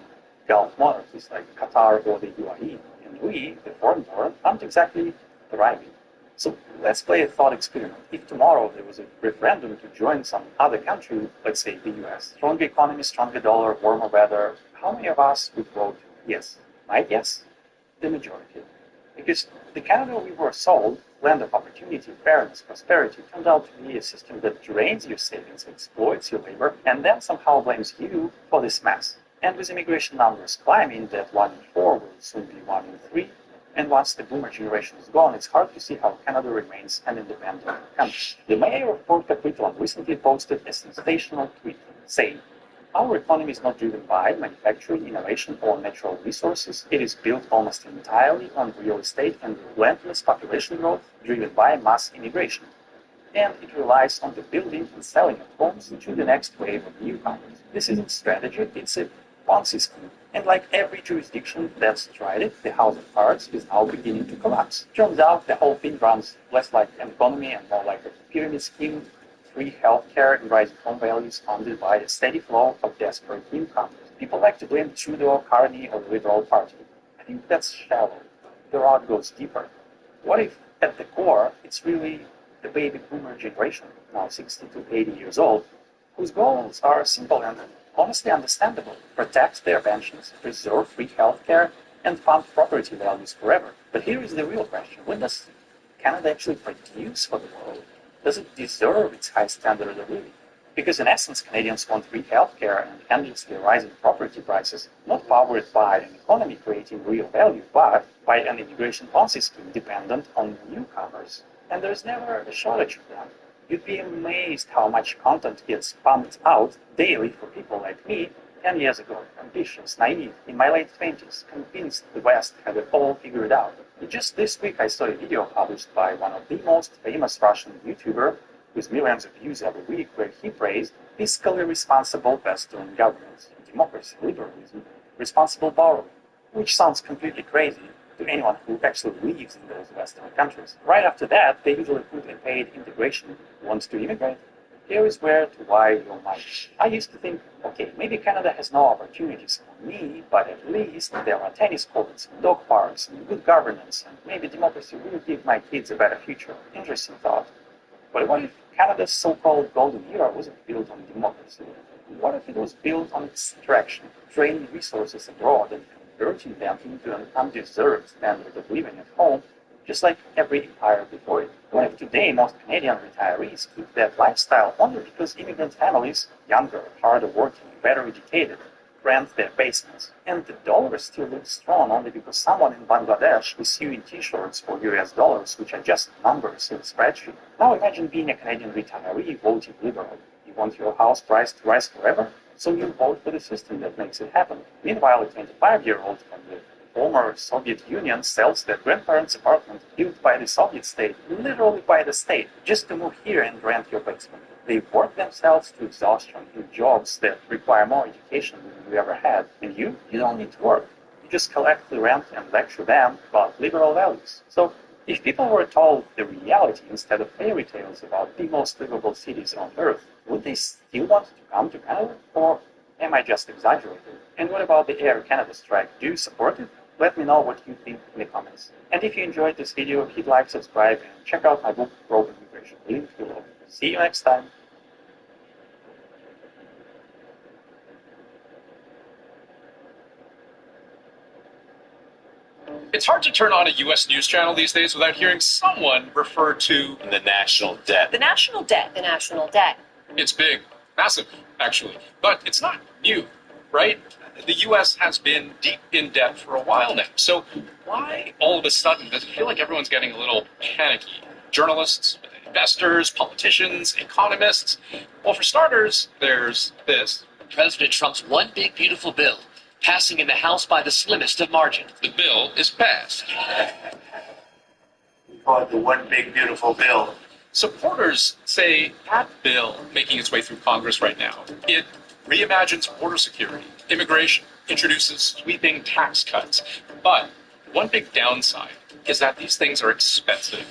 Speaker 5: Gulf monarchies like Qatar or the UAE. And we, the foreign-born, aren't exactly thriving. So let's play a thought experiment. If tomorrow there was a referendum to join some other country, let's say the US, stronger economy, stronger dollar, warmer weather, how many of us would vote yes? My guess? The majority. Because the Canada we were sold, land of opportunity, fairness, prosperity, turned out to be a system that drains your savings, exploits your labor, and then somehow blames you for this mess. And with immigration numbers climbing, that 1 in 4 will soon be 1 in 3, and once the boomer generation is gone, it's hard to see how Canada remains an independent country. The mayor of Port Coquitlam recently posted a sensational tweet saying, "Our economy is not driven by manufacturing, innovation, or natural resources. It is built almost entirely on real estate and relentless population growth driven by mass immigration. And it relies on the building and selling of homes to the next wave of newcomers. This isn't strategy, it's a Ponzi scheme. And like every jurisdiction that's tried it, the House of Cards is now beginning to collapse. Turns out the whole thing runs less like an economy and more like a pyramid scheme, free healthcare and rising home values funded by a steady flow of desperate newcomers. People like to blame Trudeau, Carney, or the Liberal Party. I think that's shallow. The rod goes deeper. What if, at the core, it's really the baby boomer generation, now 60 to 80 years old, whose goals are simple and honestly understandable: protect their pensions, preserve free healthcare, and fund property values forever. But here is the real question: what does Canada actually produce for the world? Does it deserve its high standard of living? Because in essence, Canadians want free healthcare and endlessly rising property prices, not powered by an economy creating real value, but by an immigration policy scheme dependent on newcomers. And there's never a shortage of them. You'd be amazed how much content gets pumped out daily for people like me 10 years ago, ambitious, naive, in my late 20s, convinced the West had it all figured out. Just this week I saw a video published by one of the most famous Russian YouTubers, with millions of views every week, where he praised fiscally responsible Western governments, democracy, liberalism, responsible borrowing, which sounds completely crazy to anyone who actually lives in those Western countries. Right after that, they usually put a paid integration. Want to immigrate? Here is where to why your mind. I used to think, okay, maybe Canada has no opportunities for me, but at least there are tennis courts and dog parks and good governance, and maybe democracy will give my kids a better future. Interesting thought. But what if Canada's so-called golden era wasn't built on democracy? What if it was built on extraction, draining resources abroad and converting them into an undeserved standard of living at home, just like every empire before it? What if today most Canadian retirees keep that lifestyle only because immigrant families, younger, harder working, better educated, rent their basements, and the dollar still looks strong only because someone in Bangladesh is using t-shirts for US dollars, which are just numbers in a spreadsheet? Now imagine being a Canadian retiree voting Liberal. You want your house price to rise forever? So you vote for the system that makes it happen. Meanwhile, a 25-year-old from the former Soviet Union sells their grandparents' apartment built by the Soviet state, literally by the state, just to move here and rent your basement. They work themselves to exhaustion in jobs that require more education than you ever had. And you don't need to work. You just collect the rent and lecture them about liberal values. So if people were told the reality instead of fairy tales about the most livable cities on earth, would they still want to come to Canada? Or am I just exaggerating? And what about the Air Canada strike? Do you support it? Let me know what you think in the comments. And if you enjoyed this video, hit like, subscribe, and check out my book, Broken Immigration. Link below. See you next time.
Speaker 11: It's hard to turn on a U.S. news channel these days without hearing someone refer to the national debt.
Speaker 22: The national debt. The national debt.
Speaker 11: It's big, massive, actually. But it's not new, right? The U.S. has been deep in debt for a while now. So why all of a sudden does it feel like everyone's getting a little panicky? Journalists, investors, politicians, economists. Well, for starters, there's this.
Speaker 1: President Trump's one big beautiful bill, passing in the House by the slimmest of margins.
Speaker 11: The bill is passed.
Speaker 10: We call it the one big beautiful bill.
Speaker 11: Supporters say that bill making its way through Congress right now, it reimagines border security, immigration, introduces sweeping tax cuts. But one big downside is that these things are expensive.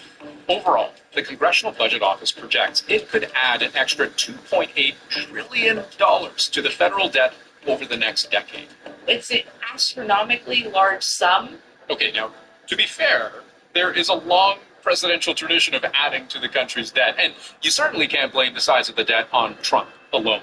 Speaker 11: Overall, the Congressional Budget Office projects it could add an extra $2.8 trillion to the federal debt over the next decade.
Speaker 22: It's an astronomically large sum.
Speaker 11: Okay, now, to be fair, there is a long presidential tradition of adding to the country's debt, and you certainly can't blame the size of the debt on Trump alone.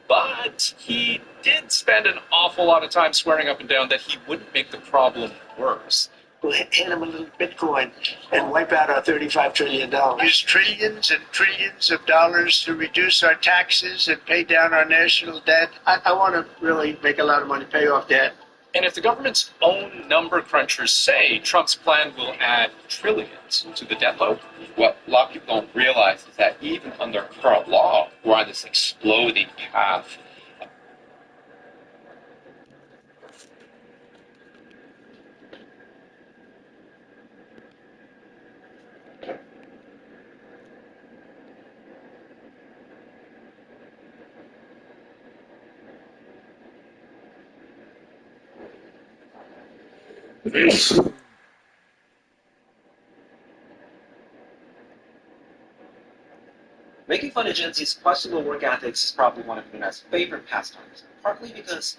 Speaker 11: But he did spend an awful lot of time swearing up and down that he wouldn't make the problem worse.
Speaker 10: we'll hand them a little Bitcoin and wipe out our $35 trillion. Use trillions and trillions of dollars to reduce our taxes and pay down our national debt. I want to really make a lot of money, pay off debt.
Speaker 11: And if the government's own number crunchers say Trump's plan will add trillions to the debt load, what a lot of people don't realize is that even under current law, we're on this exploding path.
Speaker 4: Making fun of Gen Z's questionable work ethics is probably one of the internet's favorite pastimes, partly because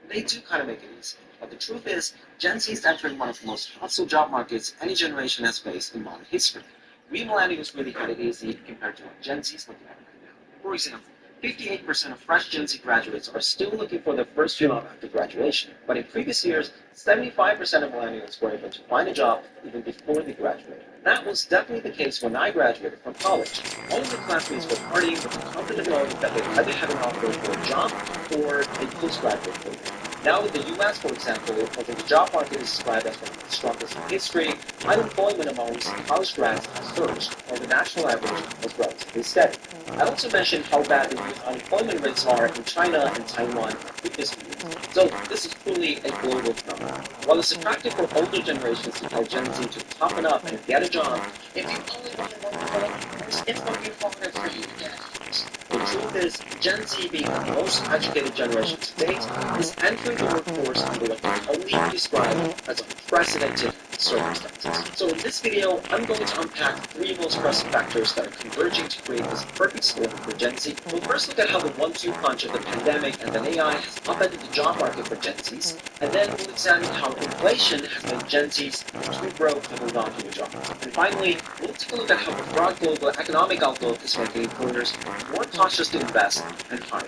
Speaker 4: they do kind of make it easy. But the truth is, Gen Z is entering one of the most hostile job markets any generation has faced in modern history. We millennials really had it easy compared to what Gen Z is looking at right now. For example, 58% of fresh Gen Z graduates are still looking for their first job after graduation. But in previous years, 75% of millennials were able to find a job even before they graduated. That was definitely the case when I graduated from college. All of the classmates were partying with the confident knowing that they either had an offer for a job or a postgraduate program. Now in the U.S., for example, although the job market is described as one of the strongest in history, unemployment amongst college grads has surged, while the national average was relatively steady. I also mentioned how bad the youth unemployment rates are in China and Taiwan previously. So this is truly a global phenomenon. While it's attractive for older generations to tell Gen Z to toughen up and get a job, if you only want to work for it's going to be harder for you to get it. The truth is, Gen Z, being the most educated generation to date, is entering the workforce under what can only be described as unprecedented circumstances. So in this video, I'm going to unpack three most pressing factors that are converging to create this perfect storm for Gen Z. We'll first look at how the 1-2 punch of the pandemic and then AI has upended the job market for Gen Zs, and then we'll examine how inflation has made Gen Zs too broke to hold on to a job. And finally, we'll take a look at how the broad global economic outlook is making employers more cautious to invest and hire.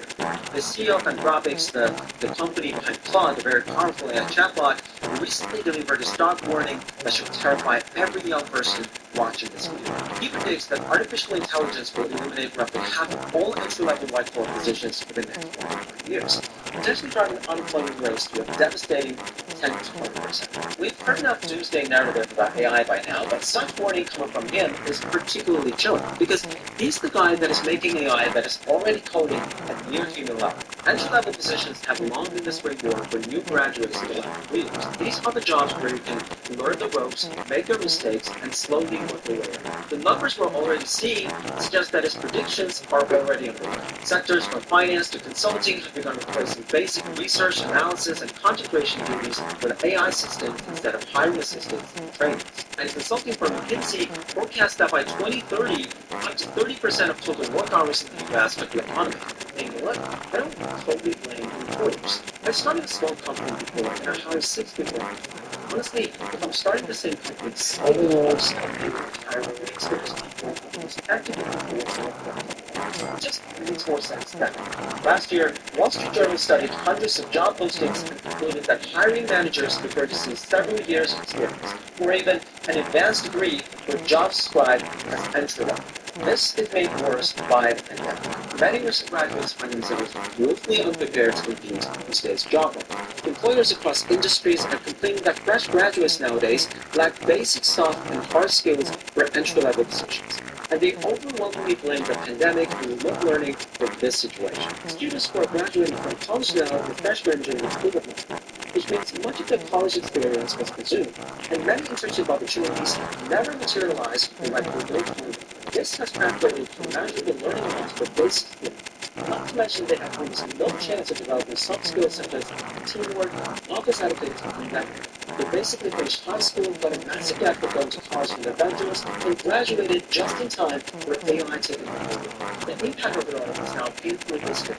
Speaker 4: The CEO of Anthropic, the company behind Claude, the very powerful AI chatbot, recently delivered a stark warning that should terrify every young person watching this video. He predicts that artificial intelligence will eliminate roughly half of all entry-level white-collar positions within the next 1 years, potentially driving unemployment rates to a devastating 10 to 20%. We've heard enough doomsday narrative about AI by now, but such warning coming from him is particularly chilling, because he's the guy that is making AI that is already coding at near human level. Entry-level positions have long been the springboard for new graduates in the last 3 years. These are the jobs where you can learn the ropes, make your mistakes, and slowly work your way up. The numbers we're already seeing suggest that his predictions are already underway. Sectors from finance to consulting have begun replacing basic research, analysis, and content creation duties with AI systems instead of hiring assistants and trainers. And consulting firm McKinsey forecasts that by 2030, up to 30% of total work hours in the U.S. could be automated. And you know what? I don't totally blame employers. I started a small company before, and I hired 6 people. Honestly, if I'm starting the same company, someone else hiring experienced people who's actively it just makes more sense then. Last year, Wall Street Journal studied hundreds of job postings and concluded that hiring managers prefer to see several years of experience, or even an advanced degree with jobs described as entry level. This is made worse by the pandemic. Many recent graduates find themselves woefully unprepared to compete in today's job market. Employers across industries are complaining that fresh graduates nowadays lack basic soft and hard skills for entry-level positions. And they overwhelmingly blame the pandemic and remote learning for this situation. Students who are graduating from college now with fresh graduating equivalent, which means much of their college experience was consumed, and many internship opportunities never materialized for like remote learning. This has translated to manageable learning loss for basic skills. Not to mention they have almost no chance of developing soft skills such as teamwork, office etiquette, and networking. They basically finished high school, got a massive gap for going to college from their mentors, and graduated just in time for AI taking over. The impact of it all is now painfully visible.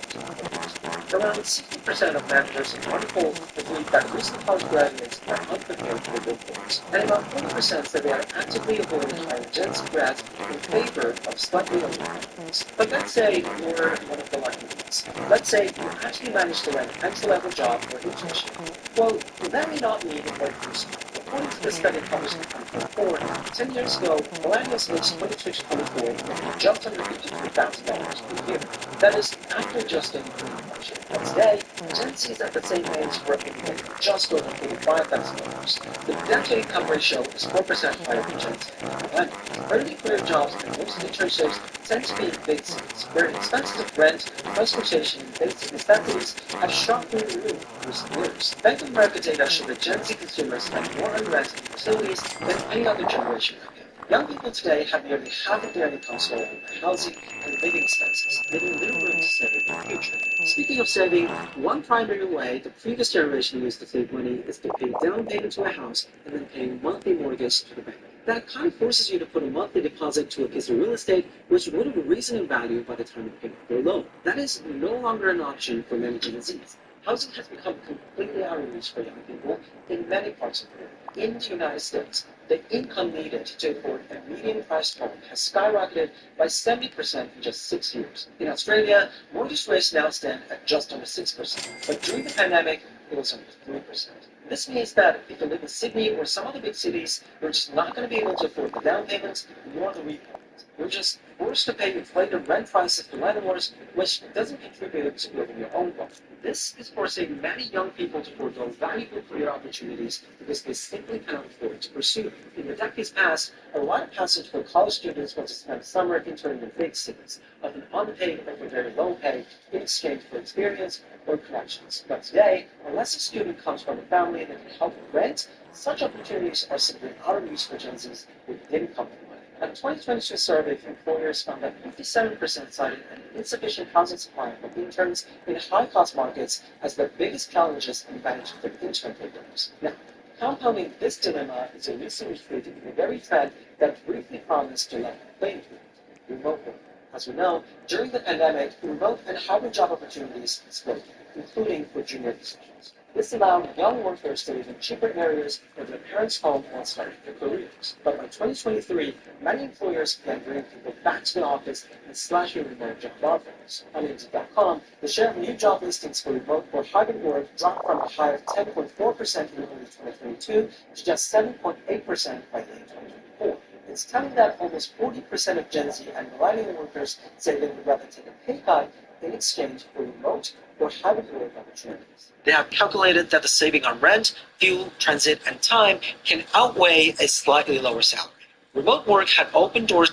Speaker 4: Around 60% of managers in one poll believe that recent college graduates are unprepared for the workforce, and about 40% say they are actively avoiding hiring Gen Z grads in favor of slightly older graduates. But let's say you're one of the lucky ones. Let's say you actually managed to land an entry-level job or internship. Well, that may not mean what you according to the study published in 2024, 10 years ago, millennials aged 23 to 24 made just under $53,000 per year. That is after adjusting for inflation. But today, Gen Z's at the same age were making just over $45,000. The debt-to income ratio is 4% higher for Gen Z than millennials. Early career jobs and most internships tend to be in big cities, where expenses of rent, transportation, and basic necessities have shot through the roof in recent years. Bank of America data show that Gen Z consumers spend more on rent and utilities than any other generation could. Young people today have nearly half of their income stolen by housing and living expenses, leaving little room to save in the future. Speaking of saving, one primary way the previous generation used to save money is to pay down payment to a house and then pay a monthly mortgage to the bank. That kind of forces you to put a monthly deposit to a piece of real estate which would have risen in value by the time you pay off your loan. That is no longer an option for many Gen Zs. Housing has become completely out of reach for young people in many parts of the world. In the United States, the income needed to afford a median-priced home has skyrocketed by 70% in just 6 years. In Australia, mortgage rates now stand at just under 6%, but during the pandemic, it was under 3%. This means that if you live in Sydney or some other big cities, you're just not going to be able to afford the down payments nor the repayments. You're just forced to pay inflated rent prices to landlords, which doesn't contribute to building your own home. This is forcing many young people to forego valuable career opportunities because they simply cannot afford to pursue them. In the decades past, a rite of passage for college students was to spend summer interning in big cities, often unpaid or for very low pay, in exchange for experience or connections. But today, unless a student comes from a family that can help with rent, such opportunities are simply out of reach for Gen Zs who didn't come from money. A 2022 survey of employers found that 57% cited an insufficient housing supply for interns in high-cost markets as the biggest challenges in managing their intern programs. Now, compounding this dilemma is a recent retreat in the very trend that briefly promised to level the playing field: remote work. As we know, during the pandemic, remote and hybrid job opportunities exploded, including for junior positions. This allowed young workers to live in cheaper areas or their parents' home while starting their careers. But by 2023, many employers began bringing people back to the office and slashing remote job offerings. On Indeed.com, the share of new job listings for remote or hybrid work dropped from a high of 10.4% in early 2022 to just 7.8% by late 2024. It's telling that almost 40% of Gen Z and millennial workers say they would rather take a pay cut in exchange for remote or hybrid work opportunities. They have calculated that the saving on rent, fuel, transit, and time can outweigh a slightly lower salary. Remote work had opened doors.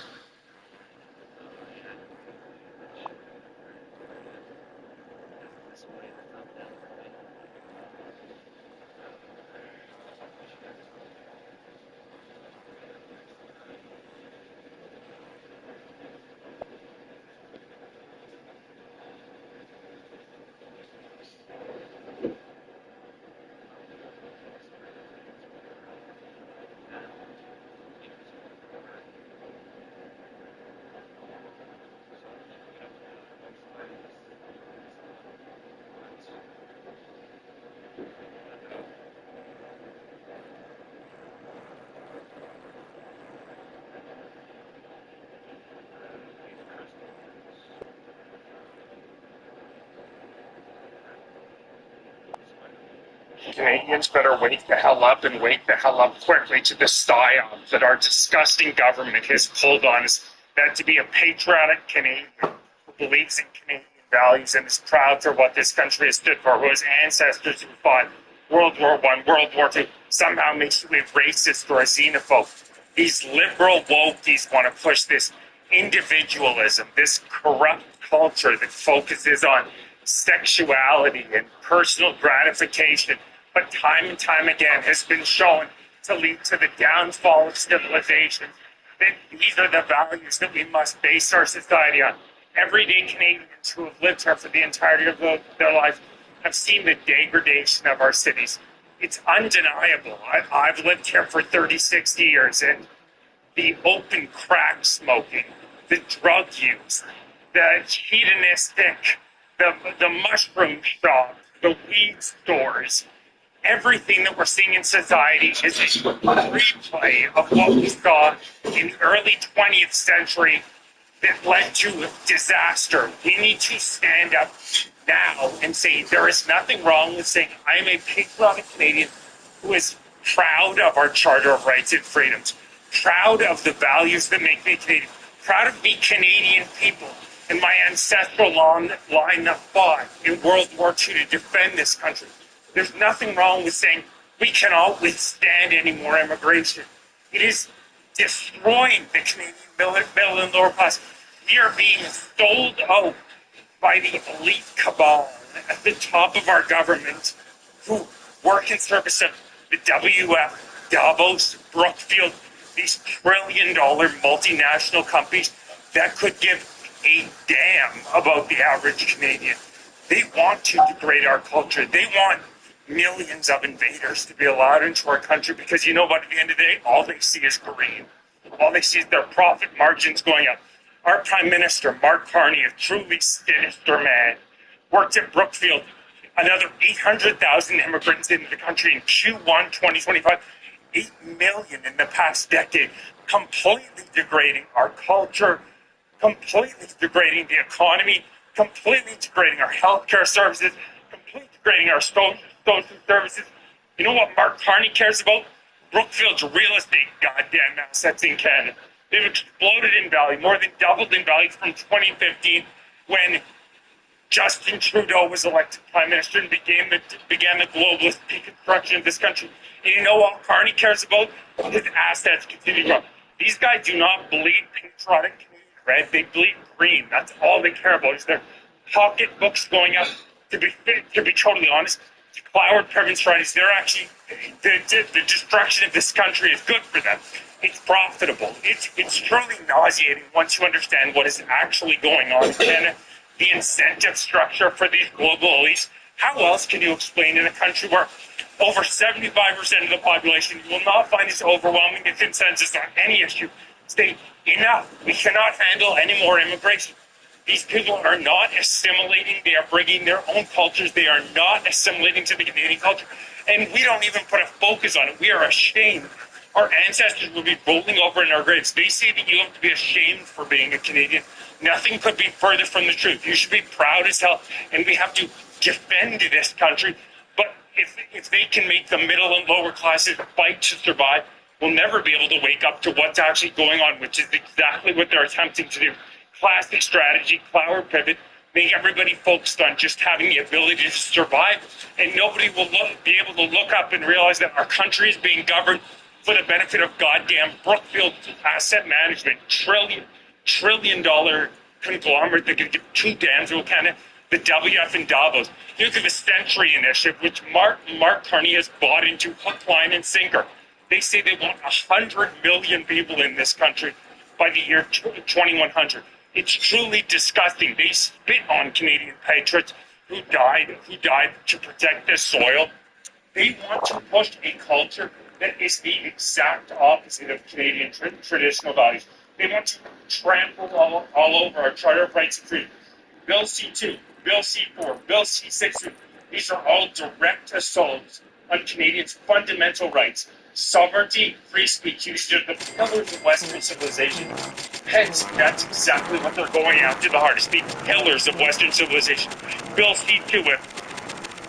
Speaker 7: Canadians better wake the hell up and wake the hell up quickly to the psyop that our disgusting government has pulled on us. That to be a patriotic Canadian who believes in Canadian values and is proud for what this country has stood for, who has ancestors who fought World War I, World War II, somehow makes you a racist or a xenophobe. These liberal wokies want to push this individualism, this corrupt culture that focuses on sexuality and personal gratification, but time and time again has been shown to lead to the downfall of civilization. That these are the values that we must base our society on. Everyday Canadians who have lived here for the entirety of their life have seen the degradation of our cities. It's undeniable. I've lived here for 36 years, and the open crack smoking, the drug use, the hedonistic, the mushroom shop, the weed stores, everything that we're seeing in society is a replay of what we saw in the early 20th century that led to disaster. We need to stand up now and say there is nothing wrong with saying I am a patriotic Canadian who has proud of our Charter of Rights and Freedoms, proud of the values that make me Canadian, proud of the Canadian people and my ancestral line that fought in World War II to defend this country. There's nothing wrong with saying we cannot withstand any more immigration. It is destroying the Canadian middle and lower class. We are being sold out by the elite cabal at the top of our government who work in service of the WF, Davos, Brookfield, these trillion-dollar multinational companies that could give a damn about the average Canadian. They want to degrade our culture. They want millions of invaders to be allowed into our country because, you know what, at the end of the day, all they see is green. All they see is their profit margins going up. Our Prime Minister, Mark Carney, a truly sinister man, worked at Brookfield, another 800,000 immigrants into the country in Q1 2025, 8 million in the past decade, completely degrading our culture, completely degrading the economy, completely degrading our healthcare services, completely degrading our social services. You know what Mark Carney cares about? Brookfield's real estate goddamn assets in Canada. They've exploded in value, more than doubled in value from 2015 when Justin Trudeau was elected Prime Minister and began the globalist deconstruction of this country. And you know what Carney cares about? His assets continue to grow. These guys do not bleed patriotic Canadian red. They bleed green. That's all they care about is their pocketbooks going up. To be totally honest, Cloward Perman's right. They're actually, the destruction of this country is good for them. It's profitable. It's truly nauseating once you understand what is actually going on in Canada. The incentive structure for these global elites. How else can you explain in a country where over 75% of the population, you will not find this overwhelming consensus on any issue, say, enough, we cannot handle any more immigration. These people are not assimilating, they are bringing their own cultures, they are not assimilating to the Canadian culture, and we don't even put a focus on it. We are ashamed. Our ancestors will be rolling over in our graves. They say that you have to be ashamed for being a Canadian. Nothing could be further from the truth. You should be proud as hell, and we have to defend this country. But if they can make the middle and lower classes fight to survive, we'll never be able to wake up to what's actually going on, which is exactly what they're attempting to do. Classic strategy, Cloward pivot, make everybody focused on just having the ability to survive, and nobody will be able to look up and realize that our country is being governed for the benefit of goddamn Brookfield Asset Management, trillion-dollar conglomerate that can give two damns about Canada, the WF and Davos. Look at the Century Initiative, which Mark Carney has bought into hook, line, and sinker. They say they want 100 million people in this country by the year 2100. It's truly disgusting. They spit on Canadian patriots who died to protect this soil. They want to push a culture that is the exact opposite of Canadian traditional values. They want to trample all over our Charter of Rights and Freedom. Bill C-2, Bill C-4, Bill C-6, these are all direct assaults on Canadians' fundamental rights. Sovereignty, free speech, these are the pillars of Western civilization. Hence, that's exactly what they're going after the hardest, the pillars of Western civilization. Bill C-2 with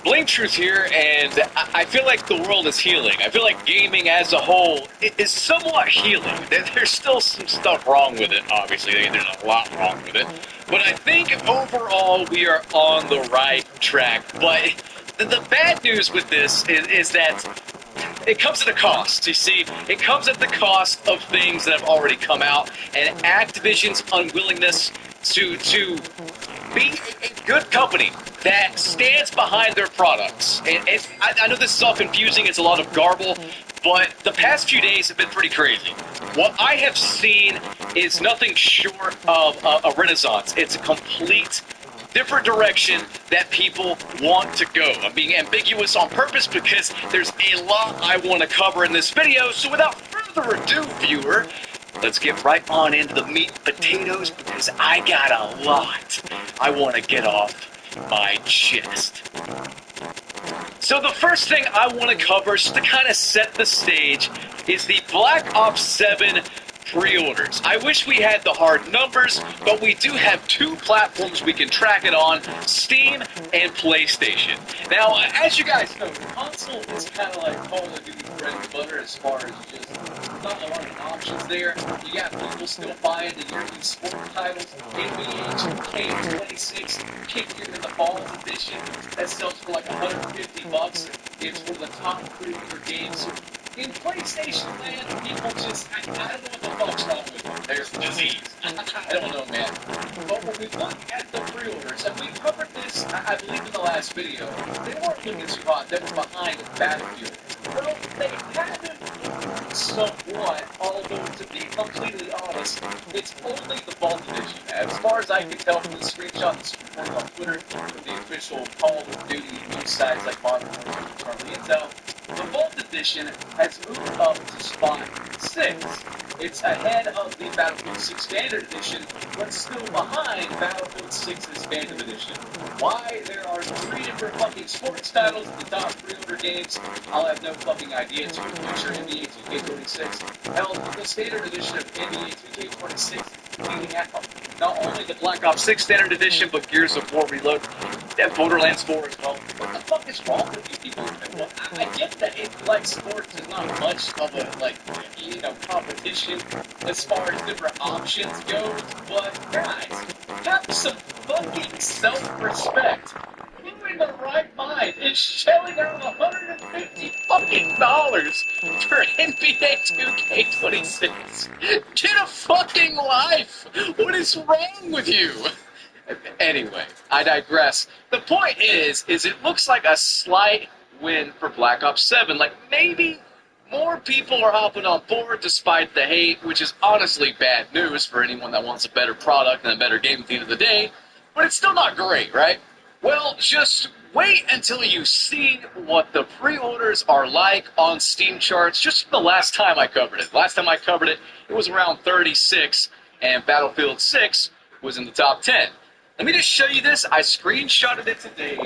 Speaker 11: Blame Truth here, and I feel like the world is healing. I feel like gaming as a whole is somewhat healing. There's still some stuff wrong with it, obviously. There's a lot wrong with it. But I think overall we are on the right track. But the bad news with this is that it comes at a cost. You see, it comes at the cost of things that have already come out, and Activision's unwillingness to be a good company that stands behind their products. And I know this is all confusing, it's a lot of garble, but the past few days have been pretty crazy. What I have seen is nothing short of a renaissance. It's a complete different direction that people want to go. I'm being ambiguous on purpose because there's a lot I want to cover in this video, so without further ado, viewer, let's get right on into the meat and potatoes because I got a lot I want to get off my chest. So the first thing I want to cover, just to kind of set the stage, is the Black Ops 7 pre-orders. I wish we had the hard numbers, but we do have two platforms we can track it on, Steam and PlayStation. Now, as you guys know, the console is kind of like Call of Duty bread and butter as far as just not a lot of options there. You got people still buying the yearly sport titles, NBA 2K26, kicked in the fall edition, that sells for like $150. It's one of the top pre-order games. In PlayStation land, people just, I don't know what the fuck's wrong with them. There's disease. I don't know, man. But when we look at the pre-orders, and we covered this, I believe in the last video, they weren't looking too hot. They were behind Battlefield. Well, they haven't somewhat, although to be completely honest, it's only the Vault Edition. As far as I can tell from the screenshot that's reported on Twitter from the official Call of Duty news sites like Modern Warfare and Charlie Intel, the Vault Edition has moved up to spot 6. It's ahead of the Battlefield 6 Standard Edition, but still behind Battlefield 6's Phantom Edition. Why there are 3 different fucking sports titles in the top pre-order games, I'll have no fucking idea to future NBA 2K26. Hell, the Standard Edition of NBA 2K26 is beating out not only the Black Ops 6 Standard Edition, but Gears of War Reload and Borderlands 4 as well. What the fuck is wrong with you people? Well, I get that like sports is not much of a competition as far as different options goes, but guys, have some fucking self-respect. Who in the right mind is shelling out $150 fucking for NBA 2K26? Get a fucking life! What is wrong with you? Anyway, I digress. The point is it looks like a slight win for Black Ops 7. Like, maybe more people are hopping on board despite the hate, which is honestly bad news for anyone that wants a better product and a better game at the end of the day, but it's still not great, right? Well, just wait until you see what the pre-orders are like on Steam charts just from the last time I covered it. Last time I covered it, it was around 36, and Battlefield 6 was in the top 10. Let me just show you this. I screenshotted it today.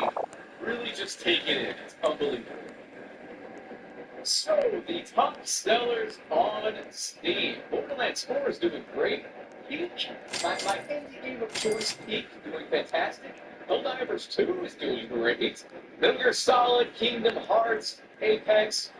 Speaker 11: Really just take it in. It's unbelievable. So, the top sellers on Steam. Borderlands 4 is doing great. Peak, my indie game of choice, Peak, doing fantastic. Helldivers 2 is doing great. Metal Gear Solid, Kingdom Hearts, Apex,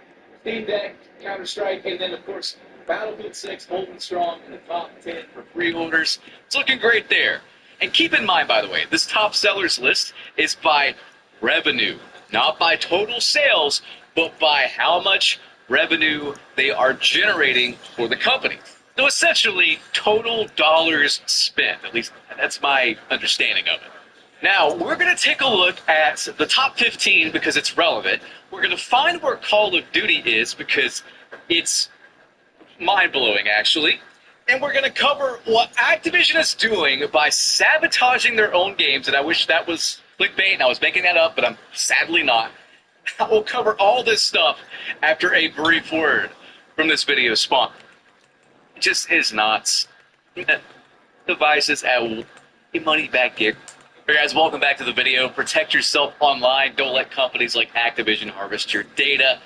Speaker 11: Steam Deck, Counter-Strike, and then, of course, Battlefield 6 holding strong in the top 10 for pre-orders. It's looking great there. And keep in mind, by the way, this top sellers list is by revenue, not by total sales, but by how much revenue they are generating for the company. So essentially, total dollars spent. At least that's my understanding of it. Now, we're going to take a look at the top 15 because it's relevant. We're going to find where Call of Duty is because it's mind-blowing, actually. And we're going to cover what Activision is doing by sabotaging their own games. And I wish that was clickbait and I was making that up, but I'm sadly not. We'll cover all this stuff after a brief word from this video sponsor. It just is nuts. Devices at a money-back gig. Hey guys, welcome back to the video. Protect yourself online. Don't let companies like Activision harvest your data.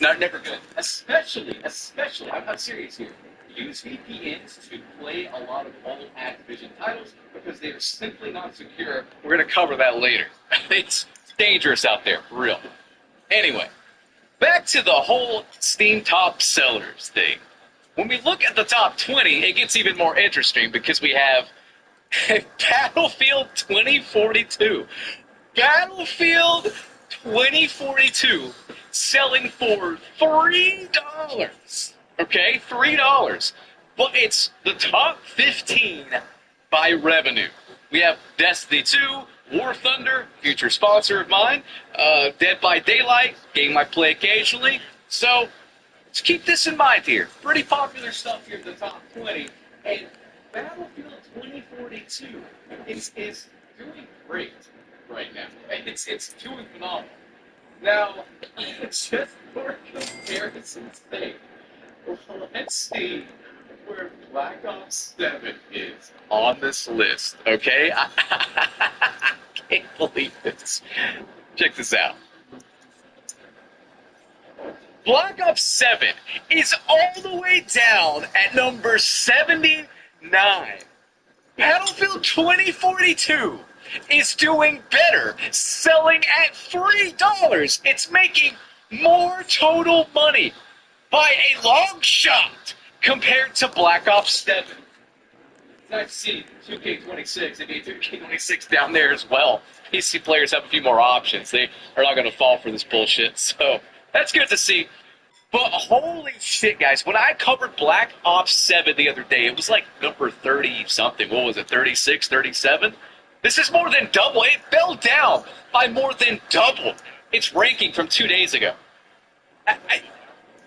Speaker 11: Never good. Especially, I'm serious here. Use VPNs to play a lot of old Activision titles because they are simply not secure. We're going to cover that later. It's dangerous out there, for real. Anyway, back to the whole Steam top sellers thing. When we look at the top 20, it gets even more interesting because we have Battlefield 2042. Battlefield 2042 selling for $3. Okay, $3. But it's the top 15 by revenue. We have Destiny 2, War Thunder, future sponsor of mine, Dead by Daylight, game I play occasionally. So, let's keep this in mind here. Pretty popular stuff here in the top 20. And Battlefield 2042 is doing great right now. It's doing phenomenal. Now, just for comparison's sake, let's see where Black Ops 7 is on this list, okay? I can't believe this. Check this out.
Speaker 13: Black Ops 7 is all the way down at number 79. Battlefield 2042 is doing better, selling at $3. It's making more total money by a long shot compared to Black Ops 7. It's nice to see 2K26 and 2K26 down there as well. PC players have a few more options. They are not going to fall for this bullshit, so that's good to see. But holy shit, guys, when I covered Black Ops 7 the other day, it was like number 30-something. What was it, 36, 37? This is more than double. It fell down by more than double its ranking from 2 days ago.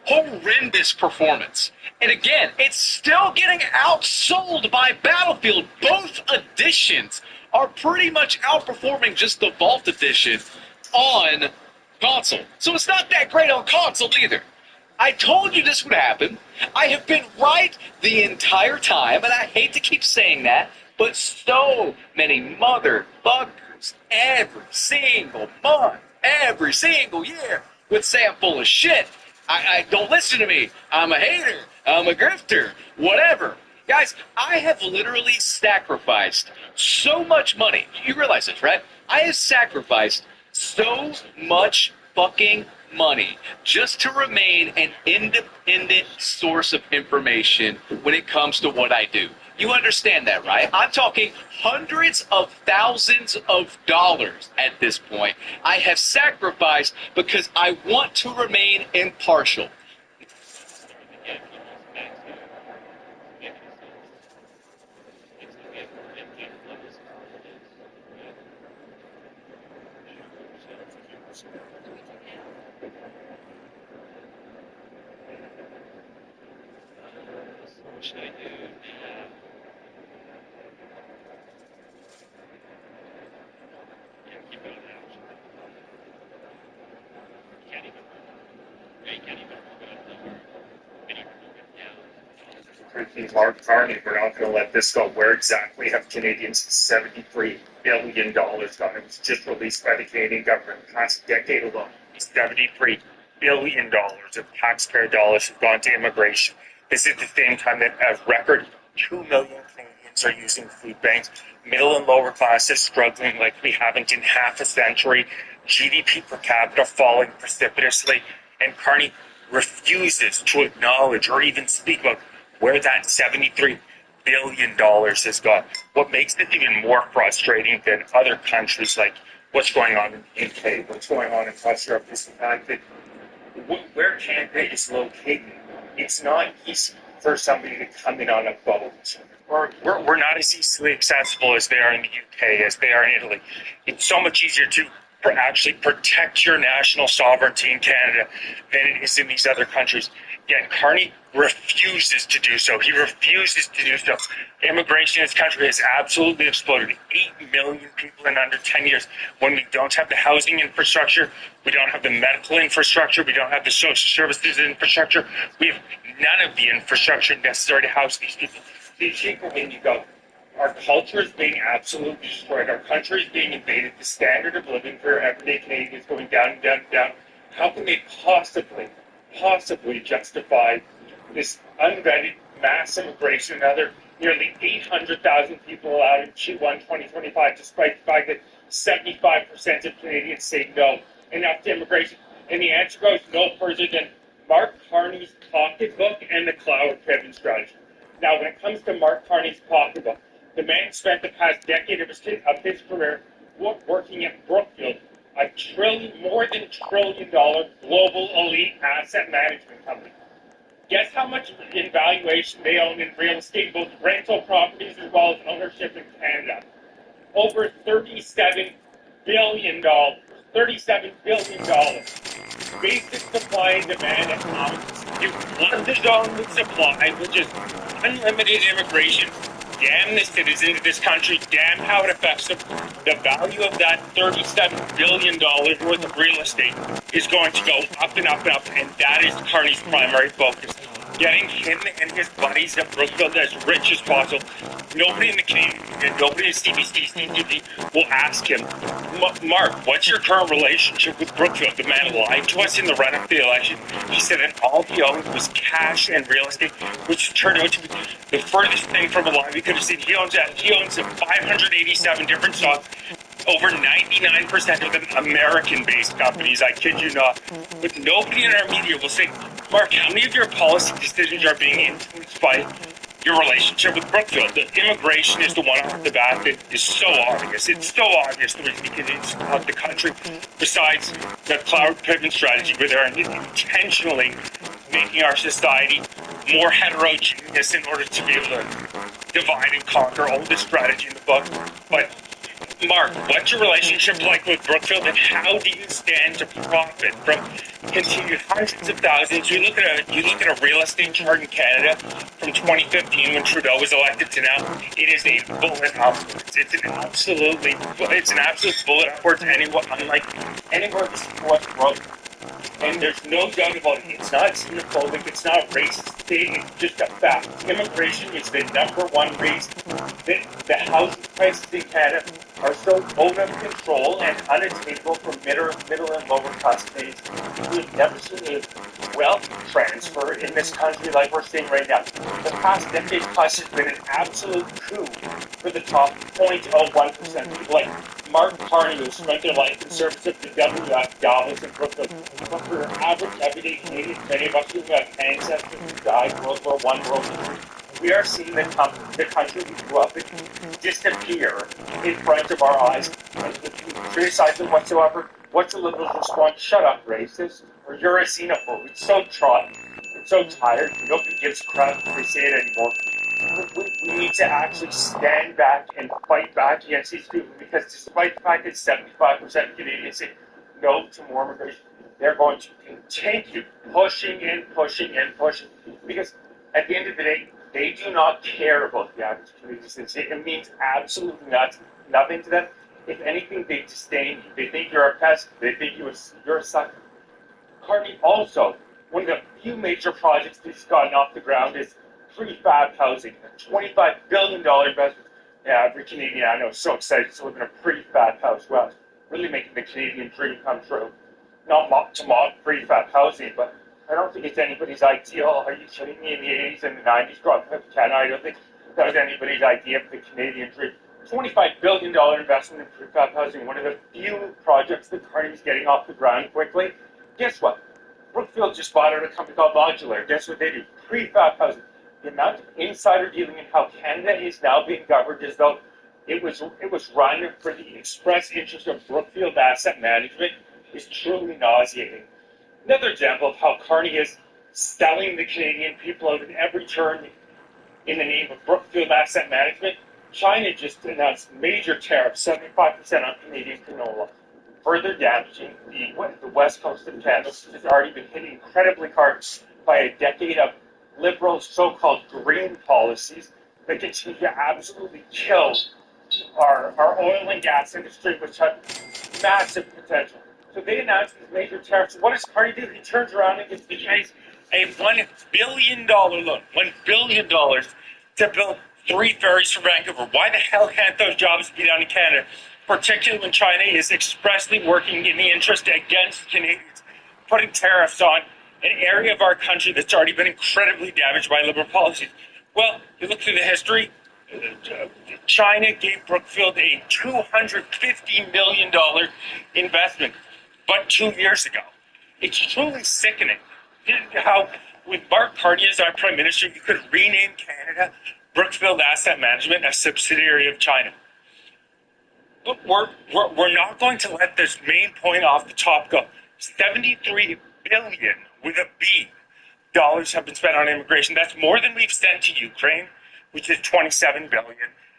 Speaker 13: Horrendous performance. And again, it's still getting outsold by Battlefield. Both editions are pretty much outperforming just the Vault edition on console. So it's not that great on console either. I told you this would happen. I have been right the entire time, and I hate to keep saying that, but so many motherfuckers every single month, every single year would say I'm full of shit. I don't listen to me. I'm a hater. I'm a grifter. Whatever. Guys, I have literally sacrificed so much money. You realize this, right? I have sacrificed so much fucking money just to remain an independent source of information when it comes to what I do. You understand that, right? I'm talking hundreds of thousands of dollars at this point. I have sacrificed because I want to remain impartial. What should I do?
Speaker 7: Mark Carney, we're not going to let this go. Where exactly have Canadians $73 billion gone? It was just released by the Canadian government the past decade alone. $73 billion of taxpayer dollars have gone to immigration. This is the same time that a record 2 million Canadians are using food banks. Middle and lower classes struggling like we haven't in half a century. GDP per capita falling precipitously. And Carney refuses to acknowledge or even speak about where that $73 billion has gone. What makes it even more frustrating than other countries, like what's going on in the UK, what's going on in West Europe, is the fact that where Canada is located, it's not easy for somebody to come in on a boat. Or we're not as easily accessible as they are in the UK, as they are in Italy. It's so much easier to actually protect your national sovereignty in Canada than it is in these other countries. Yet Carney refuses to do so. He refuses to do so. Immigration in this country has absolutely exploded. 8 million people in under 10 years. When we don't have the housing infrastructure, we don't have the medical infrastructure, we don't have the social services infrastructure, we have none of the infrastructure necessary to house these people. These people, when you go, our culture is being absolutely destroyed. Our country is being invaded. The standard of living for everyday Canadians is going down and down and down. How can they possibly justify this unvetted mass immigration? Another nearly 800,000 people allowed in Q1 2025, despite the fact that 75% of Canadians say no enough to immigration. And the answer goes no further than Mark Carney's pocketbook and the cloud Kevin strategy. Now, when it comes to Mark Carney's pocketbook, the man spent the past decade of his career working at Brookfield, more than $1 trillion global elite asset management company. Guess how much in valuation they own in real estate, both rental properties as well as ownership in Canada? Over $37 billion. $37 billion. Basic supply and demand economics. You want the zone with supply, which is unlimited immigration. Damn the citizens of this country, damn how it affects them. The value of that $37 billion worth of real estate is going to go up and up and up, and that is Carney's primary focus. getting him and his buddies at Brookfield as rich as possible. Nobody in the Canadian, nobody in CBC will ask him, Mark, what's your current relationship with Brookfield? The man lied to us in the run-up to the election. He said that all he owned was cash and real estate, which turned out to be the furthest thing from a lie we could have seen. He owns 587 different stocks. Over 99% of them American-based companies, I kid you not. But nobody in our media will say, Mark, how many of your policy decisions are being influenced by your relationship with Brookfield? The immigration is the one off the bat that is so obvious. It's so obvious the reason it's out the country. Besides the cloud pivot strategy, where they're intentionally making our society more heterogeneous in order to be able to divide and conquer. All this strategy in the book. But Mark, what's your relationship like with Brookfield, and how do you stand to profit from continued hundreds of thousands? You look at a real estate chart in Canada from 2015 when Trudeau was elected to now. It is a bullet upwards. It's an absolute bullet upwards. Unlike anywhere else in the world. And there's no doubt about it. It's not xenophobic. It's not racist. It's just a fact. Immigration is the number one reason that the housing prices in Canada are so out of control and unattainable for middle and lower class Canadians. We've never seen a wealth transfer in this country like we're seeing right now. The past decade plus has been an absolute coup for the top 0.01% people like Mark Carney, who spent their life in service of the WF, Davos, and Brookfield. But for average everyday Canadians, many of us who have ancestors who died World War I, World War II, we are seeing the country we grew up in disappear in front of our eyes. And if you criticize them whatsoever, what's the Liberals' response? Shut up, racist, or you're a xenophobe. It's so tired. Nobody gives crap if they say it anymore. We need to actually stand back and fight back against these people, because despite the fact that 75% of Canadians say no to more immigration, they're going to continue pushing and pushing and pushing, because at the end of the day, they do not care about the average Canadian. It means absolutely nothing to them. If anything, they disdain you. They think you're a pest. They think you're a sucker. Carney also, one of the few major projects that's gotten off the ground is prefab housing, a $25 billion investment. Yeah, every Canadian I know is so excited to live in a prefab house. Well, it's really making the Canadian dream come true. Not to mock prefab housing, but I don't think it's anybody's ideal. Are you kidding me? In the 80s and the 90s, growing up in Canada, I don't think that was anybody's idea of the Canadian dream. $25 billion investment in prefab housing, one of the few projects that Carney's getting off the ground quickly. Guess what? Brookfield just bought out a company called Modular. Guess what they do? Prefab housing. The amount of insider dealing and how Canada is now being governed as though it was run for the express interest of Brookfield Asset Management is truly nauseating. Another example of how Carney is selling the Canadian people out at every turn in the name of Brookfield Asset Management. China just announced major tariffs, 75% on Canadian canola, further damaging the west coast of Canada, which has already been hit incredibly hard by a decade of liberal so-called green policies that continue to absolutely kill our oil and gas industry, which had massive potential. So they announced these major tariffs. What does Carney do? He turns around and gives the Chinese a $1 billion loan, $1 billion to build 3 ferries from Vancouver. Why the hell can't those jobs be done in Canada? Particularly when China is expressly working in the interest against Canadians, putting tariffs on an area of our country that's already been incredibly damaged by liberal policies. Well, you look through the history, China gave Brookfield a $250 million investment, but 2 years ago. It's truly sickening how, with Mark Carney as our Prime Minister, you could rename Canada Brookfield Asset Management, a subsidiary of China. But we're not going to let this main point off the top go. $73 billion with a B dollars have been spent on immigration. That's more than we've sent to Ukraine, which is $27 billion.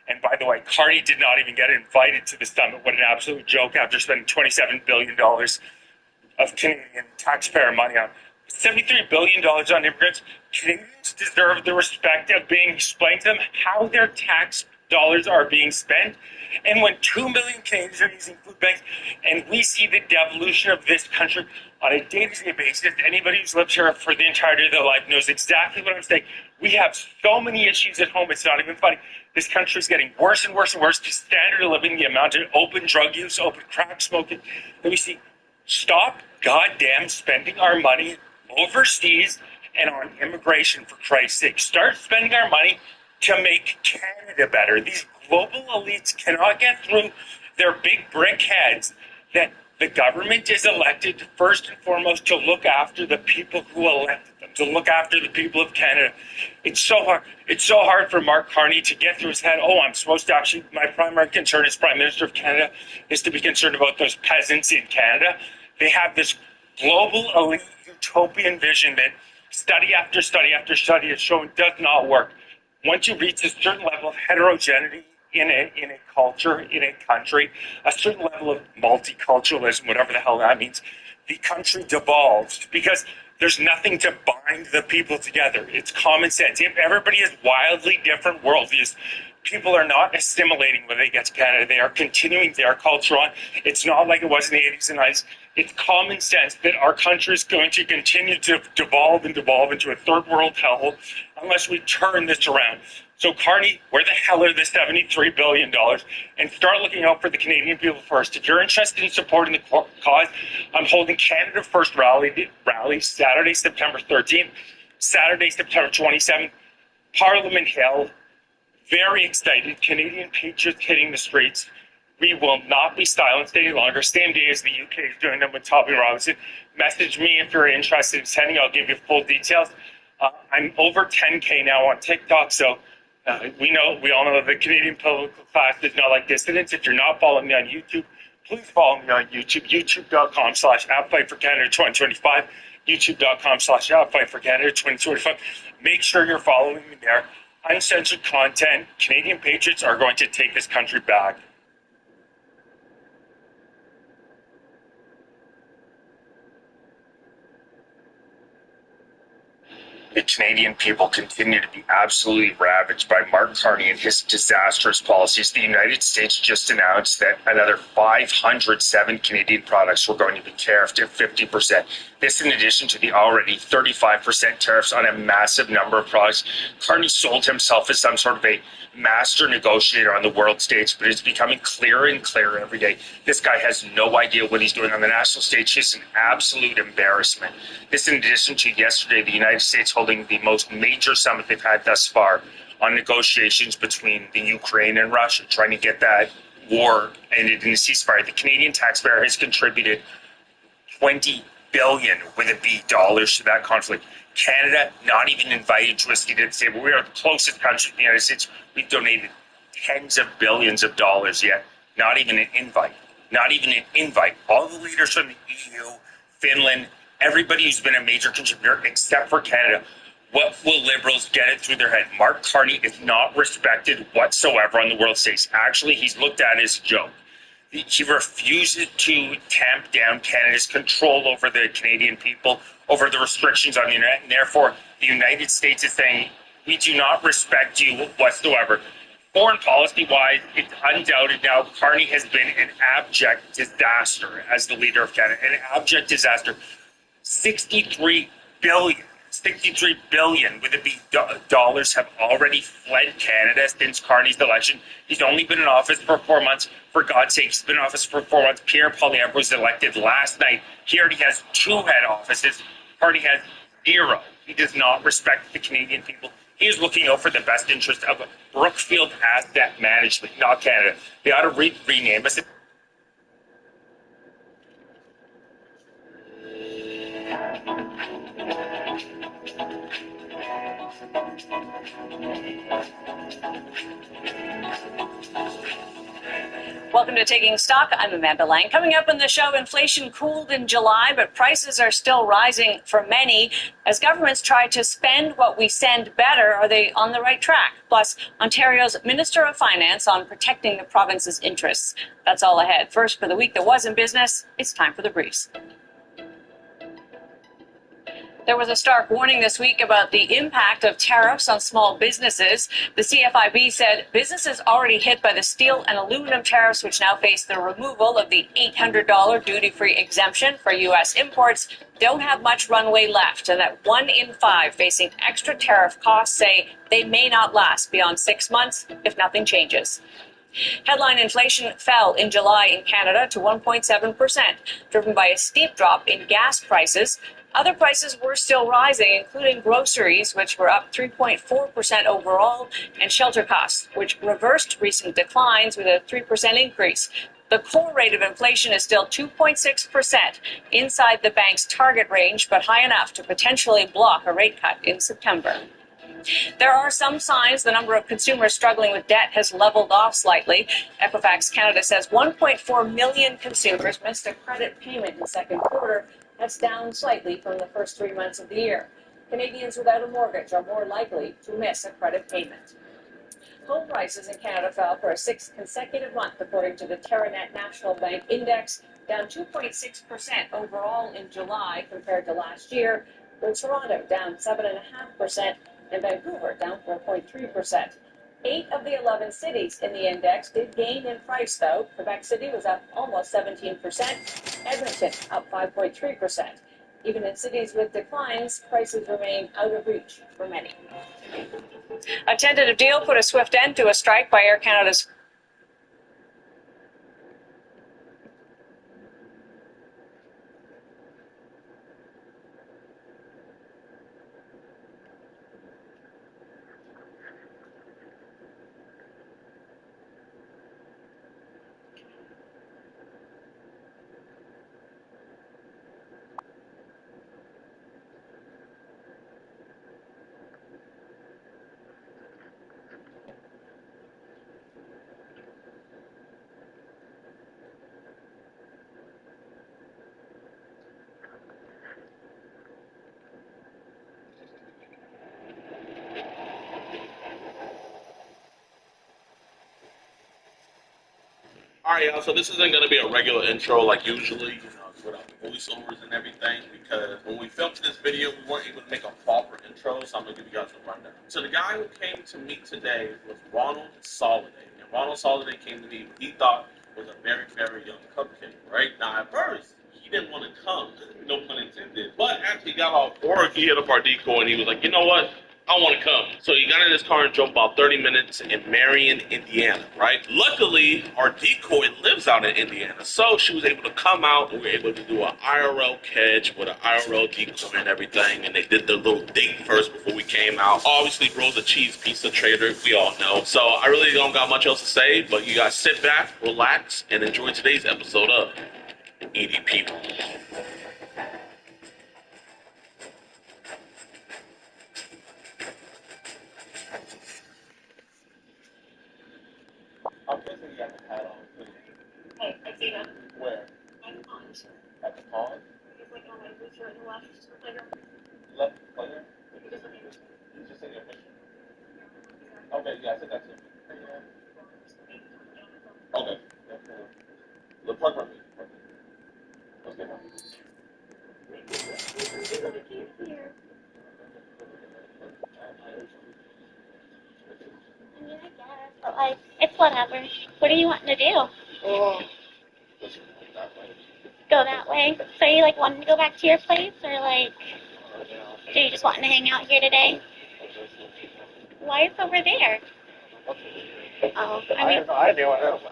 Speaker 7: And by the way, Carney did not even get invited to the summit. What an absolute joke after spending $27 billion of Canadian taxpayer money on. $73 billion on immigrants. Canadians deserve the respect of being explained to them how their tax dollars are being spent. And when 2 million Canadians are using food banks, and we see the devolution of this country on a day-to-day basis, anybody who's lived here for the entirety of their life knows exactly what I'm saying. We have so many issues at home, it's not even funny. This country is getting worse and worse and worse. The standard of living, the amount of open drug use, open crack smoking that we see. Stop goddamn spending our money overseas and on immigration, for Christ's sake. Start spending our money to make Canada better. These global elites cannot get through their big brick heads that the government is elected first and foremost to look after the people who elected them, to look after the people of Canada. It's so hard. It's so hard for Mark Carney to get through his head, oh, I'm supposed to actually, my primary concern as Prime Minister of Canada is to be concerned about those peasants in Canada. They have this global elite utopian vision that study after study after study has shown does not work. Once you reach a certain level of heterogeneity in a culture, in a country, a certain level of multiculturalism, whatever the hell that means, the country devolves because there's nothing to bind the people together. It's common sense. If everybody has wildly different worldviews, people are not assimilating when they get to Canada. They are continuing their culture on. It's not like it was in the 80s and 90s. It's common sense that our country is going to continue to devolve and devolve into a third world hellhole unless we turn this around. So Carney, where the hell are the $73 billion? And start looking out for the Canadian people first. If you're interested in supporting the cause, I'm holding Canada First rally Saturday, September 13th, Saturday, September 27th, Parliament Hill. Very excited. Canadian patriots hitting the streets. We will not be silenced any longer. Same day as the UK is doing them with Tommy Robinson. Message me if you're interested in sending. I'll give you full details. I'm over 10K now on TikTok, so we all know the Canadian political class does not like dissidents. If you're not following me on YouTube, please follow me on YouTube. YouTube.com/AppFightForCanada2025. YouTube.com/AppFightForCanada2025. Make sure you're following me there. Uncensored content. Canadian patriots are going to take this country back. The Canadian people continue to be absolutely ravaged by Mark Carney and his disastrous policies. The United States just announced that another 507 Canadian products were going to be tariffed at 50%. This in addition to the already 35% tariffs on a massive number of products. Carney sold himself as some sort of a master negotiator on the world stage, but it's becoming clearer and clearer every day. This guy has no idea what he's doing on the national stage. He's an absolute embarrassment. This in addition to yesterday, the United States holding the most major summit they've had thus far on negotiations between the Ukraine and Russia, trying to get that war ended in a ceasefire. The Canadian taxpayer has contributed $20 billion with a B dollars to that conflict. Canada not even invited to a seat at the table. We are the closest country to the United States. We've donated tens of billions of dollars yet. Not even an invite. Not even an invite. All the leaders from the EU, Finland, everybody who's been a major contributor except for Canada. What will liberals get it through their head? Mark Carney is not respected whatsoever on the world stage. Actually, he's looked at as a joke. He refuses to tamp down Canada's control over the Canadian people, over the restrictions on the internet, and therefore the United States is saying, we do not respect you whatsoever. Foreign policy-wise, it's undoubted now Carney has been an abject disaster as the leader of Canada, an abject disaster. $63 billion with a B dollars have already fled Canada since Carney's election. He's only been in office for 4 months. For God's sake, he's been in office for 4 months. Pierre Poilievre was elected last night. He already has 2 head offices. Carney has 0. He does not respect the Canadian people. He is looking out for the best interest of Brookfield Asset Management, not Canada. They ought to rename us.
Speaker 22: Welcome to Taking Stock. I'm Amanda Lang. Coming up on the show, inflation cooled in July, but prices are still rising for many. As governments try to spend what we send better, are they on the right track? Plus, Ontario's Minister of Finance on protecting the province's interests. That's all ahead. First, for the week that was in business, it's time for the briefs. There was a stark warning this week about the impact of tariffs on small businesses. The CFIB said businesses already hit by the steel and aluminum tariffs, which now face the removal of the $800 duty-free exemption for U.S. imports, don't have much runway left, and that 1 in 5 facing extra tariff costs say they may not last beyond 6 months if nothing changes. Headline inflation fell in July in Canada to 1.7%, driven by a steep drop in gas prices. Other prices were still rising, including groceries, which were up 3.4% overall, and shelter costs, which reversed recent declines with a 3% increase. The core rate of inflation is still 2.6%, inside the bank's target range, but high enough to potentially block a rate cut in September. There are some signs the number of consumers struggling with debt has leveled off slightly. Equifax Canada says 1.4 million consumers missed a credit payment in the second quarter. That's down slightly from the first 3 months of the year. Canadians without a mortgage are more likely to miss a credit payment. Home prices in Canada fell for a 6th consecutive month, according to the TerraNet National Bank Index, down 2.6% overall in July compared to last year, with Toronto down 7.5% and Vancouver down 4.3%. 8 of the 11 cities in the index did gain in price, though. Quebec City was up almost 17%, Edmonton up 5.3%. Even in cities with declines, prices remain out of reach for many. A tentative deal put a swift end to a strike by Air Canada's
Speaker 17: Alright, y'all, so this isn't going to be a regular intro like usually, without the voiceovers and everything, because when we filmed this video, we weren't able to make a proper intro, so I'm going to give you guys a rundown. So the guy who came to meet today was Ronald Soliday, and Ronald Soliday came to me what he thought was a very, very young cupcake, right? Now, at first, he didn't want to come, no pun intended, but after he got off work, he hit up our decoy, and he was like, you know what? I want to come. So he got in his car and drove about 30 minutes in Marion, Indiana, right? Luckily, our decoy lives out in Indiana, so she was able to come out, and we were able to do an IRL catch with an IRL decoy and everything, and they did their little date first before we came out. Obviously, bro's a cheese pizza trader, we all know. So I really don't got much else to say, but you guys sit back, relax, and enjoy today's episode of EDP. I'm guessing you got the hat on too.
Speaker 20: Hey, I see that.
Speaker 17: Where?
Speaker 20: At the pond.
Speaker 17: At the pond?
Speaker 20: He's like on my wheelchair in the left playground.
Speaker 17: Left player?
Speaker 20: He just looking at me.
Speaker 17: You just in your picture? Okay, yeah, I said that too. Okay. Look, park for me. Let's get one.
Speaker 20: Here.
Speaker 23: I mean, I guess, but like, it's whatever. What are you wanting to do?
Speaker 17: Oh.
Speaker 23: Go that way? So you like wanting to go back to your place, or like, are you just wanting to hang out here today? Why it's over there? Oh, I mean,
Speaker 10: have no idea what else.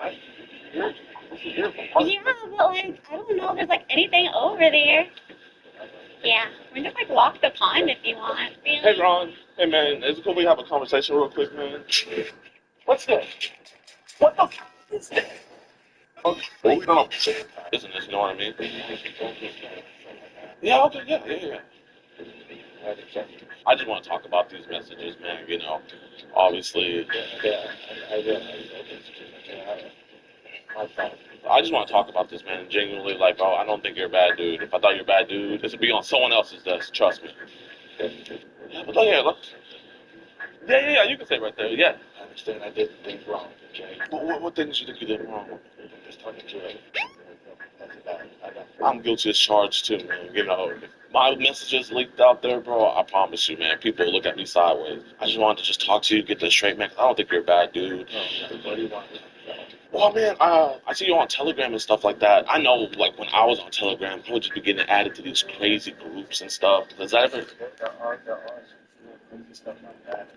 Speaker 23: yeah, but like, I don't know if there's like anything over there. Yeah, we can just like walk the pond if you want. Really.
Speaker 17: Hey, Ron. Hey, man, is it cool we have a conversation real quick, man?
Speaker 10: What's this?
Speaker 17: What the f*** is that? Okay, well, we don't isn't this, you know what I mean? Yeah, okay, yeah. I just want to talk about these messages, man, you know. Obviously, I just want to talk about this, man, genuinely, like, bro, I don't think you're a bad dude. If I thought you're a bad dude, this would be on someone else's desk, trust me. Yeah, but look. Yeah, you can say right there, yeah.
Speaker 10: I understand I did things wrong, okay?
Speaker 17: What things you think you did wrong?
Speaker 10: Just talking to her. That's about it.
Speaker 17: I'm guilty as charged too, man, you know. my messages leaked out there, bro, I promise you, man, people look at me sideways. I just wanted to just talk to you, get this straight, man, 'cause I don't think you're a bad dude.
Speaker 10: What do you want?
Speaker 17: Well, man, I see you on Telegram and stuff like that. I know, like, when I was on Telegram, I would just be getting added to these crazy groups and stuff. Does that ever...
Speaker 10: There are crazy stuff like that.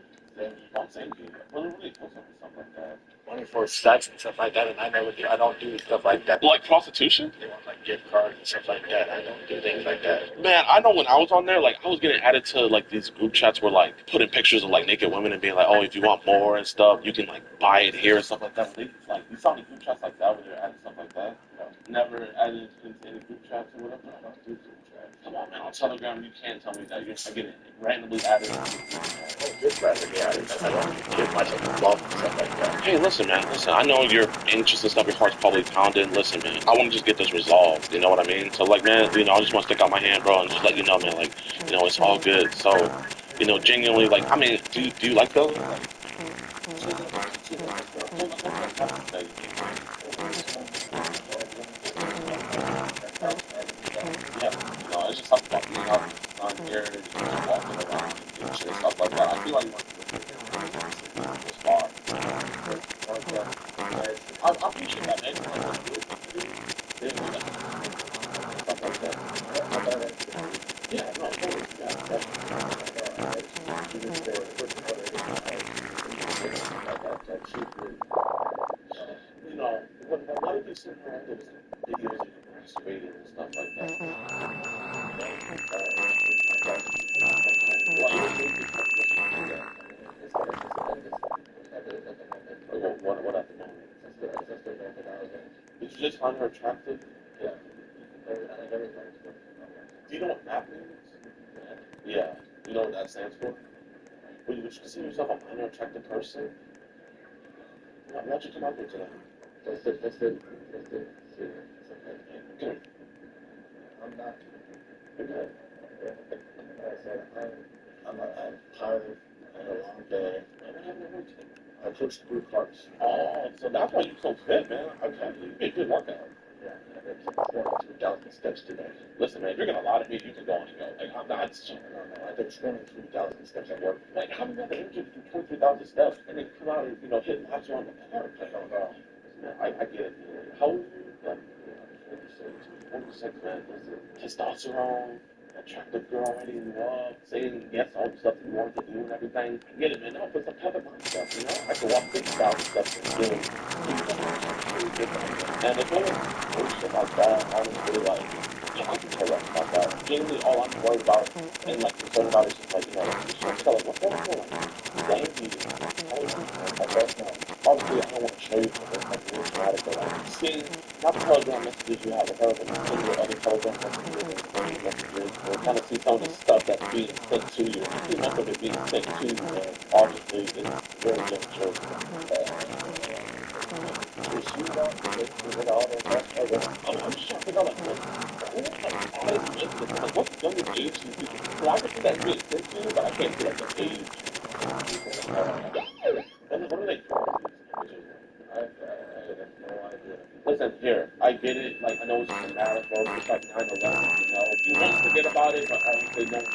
Speaker 17: I'm saying, dude, really cool stuff like that.
Speaker 10: Money for sex and stuff like that, and I don't do stuff like that.
Speaker 17: Like prostitution?
Speaker 10: They want like gift cards and stuff like that. I don't do things like that.
Speaker 17: Man, I know when I was on there, like, I was getting added to, like, these group chats where, like, putting pictures of, like, naked women and being like, oh, if you want more and stuff, you can, like, buy it here and stuff like that. Like, you saw any group chats like that where they're adding stuff like that? No. Never added into any group chats or whatever? I don't do group chats. Come on, man, on Telegram, you can't tell me that. You're getting randomly added to group chats.
Speaker 10: Oh, just randomly added. I don't give myself involved and stuff like that.
Speaker 17: Hey, listen, man, listen, I know you're anxious and stuff, your heart's probably pounding. Listen, man, I want to just get this resolved, you know what I mean? So, like, man, you know, I just want to stick out my hand, bro, and just let you know, man, like, you know, it's all good. So, you know, genuinely, like, I mean, do you like those? Like, yeah, you know, it's just something about being out on here and just walking around and shit and stuff like that. I feel like you want to do it this far. I appreciate that, man. Stuff like that. Yeah, no, totally. You know, what if you sit around those videos of you masturbating and stuff like that? What at the moment? Did you just find her attractive? Yeah. Do you know what MAP means? Yeah. You know what that stands for? Would you consider yourself a minor attractive person? Why'd you come out here today? That's it. Good. I'm not. You're good. Like I said, I'm tired. I had a long day. What happened to work today? I pushed 3 carts. Oh, so that's why you're so fit, man. Okay, you made a good workout. Yeah, I did 2,000 steps today. Listen, man, you're getting a lot of meat. You can go on and go. Like, I'm not. No, I did 23,000 steps at work. Like, how do you have the energy to do 23,000 steps and then come out and, you know, hit laps around the park? I don't know. Man, I get it, man. How old are you? Like, 46, man. Listen, testosterone, attractive girl ready you up, saying yes to all the stuff you want to do and everything. I get it, man. No, it's a type of mindset, you know? I can walk 50,000 steps and still and if it was shit like that, honestly, like, yeah, I can care less about that. Generally, all I'm worried about and, like, concerned about is just, like, you know, like, the shit. So, like, what's going on? Like, obviously, I don't want to show you something like really dramatic, but like seeing not the Telegram messages you have with her, but seeing your other Telegram messages, or kind of see some of the stuff that's being sent to you. Too much of it being sent to you, and obviously it's very immature. I'm just trying to figure out, like, what's the youngest age these people? So I can see that being sent to you, but I can't see, like, the age. What are they? I have no idea. Listen, here, I get it. Like, I know it's just a matter, bro. It's like 9/11, you know? You want to forget about it, but obviously don't.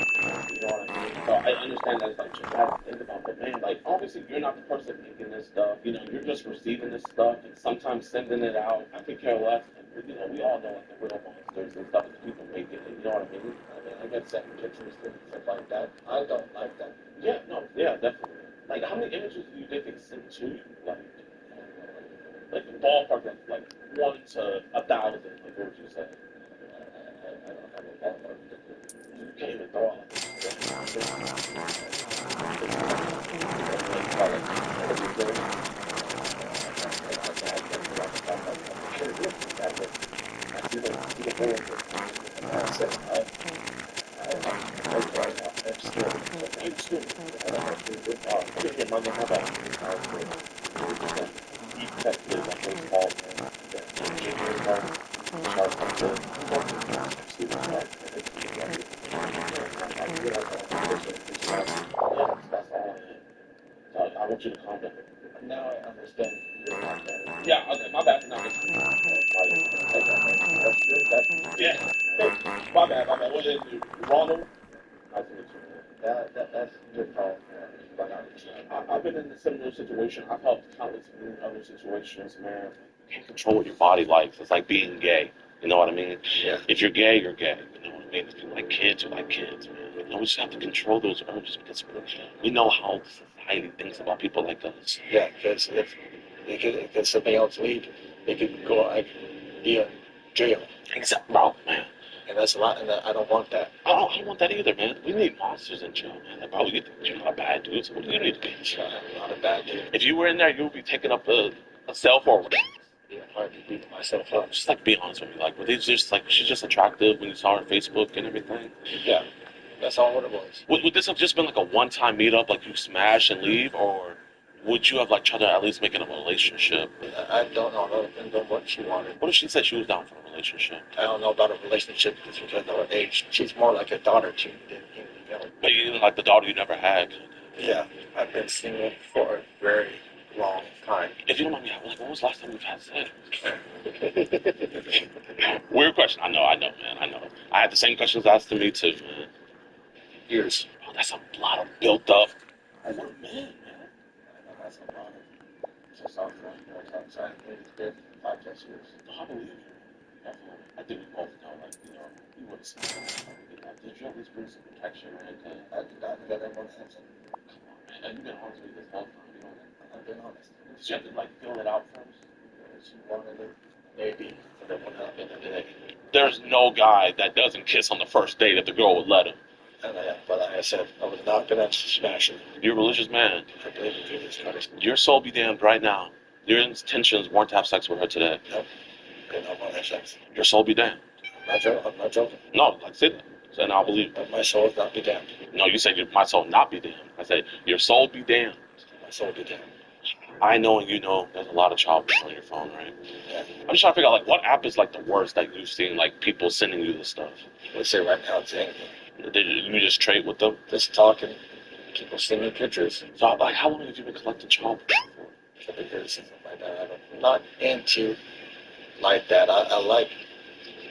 Speaker 17: You know what I mean? So I understand that's like just bad to think about, but man, like, obviously you're not the person making this stuff. You know, you're just receiving this stuff and sometimes sending it out. I could care less. You know, we all know like the real monsters and stuff that people make it. You know what I mean? I get sent pictures and stuff like that. I don't like that. Yeah, no, yeah, definitely. Like, how many images do you think they send to you? Like ballpark, like 1 to 1,000. Like, what would you say? I don't have a ballpark. You can't even throw out I want you to calm down. Now I understand your content. Yeah, okay, my bad for not making you. Yeah. My bad. Was it Ronald?
Speaker 5: That's your call.
Speaker 17: I've been in a similar situation. I've helped countless in other situations, man. You can't control what your body likes. It's like being gay. You know what I mean?
Speaker 5: Yeah.
Speaker 17: If you're gay, you're gay. You know what I mean? If you like kids, you like kids, man. You know, we just have to control those urges because we know how society thinks about people like us.
Speaker 5: Yeah, because if it could something else lead, it could go like be in jail.
Speaker 17: Exactly, bro, man.
Speaker 5: And that's a lot, and I don't want that.
Speaker 17: I don't want that either, man. We need monsters in jail, man. They probably get you're not a bad dude, so what do you need to be in jail?
Speaker 5: I'm not a bad dude.
Speaker 17: If you were in there, you would be taking up a cell phone.
Speaker 5: Yeah, hard to beat myself up.
Speaker 17: Just like be honest with me, like were they just like she's just attractive when you saw her on Facebook and everything?
Speaker 5: Yeah, that's all what it was.
Speaker 17: Would this have just been like a one-time meetup, like you smash and leave, or would you have like tried to at least make it a relationship?
Speaker 5: I don't know. I don't know what she wanted.
Speaker 17: What if she said she was down for a relationship?
Speaker 5: I don't know about a relationship because of her age. She's more like a daughter to me than anything else.
Speaker 17: But you didn't like the daughter you never had.
Speaker 5: Yeah, I've been single for a very long time.
Speaker 17: If you don't mind me asking, like, when was the last time you've had sex? Weird question. I know, man. I know. I had the same questions asked to me too, man.
Speaker 5: Years.
Speaker 17: Oh, that's a lot of built up. What a man.
Speaker 5: That's a lot of just off outside. It's been 5-6 years.
Speaker 17: I believe you. Definitely. I think we both know, like, you know, you would have seen that. Did you at least bring some protection, man?
Speaker 5: I did not get everyone hands on.
Speaker 17: Come on, man. And you've been honest with me this whole time, you know that?
Speaker 5: I've been honest.
Speaker 17: Did you have to, like, fill it out first?
Speaker 5: She wanted it, maybe, but it went up in the day.
Speaker 17: There's no guy that doesn't kiss on the first date if the girl would let him.
Speaker 5: But like I said, I was not going to smash it.
Speaker 17: You're a religious man.
Speaker 5: I believe in Jesus Christ.
Speaker 17: Your soul be damned right now. Your intentions weren't to have sex with her today.
Speaker 5: Nope. I don't want to have sex.
Speaker 17: Your soul be damned.
Speaker 5: I'm not joking.
Speaker 17: No, like say that. And I'll believe.
Speaker 5: But my soul is not be damned.
Speaker 17: No, you said my soul not be damned. I said your soul be damned.
Speaker 5: My soul be damned.
Speaker 17: I know and you know there's a lot of child porn on your phone, right?
Speaker 5: Yeah.
Speaker 17: I'm just trying to figure out, like, what app is, like, the worst that you've seen, like, people sending you this stuff?
Speaker 5: Let's say right now it's angry.
Speaker 17: Did you just trade with them?
Speaker 5: Just talking. People sending pictures.
Speaker 17: So, like, how long have you been collecting child porn for?
Speaker 5: Couple years, something like that. I'm not into like that. I like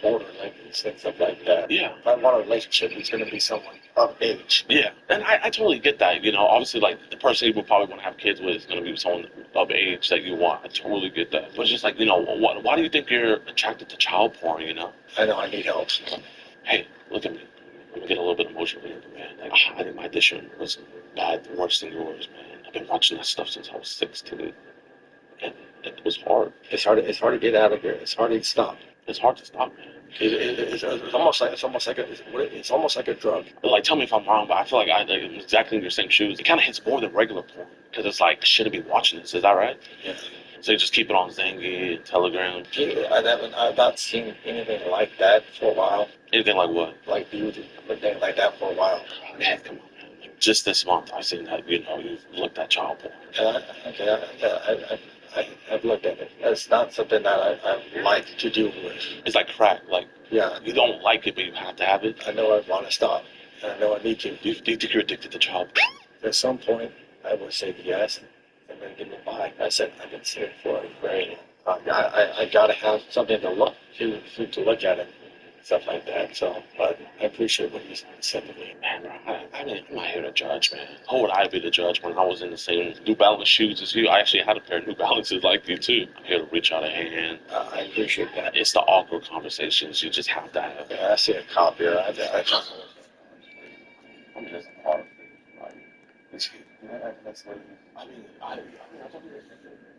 Speaker 5: order, like stuff like that.
Speaker 17: Yeah.
Speaker 5: If I want a relationship, it's going to be someone of age.
Speaker 17: Yeah, and I totally get that. You know, obviously, like, the person you would probably want to have kids with is going to be someone of age that you want. I totally get that. But it's just like, you know, why do you think you're attracted to child porn, you know?
Speaker 5: I know I need help.
Speaker 17: Hey, look at me. I'm getting a little bit emotional here, man. Like, I think my addiction was bad, worse than yours, man. I've been watching that stuff since I was 16. And it was hard.
Speaker 5: It's hard to get out of here. It's hard to stop.
Speaker 17: It's hard to stop, man.
Speaker 5: It's almost like a drug.
Speaker 17: Like, tell me if I'm wrong, but I feel like I'm exactly in your same shoes. It kind of hits more than regular porn because it's like, I shouldn't be watching this. Is that right?
Speaker 5: Yeah.
Speaker 17: So you just keep it on Zangy and Telegram.
Speaker 5: I've not seen anything like that for a while.
Speaker 17: Anything like what?
Speaker 5: Like beauty, anything like that for a while.
Speaker 17: Man, come on, man. Like, just this month, I've seen that. You know, you've looked at child porn.
Speaker 5: I've looked at it. It's not something that I like to deal with.
Speaker 17: It's like crack. Like,
Speaker 5: yeah,
Speaker 17: you don't like it, but you have to have it.
Speaker 5: I know I want to stop, and I know I need to.
Speaker 17: Do you think you're addicted to child porn?
Speaker 5: At some point, I would say yes, and then give me by. I said I've been seeing it for a very long time. I gotta have something to look at it. Stuff like that. So, but I appreciate what you said to me.
Speaker 17: Man, bro, I'm not here to judge, man. How would I be the judge when I was in the same New Balance shoes as you? I actually had a pair of New Balances like you, too. I'm here to reach out a hand.
Speaker 5: I appreciate that.
Speaker 17: It's the awkward conversations you just have to have.
Speaker 5: Yeah, I see a cop here. I'm just a part of it. I mean, I don't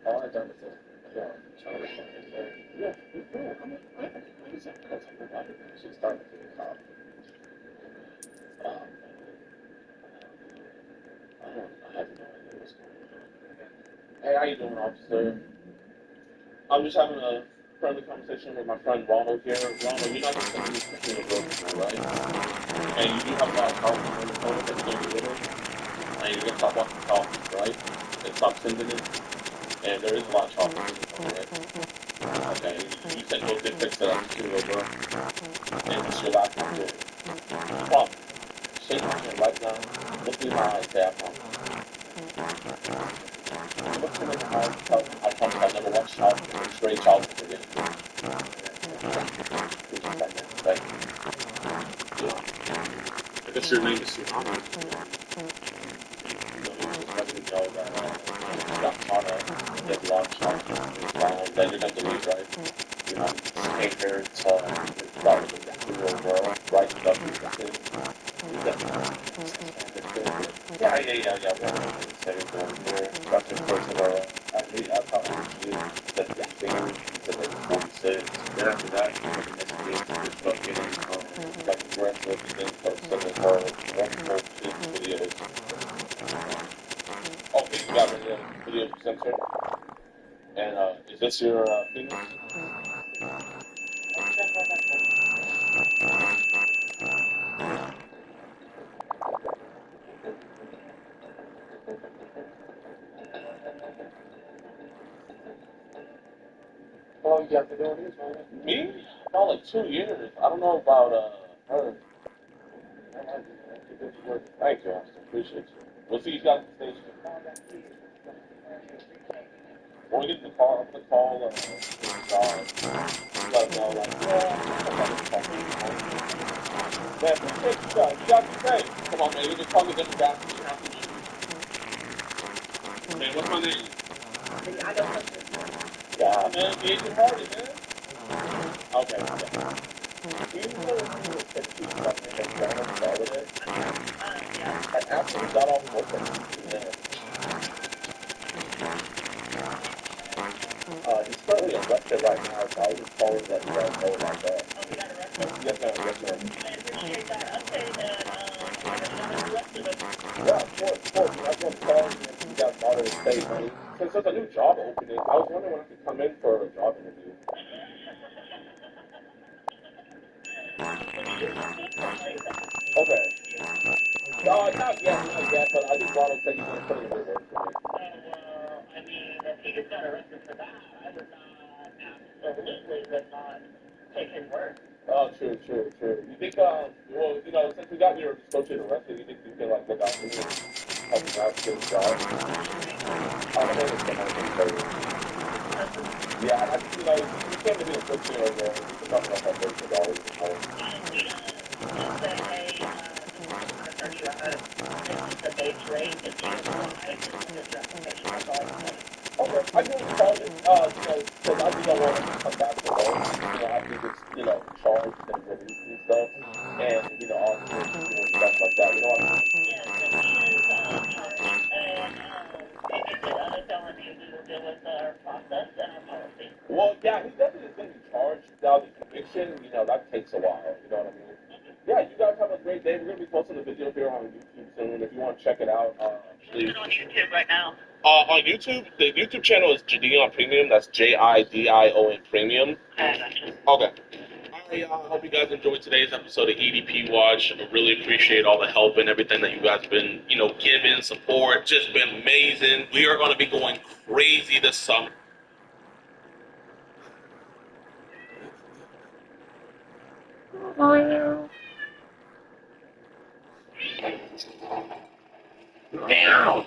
Speaker 5: all I've done is yeah, it's cool. I mean, I just that's how she's starting to get caught. I have no idea what's going on.
Speaker 17: Hey, how you doing, officer? I'm just having a friendly conversation with my friend Ronald here. Ronald, you're not just going to be picking a girl, right? And you do have a lot of problems on the phone that's going to be with her. And you're going to stop watching talk, right? And stop sending it. And there is a lot of chocolate on the phone, right? Okay, you sent no good pics that I'm just going to go and it's your last one. Come, shake my hand right now. Look me in my eyes, say I promise. Look me in my eyes, I promise I'll never watch child porn, straight child porn again. Thank you. guess your name is Suhana. Let me know that got caught up, get launched on that you're going to leave, right? You know, came here to start with the real world, right? Stuff is the thing. Yeah. Well, say it over here. Got your personal, actually, I thought usually that the thing is like 46. Then after that, you know, the next thing is fucking, like aggressive, and then start sending her multiple videos. Okay, you got the video you sent her? And is this your penis? How long you got been doing this, man? Me? About like 2 years. I don't know about her. Thank you, Austin. Appreciate you. We'll see you guys at the station. When we get in the car, I'm gonna call let them know, like, man, appreciate you guys. You guys are great. Come on, man. You just call me different guys. Man, what's my name? Yeah, man. Agent Hardy, man. Okay. Do you know if you were 15 something and McDonald's started it? I actually got off work at 2 p.m. He's currently arrested right now, so I was just calling that you guys know about that. Oh, you got arrested? Yes, ma'am. Yes, ma'am. I appreciate that. I'll say that, yeah, of course. I just want to call you and you guys bother to save money. Since there's a new job opening, I was wondering when I could come in for a job interview. Okay. Not yet, but I just Ronald said he's going to put in a good word for me. I mean, if he gets got arrested for that, I would not absolutely would not take his word. Oh, true. You think, well, you know, since we got your associate arrested, you think you can, like, look out for me and help him out to get a job? I'm going to yeah, I just, you know, you came to me a quick deal over there. We can talk about that $30 an hour. Okay, I can call it, you know, because I just don't want to come back to work, you know, after he gets, you know, charged and released and stuff, and, you know, obviously, you know, stuff like that, you know what I mean? Yes, if he is charged, and if he did other felonies, we will deal with our process and our policy. Well, yeah, he definitely is going to be charged. Now, the conviction, you know, that takes a while, you know what I mean? Yeah, you guys have a great day. We're going to be posting a video here on YouTube soon. If you want to check it out, please. What's on YouTube right now? On YouTube, the YouTube channel is Jidion Premium. That's Jidion Premium. Okay. I hope you guys enjoyed today's episode of EDP Watch. I really appreciate all the help and everything that you guys have been, you know, giving, support. Just been amazing. We are going to be going crazy this summer. Meow.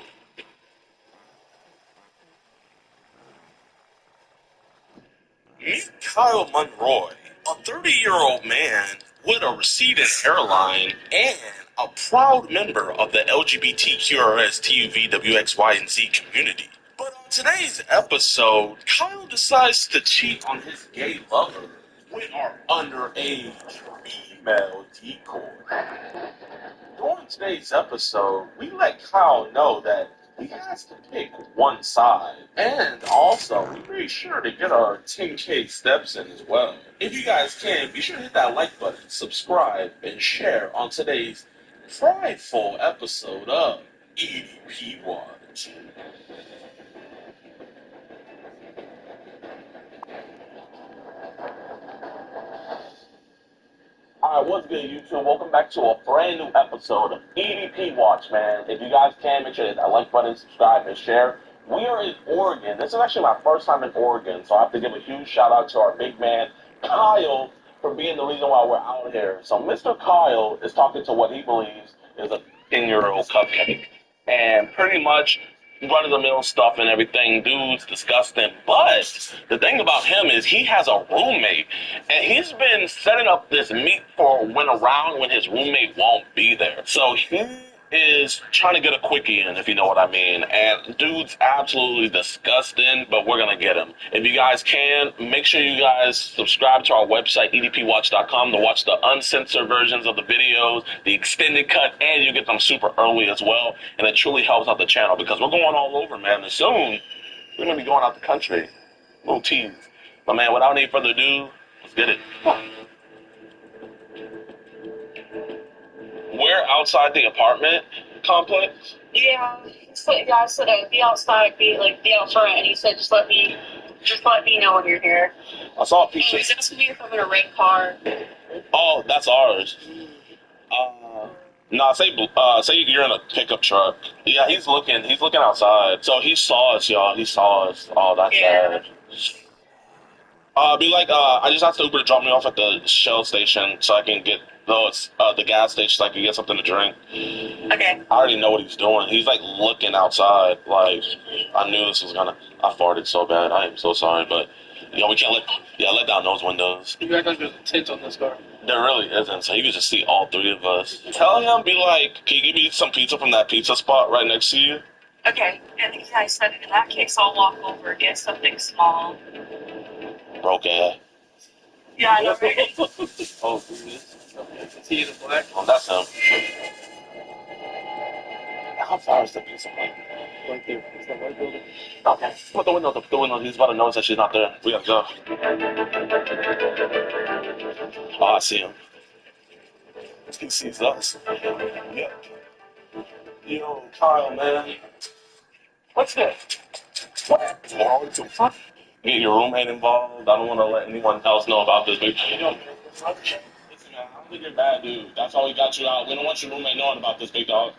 Speaker 17: Meet Kyle Monroy, a 30-year-old man with a receding hairline and a proud member of the LGBTQRSTUVWXYZ community. But on today's episode, Kyle decides to cheat on his gay lover with our underage female decoy. During today's episode, we let Kyle know that he has to pick one side. And also, we made sure to get our 10K steps in as well. If you guys can, be sure to hit that like button, subscribe, and share on today's prideful episode of EDP Watch. Alright, what's good, YouTube? Welcome back to a brand new episode of EDP Watch, man. If you guys can, make sure to hit that like button, subscribe, and share. We are in Oregon. This is actually my first time in Oregon, so I have to give a huge shout out to our big man, Kyle, for being the reason why we're out here. So Mr. Kyle is talking to what he believes is a 10-year-old cupcake. And pretty much, run-of-the-mill stuff and everything. Dude's disgusting. But the thing about him is he has a roommate, and he's been setting up this meet for when his roommate won't be there. So he is trying to get a quickie in, if you know what I mean. And dude's absolutely disgusting, but we're going to get him. If you guys can, make sure you guys subscribe to our website, edpwatch.com, to watch the uncensored versions of the videos, the extended cut, and you get them super early as well. And it truly helps out the channel because we're going all over, man. And soon, we're going to be going out the country. Little tease. But, man, without any further ado, let's get it. We're outside the apartment complex.
Speaker 14: Yeah, I said I'd be outside, be out front, and he said just let me know when you're here.
Speaker 17: I saw a piece of.
Speaker 14: He's asking me if I'm in a red car.
Speaker 17: Oh, that's ours. Nah, say you're in a pickup truck. Yeah, he's looking outside. So he saw us, y'all. He saw us. Oh, that's sad. Be like, I just asked the Uber to drop me off at the Shell station so I can get the gas station so I can get something to drink.
Speaker 14: Okay.
Speaker 17: I already know what he's doing. He's like looking outside. Like, I knew this was gonna. I farted so bad. I am so sorry, but we can't let down those windows.
Speaker 12: You act like there's a tint on this car.
Speaker 17: There really isn't, so you can just see all three of us. Tell him, be like, can you give me some pizza from that pizza spot right next to you?
Speaker 14: Okay, and I said in that case I'll walk over and get something small.
Speaker 17: Broke ass.
Speaker 14: Yeah, I know, right?
Speaker 17: Oh, goodness.
Speaker 12: Tea in the black.
Speaker 17: Oh, that's him. How far is the pizza place?
Speaker 12: Right there. It's that white building.
Speaker 17: Okay. Put the window. He's about to notice that she's not there. We gotta go. Oh, I see him. He sees us. Yep. Yo, Kyle, man. What's that? What's wrong with you? Get your roommate involved. I don't want to let anyone else know about this. But, listen, man, I don't think you're a bad dude. That's all we got you out. We don't want your roommate knowing about this, big dog.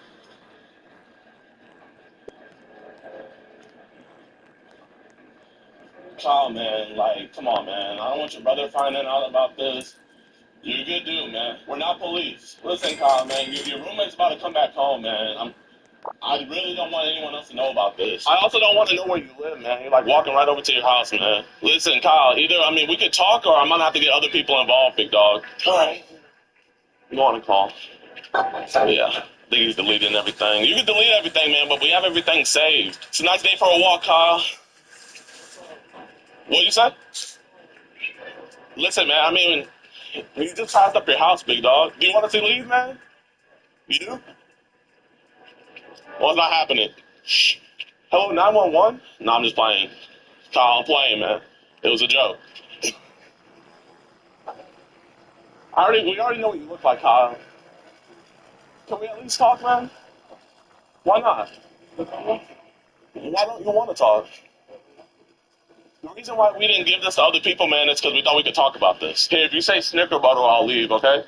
Speaker 17: Kyle, man, come on, man. I don't want your brother finding out about this. You're a good dude, man. We're not police. Listen, Kyle, man, your roommate's about to come back home, man. I really don't want anyone else to know about this. I also don't want to know where you live, man. You're walking right over to your house, man. Listen, Kyle, we could talk or I'm going to have to get other people involved, big dog. All right. Go on and call. Yeah. I think he's deleting everything. You can delete everything, man, but we have everything saved. It's a nice day for a walk, Kyle. What you say? Listen, man, you just passed up your house, big dog. Do you want us to leave, man? You do? Well, it's not happening. Shh. Hello, 911? No, I'm just playing. Kyle, I'm playing, man. It was a joke. We already know what you look like, Kyle. Can we at least talk, man? Why not? Why don't you want to talk? The reason why we didn't give this to other people, man, is because we thought we could talk about this. Here, if you say Snickerbutter, I'll leave, okay?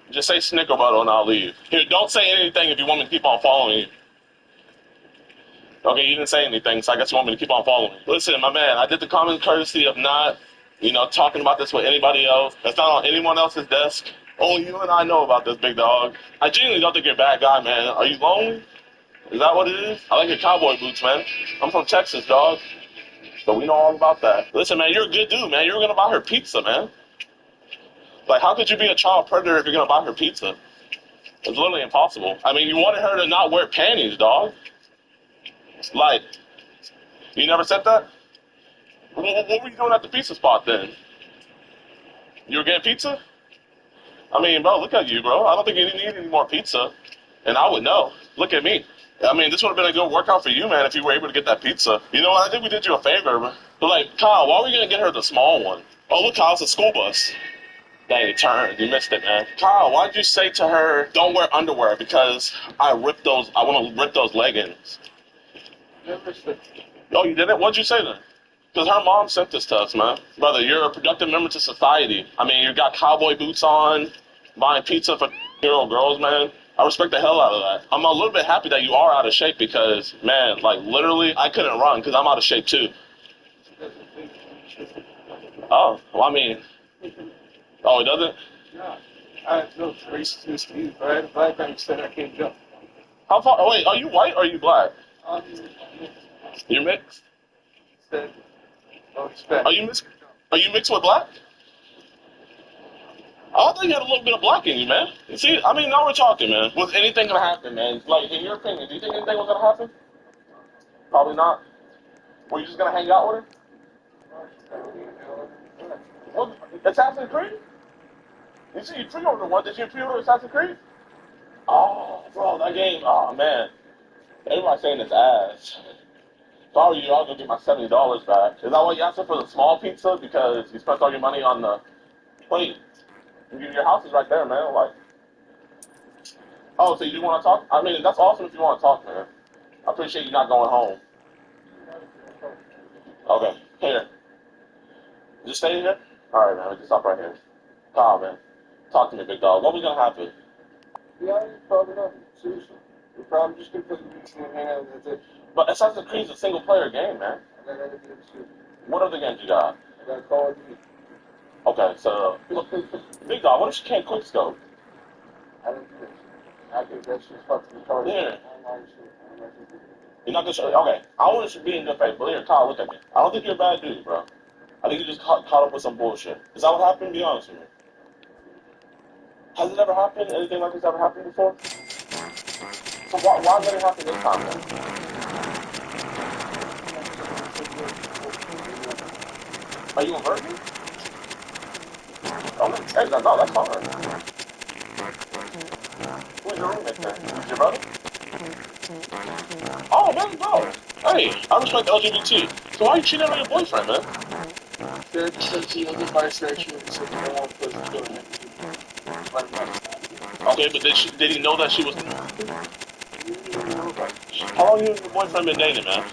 Speaker 17: Just say Snickerbutter and I'll leave. Here, don't say anything if you want me to keep on following you. Okay, you didn't say anything, so I guess you want me to keep on following you. Listen, my man, I did the common courtesy of not, talking about this with anybody else. That's not on anyone else's desk. Only you and I know about this, big dog. I genuinely don't think you're a bad guy, man. Are you lonely? Is that what it is? I like your cowboy boots, man. I'm from Texas, dog. So we know all about that. Listen, man, you're a good dude, man. You were going to buy her pizza, man. How could you be a child predator if you're going to buy her pizza? It's literally impossible. You wanted her to not wear panties, dog. You never said that? What were you doing at the pizza spot then? You were getting pizza? Bro, look at you, bro. I don't think you need any more pizza. And I would know. Look at me. This would have been a good workout for you, man, if you were able to get that pizza. You know what? I think we did you a favor. But, Kyle, why are we going to get her the small one? Oh, look, Kyle, it's a school bus. Dang, it turned. You missed it, man. Kyle, why'd you say to her, don't wear underwear? Because I want to rip those leggings. Oh, you didn't? What'd you say then? Because her mom sent this to us, man. Brother, you're a productive member to society. You got cowboy boots on, buying pizza for year-old girls, man. I respect the hell out of that. I'm a little bit happy that you are out of shape because, man, literally, I couldn't run because I'm out of shape, too. Oh, well, oh, it doesn't?
Speaker 12: No. I have no racist to you. If I had a black guy instead, I can't jump.
Speaker 17: How far? Oh, wait, are you white or are you black? You're mixed. Are you mixed? Are you mixed with black? I thought you had a little bit of black in you, man. You see, I mean, now we're talking, man. Was anything gonna happen, man? Like, in your opinion, do you think anything was gonna happen? Probably not. Were you just gonna hang out with her? What? Assassin's Creed? You see, you pre-ordered one. Did you pre-order Assassin's Creed? Oh, bro, that game. Oh man, everybody's saying it's ass. If I were you, I'll go get my $70 back. Is that why you asked for the small pizza? Because you spent all your money on the plate. Your house is right there, man. Like, oh, so you do want to talk? I mean, that's awesome if you want to talk, man. I appreciate you not going home. Okay, here. Just stay here? Alright, man, just stop right here. Kyle, man. Talk to me, big dog. What was going to happen?
Speaker 6: Yeah, probably nothing. Seriously. We're probably just going to play the beach and hang out, and that's it.
Speaker 17: But Assassin's Creed is a single player game, man.
Speaker 6: I got other games too.
Speaker 17: What other games you got?
Speaker 6: I got Call of Duty.
Speaker 17: Okay, so, look, big dog, what if she can't quick scope?
Speaker 6: I don't do that. I think that shit's fucking retarded.
Speaker 17: Yeah.
Speaker 6: I'm not sure.
Speaker 17: You're not gonna show. Okay, I want to be in good faith, but here, Kyle, look at me. I don't think you're a bad dude, bro. I think you just caught up with some bullshit. Is that what happened? Be honest with me. Has it ever happened? Anything like this ever happened before? So why did it happen this time, then? Are you a virgin? Oh, no, that's fine. Who's your roommate then? Is your brother? Oh, man, bro. Hey, I respect the LGBT. So why are you cheating on your boyfriend, man?
Speaker 6: Since he wasn't bisexual, he said he don't want us to do it.
Speaker 17: Okay, but did he know that she was... How long you and your boyfriend been dating, man?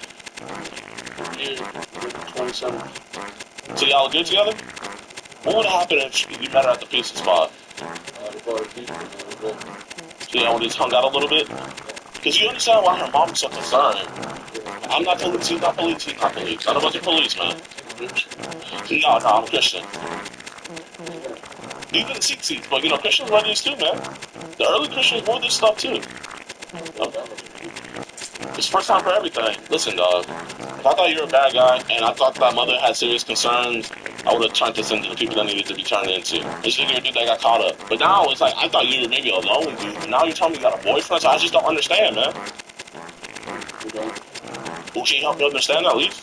Speaker 6: 27.
Speaker 17: So y'all good together? What would have happened if you met her at the pizza spot? So y'all just hung out a little bit? Because you understand why her mom's so concerned. I'm not police, he's not police, he's not police. None of us are police, man. No, I'm Christian. Even the Sikh seats, but you know, Christians love this too, man. The early Christians wore this stuff too. It's first time for everything. Listen, dog. If I thought you were a bad guy and I thought that mother had serious concerns, I would have turned this into the people that needed to be turned into. It's just you're a dude that got caught up. But now it's like I thought you were maybe alone, dude. But now you're telling me you got a boyfriend, so I just don't understand, man. Well, can you help me understand at least?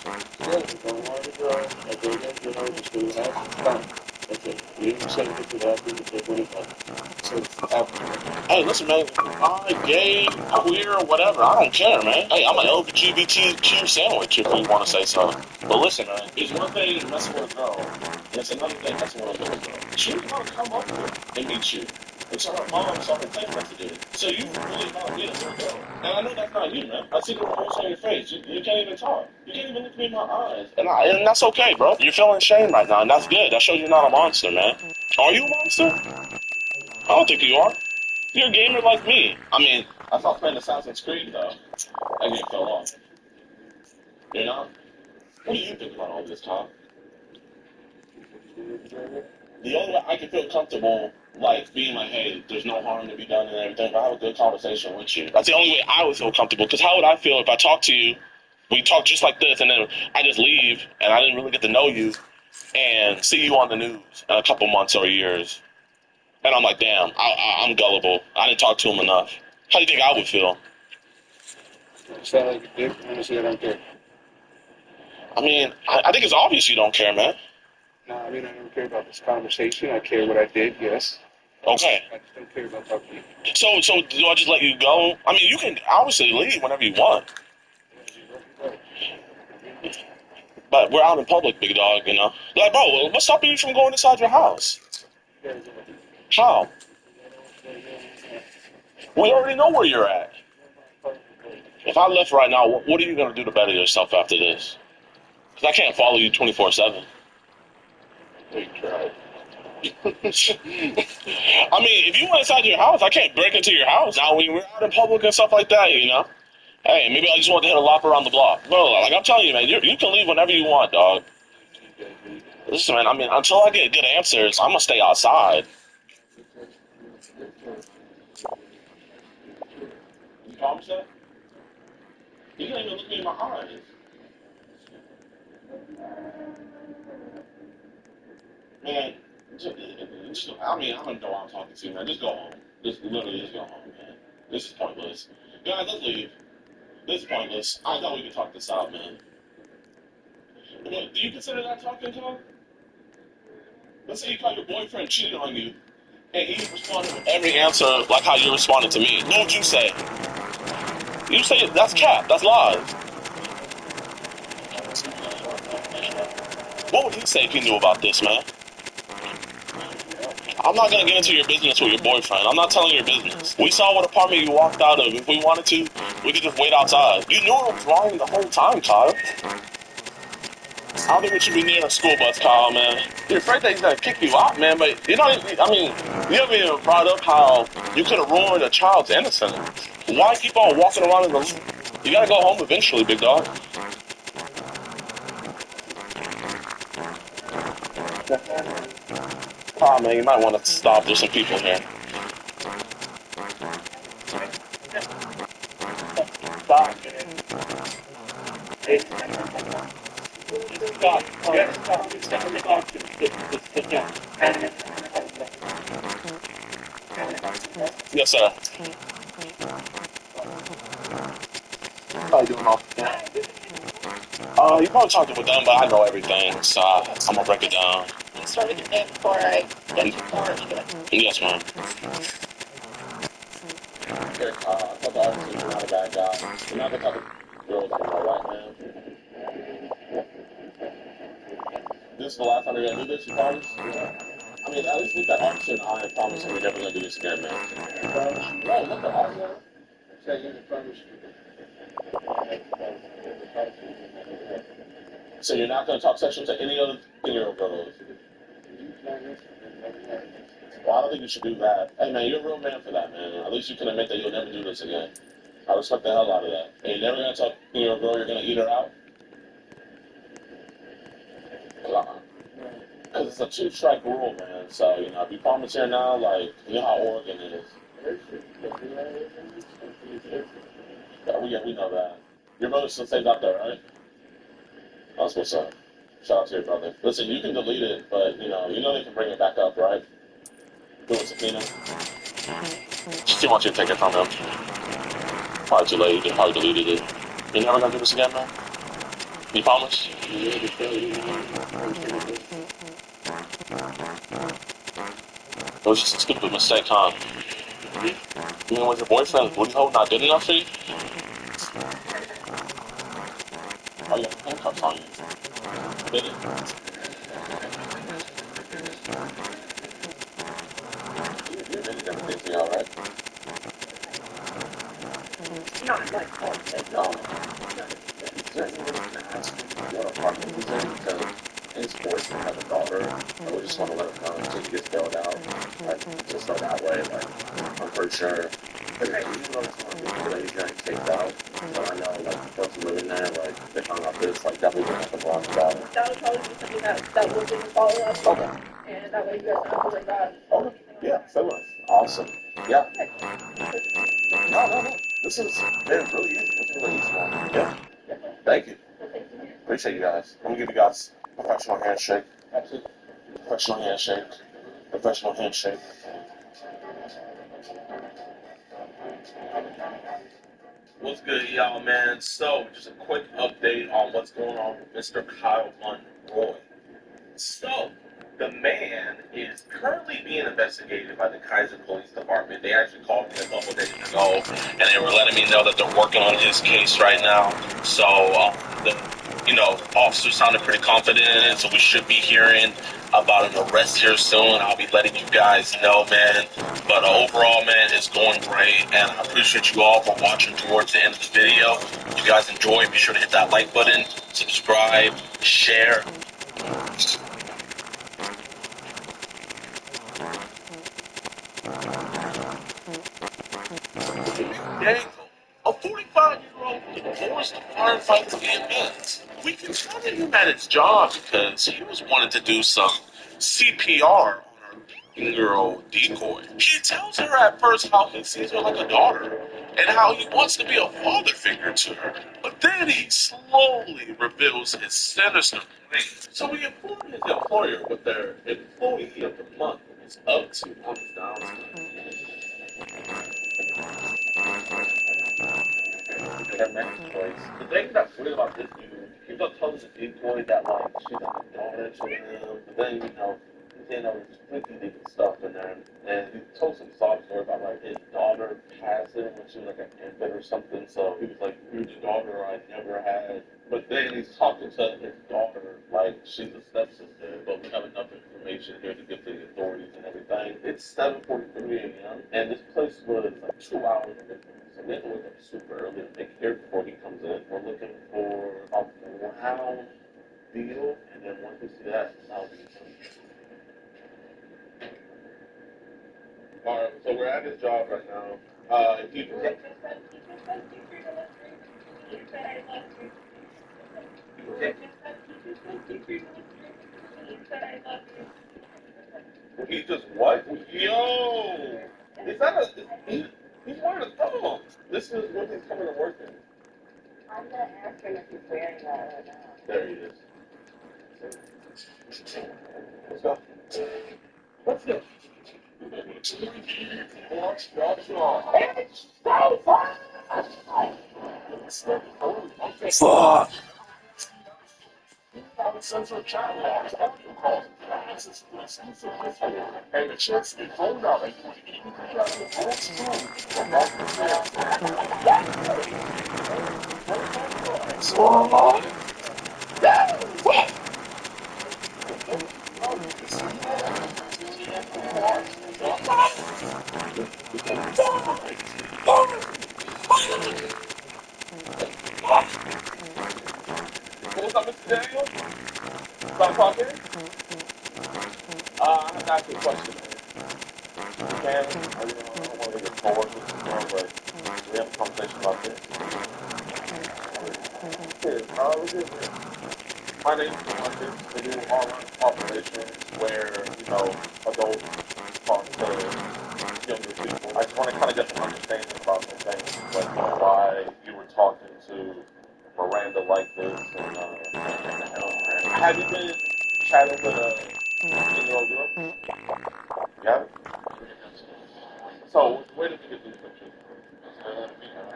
Speaker 17: Hey, listen, man. Gay, queer, whatever. I don't care, man. Hey, I'm an LGBTQ sandwich, if you want to say so. But listen, man. It's one thing messing with a girl, and it's another thing messing with a little girl. She was going to come up here and meet you. And so her mom saw her text messages. So you really not being a little girl. And I know that's not you, man. I see the remorse on your face. You can't even talk. You can't even look me in my eyes. And that's okay, bro. You're feeling shame right now, and that's good. That shows you're not a monster, man. Are you a monster? I don't think you are. You're a gamer like me. I mean, I thought playing Assassin's Creed, though. That game fell off. You know? What do you think about all this, Tom? The only way I can feel comfortable, like, being like, hey, there's no harm to be done and everything, but I have a good conversation with you. That's the only way I would feel comfortable, because how would I feel if I talk to you, we talk just like this, and then I just leave, and I didn't really get to know you, and see you on the news in a couple months or years. And I'm like, damn, I'm gullible. I didn't talk to him enough. How do you think I would feel?
Speaker 6: Sound like a dick. I'm say I don't care.
Speaker 17: I mean, I think it's obvious you don't care, man.
Speaker 6: No, I mean, I don't care about this conversation. I care what I did, yes.
Speaker 17: Okay.
Speaker 6: I just don't care about talking to you.
Speaker 17: So do I just let you go? I mean, you can obviously leave whenever you want. But we're out in public, big dog, you know? Like, bro, what's stopping you from going inside your house? How? We already know where you're at. If I left right now, what are you going to do to better yourself after this? Because I can't follow you 24/7. I mean, if you went inside your house, I can't break into your house. Now, when we're out in public and stuff like that, you know? Hey, maybe I just want to hit a lap around the block. Bro, like I'm telling you, man, you can leave whenever you want, dog. Listen, man, I mean, until I get good answers, I'm going to stay outside. You promise that? You can't even look me in my eyes. Man, I mean, I don't know why I'm talking to you, man. Just go home. Just literally just go home, man. This is pointless. Guys, let's leave. This is pointless. I thought we could talk this out, man. Do you consider that talking, Tom? Let's say you call your boyfriend cheated on you, and he responded with every answer like how you responded to me. What would you say? You say that's cap. That's lies. What would he say if he knew about this, man? I'm not gonna get into your business with your boyfriend. I'm not telling your business. We saw what apartment you walked out of. If we wanted to, we could just wait outside. You knew it was wrong the whole time, Kyle. I don't think we should be near a school bus, Kyle, man. You're afraid that he's gonna kick you out, man, but you know, I mean, you haven't even brought up how you could have ruined a child's innocence. Why keep on walking around in the loop? You gotta go home eventually, big dog. Oh, man, you might want to stop. There's some people here. Stop, man. Yes, sir. How you doing, officer? You probably talked with them, but I know everything, so I'm gonna break it down.
Speaker 14: Start with your name before I get you more into it.
Speaker 17: Yes, ma'am. Here, I thought the officer was not a bad guy. You're not the type of girl that you know, right, man? This is the last time you're gonna do this, you promise? I mean, at least look that officer in the eye and promise him you're never gonna do this again, man. Right, look the officer. Say you're the promise. So you're not gonna talk sexual to any other 10-year-old girls? Well, I don't think you should do that. Hey, man, you're a real man for that, man. At least you can admit that you'll never do this again. I respect the hell out of that. And you're never gonna talk to your girl, you're gonna eat her out? Because it's a two-strike rule, man. So, you know, if you promise here now, like, you know how Oregon is. Yeah, we know that. Your brother still stays out there, right? That's what's up. Shout out to your brother. Listen, you can delete it, but, you know they can bring it back up, right? Do a subpoena. She wants you to take it from him. Probably too late. You probably deleted it. You're never gonna do this again, man? You promise? It was just a stupid mistake, huh? You mean, was your boyfriend, what do you hope not good enough for you? Oh, you have handcuffs on you. Did it? You're really never think me, alright?
Speaker 14: Not like hard to
Speaker 17: No. Your apartment was in because his boyfriend has a daughter. I would just want to let him know until he gets bailed out. Like, just so that way, like, I'm pretty sure. Okay, even though it's not good that he's getting kicked out, but I know, like, the person living there, like, they found out this, like, definitely gonna have to block about it.
Speaker 14: That would probably be something that will be follow up.
Speaker 17: Okay.
Speaker 14: And that way you guys don't have to worry about it.
Speaker 17: Okay. Yeah, so much. Awesome. Yeah. No. This is, man, really easy. This is really easy. Yeah. Thank you. Appreciate you guys. Let me give you guys a professional handshake. Absolutely. Professional handshake. Professional handshake. What's good, y'all, man? So, just a quick update on what's going on with Mr. Kyle Monroy. So, the man is currently being investigated by the Kaiser Police Department. They actually called me a couple days ago, and they were letting me know that they're working on his case right now. So, officers sounded pretty confident in it, so we should be hearing about an arrest here soon. I'll be letting you guys know, man. But overall, man, it's going great, and I appreciate you all for watching towards the end of the video. If you guys enjoy, be sure to hit that like button, subscribe, share. Daniel, a 45-year-old divorced firefighter EMS. We confronted him at his job because he was wanting to do some CPR on our 15-year-old decoy. He tells her at first how he sees her like a daughter, and how he wants to be a father figure to her. But then he slowly reveals his sinister plan. So he informed his employer what their employee of the month was up to on his downtime. They have many employees. The thing that's weird about this dude, he's not telling the employee that like she's like a daughter to him, but then he's saying all this freaky dicky stuff in there, and he told some sob story about like his daughter passed him when she was like an infant or something. So he was like, "You're the daughter I never had." But then he's talking to his daughter like she's a stepsister, but we have enough information here to get to the authorities and everything. It's 7:43 a.m. and this place was like 2 hours away from us. So we have to wake up super early to make here before he comes in. We're looking for a brown deal, and then once we see that, that'll be something. Alright, so we're at his job right now. He just what? Yo! Is that he's wearing a thong. This is what he's coming to work in. I'm gonna ask him if he's wearing that right now. There he is. Let's go. Let's go. It's so fun! Fuck! Central China and the chicks get phoned out like what's up, Mr. Daniel? Stop talking? I have to ask you a question. You can, I don't want to get forward with this more, but we have a conversation about this. My name's London. We do online operations where, adults talk to younger people. I just want to kind of get some understanding about some things, like why you were talking to Miranda like this, and have you been chatting with a 10-year-old girl? Yeah. So where did you get these pictures? I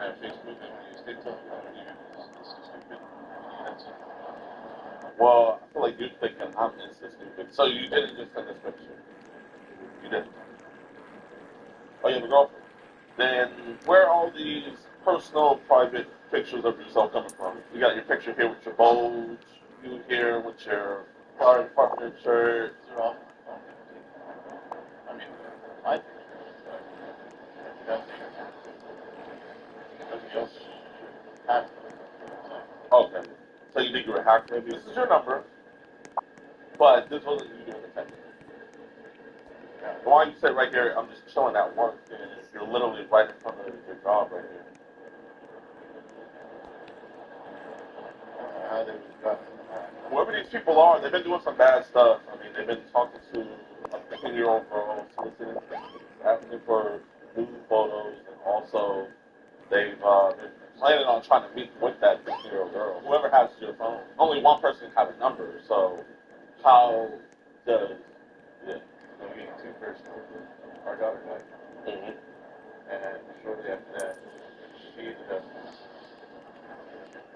Speaker 17: have Facebook and I use TikTok. Well, I feel like you're thinking I'm Insta stupid. So you didn't just send this picture? You didn't? Oh, you have a girlfriend? Then where are all these personal, private pictures of yourself coming from? You got your picture here with your bulge, you here with your fire department shirt. I mean, I think okay. So you think you were hacked maybe? This is your number, but this wasn't you doing the text. Why don't you sit right here? I'm just chilling at work, and you're literally right in front of your job right here. Whoever these people are, they've been doing some bad stuff. I mean, they've been talking to a 15-year-old girl, soliciting, asking for nude photos, and also they've been planning on trying to meet with that 15-year-old girl. Whoever has your phone, only one person has a number, so how does, yeah. So we get two personal with our daughter died. Mm-hmm. And shortly after that, she ended up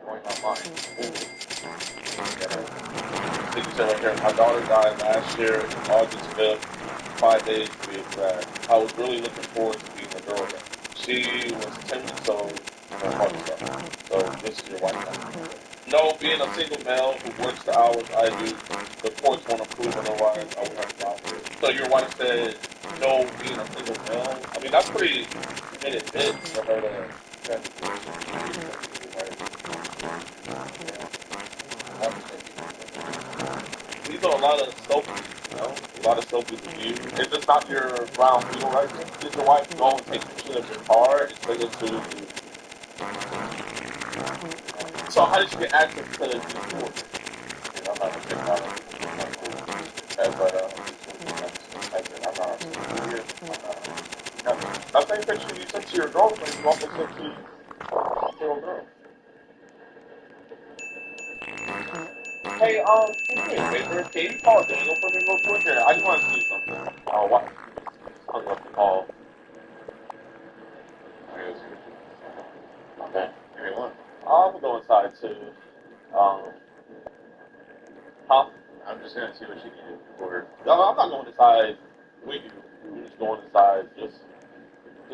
Speaker 17: going online. Mm-hmm. So you said right here, my daughter died last year, August 5th, 5 days to be exact. I was really looking forward to meeting the girl again. She was 10 weeks old and her heart stopped. So this is your wife now. No, being a single male who works the hours I do, the courts won't approve, otherwise I would have stopped it. So your wife said, no, being a single male? I mean, that's pretty committed bit for her to these are a lot of selfies, a lot of selfies of you. Is this not your brown beetle right here? Did your wife go and take pictures of your car and send it to... So how did you get access to these reports? I'm not going to take out I'm not nothing. same picture you sent to your girlfriend, you also sent to your girl. Hey, do me a favor. Can you call Daniel for me real quick? Here, I just want to see something. Oh, what? Hung up the call. Okay. Give me one. I'm gonna go inside too. Huh? I'm just gonna see what she can do for her. No, I'm not going inside with you. We're just going inside. Just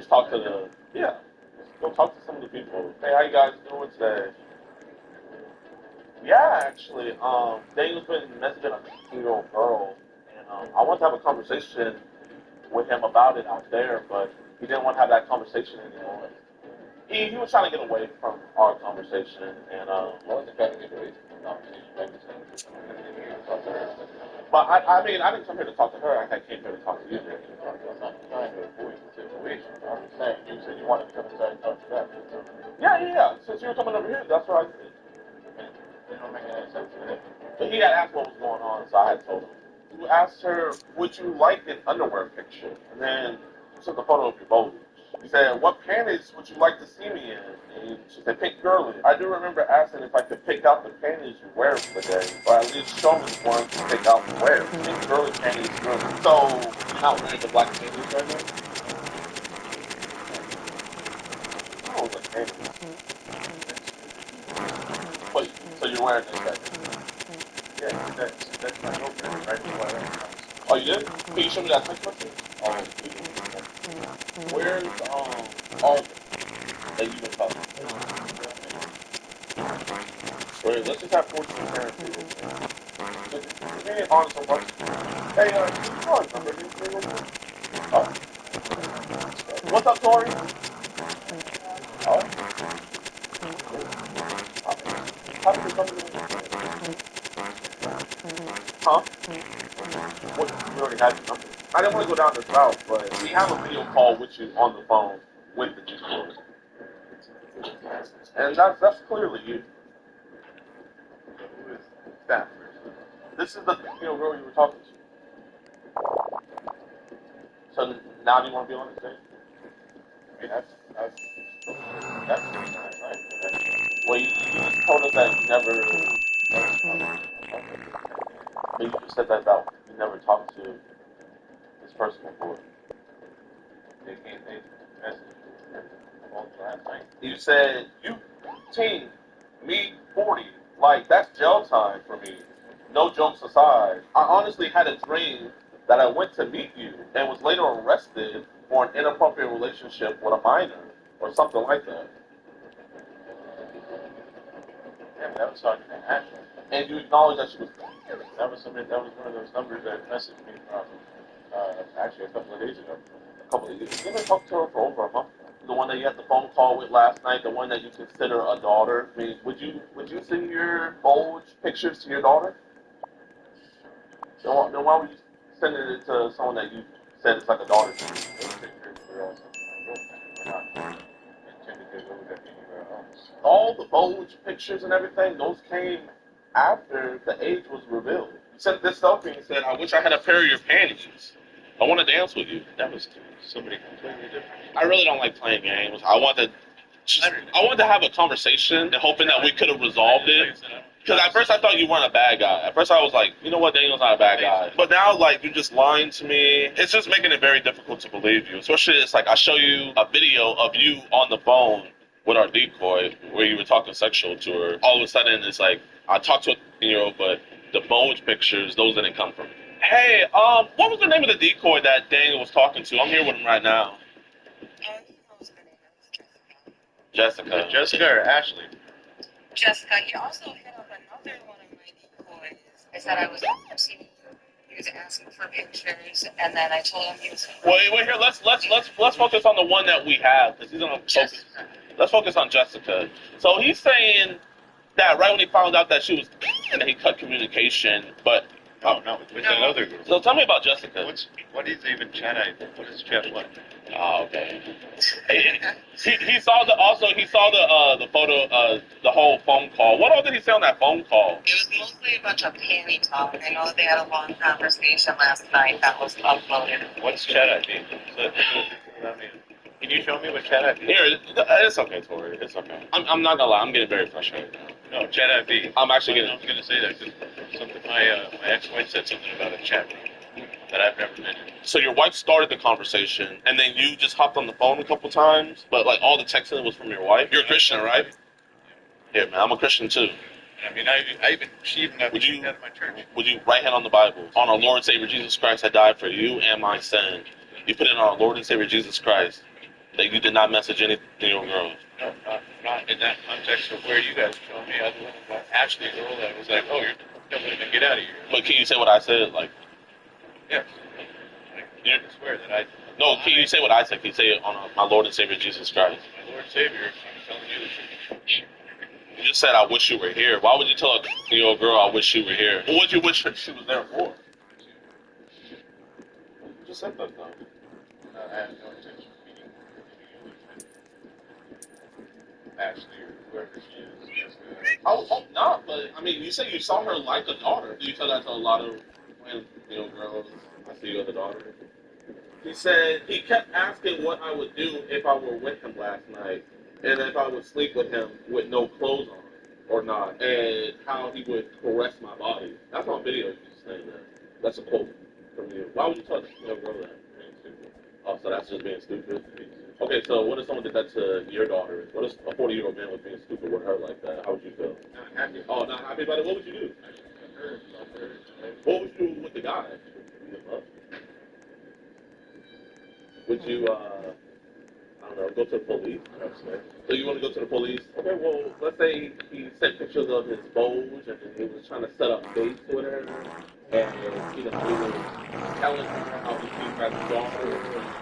Speaker 17: talk to the. Yeah. Just go talk to some of the people. Hey, how you guys doing today? Yeah, actually, Daniel's been messaging a 16-year-old girl, and I want to have a conversation with him about it out there, but he didn't want to have that conversation anymore. He was trying to get away from our conversation, and what was he trying to get away from the conversation? But I mean, I didn't come here to talk to her. I came here to talk to you. I'm not trying to avoid the situation. I'm saying you said you wanted to come inside and talk to them. Yeah. Since you were coming over here, that's what I did. It don't make any sense to me. But he had asked what was going on, so I had told him. You asked her, would you like an underwear picture? And then you took a photo of your boat. You said, what panties would you like to see me in? And she said, pick girly. I do remember asking if I could pick out the panties you wear for the day, or at least show me one to pick out and wear. Pick girly panties, girly. So, you're not wearing the black panties right now? Oh, the panties. Wait, so you're wearing this right now? Yeah, that's my girlfriend, right? Oh, you did? Can you show me that text message? Oh, where's, all that you been talking to? Wait, let's just have 14 parents do this. So, give me an honest one. Hey, can you call his number? Oh. What's up, Tori? Oh. How did you come to me? Huh? What? You already had your number. I didn't want to go down this route, but we have a video call with you on the phone with the Discord. And that's clearly you. Who is that person? This is the girl you were talking to. So now do you want to be on the stage? I mean, that's nice, right? Well, you just told us that you never but you just said that you never talked to this person before. They messaged last night. You said, you teen, me 40. Like, that's jail time for me. No jokes aside. I honestly had a dream that I went to meet you and was later arrested for an inappropriate relationship with a minor or something like that. Yeah, but that was talking to Ashley. And you acknowledge that she was. That was one of those numbers that messaged me from actually a couple of days ago. You never talked to her for over a month. The one that you had the phone call with last night, the one that you consider a daughter. I mean, would you send your bulge pictures to your daughter? Then why would you send it to someone that you said it's like a daughter to you? Those pictures were also my girlfriend. We're not intended to go with anywhere else. All the bulge pictures and everything, those came after the age was revealed. You sent this selfie and said, I wish I had a pair of your panties. I want to dance with you. That was somebody completely different. I really don't like playing games. I wanted to have a conversation, hoping that we could have resolved it. Because at first I thought you weren't a bad guy. At first I was like, you know what, Daniel's not a bad guy. But now, like, you're just lying to me. It's just making it very difficult to believe you. Especially, it's like I show you a video of you on the phone with our decoy where you were talking sexual to her. All of a sudden, it's like, I talked to a 16-year-old, but the bulge pictures, those didn't come from me. Hey, what was the name of the decoy that Daniel was talking to? I'm here with him right now. Jessica. Jessica or Ashley?
Speaker 3: Jessica, he also hit up another one of my decoys. I said I was seeing you. He was asking for pictures, and then I told him he was.
Speaker 17: Wait here. Let's focus on the one that we have, because he's gonna focus. Let's focus on Jessica. So he's saying that right when he found out that she was, and he cut communication, but. Oh no, with that other girl. So tell me about Jessica. What is even chat ID? What is chat what? Oh, okay. He saw the photo, the whole phone call. What all did he say on that phone call?
Speaker 3: It was mostly a bunch of panty talk. I know they had a long conversation last night that was uploaded.
Speaker 17: What's chat ID? What does that mean?
Speaker 12: Can you show me what chat ID?
Speaker 17: Here, it's okay, Tori. It's okay. I'm not gonna lie. I'm getting very frustrated now.
Speaker 12: No, chat ID.
Speaker 17: I'm actually getting.
Speaker 12: I was gonna say that because something my ex-wife said something about a chat that I've never been in.
Speaker 17: So your wife started the conversation, and then you just hopped on the phone a couple times, but like all the texting was from your wife. You're a Christian, right? Yeah, man. I'm a Christian too.
Speaker 12: I mean, she even got me out of my church.
Speaker 17: Would you right hand on the Bible? On our Lord and Savior Jesus Christ, I died for you and my sin. You put it on our Lord and Savior Jesus Christ that you did not message any little girls.
Speaker 12: No, not in that context of where you guys told me. Other than like Ashley girl that was like, oh, you're coming to get out of here.
Speaker 17: But can you say what I said? Like,
Speaker 12: yeah. I swear that I.
Speaker 17: No, can you say what I said? Can you say it on my Lord and Savior Jesus Christ?
Speaker 12: My Lord and Savior, I'm telling you the truth.
Speaker 17: You just said I wish you were here. Why would you tell a girl I wish you were here? What would you wish she was there for? You just said that though.
Speaker 12: I have no intention of meeting Ashley or whoever she is.
Speaker 17: I would hope not, but I mean, you say you saw her like a daughter. Do you tell that to a lot of girls? I see you as a daughter. He said he kept asking what I would do if I were with him last night, and if I would sleep with him with no clothes on or not, and how he would caress my body. That's on video. You just saying that. That's a quote from you. Why would you tell a girl that? Oh, so that's just being stupid. Okay, so what if someone did that to your daughter? What if a 40-year-old man was being stupid with her like that? How would you feel?
Speaker 12: Not happy.
Speaker 17: Oh, not happy about it. What would you do? What would you do with the guy? Would you, I don't know, go to the police? So you want to go to the police? Okay, well, let's say he sent pictures of his bulge and he was trying to set up dates with her, and he was telling her how he feels as a daughter,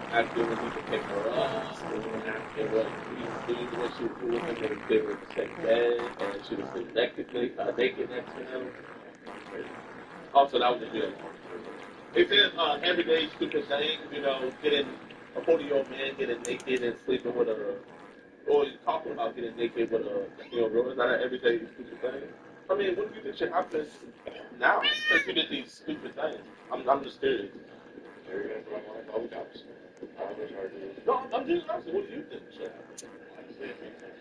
Speaker 17: asking if he could pick her up, asking what he was doing, what she was doing, and they were in the same bed, and she was sitting naked next to him. Also, that was a good. It's an everyday stupid thing, getting a 40-year-old man getting naked and sleeping with or talking about getting naked with a girl. Is that an everyday stupid thing? I mean, what do you think should happen now? Since you did these stupid things. I'm just curious. No, I'm just asking, what do you think should happen?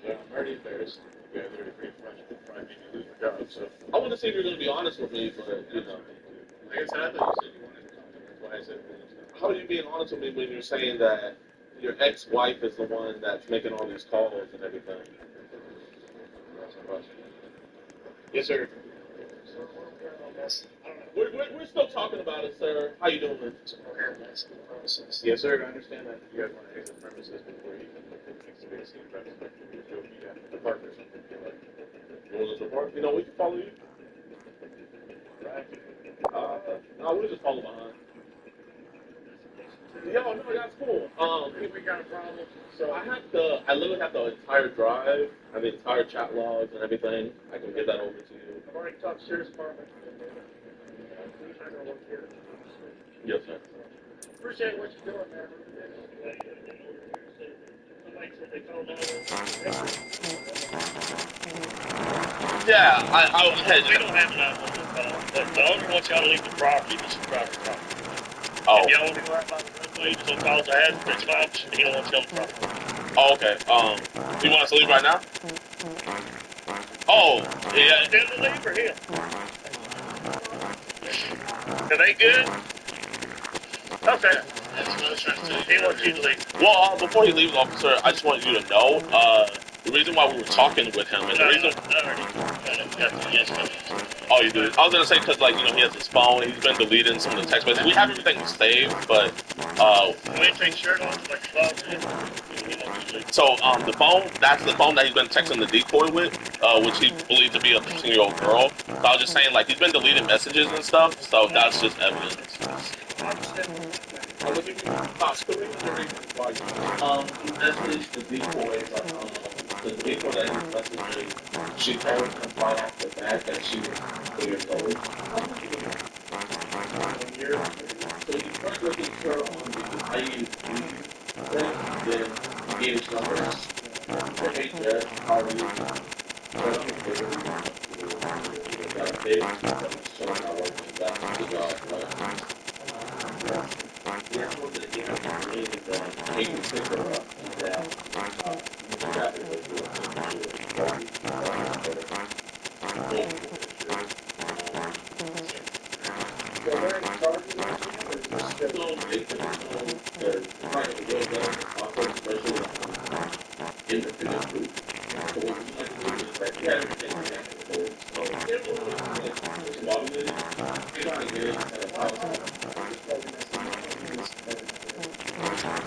Speaker 12: I'm already embarrassed. You guys are pretty much before I made me lose my job, so.
Speaker 17: I want to see if you're going to be honest with me, but,
Speaker 12: Like I said, I thought you said you wanted to come to me. That's why I said
Speaker 17: how are you being honest with me when you're saying that your ex-wife is the one that's making all these calls and everything?
Speaker 12: Yes, sir.
Speaker 17: We're still talking about it, sir. How you doing?
Speaker 12: Yes, sir. I understand that you guys want to exit the premises before you can fix the basic the park or something.
Speaker 17: You want to the park? We can follow you.
Speaker 12: Right.
Speaker 17: No, we'll just follow behind. No, that's cool.
Speaker 12: We got a problem.
Speaker 17: So I literally have the entire drive, the entire chat logs and everything. I can get that over to you.
Speaker 12: I've already talked to the sheriff's department. I'm going to work here.
Speaker 17: Yes, sir.
Speaker 12: Appreciate what you're doing, man. Somebody said they called
Speaker 17: Yeah, I had.
Speaker 12: We don't have that. The owner wants y'all to leave the property. This is private property.
Speaker 17: Oh.
Speaker 12: If y'all want to go out by the roadway, so calls I had, that's fine. He don't want you on the property.
Speaker 17: Oh, okay. Do you want us to leave right now? Oh, yeah.
Speaker 12: Is it to leave or him? Are they good? Okay. He wants you to leave.
Speaker 17: Well, before he leaves, officer, I just want you to know, the reason why we were talking with him, and the reason... Oh, you do? I was going to say, because, he has his phone, he's been deleting some of the text messages. We have everything saved, but,
Speaker 12: Anything shirt on, like
Speaker 17: so, the phone, that's the phone that he's been texting the decoy with, which he believed to be a 15-year-old girl. So I was just saying, he's been deleting messages and stuff, so that's just evidence. He messaged the decoy, the decoy that he messaged, she told him right off the bat that she was 4 years old. So he first looked at her on the IUD thing, then he gave his number for HS, how are you? Got a date, showing how working that the job, right? We're told that he can pick her up.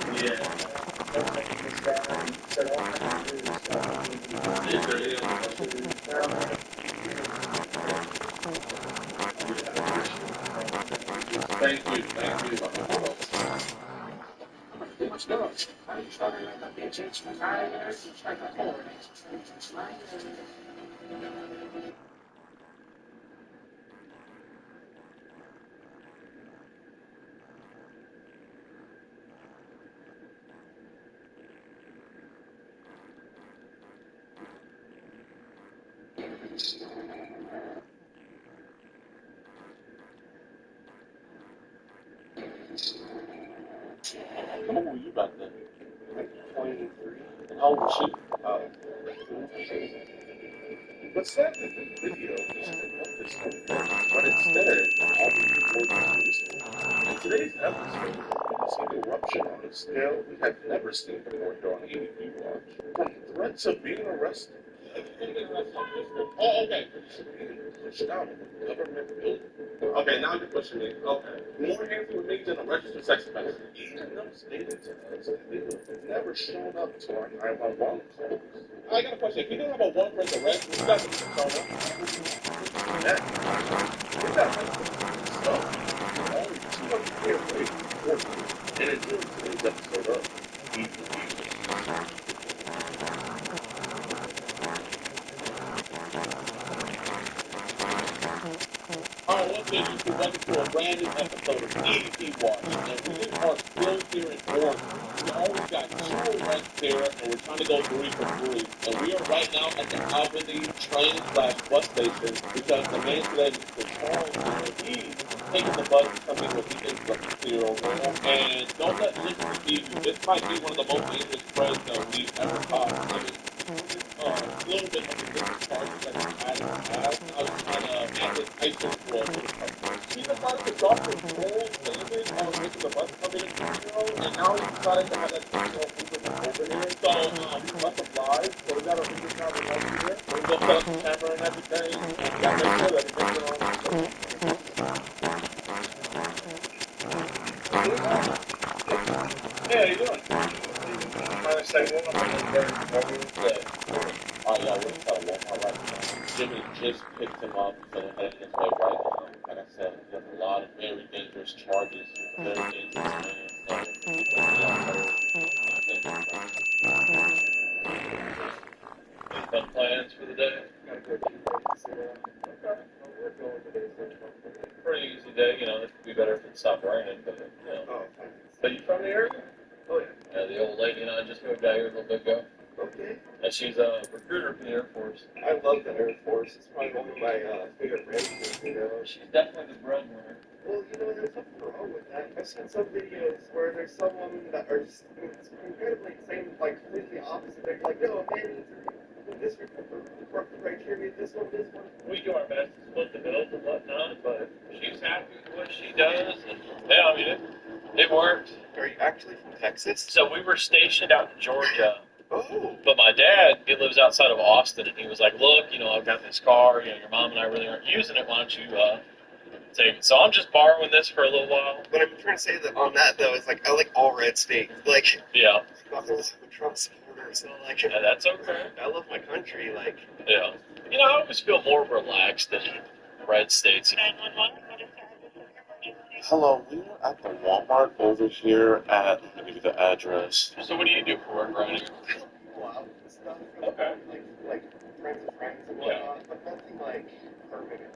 Speaker 17: Is there any other questions? Thank you. Thank you. How old were you back then? Like 23. And how old was she? But sadly, the video doesn't help this story, but instead, all these reports in today's episode, we see an eruption on a scale we have never seen before during EVP watch. From threats of being arrested. Oh, okay. Pushed out of a government building. Okay, now you're pushing me. Okay. More handsome with me than a registered sex offender. Even them stated to us that they would have never shown up to our 911 calls. I got a question. If you didn't have a one person arrest, would you guys have shown up? Yeah. We got so, only 200 years later, and it is today's episode of EVP. Alright, what's good, YouTube? Welcome to a brand new episode of EVP Watch. And we are still here in Oregon. We always got two events here, and we're trying to go 3 for 3. And we are right now at the Albany train/bus station because the man today, Mr. Charles, he's taking the bus to something what he thinks is a 50-year-old girl. And don't let listen to you. This might be one of the most dangerous spreads that we've ever caught. I mean, a little bit of the different charges that he had in the past. I was trying to add this ISIS for a little bit. He decided to drop his whole statement on making the bus come in, and now he decided to have that 2-year-old movement over here. So, we must have lied. So we got our fingers down the road here. We're going to set up the camera and everything. And we got to make sure that everything's on. Hey, how you doing? Trying to say one of them very good. Oh yeah, we're inside Walmart right now. Jimmy just picked him up, so we're heading his way right now. Like I said, he has a lot of very dangerous charges. Very dangerous man. So people any fun plans for the day? Pretty easy day, you know. It could be better if it stopped raining, but you know. But you from the area? Oh yeah. Yeah, the old lady and I just moved out here a little bit ago. Okay. And she's a recruiter for the Air Force. I love the Air Force. It's probably one of my favorite branches, you know. She's definitely the breadwinner. Well, you know, there's nothing wrong with that. I've seen some videos where there's some women that are just incredibly saying, like, completely opposite. They're like, no, a man needs to do this criteria, this one. We do our best to split the bills and whatnot, but she's happy with what she does. And, yeah, I mean, it worked. Are you actually from Texas? So we were stationed out in Georgia. Oh. But my dad, he lives outside of Austin, and he was like, look, you know, I've got this car, you know, your mom and I really aren't using it, why don't you take it? So I'm just borrowing this for a little while. But I'm trying to say that on that, though, is like, I like all red states. Like, yeah. I'm a Trump supporter, so like, yeah, that's okay. I love my country, like. Yeah. You know, I always feel more relaxed in red states. 911, what is that? Hello, we are at the Walmart over here at, let me give you the address. So what do you do for work, Ronnie? Go out and stuff. Okay. Like friends of friends and whatnot, but nothing like permanent.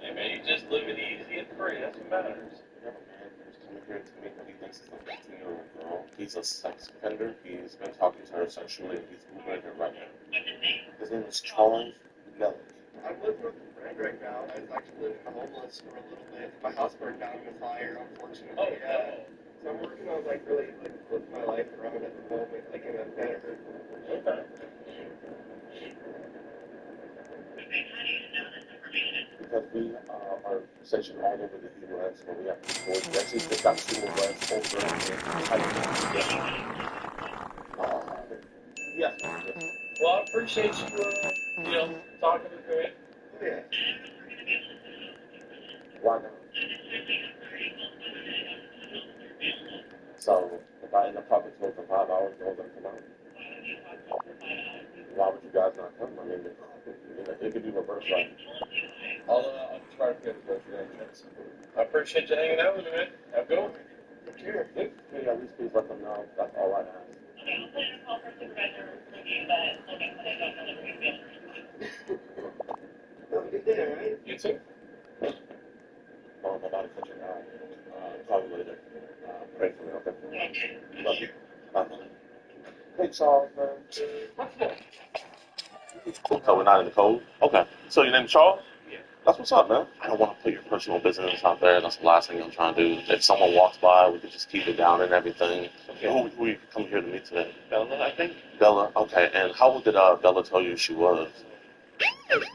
Speaker 17: Hey man, you just live it easy and free, that's what matters. Yeah, man, he's coming here to me, he thinks he's a 15-year-old girl. He's a sex offender, he's been talking to her sexually, and he's moving here right now. His name is Charles Mellick. I'm living with a friend right now. I was actually living homeless for a little bit. My house burned down in a fire, unfortunately. Oh, yeah. So I'm working on, like, really, like, flipping my life around at the moment, like, in a better. Okay. Because we are stationed all over the U.S. where we have people. We actually just got 2 arrests over yes. Well, I appreciate you, you know, talking with me. Yeah. Why not? So if I end up talking to them for 5 hours, they're going to come out. Why would you guys not come? I mean, it could be reversed, right?
Speaker 12: I'll try to get it go through that chance. I appreciate you hanging out with me, man. Have a good one.
Speaker 17: Sure. Maybe at least please let them know. That's all I ask.
Speaker 20: Okay, I'll put in a call for supervisor review that looking for the government review.
Speaker 17: Have a good day, all right? You too. Oh, my body touching. Call you later. Pray for me, okay? Love you. Bye. Hey, Charles, man. What's that? So we're not in the cold? Okay. So your name's Charles? Yeah. That's what's up, man. I don't want to put your personal business out there. That's the last thing I'm trying to do. If someone walks by, we could just keep it down and everything. Okay. Who you come here to meet today? Bella, I think. Bella? Okay. And how did Bella tell you she was?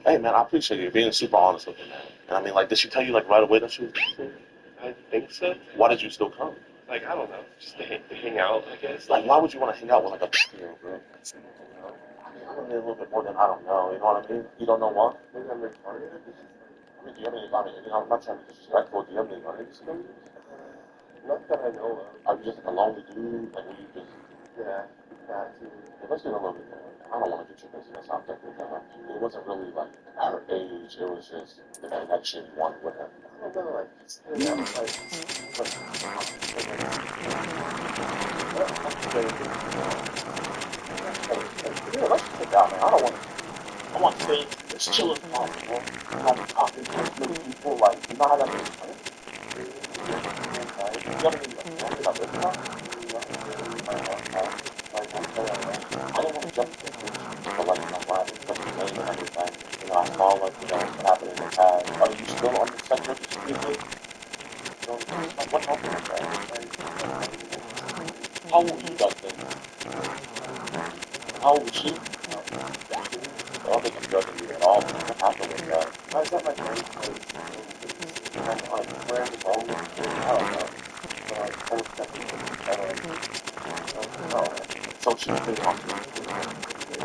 Speaker 17: Hey, man, I appreciate you being super honest with me, man. And I mean, like, did she tell you, like, right away that she was beautiful? I think so. Why did you still come? Like, I don't know. Just to hang out, I guess. Like, why would you want to hang out with, like, a 50-year-old girl? I mean, a little bit more than I don't know. You know what I mean? You don't know why? Maybe I'm retarded. I mean, do you have any, I'm not trying to be disrespectful. Do you have any money to spend? Not that I know of. Are you just like a lonely dude? Like, were you just... Yeah, that too. Yeah, let's get a little bit more. I don't want to get your business out there with her. It wasn't really, like, her age. It was just the connection you wanted with her. I don't know, like, yeah, let's just sit down, man. I don't want to. I want to stay just chilling out, man. Not talking to many people, like, you know how that is, right? You ever been talking about this stuff? I don't want to jump to conclusions, but, like, why it's such a name and everything. You know, I saw, like, what happened in the past. Are you still on the sex registry with? Like, what happened with that? How old were you back then? How old was she? I don't think I'm judging you at all. What happened with that? I was at my friend's place. And like, where the phone was, I don't know. But like, I was definitely, so she's been on me.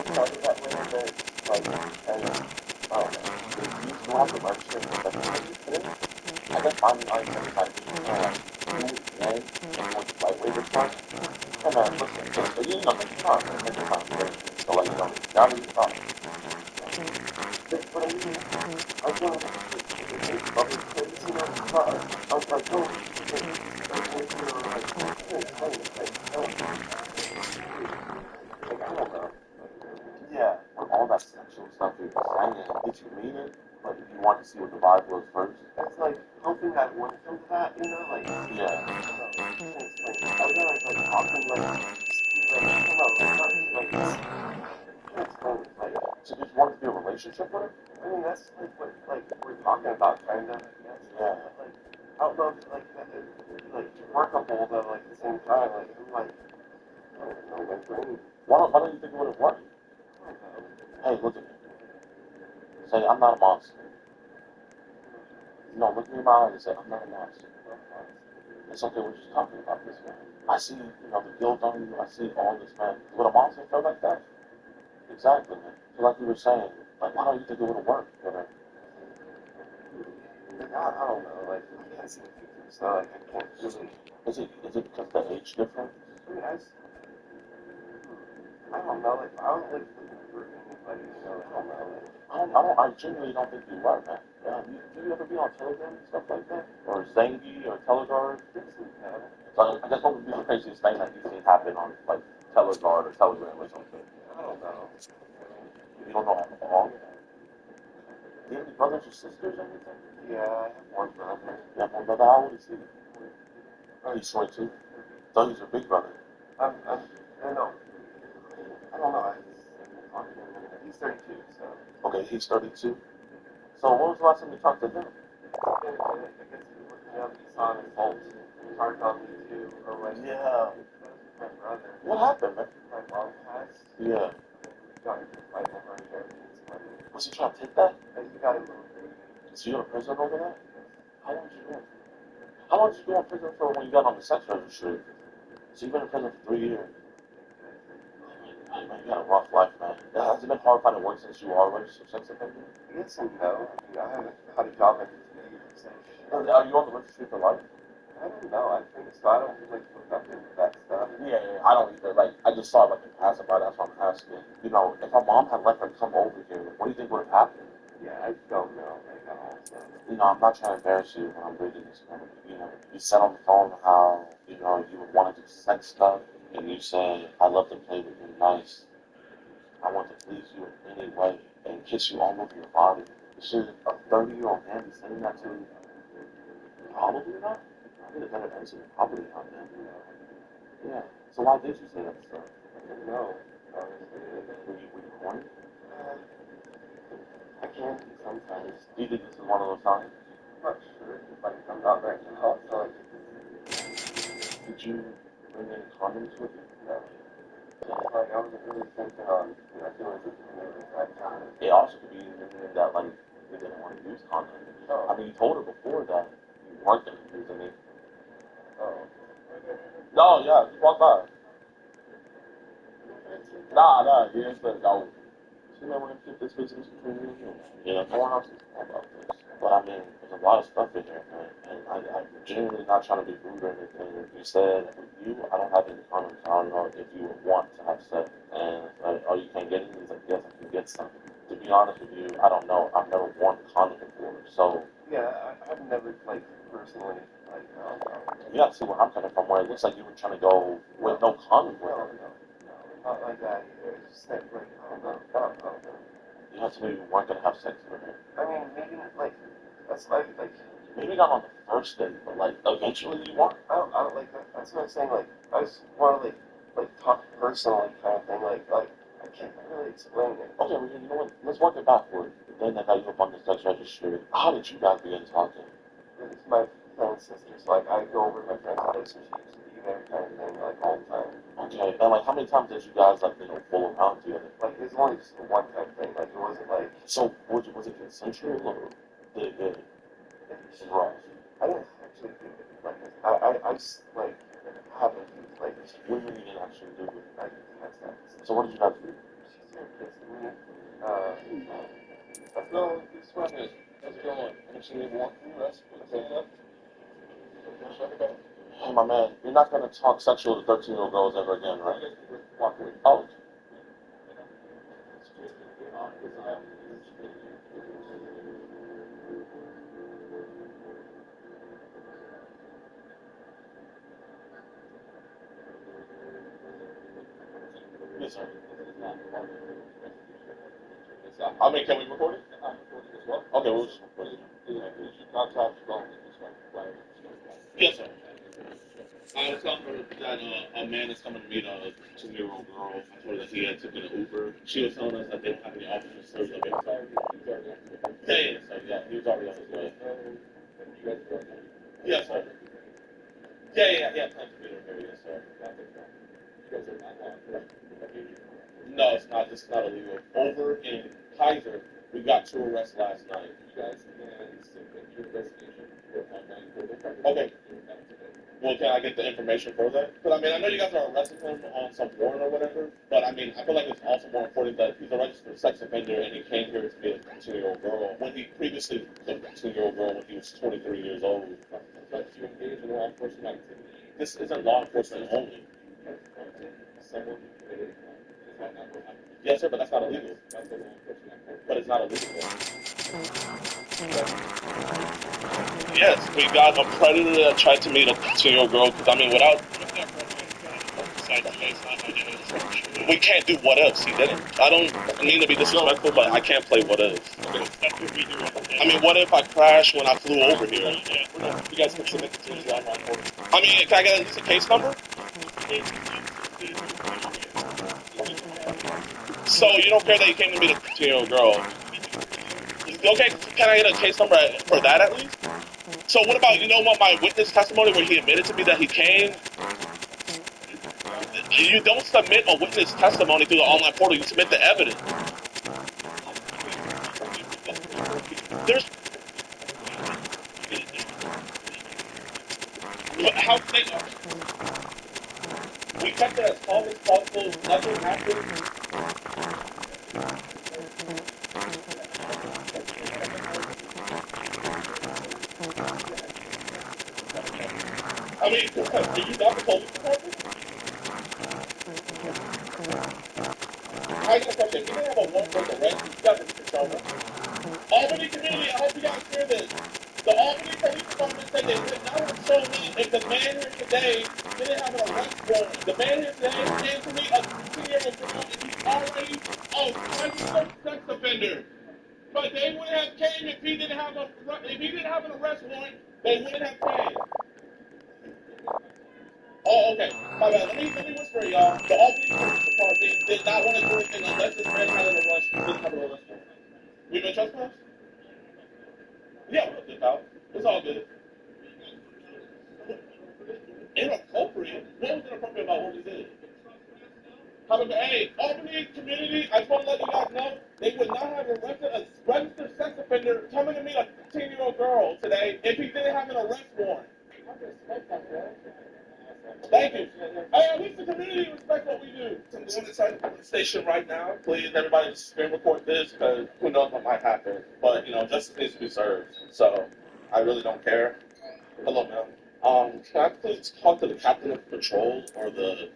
Speaker 17: Started that way a bit, like, and, I don't know. You still have to register for sex today? I guess I'm certified to do it, like, waiver time. And listen, so you know, take your time, man. Take your time. So, like, you know, now that you're talking. But I mean, I feel like it's public place, you know, I was like, oh, I don't know. Yeah, with all that sexual stuff you were saying, did you mean it? But if you want to see what the vibe was first? It's like hoping that one comes to that, you know, like, yeah. I was like talking like, I don't know, like, so you just wanted to be in a relationship with her? I mean, that's like what we're talking about, kind of. Yeah. Like, I don't know, like workable, but like at the same time, like I'm like, I don't know, like, why don't you think it would have worked? Hey, look at me. Say, I'm not a monster. No, look me in my eyes and say, I'm not a monster. It's okay, we're just talking about this, man. I see, the guilt on you. I see all this, man. Would a monster feel like that? Exactly, man. So like you were saying, like, why don't you think it would have worked? I don't know, like, I can't see the future, so, like, I can't really... Is it because the age difference? I mean, I don't know, like, I don't like looking for anybody, I don't know, I genuinely don't think you are, man. Do you ever be on Telegram and stuff like that? Or Zangy or Teleguard? So I guess what would be the craziest thing that you've seen happen on, like, Teleguard or Telegram or something? I don't know. You don't know at all? Do you have any brothers or sisters or anything? Yeah, I have one brother. You have one brother? How old is he? Oh, he's 22. So he's your big brother. I know. I don't know. He's 32, so. Okay, he's 32. So when was the last time you talked to him? I guess he was looking up, he saw his fault. He talked on me too, or when. Yeah. My brother. What happened, man? My mom passed. Yeah. Got my inheritance money. Was he trying to take that? He got it moved. So you go to prison over that? How long did you go? How long did you go in prison for when you got on the sex registry? So you've been in prison for 3 years. Oh, man, you got a rough life, man. Has it been hard finding work since you are a registered sex offender? Yes and no. I haven't had a job in 3 years. Are you on the registry for life?
Speaker 5: I don't know. I think so. I don't like look up into that stuff.
Speaker 17: Yeah, yeah, I don't either. Like, I just saw it like in passing by. That's why I'm asking. You know, if my mom had let her come over here, what do you think would have happened?
Speaker 5: Yeah, I don't know. Like, I don't know.
Speaker 17: You know, I'm not trying to embarrass you when I'm reading this. Man. You know, you said on the phone how you know you would want to do sex stuff, and you said I love to play with you nice. I want to please you in any way and kiss you all over your body. Should a 30-year-old man be saying that to you? Probably not. I think a better answer than probably not, man. Yeah. So why did you say that stuff?
Speaker 5: I don't know.
Speaker 17: Were you corny?
Speaker 5: I can be sometimes.
Speaker 17: Do you think this is one of those times?
Speaker 5: I'm not sure. Like, I'm not right now. So, like,
Speaker 17: did you bring any condoms with you?
Speaker 5: No. Like, I wasn't really thinking on, you know, doing something at that time.
Speaker 17: It also could be that, like, you didn't want to use condoms.
Speaker 5: Oh.
Speaker 17: I mean, you told her before that you weren't going to use any.
Speaker 5: Oh.
Speaker 17: No, yeah, just walk by. Nah, you didn't say no. You know, we're going to keep this business between you and me. You know, no one else is talking about this. But I mean, there's a lot of stuff in there, man. And I'm genuinely not trying to be rude or anything. You said, with you, I don't have any condoms. I don't know if you would want to have sex. And it's like, oh, you can't get any? He's like, yes, I can get some. To be honest with you, I don't know. I've never worn a condom before. So,
Speaker 5: yeah, I've never, like, personally, like,
Speaker 17: you got to see where I'm coming from, where it looks like you were trying to go with no condom with her.
Speaker 5: No, not like that either. It's just that, like, I don't know.
Speaker 17: You have to know you weren't going to have sex with her.
Speaker 5: I mean, maybe, like, that's like,
Speaker 17: maybe not on the first date, but, like, eventually you want.
Speaker 5: I don't like that. That's what I'm saying. Like, I just want to, like, talk personally kind of thing. Like, I can't really explain it.
Speaker 17: Okay, well, you know what? Let's work it backward. Then I got you up on the sex registry. How did you guys begin talking?
Speaker 5: It's my friend's sisters. Like, I go over to my friend's place and she used to be there kind of thing, like, all the time.
Speaker 17: Okay, and, like, how many times did you guys, like, you know, fool around together?
Speaker 5: Like, it was only just a one-time thing. Like, it wasn't, like...
Speaker 17: So, was it consensual, or did it rough?
Speaker 5: I didn't actually do it like this. I just, like, happened to, like...
Speaker 17: When did you actually do it?
Speaker 5: I had sex.
Speaker 17: So what did you guys do?
Speaker 5: She started kissing me.
Speaker 12: No, it's fine. How's it going? I'm just going to walk through the rest.
Speaker 17: Hey, my man, you're not going to talk sexual to 13-year-old girls ever again, right? Walk away. Oh. Yes, sir. I mean, can we record it? As well? Okay, we'll just record it. Yes, sir. I was telling her that a man is coming to meet a 2-year-old girl. I told her that he had taken an Uber. She was telling us that they don't have any officers service of inside. Yeah, so yeah, he was already on his way. Yes, sir. Yeah, plans to meet her here, yes, sir. No, it's not. This is not illegal. Over in Kaiser, we got 2 arrests last night. You guys can submit your investigation Okay. Well, can I get the information for that? Because, I mean, I know you guys are arresting him on some warrant or whatever, but, I mean, I feel like it's also more important that he's a registered sex offender and he came here to be a 2-year-old girl when he previously was a 2-year-old girl when he was 23 years old. But you engage in law enforcement activity. This isn't law enforcement only. Yes, sir, but that's not illegal. But it's not illegal. Yes, we got a predator that tried to meet a 2-year-old girl. Because, I mean, without... We can't do what else. He didn't. I don't mean to be disrespectful, but I can't play what else. I mean, what if I crashed when I flew over here? You guys can submit the to online portal. I mean, can I get at least a case number? So you don't care that you came to meet a 2-year-old girl? Okay, can I get a case number for that at least? So what about, you know what, my witness testimony where he admitted to me that he came? You don't submit a witness testimony through the online portal, you submit the evidence. There's... How can they... We kept it as calm as possible, nothing happened. Are you not the police department? I got a question. If you didn't have a warrant for the arrest, you guys are control. Albany community, I hope you guys hear this. The Albany Police Department said they would not have shown me if the man here today didn't have an arrest warrant. The man here today came to me a 16-year-old girl, and he's already a registered sex offender. But they wouldn't have came if he didn't have an arrest warrant. They wouldn't have came. Oh, okay. My bad. Let me whisper, y'all. The Albany Police Department did not want to do anything unless this man had an arrest. Didn't have an arrest warrant. We been trespassed? Yeah, we'll dip out. It's all good. Inappropriate? What was inappropriate about what we did? Hey, Albany community, I just want to let you guys know, they would not have arrested a registered sex offender coming to me a 15-year-old girl today if he didn't have an arrest warrant. Thank you. Hey, at least the community respects what we do. I'm going inside the police station right now. Please, everybody, screen record this because who knows what might happen. But, justice needs to be served. So, I really don't care. Hello, ma'am. Can I please talk to the captain of patrol or the...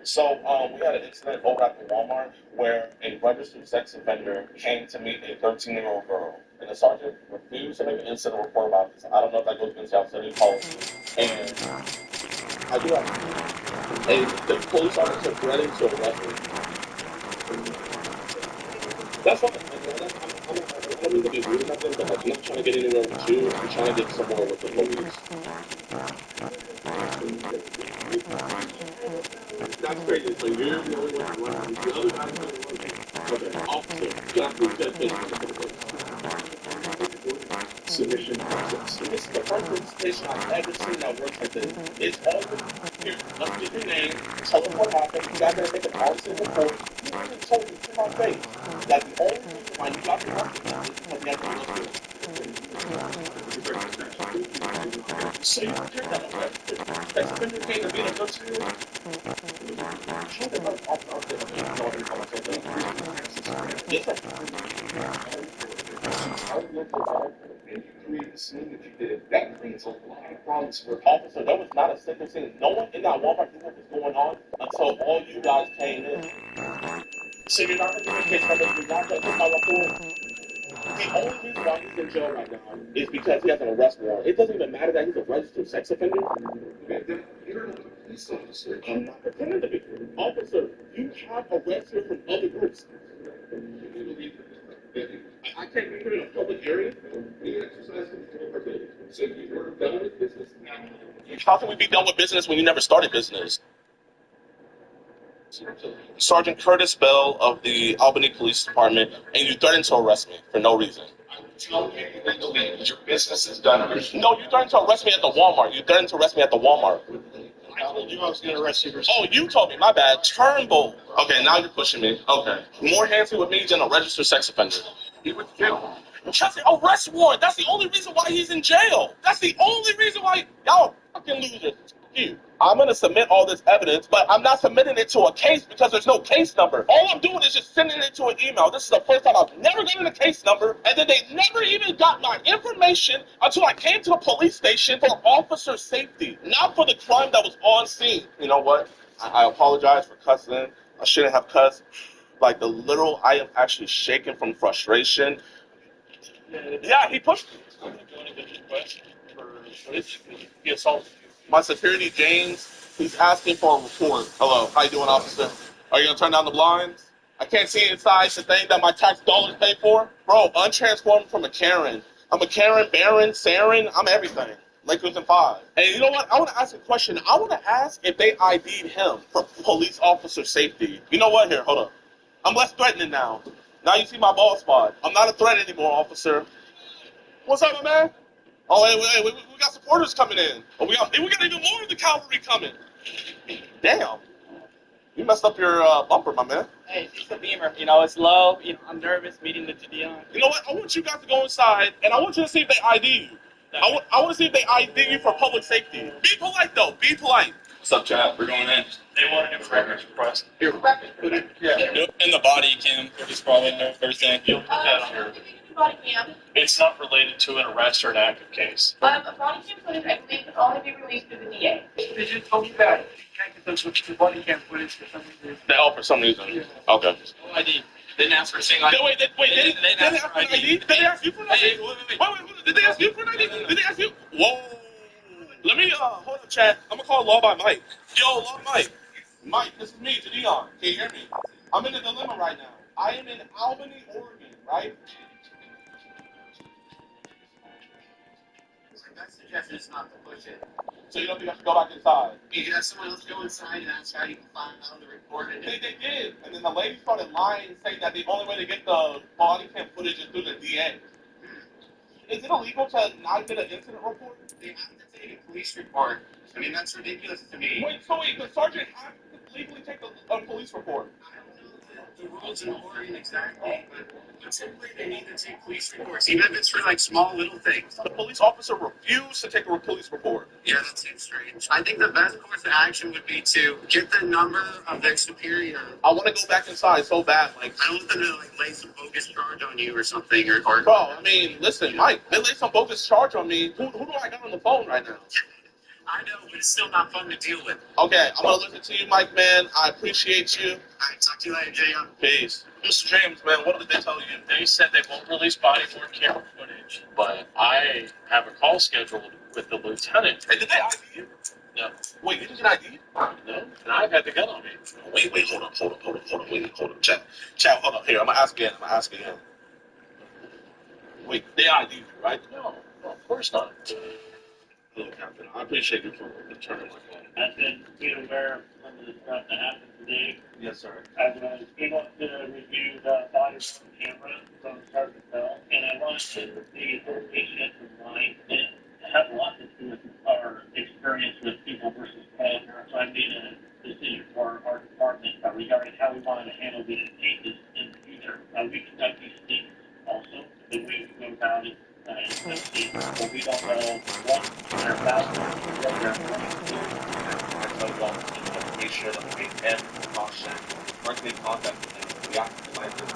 Speaker 17: So, we had an incident over at the Walmart where a registered sex offender came to meet a 13-year-old girl. And the sergeant refused to make an incident report about this. I don't know if that goes against y'all city policy. And I do have the police officer threatened to arrest me. That's what I don't mean to be rude or nothing, but I'm not trying to get anywhere with you. I'm trying to get somewhere with the police. That's crazy. So you're the only one running. The other guy's not running. Okay, officer, you have to be dedicated. Submission process. This is the first presentation I've ever seen that works like this. It's open. Here, let's get your name. Tell us what happened. You guys gotta make an honest report. You even told me to my face that the only reason why you got the hospital is because you had to look good. So you heard that already? Sex offender came to be a good school? Yes, sir. That creates a lot of problems for officer. There was not a single thing. No one in that Walmart knew what was going on until all you guys came in. So you're not going to do a case number. You're not going to take my report. The only reason why he's in jail right now is because he has an arrest warrant. It doesn't even matter that he's a registered sex offender. You're not a police officer. I'm not pretending to be. Officer, you have arrests here from other groups. I can't be here in a public area. We exercise control of business. So you were done with business now. How can we be done with business when you never started business? Sergeant Curtis Bell of the Albany Police Department, and you threatened to arrest me for no reason. I'm telling you legally, your business is done. No, you threatened to arrest me at the Walmart. You threatened to arrest me at the Walmart. I told you I was going to arrest you for something. Oh, you told me. My bad. Turnbull. Okay, now you're pushing me. Okay. More handsy with me than a registered sex offender. He was jail. That's the arrest warrant. That's the only reason why he's in jail. That's the only reason why y'all fucking losers. You. I'm going to submit all this evidence, but I'm not submitting it to a case because there's no case number. All I'm doing is just sending it to an email. This is the first time I've never gotten a case number, and then they never even got my information until I came to the police station for officer safety, not for the crime that was on scene. You know what? I apologize for cussing. I shouldn't have cussed. Like the literal, I am actually shaking from frustration. Yeah, he pushed me. He assaulted you. My security, James, he's asking for a report. Hello, how you doing, officer? Are you going to turn down the blinds? I can't see inside the thing that my tax dollars pay for. Bro, untransformed from a Karen. I'm a Karen, Baron, Saren, I'm everything. Lakers and 5. And you know what? I want to ask a question. I want to ask if they ID'd him for police officer safety. You know what? Here, hold up. I'm less threatening now. Now you see my bald spot. I'm not a threat anymore, officer. What's up, my man? Oh, hey, we got supporters coming in. Oh, we got even more of the cavalry coming. Damn. You messed up your bumper, my man.
Speaker 2: Hey, it's the Beamer. It's low. I'm nervous meeting the Gideon.
Speaker 17: You know what? I want you guys to go inside, and I want you to see if they ID you. I want to see if they ID you for public safety. Be polite, though. Be polite.
Speaker 12: What's up, Chad? We're going in. They want to do a records request.
Speaker 17: Here.
Speaker 12: Yeah. In the body cam, which is probably everything. You'll put that on your
Speaker 8: body cam.
Speaker 15: It's not related to an arrest or an active case.
Speaker 8: A body cam footage, I believe, can only be released through the DA.
Speaker 2: They just told me that you can't get those with the body cam footage for some reason.
Speaker 17: Oh, for some reason.
Speaker 2: Yeah.
Speaker 17: Okay.
Speaker 13: No ID. They didn't ask for a single ID.
Speaker 17: Wait, they didn't ask for an ID? Did they ask you for an ID? Wait. Did they ask you for an ID? Did they ask you? Whoa. Let me, hold up, chat. I'm gonna call Law by Mike. Yo, Law Mike. Mike, this is me, Jadion. Can you hear me? I'm in a dilemma right now. I am in Albany, Oregon, right?
Speaker 19: That suggestion is not to push it.
Speaker 17: So you don't think I should go back inside?
Speaker 19: You can have someone else go inside and that's how you can find out the report.
Speaker 17: They did. And then the lady started lying, saying that the only way to get the body cam footage is through the DA. Is it illegal to not get an incident report?
Speaker 19: They have to take a police report. I mean, that's ridiculous to me.
Speaker 17: Wait, the sergeant has to legally take a police report?
Speaker 19: I don't know the rules in Oregon exactly, but typically they need to take police reports, even if it's for like small little things.
Speaker 17: The police officer refused to take a police report.
Speaker 19: Yeah, that seems strange. I think the best course of action would be to get the number of their superior.
Speaker 17: I want to go back inside so bad. Like,
Speaker 19: I don't want them to like lay some bogus charge on you or something. Or
Speaker 17: bro, I mean, listen, Mike, they laid some bogus charge on me. Who do I got on the phone right now?
Speaker 19: I know, but it's still not fun to deal with.
Speaker 17: Okay, I'm gonna listen to you, Mike, man. I appreciate you.
Speaker 19: Alright, talk to you later, Jay.
Speaker 17: Peace. Mr. James, man, what did they tell you?
Speaker 15: They said they won't release body-worn camera footage, but I have a call scheduled with the lieutenant.
Speaker 17: Hey, did they ID you?
Speaker 15: No.
Speaker 17: Wait, you didn't get ID?
Speaker 15: No, and I've had the gun on me.
Speaker 17: Wait, hold up. Hold up. Chat, hold up. Here, I'm gonna ask again. Wait, they ID you, right?
Speaker 15: No, of course not.
Speaker 17: Look, Captain, I appreciate you for returning my call.
Speaker 20: I've been made aware of some of the stuff that happened today.
Speaker 17: Yes, sir.
Speaker 20: I was able to review the body camera from start to finish, and I wanted to see the patient in mind. It has a lot to do with our experience with people versus predator. So I made a decision for our department regarding how we wanted to handle these cases in the future. We conduct these things also, the way we go about it. But we don't know what they're about.
Speaker 17: Make sure that we end the caution. First, make contact with them. We have to find them.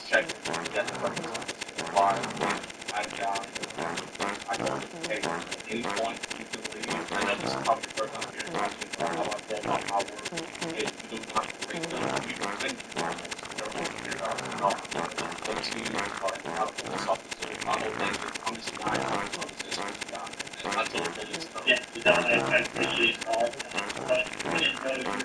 Speaker 17: Check and get the why. I told them, hey, at any point you can leave. I know this is probably the first time hearing about it, but how I feel about how we're if you do not break them, we can win. Let's see, how to pull this off. I'm just dying on this guy. And I told him it's
Speaker 20: yeah, I appreciate all of that. But we didn't know your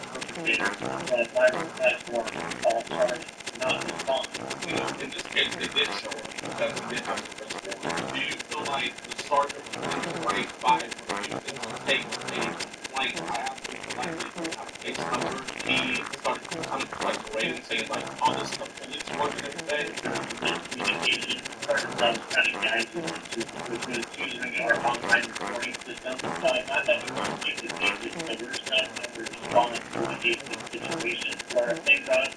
Speaker 20: perpetrator, but my request for all charge not responsible.
Speaker 17: In this case, they did show up because they did have to arrest warrant. Do you feel like the sergeant was right by refusing to take a complaint? I absolutely have a case number. He started kind of like parading, saying like, oh, this is the police working every day.
Speaker 20: Communication started from kind of guiding which was using our online reporting system. Not that we want to take the cases, but we're just not going to respond to the situation. Where things on it,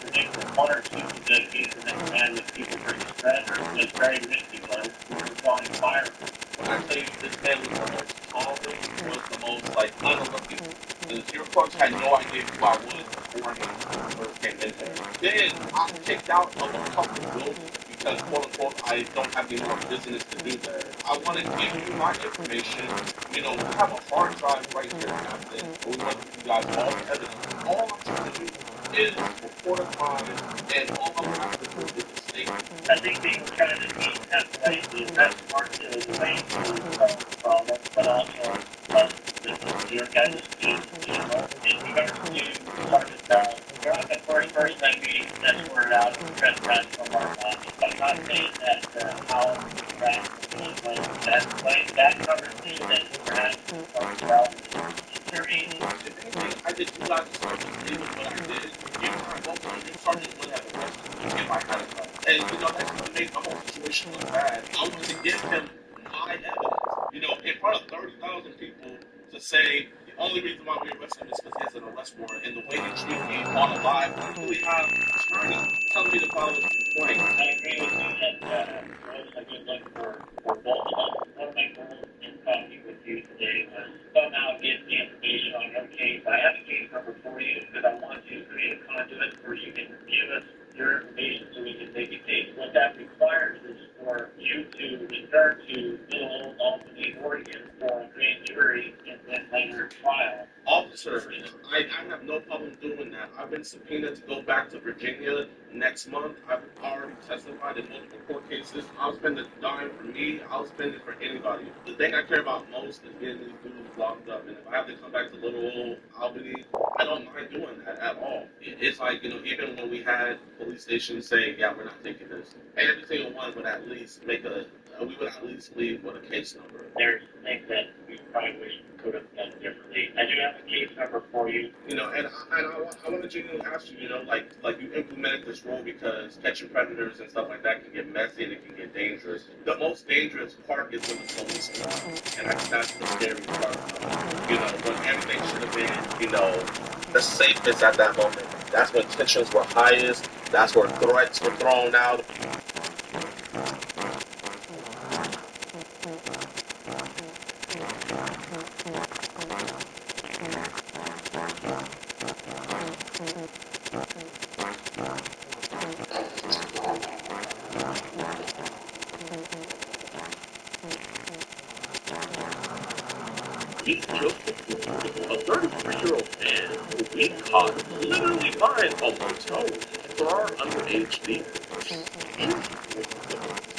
Speaker 20: one or two of the cases that we had with people versus predator was very risky, but we were responding fire.
Speaker 17: When I say this man was the most calming, was the most like unlooking. Because your folks had no idea who I was before he first came in there. Then I kicked out of a couple of buildings because quote unquote I don't have any more business to do there. I want to give you my information. You know, we have a hard drive right here, Captain. We want to give you guys all the evidence. All I'm trying to do is report a crime, and all I'm asking for is a statement.
Speaker 20: I think being kind of neat at the way the best part of the way to solve the problem, but also your guys' team, in regards to Sergeant Bell. The first person I'm meeting that's word out of trespass from our lodge. I'm not saying that how the track was that conversation that we're having with Sergeant Bell is infuriating.
Speaker 17: I did two guys did what I did. Your sergeant would have arrested me if I had it. And you know that's gonna make the whole situation look bad. I wanted to give him my evidence. You know, in front of 30,000 people to say the only reason why we arrested him is because he has an arrest warrant and the way he treated me on a live. I really have attorney telling me to file this complaint.
Speaker 20: I agree with you that it was a good look for both of us. One of my goals in talking with you today was somehow get the information on your case. I have a case for you because I want to create a conduit where you can give us your information so we can take it
Speaker 17: Officer, I have no problem doing that. I've been subpoenaed to go back to Virginia next month. I've already testified in multiple court cases. I'll spend a dime for me. I'll spend it for anybody. The thing I care about most is getting these dudes locked up. And if I have to come back to little old Albany, I don't mind doing that at all. It's like, even when we had police stations saying, yeah, we're not taking this, every single one would at least we would at least leave with a case number.
Speaker 20: There's things that we probably could have done differently. I do have a case number for you.
Speaker 17: And I want to genuinely ask you, like you implemented this rule because catching predators and stuff like that can get messy and it can get dangerous. The most dangerous part is when the police arrive, and I think that's the scary part. When everything should have been, the safest at that moment. That's when tensions were highest. That's where threats were thrown out.
Speaker 15: Meet Joseph, a 33-year-old man who we caught literally buying a motel for our underage neighbors.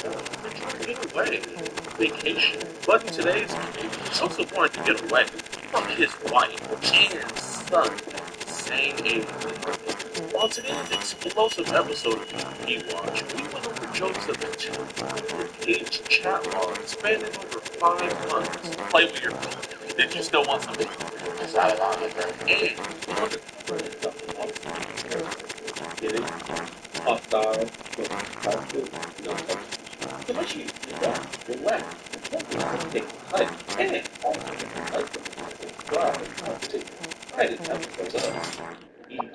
Speaker 15: They're trying to get away, vacation. But in today's case, Joseph wanted to get away from his wife and son at the same age. On today's explosive episode of HywWyeYt, we went over Joseph's 200-page chat log spanning over 5 months. Play with your phone. Did you still want something? It's not a lot of that. And on the cover of the get it? Hostile, so much you relax, take like, and also subscribe, right, it's episode eat.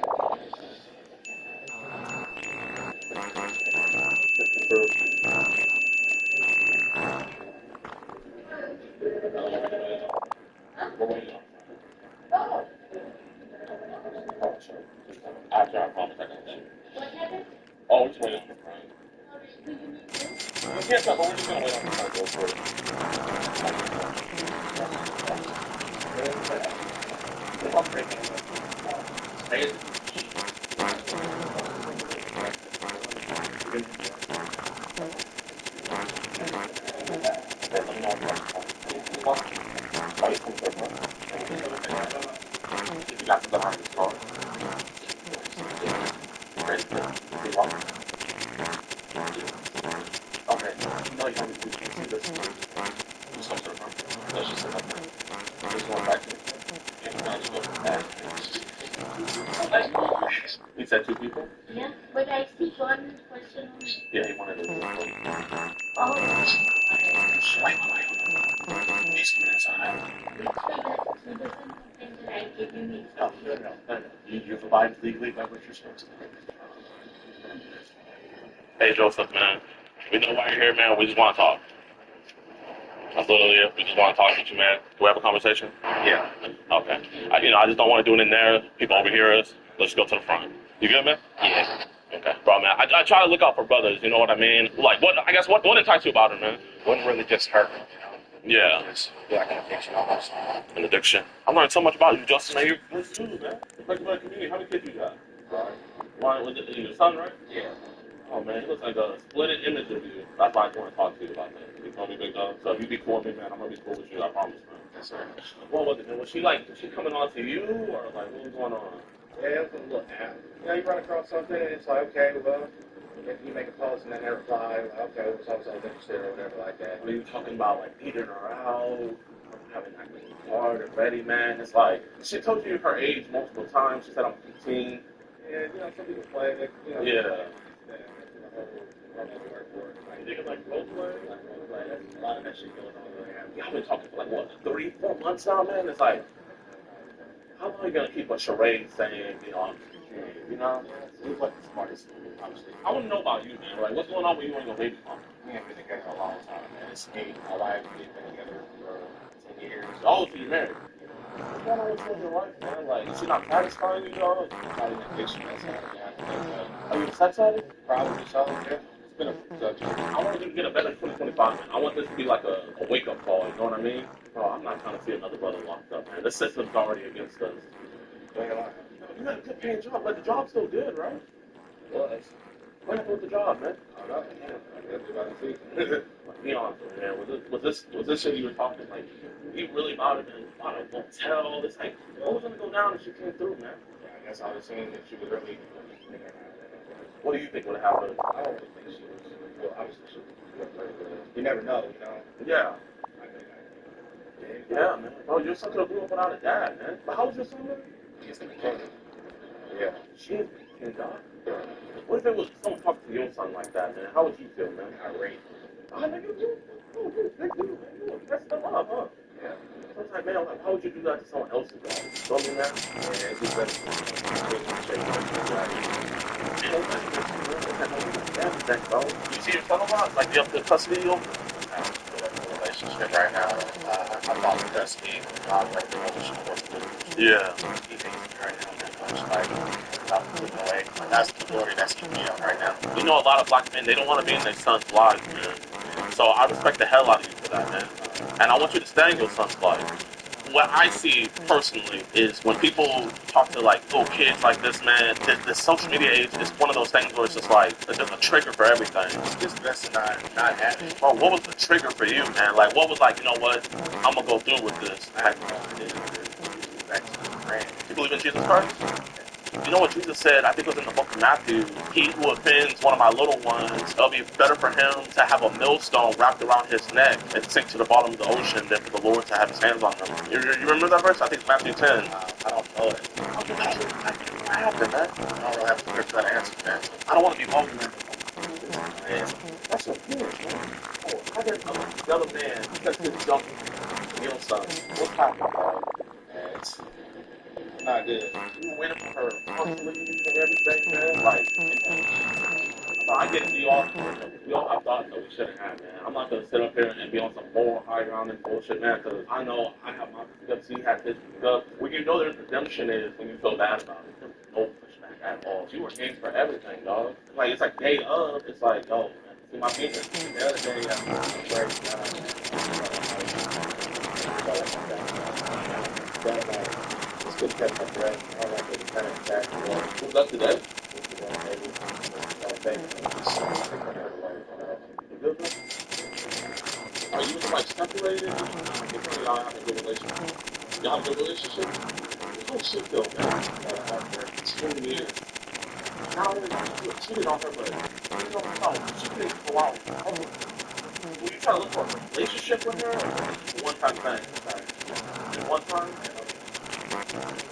Speaker 15: After I promise I got that. Oh, we're just waiting on the front. Yes, but we're just gonna wait on the front. Go for it. You got to behind the car. Okay, no, you have to see this. Do some sort of let's just sit up there. Just going back to and now just go back. He said 2 people?
Speaker 8: Yeah, but I see one person only.
Speaker 17: Yeah, he wanted to.
Speaker 8: Oh.
Speaker 17: Wait. He's coming inside.
Speaker 8: He doesn't think that I give him his.
Speaker 17: No. You provide legally by what you're supposed to do. Hey, Joseph, man. We know why you're here, man. We just want to talk. That's literally it. We just want to talk to you, man. Can we have a conversation? Yeah. Okay. I just don't want to do it in there. People overhear us. Let's go to the front. You good, man? Yeah. Okay. Bro, man, I try to look out for brothers, you know what I mean? Like, what entices you about it, man?
Speaker 5: Wouldn't really just hurt,
Speaker 17: Yeah.
Speaker 5: It's like an addiction almost.
Speaker 17: An addiction. I learned so much about you, Justin, man. You're good too, man. Reflect about the community. How many kids you got? Ryan, was it your son, right? Yeah. Oh, man, he looks like a split image of you. That's why I want to talk to you about that. You feel me, big dog? So if you be cool with me, man, I'm going to be cool with you. I promise, man. Yes, sir. What was it, man? Was she coming on to you, or like, what was going on?
Speaker 5: Yeah, it was a little app. You run across something, and it's like, okay, well, you make a post and then they reply, like, okay, well, so I was interested or whatever like that.
Speaker 17: Were you talking about, like, eating her out, having that hard and ready, man? It's like, she told you her age multiple times. She said, I'm 15.
Speaker 5: Yeah, some people play it,
Speaker 17: Yeah.
Speaker 5: You think of like role play? Like role play, that's a lot of that shit goes on.
Speaker 17: Yeah, I've been talking for like, what, 3-4 months now, man? It's like, how long are you going to keep a charade saying, I'm 15, you know?
Speaker 5: He's like the smartest, obviously.
Speaker 17: I want to know about you, man. Like, what's going on with you and your baby mama?
Speaker 5: We ain't been together a long time, man. It's me, my wife, we've been together for 10 years.
Speaker 17: Oh, so you're married? What's going on with you and your wife, man? Like, is she not satisfying you, dog?
Speaker 5: Not an addiction, that's how
Speaker 17: Are you a sex addict?
Speaker 5: Probably so, yeah. It's been a subject.
Speaker 17: I want you to get a better 2025, man. I want this to be like a wake-up call, you know what I mean? Bro, I'm not trying to see another brother locked up, man. This system's already against us. You got a good paying job, but the job's still good, right? Was. What happened with the job, man? I don't know. I guess you gotta see. Be honest, man. Was this shit you were talking like? You really about it, man? About a motel? It's like, what was gonna go down if she came through, man? Yeah, I guess I was saying that she was really. What do you think would have happened? I don't really think she was. Well, obviously she was. You never know, you know. Yeah. Yeah, man. Bro, your son could have grew up without a dad, man. But how was your son, man? He's gonna kill him. Yeah. Shit, and God. What if it was someone talking to your son like that, man? How would you feel, man? Irate. Oh, nigga, you big dude, man. You messed them up, huh? Yeah. So it's like, man, like, how would you do that to someone else's dog? You feel me, man? Yeah, it's just better everything, bro. You see your son a lot? Like, you have the custody over? Relationship right now. I'm not the custody. I'm like the relationship. Yeah. He thinks me right now that much. Like, I'm moving away. Like, that's the glory that's keeping me up right now. You know, a lot of black men, they don't want to be in their son's life, man. So I respect the hell out of you for that, man. And I want you to stay in your son's life. What I see personally is when people talk to like little kids like this, man, the social media age is one of those things where it's just like there's a trigger for everything. Just best to not have it. Bro, what was the trigger for you, man? Like, what was like, you know what, I'm gonna go through with this? You believe in Jesus Christ? You know what Jesus said? I think it was in the book of Matthew. He who offends one of my little ones, it'll be better for him to have a millstone wrapped around his neck and sink to the bottom of the ocean than for the Lord to have his hands on him. You remember that verse? I think it's Matthew 10. I don't know it. What happened, man? I don't really have to for that answer, man. I don't want to be vulgar, man. That's a huge, man. Oh, how did the other man touch his jump to your son? What's happening, bro? It's not good. You went for her constantly and everything, man. Like, so I get it. We all have thoughts that we shouldn't have, man. I'm not gonna sit up here and be on some moral high ground and bullshit, man. Because I know I have my stuff. He has his stuff. When you know there's redemption is when you feel bad about it. There's no pushback at all. You were in for everything, dog. Like it's like day of. It's like, yo, man, see my penis. The other day, good catch up, right? I like it kind of back and forth. Who's up today? Are you like separated? Y'all have a good relationship. Y'all have a good relationship? How does she feel, man? For 10 years. Not only you cheated on her, but you don't know. She didn't go out. Were you trying to look for a relationship with her? Or one time thing? One time?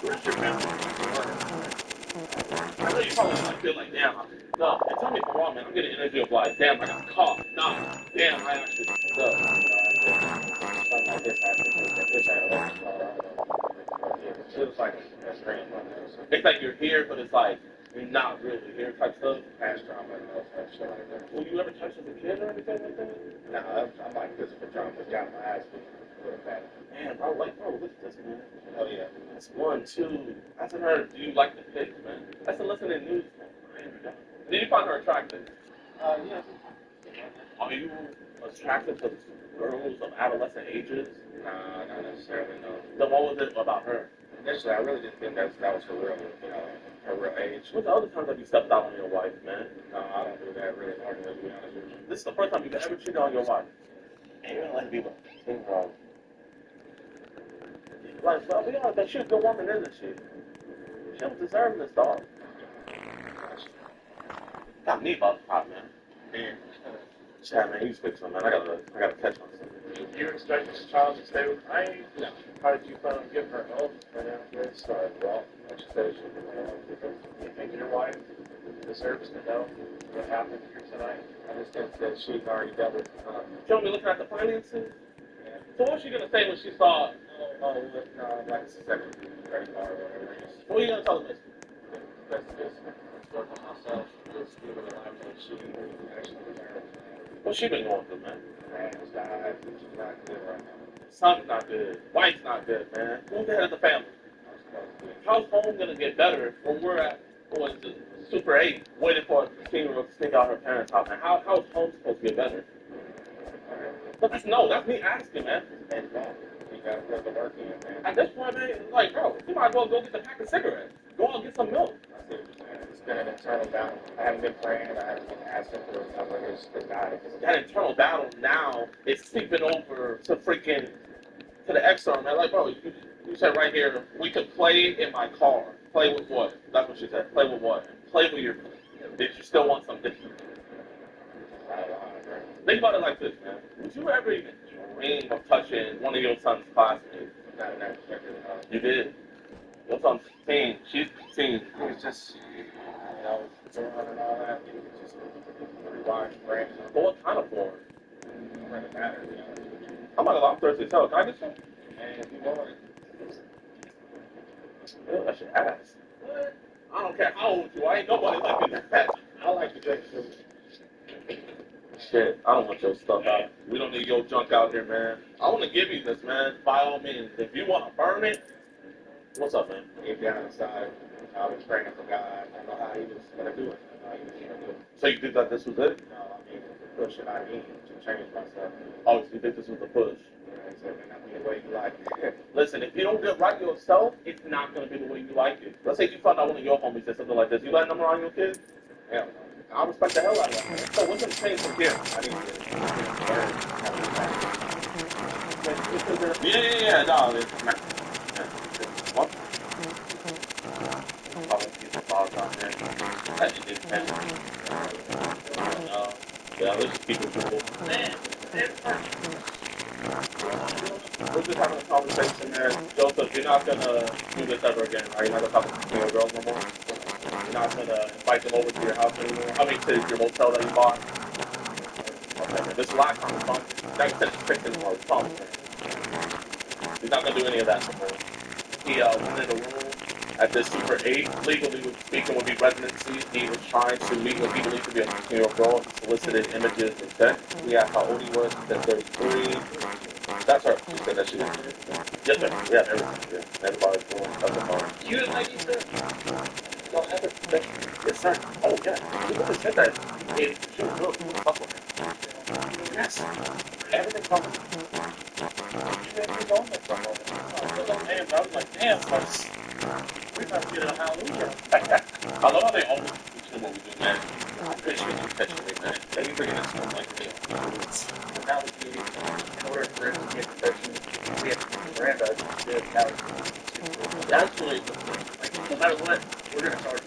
Speaker 17: Where's your family? I know you probably like feel like, damn, no, and tell me if I'm wrong, man. I'm getting energy of like, damn, I got caught. Nah, damn, I actually fucked up. Something like this happened. It's like a strange one. It's like you're here, but it's like you're not really here type stuff. Past trauma and all that shit like that. Will you ever touch as a kid or anything like that? No, I'm like physical trauma. Got my ass beat. Man, bro, like, bro, look at this, man. Oh, yeah. That's 1, 2. That's her. Do you like the pics, man? That's a listen to news, man. Did you find her attractive? Yeah. Are you attracted to girls of adolescent ages? Nah, not necessarily, no. Then what was it about her? Initially, I really didn't think that was her real, you know, her real age. What's the other times have you stepped out on your wife, man? No, I don't do that really hard, to be honest with you. This is the first time you've ever cheated on your wife. Hey, you're gonna let me think wrong. Like, bro, we all think she's a good woman, isn't she? She don't deserve this, dog. Got me about the pot, man. Man. Yeah, man, you speak some, man. I gotta catch on something.
Speaker 5: Do you expect this child to stay with me? No. How did you plan on giving her help right after this? Well, like she said, you think your wife deserves to know what happened here tonight? I just think that she's already dealt with it.
Speaker 17: She don't be looking at the finances? Yeah. So what's she gonna say when she saw
Speaker 5: like a second credit card or whatever it is.
Speaker 17: What are you gonna tell them?
Speaker 5: That's work on myself. Just give her the life that she actually deserves.
Speaker 17: What's she been going through, man?
Speaker 5: Man, it's not good right now.
Speaker 17: Son's not good. Wife's not good, man. Who's the head of the family? How's home gonna get better when we're at Super 8 waiting for a 16-year-old to sneak out her parents' house? And how's home supposed to get better? But that's me asking, man.
Speaker 6: gotta put the work in, man. At this point, man, like, bro, you might as well go get the pack of cigarettes. Go out and get some milk. I see what you're saying. It's been an internal battle. I haven't been praying. I haven't been asking for stuff like this. That internal battle now is seeping over to freaking to the external, man. Like, bro, you said right here, we could play in my car. Play with what? That's what she said. Play with what? Play with your. Did you still want something? Think about it like this, man. Would you ever even dream of touching one of your son's classmates? You did. Your son's 16. She's 16. It was just, you know, going on and all that. You could just rewind your brain. But what kind of porn? It doesn't matter, you know. I'm thirsty as hell. Can I get some? Man, if you want it. Ew, I should ask. What? I don't care how old you are. Ain't nobody like you that. I like to drink too. Shit, I don't want your stuff out. We don't need your junk out here, man. I want to give you this, man. By all means, if you want to burn it, what's up, man? If you're outside, I was praying for God. I know how he was going to do it. So you think that this was it? No, I mean, the push that I need to change myself. Oh, so you think this was the push? Yeah, it may not be the way you like it. Listen, if you don't get right yourself, it's not going to be the way you like it. Let's say you found out one of your homies said something like this. You letting them around your kids? Yeah. I respect the hell out of that, man. So what's going to change from here? I need to Yeah, no, it's what? Probably people thoughts on there. I think it's kind yeah, let's just keep it cool. Man, we're just having a conversation, man. Joseph, you're not going to do this ever again, right? You're not going to talk to your girls no more? You're not going to invite them over to your house anymore? I mean, to your motel that you bought? Okay, man. This last time was fun. Now you said it's fixing tomorrow. It's fun, man. He's not going to do any of that anymore. He went in a room at this Super 8. Legally speaking would be residency. He was trying to meet what he believed to be a 16-year-old girl. He solicited images and sex. He asked how old he was. He said 33. That's her. She said that she was 33. Yes, sir. We have everything. Yeah. Everybody's doing something. You and Maggie, sir? Don't ever. Yes, sir. Oh, yeah. He would have said that if she was real. He would have fucked with her. Yes. Everything comes. I was like, damn, folks. We're about to get a hallelujah. I love how they always teach what we do, man. I appreciate you catching me, man. Thank you for getting someone like me. So now we do, in order for it to get professional, we have to get Miranda to do it. Actually, like, no matter what, we're going to charge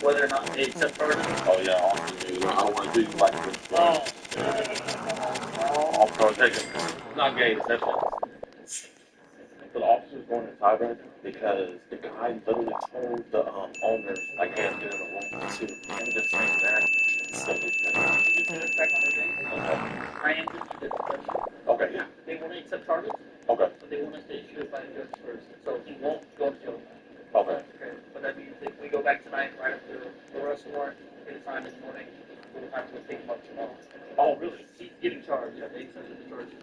Speaker 6: whether or not they accept charges. Oh, yeah, awesome. I don't want to do like this. I'll probably take it. It's not gay, it's definitely. So the officer's going inside right now because the guy literally told the owner, like, hey, I'm getting in a room to him just saying that. So okay, yeah. They want to accept charges. Okay. But they want us to issue it by the judge first. So he won't go to jail. Okay. But that means if we go back tonight, right after the arrest warrant, get a time in the morning, we'll have to take him up tomorrow. Oh, really? He's getting charged. Yeah, they accepted the charges.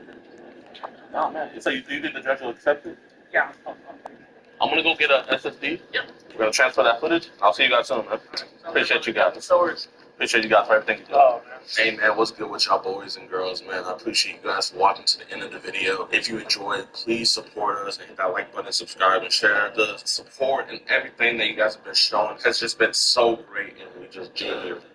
Speaker 6: No, man. So you think the judge will accept it? Yeah. I'm going to go get a SSD. Yep. We're going to transfer that footage. I'll see you guys soon, man. Appreciate you guys. Appreciate you guys for everything you do. Oh, man.
Speaker 17: Hey, man, what's good with y'all boys and girls, man? I appreciate you guys watching to the end of the video. If you enjoyed, please support us and hit that like button, subscribe, and share. The support and everything that you guys have been showing has just been so great, and we just genuinely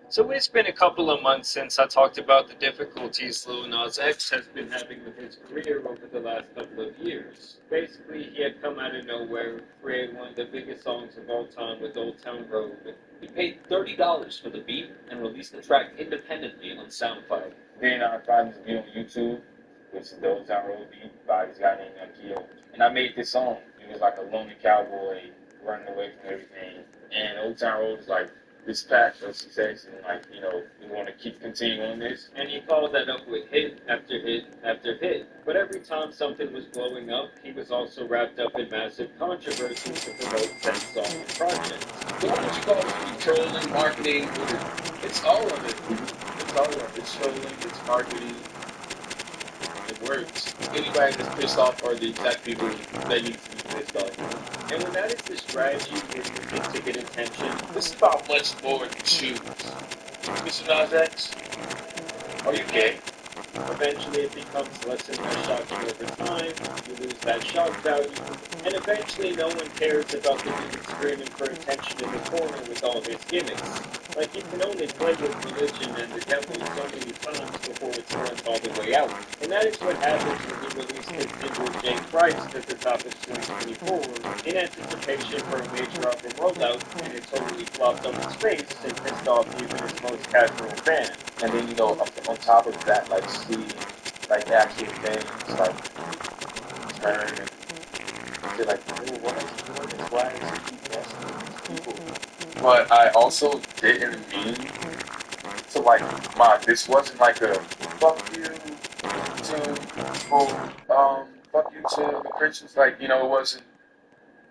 Speaker 9: So it's been a couple of months since I talked about the difficulties Lil Nas X has been having with his career over the last couple of years. Basically, he had come out of nowhere, created one of the biggest songs of all time with Old Town Road.
Speaker 11: He paid $30 for the beat and released the track independently on SoundCloud.
Speaker 18: Then I found this beat on YouTube, which is the Old Town Road beat by this guy named Akio. And I made this song. He was like a lonely cowboy running away from everything. And Old Town Road was like this path of success, and like, you know, we want to keep continuing on this.
Speaker 9: And he followed that up with hit after hit after hit. But every time something was blowing up, he was also wrapped up in massive controversy to promote said song and project.
Speaker 12: So what would you call it? Trolling, marketing? It's all of it. It's all of it. It's trolling, it's marketing. It works. Anybody that's pissed off are the exact people that need to be pissed off.
Speaker 9: And when that is the strategy, to get attention,
Speaker 12: this is about much more than shoes. Mr. Nas X, are you gay?
Speaker 9: Eventually it becomes less and less shocking over time, you lose that shock value, and eventually no one cares about the dude screaming for attention in the corner with all his gimmicks. Like you can only play with religion and the devil so many times before it's burnt all the way out. And that is what happens when he released his single J. Christ at the top of 2024 in anticipation for a major album rollout, and it totally flopped on its face and pissed off even its most casual fan.
Speaker 18: And then, you know, on top of that, like, see, like, actual things, like, turn and feel like, oh, what is he doing this? Why is he keep messing with these people? But I also didn't mean to, like, this wasn't like a fuck you to people, fuck you to the Christians, like, you know,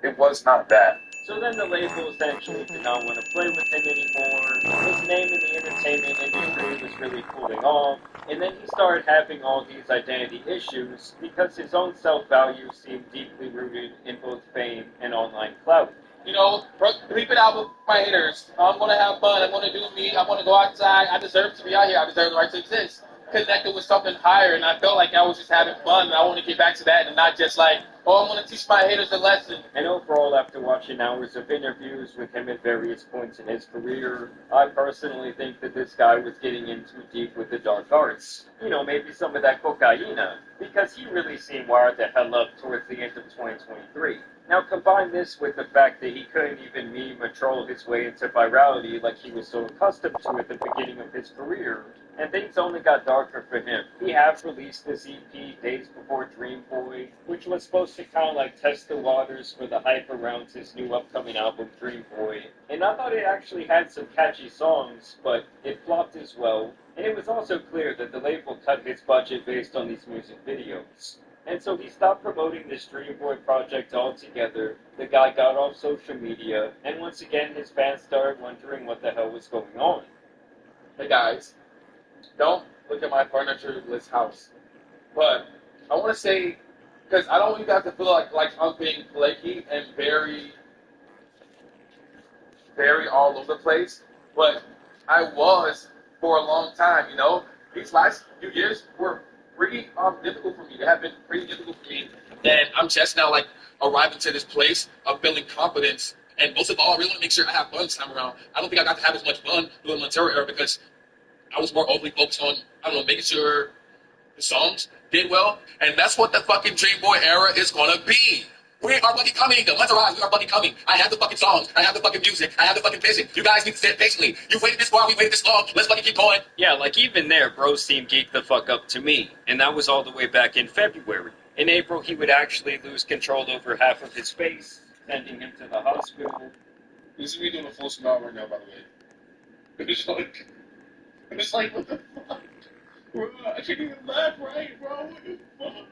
Speaker 18: it was not that.
Speaker 9: So then the label essentially did not want to play with him anymore. His name in the entertainment industry was really cooling off. And then he started having all these identity issues because his own self-value seemed deeply rooted in both fame and online clout.
Speaker 17: You know, bleep it out with my haters. I'm gonna have fun. I'm gonna do me. I'm gonna go outside. I deserve to be out here. I deserve the right to exist. Connected with something higher, and I felt like I was just having fun. And I want to get back to that, and not just like, oh, I'm gonna teach my haters a lesson.
Speaker 9: And overall, after watching hours of interviews with him at various points in his career, I personally think that this guy was getting in too deep with the dark arts. You know, maybe some of that cocaina, because he really seemed wired the hell up towards the end of 2023. Now combine this with the fact that he couldn't even meme or troll his way into virality like he was so accustomed to at the beginning of his career, and things only got darker for him. He had released this EP days before Dream Boy, which was supposed to kind of like test the waters for the hype around his new upcoming album Dream Boy, and I thought it actually had some catchy songs, but it flopped as well, and it was also clear that the label cut his budget based on these music videos. And so he stopped promoting this Dream Boy project altogether. The guy got off social media, and once again his fans started wondering what the hell was going on.
Speaker 17: Hey guys, don't look at my furniture-less house. But I want to say, because I don't want you guys to feel like I'm being flaky and very all over the place, but I was for a long time, you know. These last few years were pretty difficult for me. They have been pretty difficult for me. And I'm just now like arriving to this place of building confidence. And most of all, I really want to make sure I have fun this time around. I don't think I got to have as much fun doing the Montero era because I was more overly focused on, I don't know, making sure the songs did well. And that's what the fucking Dream Boy era is going to be. We are fucking coming. The Monster Rise, we are fucking coming. I have the fucking songs. I have the fucking music. I have the fucking vision. You guys need to sit patiently. You waited this far. We waited this long. Let's fucking keep going.
Speaker 9: Yeah, like even there, bro seemed geeked the fuck up to me. And that was all the way back in February. In April, he would actually lose control over half of his face, sending him to the hospital.
Speaker 12: This is me doing a full smile right now, by the way. It's like, what the fuck? Bro, I can't even laugh right, bro. What the fuck?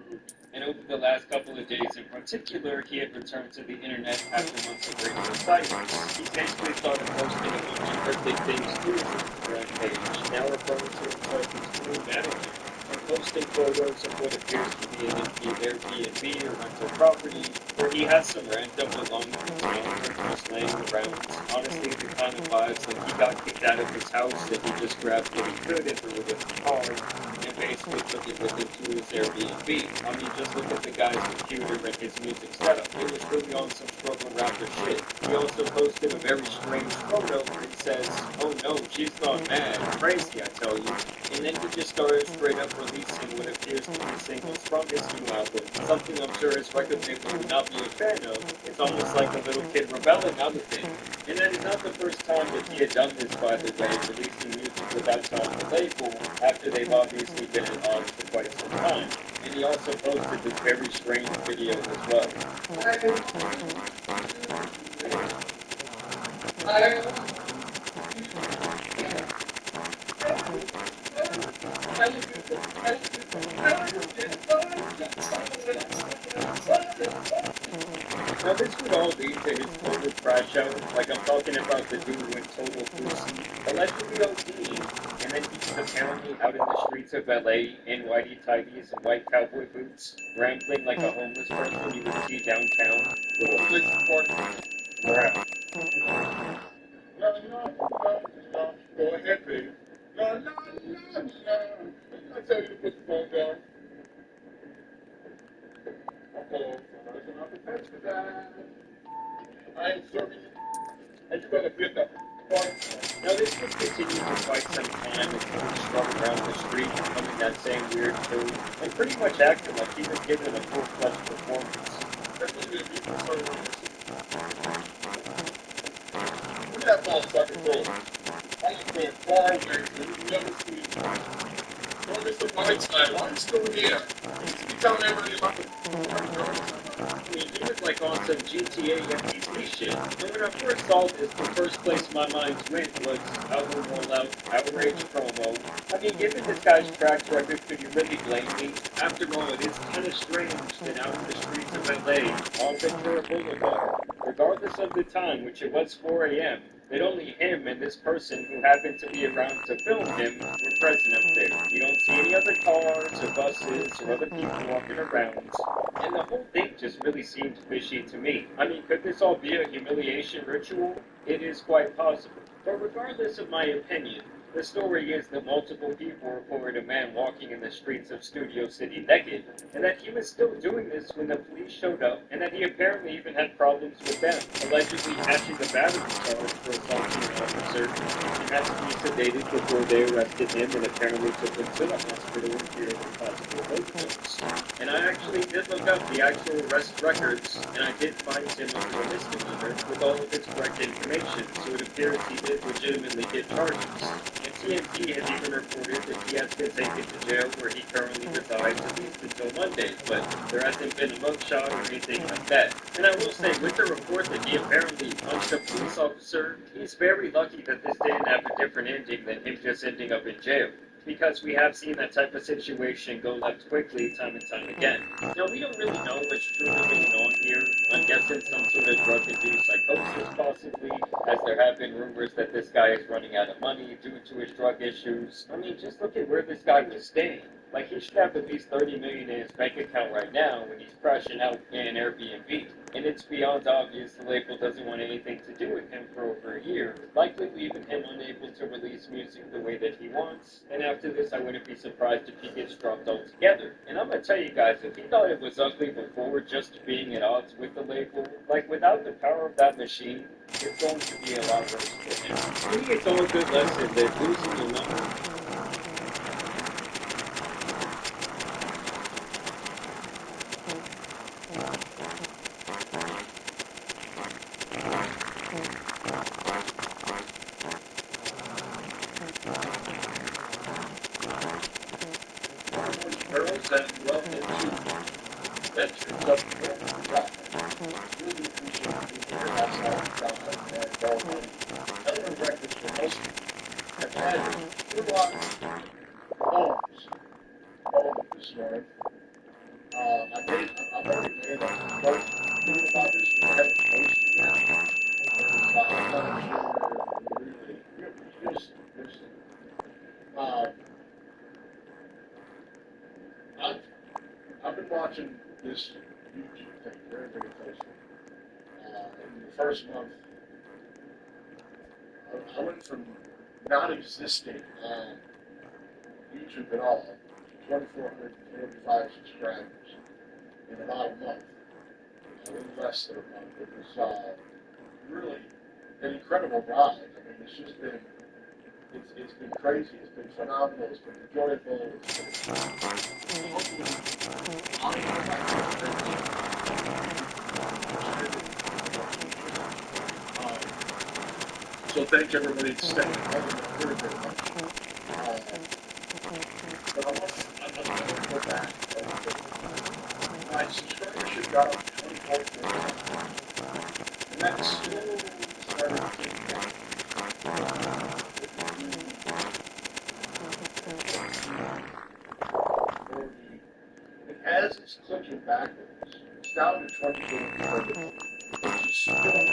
Speaker 9: And over the last couple of days in particular, he had returned to the internet after months of radio silence. He basically started posting a bunch of cryptic things to his Instagram page, now referring to himself as new manager, and posting photos of what appears to be an empty Airbnb or rental property, where he has some random belongings to town just laying around. Honestly, the kind of vibes like he got kicked out of his house and he just grabbed what he could and threw it in the car, and basically took it with him to his Airbnb. I mean, just look at the guy's computer and his music setup. It was really on some struggle rapper shit. He also posted a very strange photo where he says, "Oh no, she's gone mad. Crazy, I tell you." And then he just started straight up releasing what appears to be singles from his new album. Something I'm sure his record label would not be a fan of. It's almost like a little kid rebelling on the thing. And that is not the first time that he had done this, by the way, releasing music without telling the label, after they've obviously been in on for quite some time. And he also posted this very strange video as well. Now this would all lead to his total crash out, like I'm talking about the dude who went total pussy, allegedly ODing, and then he's apparently out in the streets of LA in whitey tighties and white cowboy boots, rambling like a homeless person you would see downtown with a police report.
Speaker 17: No, go ahead, baby. No. I tell you to put the phone down. Uh-oh, somebody's not prepared for that. I am serving you, and you better get the fuck.
Speaker 9: Now this would continue for quite some time as he would strut around the street, humming that same weird tune, and pretty much acting like he was giving a full-fledged performance.
Speaker 17: Look at that ball sucker throw. I'm going far away so you never see it. Don't miss the right side. Why are you still here? You should be telling everybody about the
Speaker 9: I mean, he was like on some GTA MTV shit. And when I first saw this, the first place my mind went was album rollout, outrage promo. I mean, given this guy's track record, could you really blame me? After all, it is kind of strange that out in the streets of LA, on Ventura Boulevard, regardless of the time, which it was 4 a.m., that only him and this person who happened to be around to film him were present up there. You don't see any other cars or buses or other people walking around. And the whole thing just really seemed fishy to me. I mean, could this all be a humiliation ritual? It is quite possible. But regardless of my opinion, the story is that multiple people reported a man walking in the streets of Studio City naked, and that he was still doing this when the police showed up, and that he apparently even had problems with them, allegedly catching a battery charge for assaulting an officer, and had to be sedated before they arrested him and apparently took him to the hospital in fear of a possible overdose. And I actually did look up the actual arrest records, and I did find him under a misdemeanor with all of his correct information, so it appears he did legitimately get charges. And TMZ has even reported that he has been taken to jail where he currently resides at least until Monday, but there hasn't been a mugshot or anything like that. And I will say, with the report that he apparently punched a police officer, he's very lucky that this didn't have a different ending than him just ending up in jail, because we have seen that type of situation go left quickly time and time again. Now, we don't really know what's truly going on here. I'm guessing some sort of drug-induced psychosis, possibly, as there have been rumors that this guy is running out of money due to his drug issues. I mean, just look at where this guy was staying. Like, he should have at least $30 million in his bank account right now when he's crashing out in an Airbnb. And it's beyond obvious the label doesn't want anything to do with him for over a year, likely leaving him unable to release music the way that he wants. And after this, I wouldn't be surprised if he gets dropped altogether. And I'm gonna tell you guys, if he thought it was ugly before just being at odds with the label, like without the power of that machine, it's going to be a lot worse for him. To me, it's all a good lesson that losing will not
Speaker 17: girls and well into veterans of the world. Really appreciate people that have other records for most have had homes this morning. I'm already made a quote about this, but I haven't posted yet. I'm not sure really just I've been watching this YouTube thing very, very closely. In the first month, I went from not existing on YouTube at all to 2,445 subscribers in about a month, a little less than a month. It was really an incredible ride. I mean, it's just been, it's been crazy. It's been phenomenal. It's been enjoyable. It's been so thank everybody that's staying very, very much. But I'm going to go back. My subscribership got up to 24,000. And that slowly started to take down. And as it's clicking backwards, it's down to 24,000, which is still an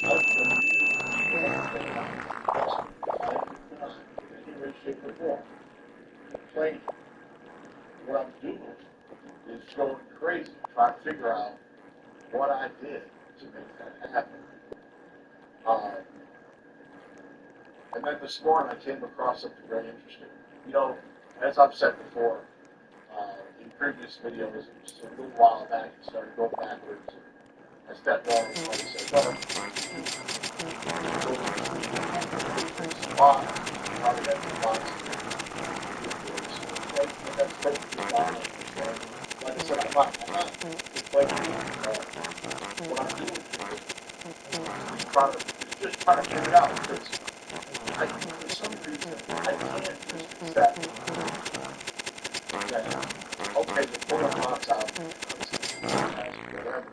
Speaker 17: unbelievable in any way, shape, or form. Complaining. What I'm doing is going crazy, trying to figure out what I did to make that happen.
Speaker 10: And then this morning I came across something very interesting. You know, as I've said before, in previous videos, just a little while back, it started going backwards. I stepped on it and I said, well, spot, probably had the box. And that's perfectly fine. And like I said, I'm not complaining what I'm doing just trying to get it out because for some reason I can't just accept that, okay, the pull the box out whatever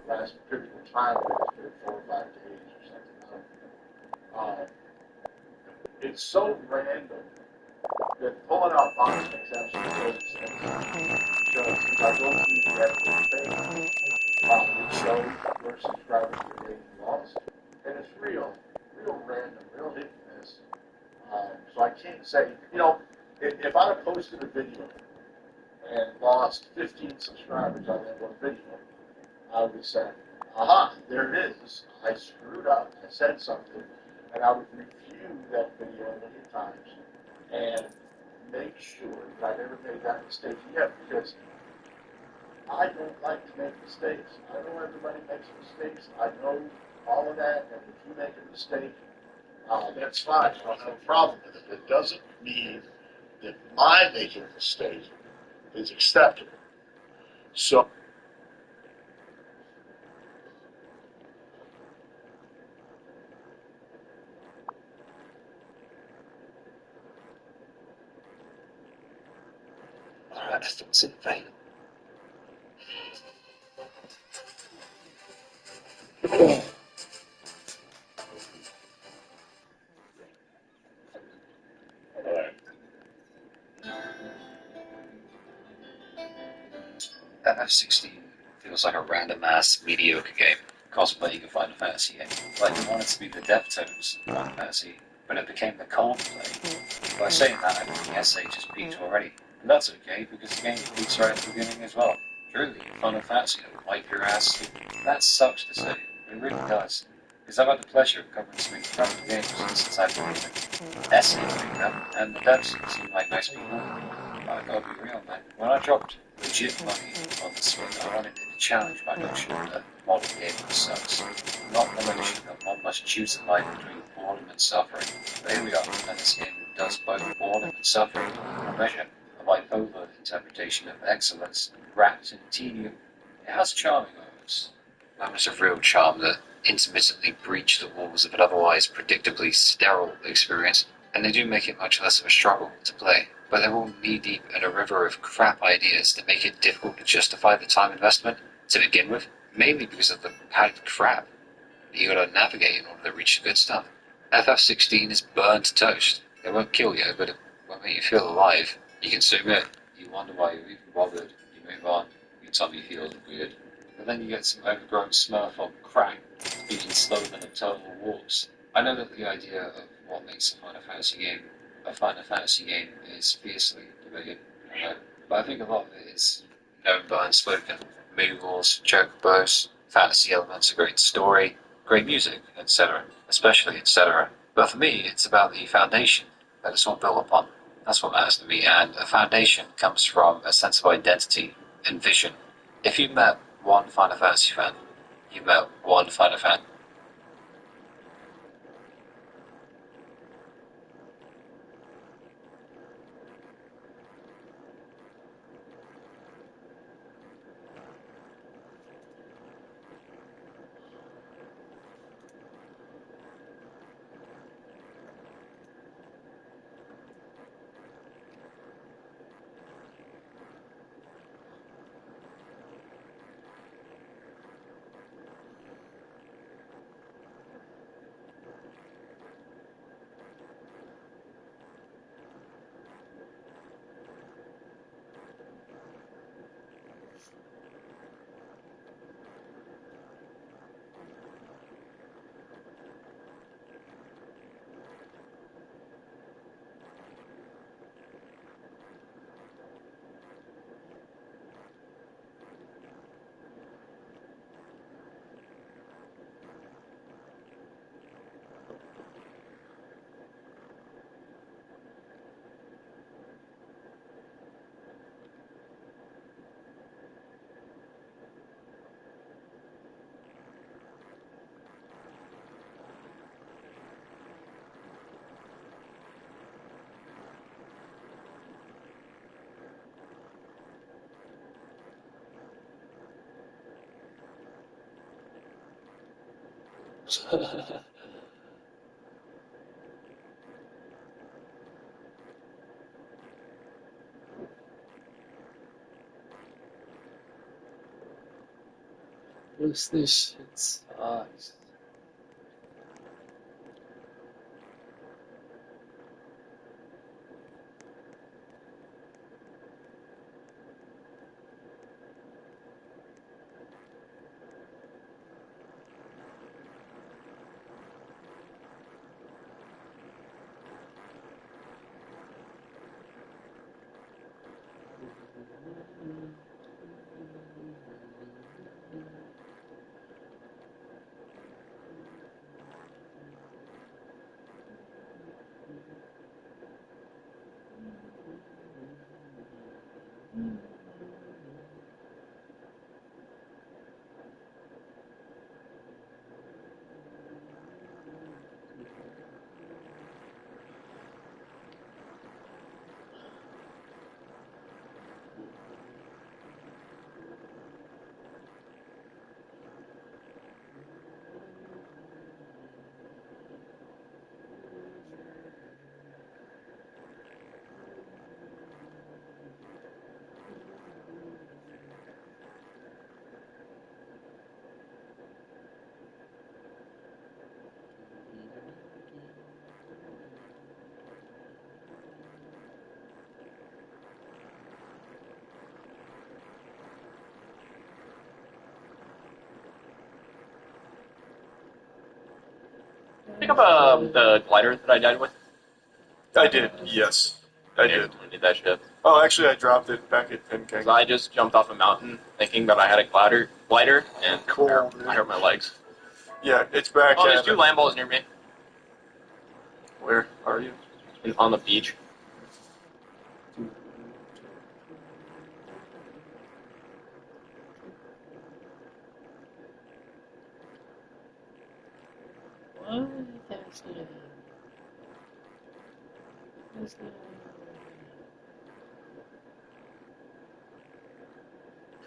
Speaker 10: last period of time, it's 4 or 5 days or something. It's so random that pulling out box makes absolutely no sense. Because if I go through the editing page, it shows where subscribers are getting lost. And it's real random, real hit and miss. So I can't say, you know, if I'd have posted a video and lost 15 subscribers on that one video, I would say, aha, there it is. I screwed up. I said something. And I would review that video a million times and make sure that I never made that mistake again because I don't like to make mistakes. I know everybody makes mistakes. I know all of that. And if you make a mistake, that's fine. I don't have a problem with it. It doesn't mean that my making a mistake is acceptable. So, alright, I think it's in vain.
Speaker 1: FF16 feels like a random-ass mediocre game, cosplaying a Final Fantasy game. Like, it wanted to be the Deftones of Final Fantasy, but it became the Coldplay. By saying that, I think the essay just peaked already. And that's okay, because the game peaks right at the beginning as well. Truly, Final Fantasy will wipe your ass. That sucks to say, but it really does. Because I've had the pleasure of covering some incredible games since I've been in essay maker, and the devs seem like nice people. I gotta be real, man. When I dropped legit money on the spin, I wanted it to challenge my notion that modern gaming sucks. Not the notion that one must choose a line between boredom and suffering. But here we are, and this game does both boredom and suffering in a measure, a bipolar interpretation of excellence wrapped in tedium. It has charming moments. Moments of real charm that intermittently breach the walls of an otherwise predictably sterile experience, and they do make it much less of a struggle to play. But they're all knee-deep in a river of crap ideas that make it difficult to justify the time investment to begin with, mainly because of the padded crap that you gotta navigate in order to reach the good stuff. FF16 is burnt toast. It won't kill you, but it won't make you feel alive. You consume it, you wonder why you even bothered, you move on, your tummy feels weird. And then you get some overgrown smurf on crack, speaking slower than a total walks. I know that the idea of what makes a Final Fantasy game is fiercely debated, but I think a lot of it is known by unspoken. Moogles, chocobos, fantasy elements, a great story, great music, etc., especially etc. But for me, it's about the foundation that it's all built upon. That's what matters to me, and a foundation comes from a sense of identity and vision. If you've met one Final Fantasy fan, you've met one Final fan. What's this shit sucks.
Speaker 4: Pick up the glider that I died with?
Speaker 16: I did, yes. I did.
Speaker 4: Did that shit.
Speaker 16: Oh, actually, I dropped it back at 10K.
Speaker 4: 'Cause I just jumped off a mountain thinking that I had a glider, and I hurt my legs.
Speaker 16: Yeah, it's back
Speaker 4: Oh,
Speaker 16: at...
Speaker 4: there's two land balls near me.
Speaker 16: Where are you?
Speaker 4: On the beach.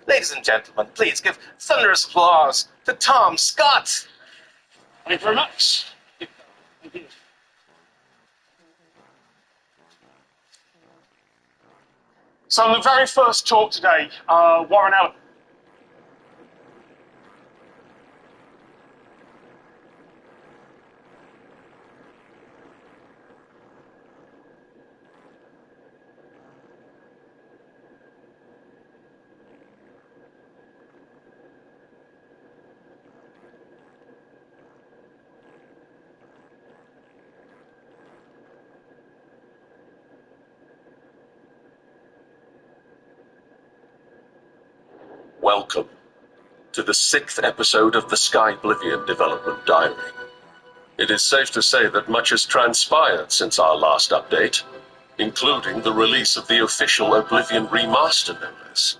Speaker 13: Ladies and gentlemen, please give thunderous applause to Tom Scott.
Speaker 19: Thank you very much. Thank you. So the very first talk today, Warren Allen.
Speaker 21: Welcome to the 6th episode of the Sky Oblivion Development Diary. It is safe to say that much has transpired since our last update, including the release of the official Oblivion remaster, no less.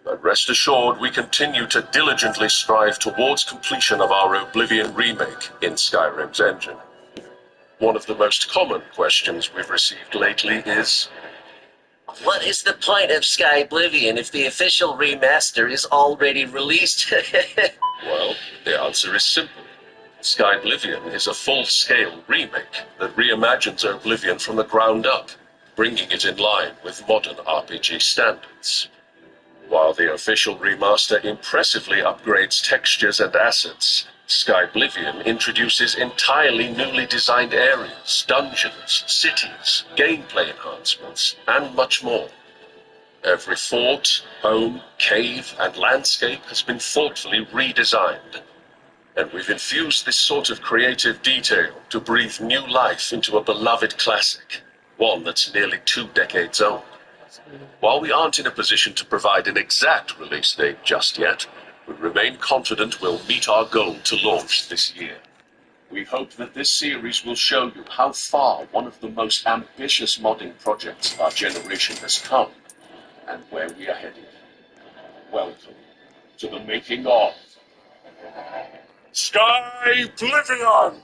Speaker 21: But rest assured, we continue to diligently strive towards completion of our Oblivion remake in Skyrim's engine. One of the most common questions we've received lately is,
Speaker 24: what is the point of Sky Oblivion if the official remaster is already released?
Speaker 21: well, the answer is simple. Sky Oblivion is a full-scale remake that reimagines Oblivion from the ground up, bringing it in line with modern RPG standards. While the official remaster impressively upgrades textures and assets, Sky Oblivion introduces entirely newly designed areas, dungeons, cities, gameplay enhancements, and much more. Every fort, home, cave, and landscape has been thoughtfully redesigned. And we've infused this sort of creative detail to breathe new life into a beloved classic, one that's nearly 2 decades old. While we aren't in a position to provide an exact release date just yet, we remain confident we'll meet our goal to launch this year. We hope that this series will show you how far one of the most ambitious modding projects our generation has come, and where we are headed. Welcome to the making of Sky Oblivion!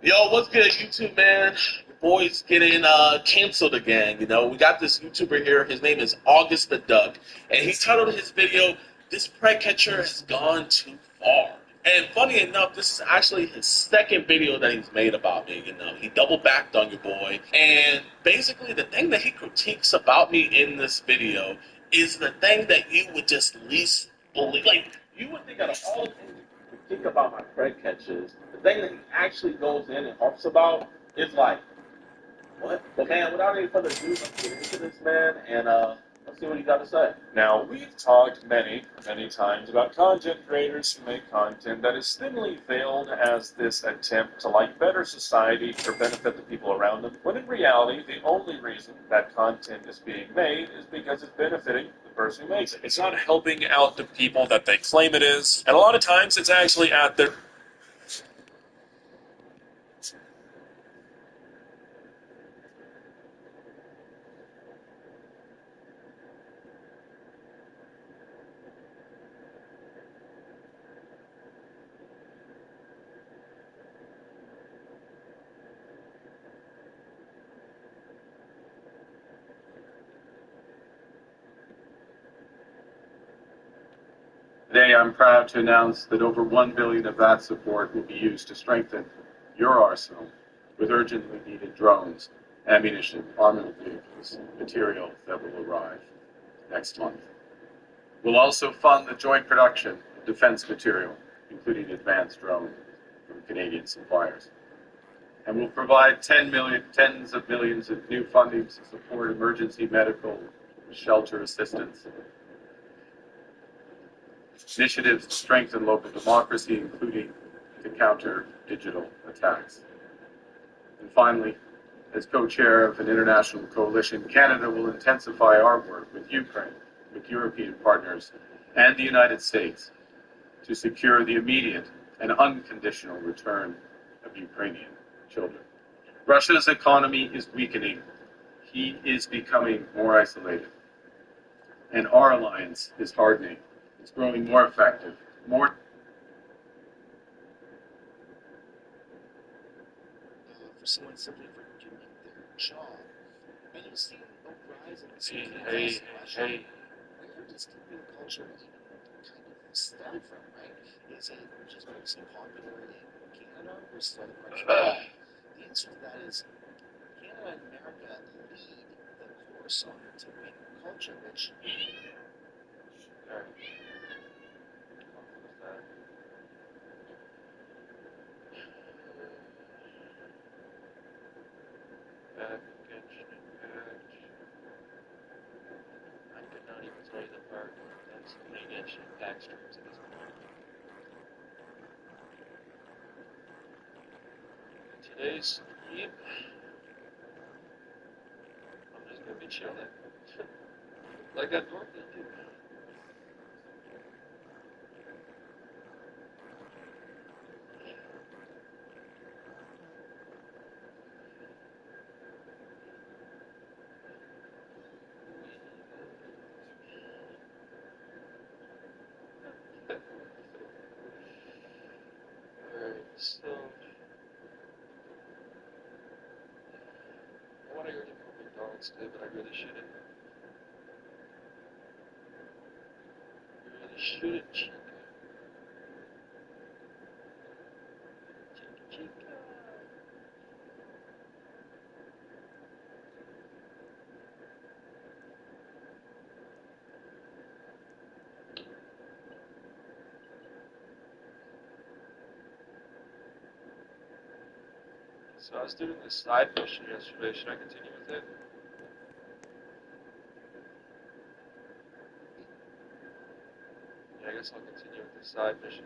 Speaker 13: Yo, what's good, YouTube, man?
Speaker 17: boy's getting canceled again. You know, we got this YouTuber here. His name is August the Duck, and he titled his video, "This Prank Catcher Has Gone Too Far." And funny enough, this is actually his second video that he's made about me. You know, he double backed on your boy, and basically the thing that he critiques about me in this video is the thing that you would just least believe. Like, you would think out of all the things you critique about my prank catches, the thing that he actually goes in and harps about is like, what? But man, without any further ado, let's get into this, man, and let's see what you got to say.
Speaker 16: Now, we've talked many times about content creators who make content that is thinly veiled as this attempt to better society or benefit the people around them, when in reality, the only reason that content is being made is because it's benefiting the person who makes it. It's not helping out the people that they claim it is, and a lot of times it's actually at their...
Speaker 6: Today, I'm proud to announce that over $1 billion of that support will be used to strengthen your arsenal with urgently needed drones, ammunition, armored vehicles, material that will arrive next month. We'll also fund the joint production of defense material, including advanced drones from Canadian suppliers. And we'll provide tens of millions of new funding to support emergency medical and shelter assistance, initiatives to strengthen local democracy, including to counter digital attacks. And finally, as co-chair of an international coalition, Canada will intensify our work with Ukraine, with European partners, and the United States to secure the immediate and unconditional return of Ukrainian children. Russia's economy is weakening. He is becoming more isolated. And our alliance is hardening. It's growing more effective, more...
Speaker 10: For someone simply for doing their job. And you'll see a rise in this.
Speaker 16: Hey.
Speaker 10: Where does cancel culture even kind of stem from, right? Is it just mostly popular in Canada versus other parts of the world? The answer to that is Canada and America lead the course on tipping culture, which
Speaker 4: I could not even tell you the part that's putting edge impact streams at this point. Today's stream, I'm just gonna be chilling. Like I normally do. Alright, so I want to go to McDonald's today, but I really shouldn't. I really shouldn't, Chica. Chica. So I was doing this side mission yesterday. Should I continue with it? Yeah, I guess I'll continue with the side mission.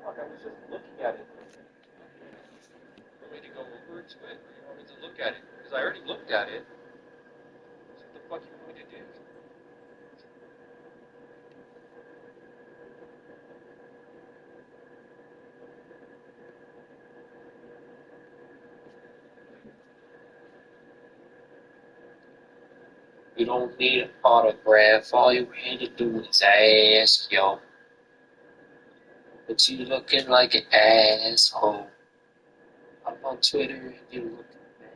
Speaker 4: Fuck, I was just looking at it. You want me to go over to it, or you want me to look at it? Because I already looked at it. So what the fuck you want me to do?
Speaker 7: You don't need an autograph. All you had to do is ask, yo. But you looking like an asshole. I'm on Twitter and you looking bad.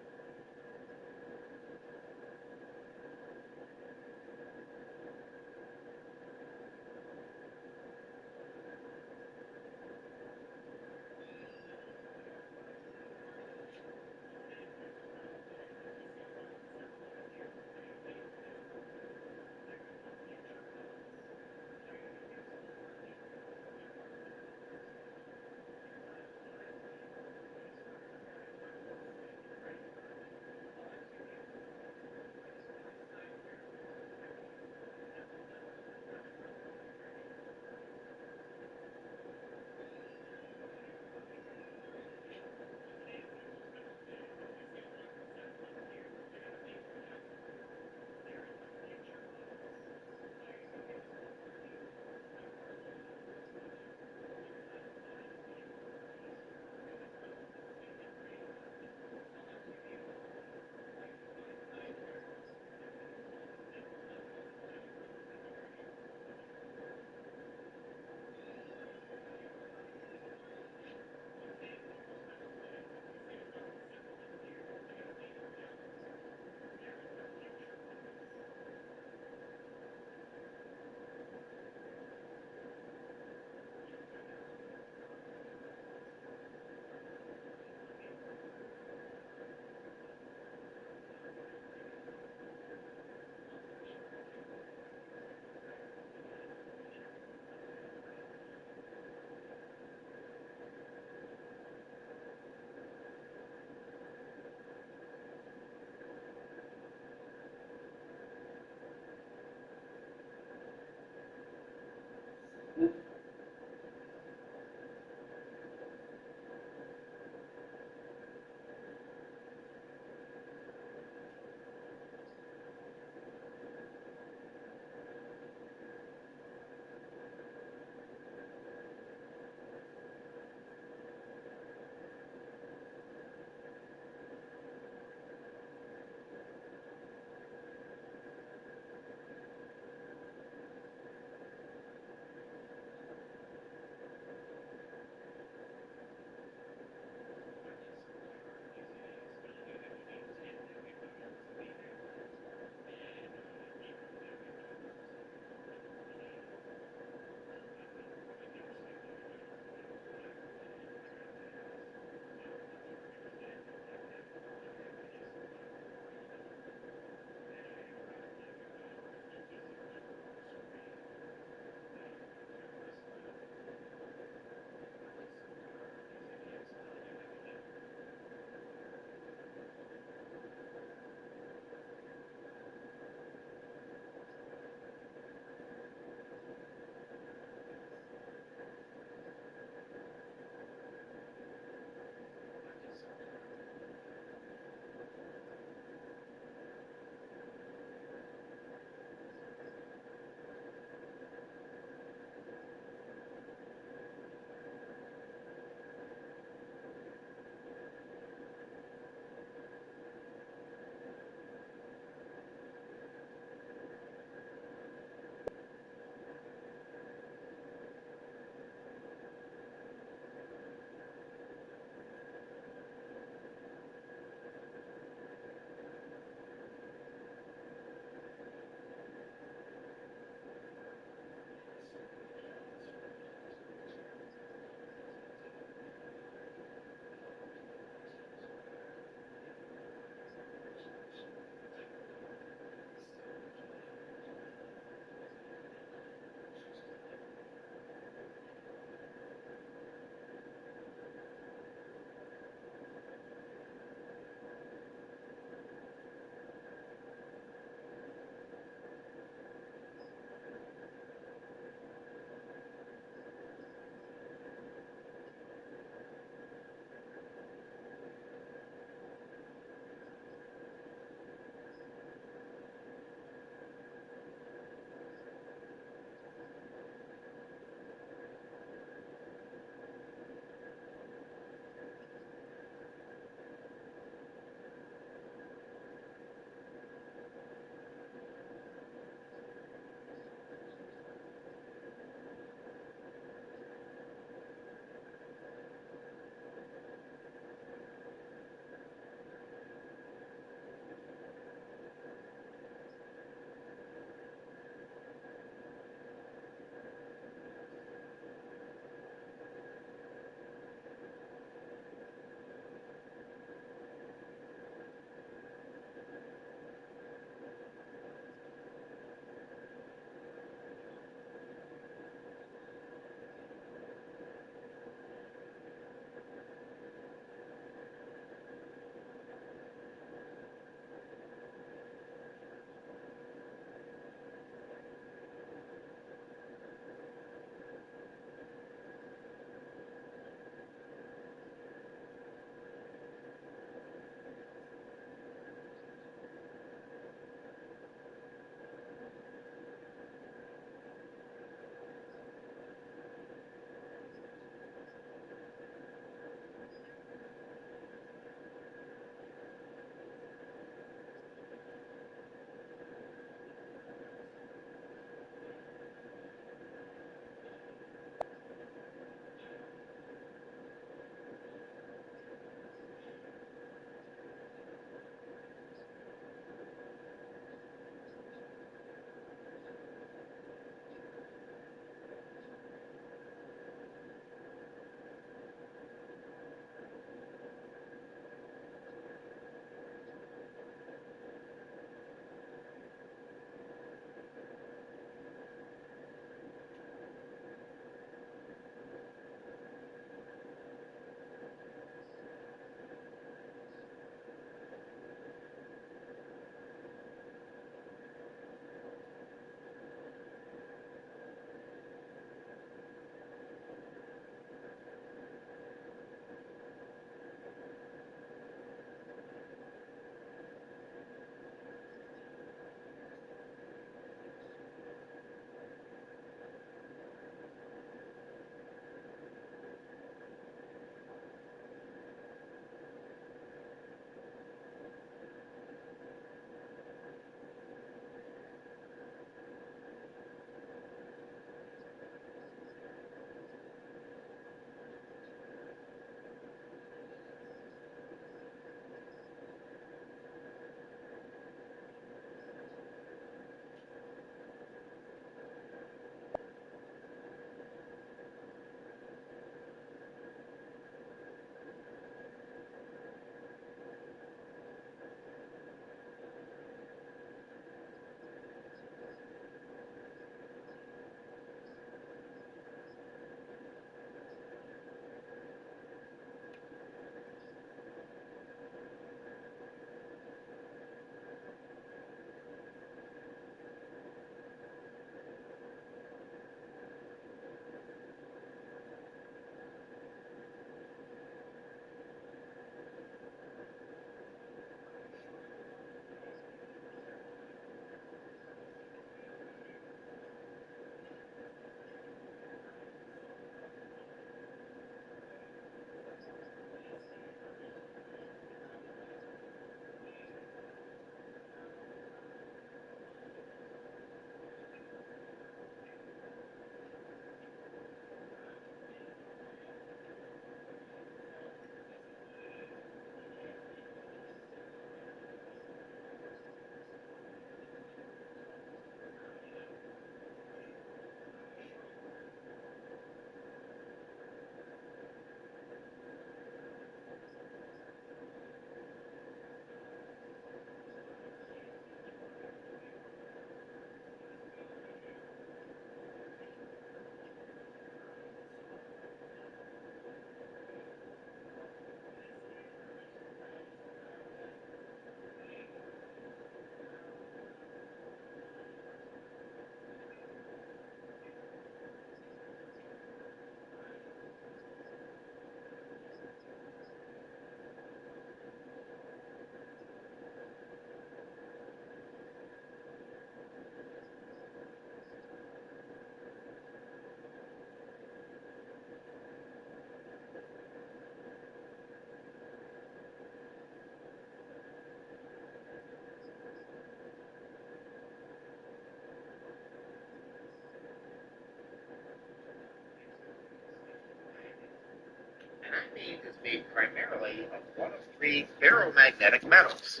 Speaker 10: made primarily of one of three ferromagnetic metals: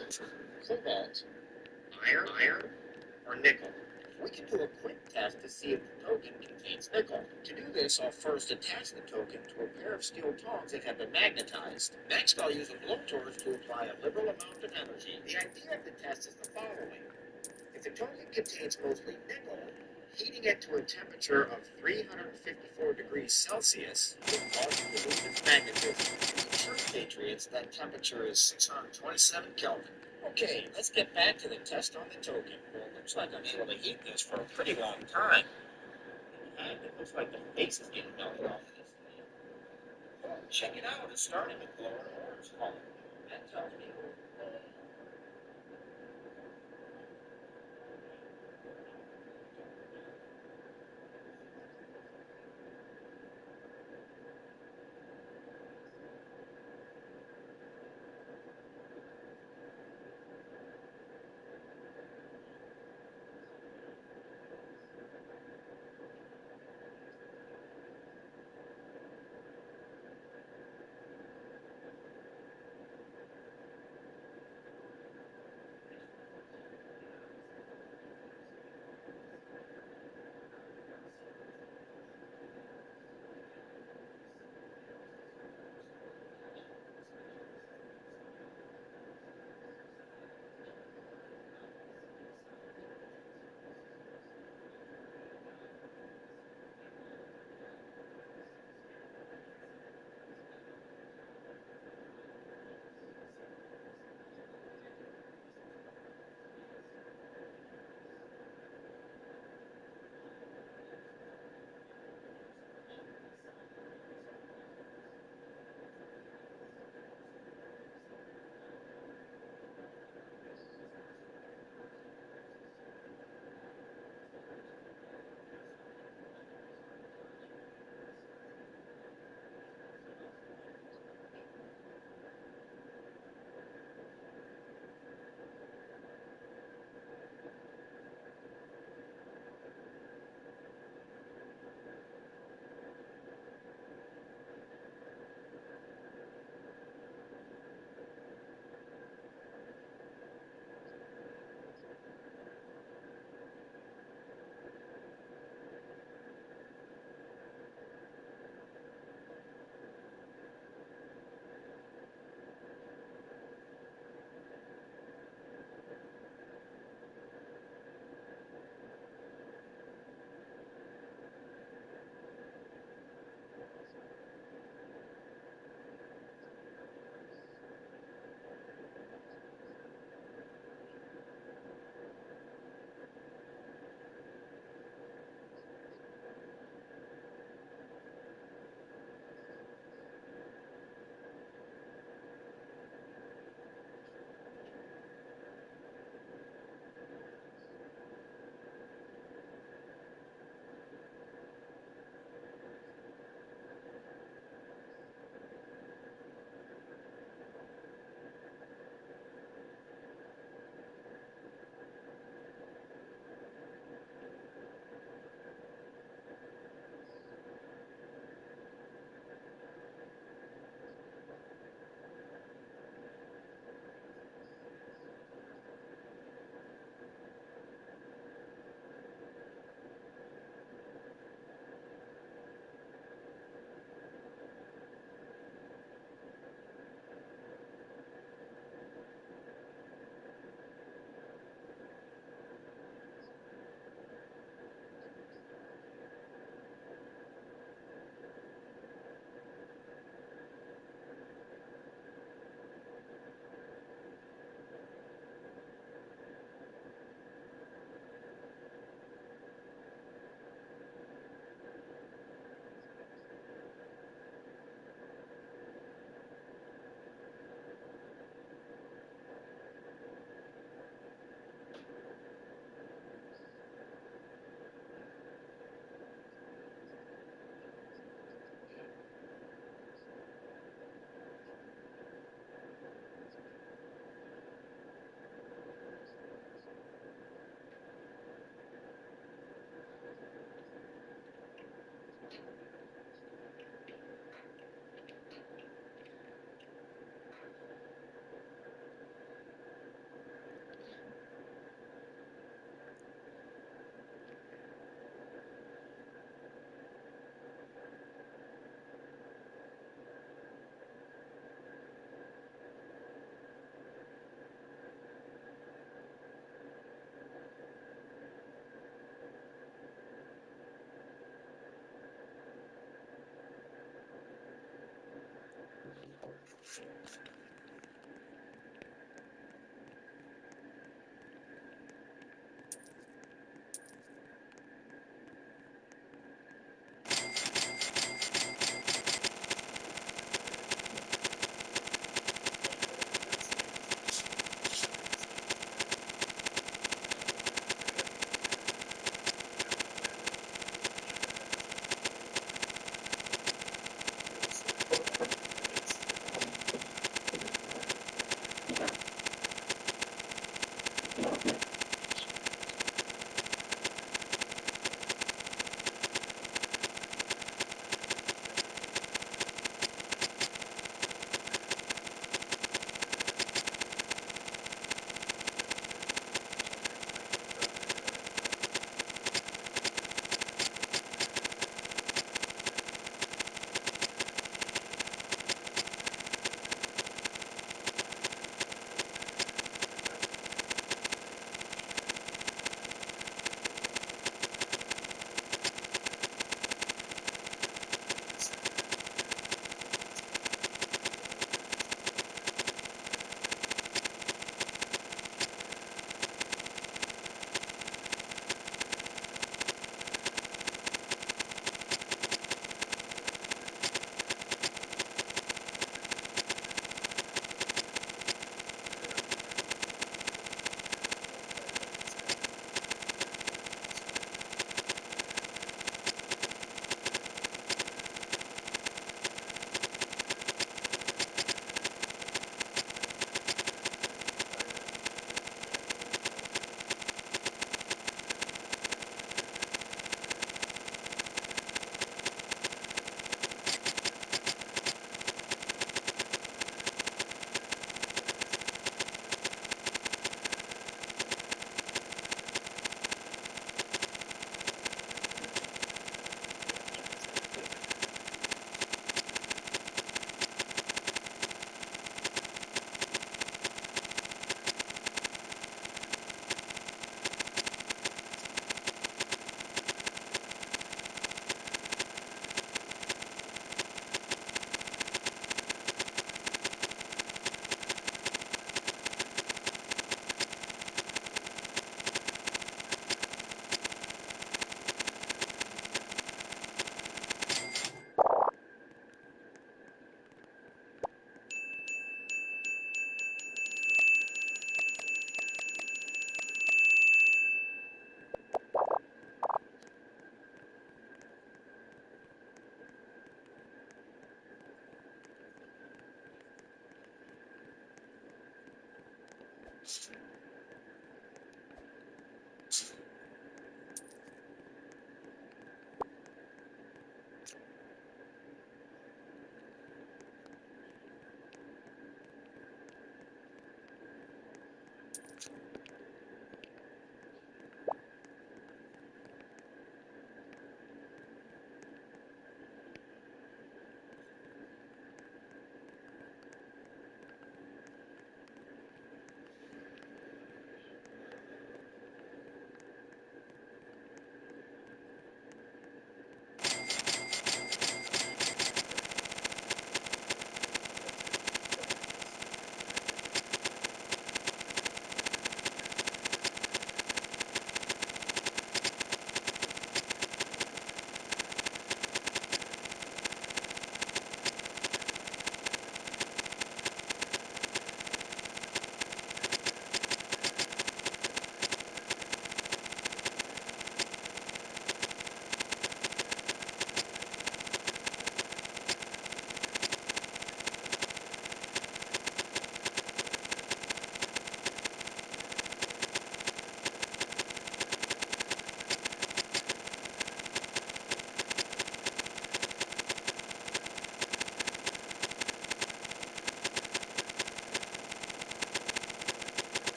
Speaker 10: cobalt, iron, or nickel. We can do a quick test to see if the token contains nickel. To do this, I'll first attach the token to a pair of steel tongs that have been magnetized. Next, I'll use a blowtorch to apply a liberal amount of energy. The idea of the test is the following. If the token contains mostly nickel, heating it to a temperature of 354 degrees Celsius will cause it to lose its magnetism. To be true patriots, that temperature is 627 Kelvin. Okay, let's get back to the test on the token. Well, it looks like I'm able to heat this for a pretty long time. And it looks like the face is getting melted off of this thing. Oh, check it out, it's starting to glow in orange color. That tells me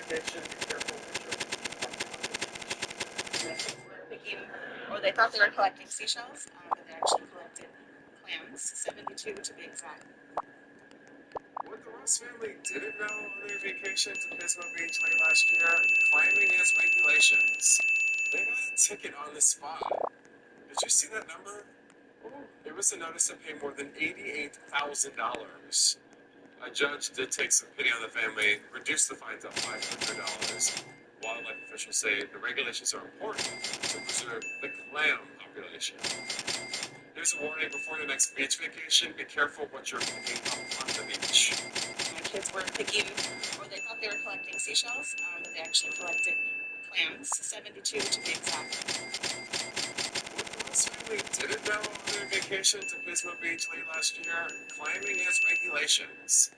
Speaker 3: Vacation, be careful what you're picking, or they thought they were collecting seashells, but they actually collected clams, 72 to be exact.
Speaker 19: What the Ross family didn't know on their vacation to Pismo Beach late last year, clamming is regulations. They got a ticket on the spot. Did you see that number? It was a notice to pay more than $88,000. A judge did take some pity on the family, reduced the fine to $500. Wildlife officials say the regulations are important to preserve the clam population. Here's a warning before the next beach vacation. Be careful what you're picking up on the beach.
Speaker 3: My kids were picking, or they thought they were collecting seashells, but they actually collected clams, 72 to be exact.
Speaker 19: What the Ross family didn't know on their vacation to Pismo Beach late last year, clamming is regulations.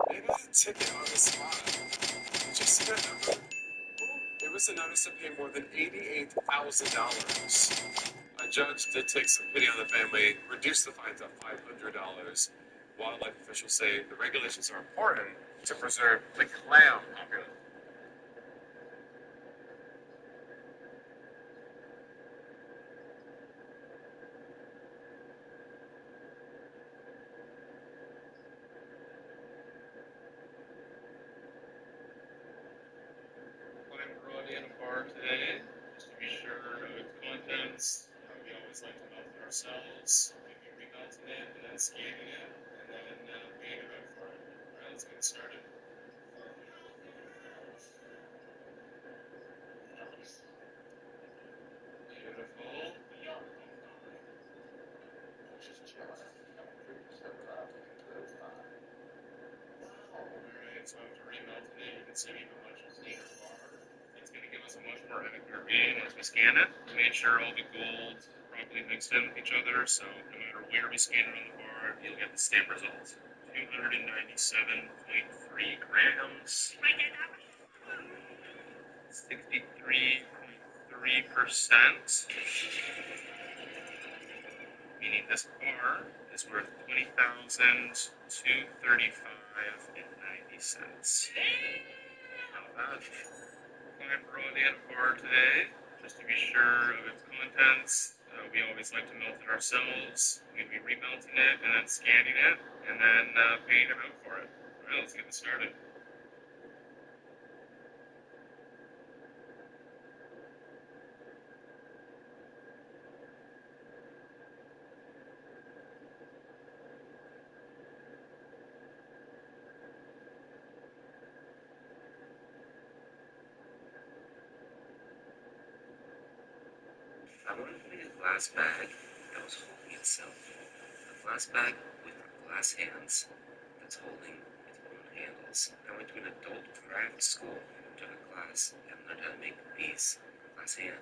Speaker 19: They got a ticket on the spot. Did you see that number? It was a notice to pay more than $88,000. A judge did take some pity on the family, reduced the fine to $500. Wildlife officials say the regulations are important to preserve the clam population.
Speaker 14: I'm brought in a bar today, just to be sure of its contents. We always like to melt it ourselves. We can remelt it and then scanning it, and then paying it out for it. Alright, let's get started. Beautiful. Alright, so after remelting it, you can see we have a much cleaner bar. It's going to give us a much more accurate reading once we scan it. We made sure all the gold properly mixed in with each other, so no matter where we scan it on the bar, you'll get the same result. 297.3 grams. 63.3%. Meaning this bar is worth $20,235.90. Not bad. I brought in a bar today, just to be sure of its contents. We always like to melt it ourselves. We'll be remelting it and then scanning it and then paying it out for it. Alright, let's get this started.
Speaker 2: I want to put in a glass bag that was holding itself. A glass bag with glass hands that's holding its own handles. I went to an adult craft school, took a class, and learned how to make these glass hands.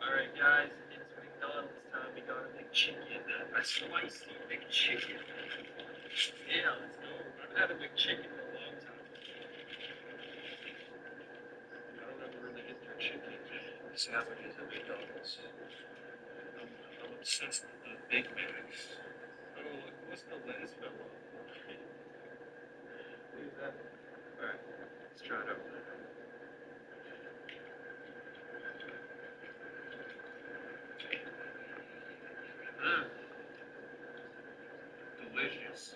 Speaker 4: Alright guys, it's McDonald's time. We got a McChicken, a spicy McChicken. Yeah, let's go. I haven't had a McChicken in a long time. I don't ever really get their chicken sandwiches at McDonald's. I'm obsessed with the Big Macs. Oh, look, what's the lens fell off? Leave that. Alright, let's try it out. Mmm. Delicious.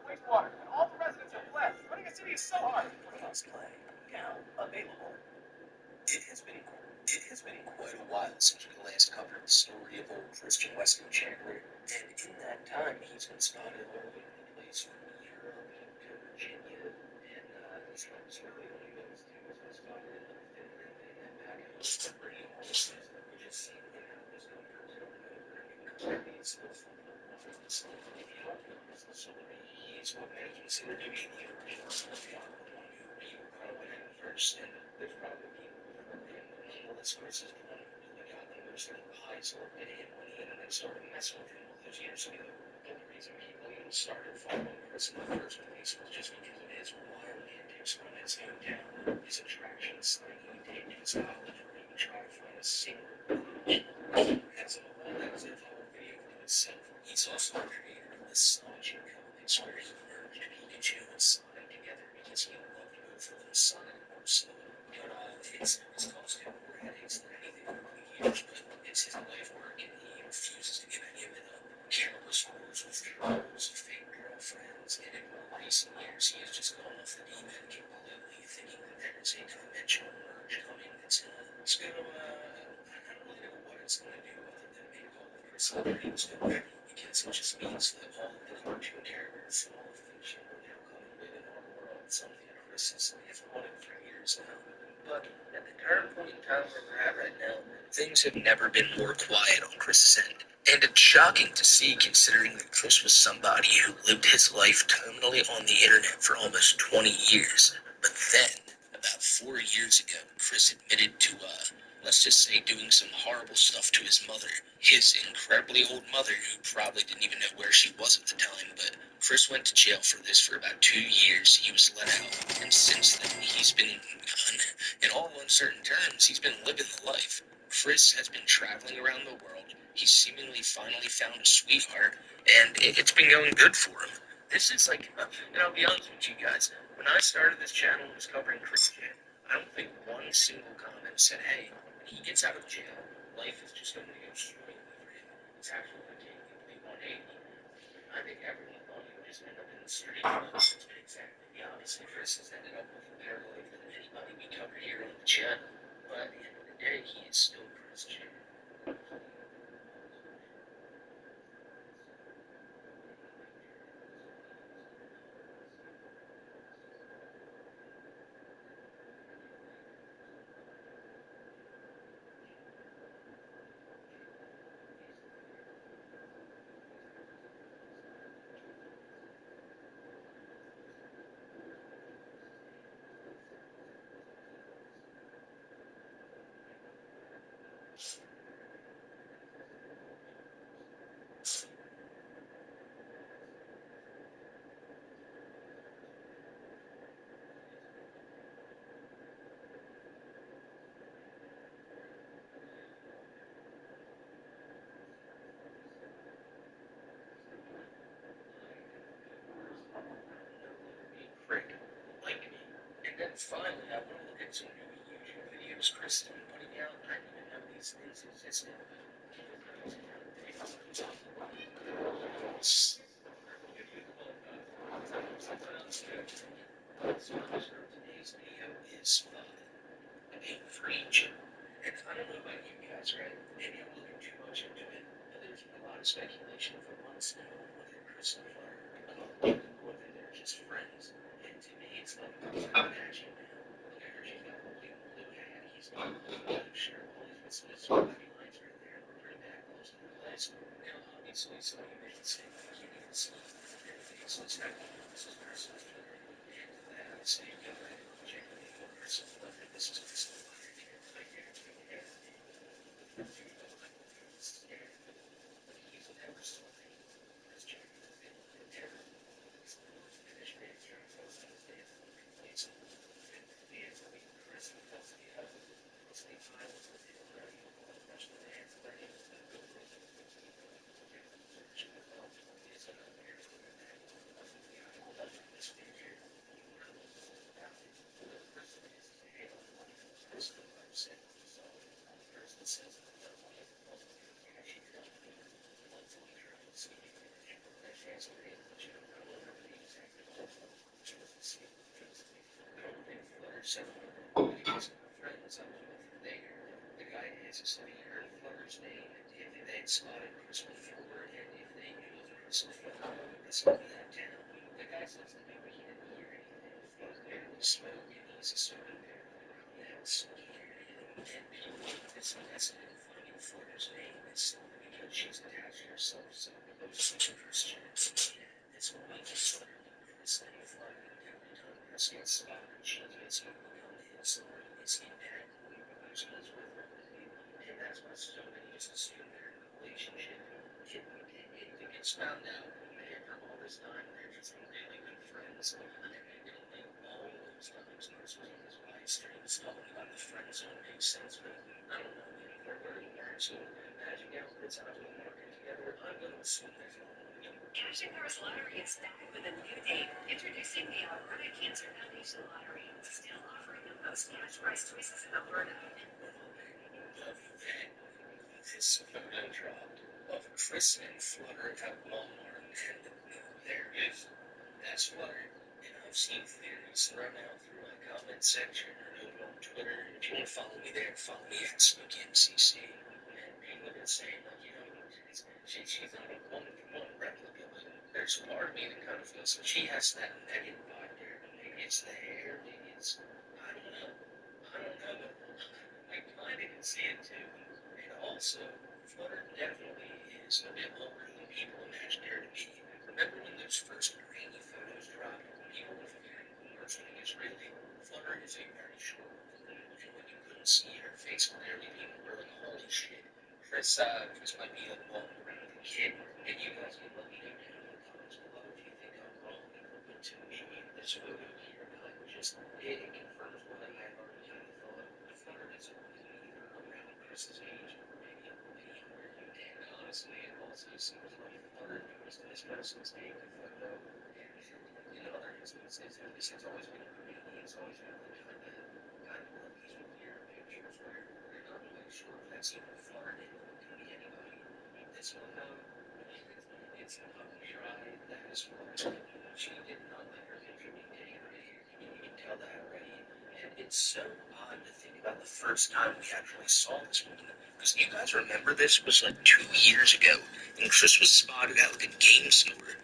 Speaker 20: Wastewater, and all the residents have left. Running a city is so hard. Play now available.
Speaker 22: It has been quite a while since we last covered the story of old Christian Weston Chandler, and in that time he's been spotted all over the place from Europe to Virginia, and this one was really only those two. He's been spotted in Finland and then back in Australia. We just seen him out this country over and over again. So the outcome is the story. He's what many consider to be the original Sylvia, the one who people kind of went in first, and there's probably people who heard him. This Chris is the one who really got the most eyes looked at him when the internet started messing with him all those years ago. And the reason people even started following Chris in the first place was just because of his wild antics from his hometown, his attractions, like he did in his college where he would try to find a single as a whole. That was a whole video in itself. He's also the creator of the Sonic comics where he merged Pikachu and Sonic together because he loved both of them, Sonic and Ursula. It's caused him more headaches than anything over the years, but it's his life work and he refuses to give any of it up. Countless wars with trolls, fake girlfriends, and in more recent years he has just gone off the deep end completely, thinking that there is a conventional merge coming that's going to, I don't really know what it's going to do other than make all of your celebrities go crazy, because It just means that all of the cartoon characters from all of fiction are now coming live in our world, something Chris has wanted for years now. But at the current point in time where we're at right now, things have never been more quiet on Chris's end. And it's shocking to see, considering that Chris was somebody who lived his life terminally on the internet for almost 20 years. But then, about 4 years ago, Chris admitted to, let's just say, doing some horrible stuff to his mother. His incredibly old mother, who probably didn't even know where she was at the time, but Chris went to jail for this for about 2 years. He was let out, and since then, he's been, in all uncertain terms, he's been living the life. Chris has been traveling around the world. He's seemingly finally found a sweetheart, and it's been going good for him. This is like, and I'll be honest with you guys, when I started this channel and was covering Chris J, I don't think one single comment said, hey, when he gets out of jail, life is just going to go swimmingly for him. It's actually going to take a complete 180. I think everyone thought he would just end up in the street. It's been exactly the opposite. Chris has ended up with a better life than anybody we cover here on the channel. But at the end of the day, he is still Chris J. Like me. And then finally, I want to look at some new YouTube videos Chris has been putting out. I didn't even know these things existed. Today's video is a preach. And I don't know about you guys, right? Maybe I'm looking too much into it. But there's been a lot of speculation for months now on whether Chris and Flutter, whether they're just friends. And to me, it's like, I'm catching now. Like, I heard you got a blue hat. He's not a blue shirt. All these messages are lines right there. Pretty bad close to the place. Now, obviously, some of you may say, like, you need to see their faces. How do you know this is Chris's Flutter? And that I say, go ahead and check the Chris and Flutter. This is Chris and Flutter. I guarantee you, he's never saw me. Chris J. Never. He's the most finished man trying to post on his damn place. The answer being Chris because the I was with him already. Much of the hands already. It's another year's with that. This figure, you know, about it. The person is a halo. The person who I've said so the person says that the cash here is once a week trying to see that transfer in the gym. I don't remember the exact which was the same. I don't think Flutter said because friends I was with there. The guy asked us if he heard Flutter's name and if they had spotted Chris before and if they knew of Chris before this in that town. The guy says that maybe he didn't hear anything. Flutter barely spoke and he's assuming barely around the house. He heard anything. And people that's invested in finding Flutter's name is simply because she's attached herself so closely to Christian. This will make Flutter Chris and Flutter. Every time Chris gets spotted, she gets overcome his is he bad? She is with her. And that's why so many just assume they're in a relationship. It gets found out, after all this time, they're just really good friends. And it'll make all those times Chris was on his live streams talking about the friend zone makes sense, but I don't know, maybe they're working hard. So imagine now it's out of the market together. I'm going to assume there's no one.
Speaker 5: Cash and Cars Lottery is back with a new date. Introducing the Alberta Cancer Foundation Lottery, still offering the most cash prize choices in Alberta.
Speaker 22: This photo dropped of Chris and Flutter at Walmart, and there is that's Flutter. And I've seen theories thrown out through my comment section or over on Twitter. And if you want to follow me there, follow me at SmokeyMCC. And people have been saying, like, you know,
Speaker 2: she's not a one-for-one replica, but there's a part of me that kind of feels like she has that Megan vibe there. Maybe it's the hair, maybe it's, I don't know. I kind of can see it too. And also, Flutter definitely is a bit older than people imagined her to be. Remember when those first grainy photos dropped? People were figuring personally is really, Flutter is a very short woman. And when you couldn't see her face clearly, people were like, holy shit. Chris might be a bum around the kid. And you guys can let me know down in the comments below if you think I'm wrong. But to me, this photo here kind of just, it confirms what I had already kind of thought. The Flutter is a really either around Chris's age or maybe a little bit younger. And honestly, it also seems like Flutter knows this person's taking the photo. And in other instances, at least it's always been for me, it's always been like kind of like these weird pictures where you're not really sure if that's even Flutter. It could be anybody. This one, though, it's not dry. That is Flutter. She did not let her picture be taken right here. You can tell that already. And it's so odd to think about the first time we actually saw this woman. Because you guys remember this was like 2 years ago when Chris was spotted at like a game store.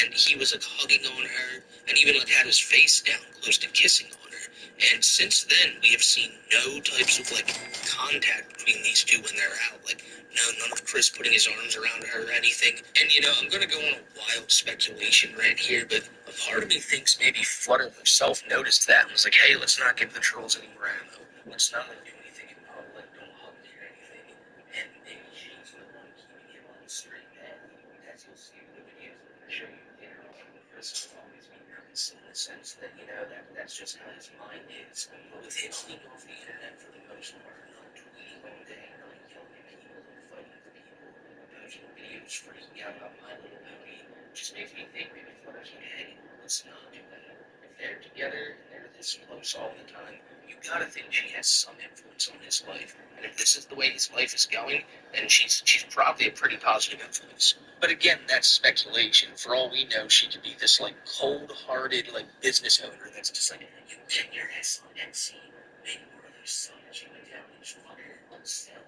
Speaker 2: And he was like hugging on her and even like had his face down close to kissing on her. And since then, we have seen no types of like contact between these two when they're out. Like, no, none of Chris putting his arms around her or anything. And you know, I'm gonna go on a wild speculation right here, but a part of me thinks maybe Flutter himself noticed that and was like, hey, let's not give the trolls any more ammo. Let's not like do anything in public, don't hug me or anything. And maybe she's the one keeping him on the straight path. As you'll see in the videos I'm gonna show you later on, Chris will always be nervous in the sense that, you know, that's just how his mind is. But with him being off the internet for the most part, not tweeting all day, not yelling at people and fighting with people, posting videos freaking out about My Little Pony, just makes me think maybe Flutter's like, hey, let's not do that. If they're together and they're this close all the time, you gotta think she has some influence on his life. And if this is the way his life is going, then she's probably a pretty positive influence. But again, that's speculation. For all we know, she could be this like cold-hearted like business owner that's just like, you get your ass on Etsy, make more of those songs you would down each Flutter, sell.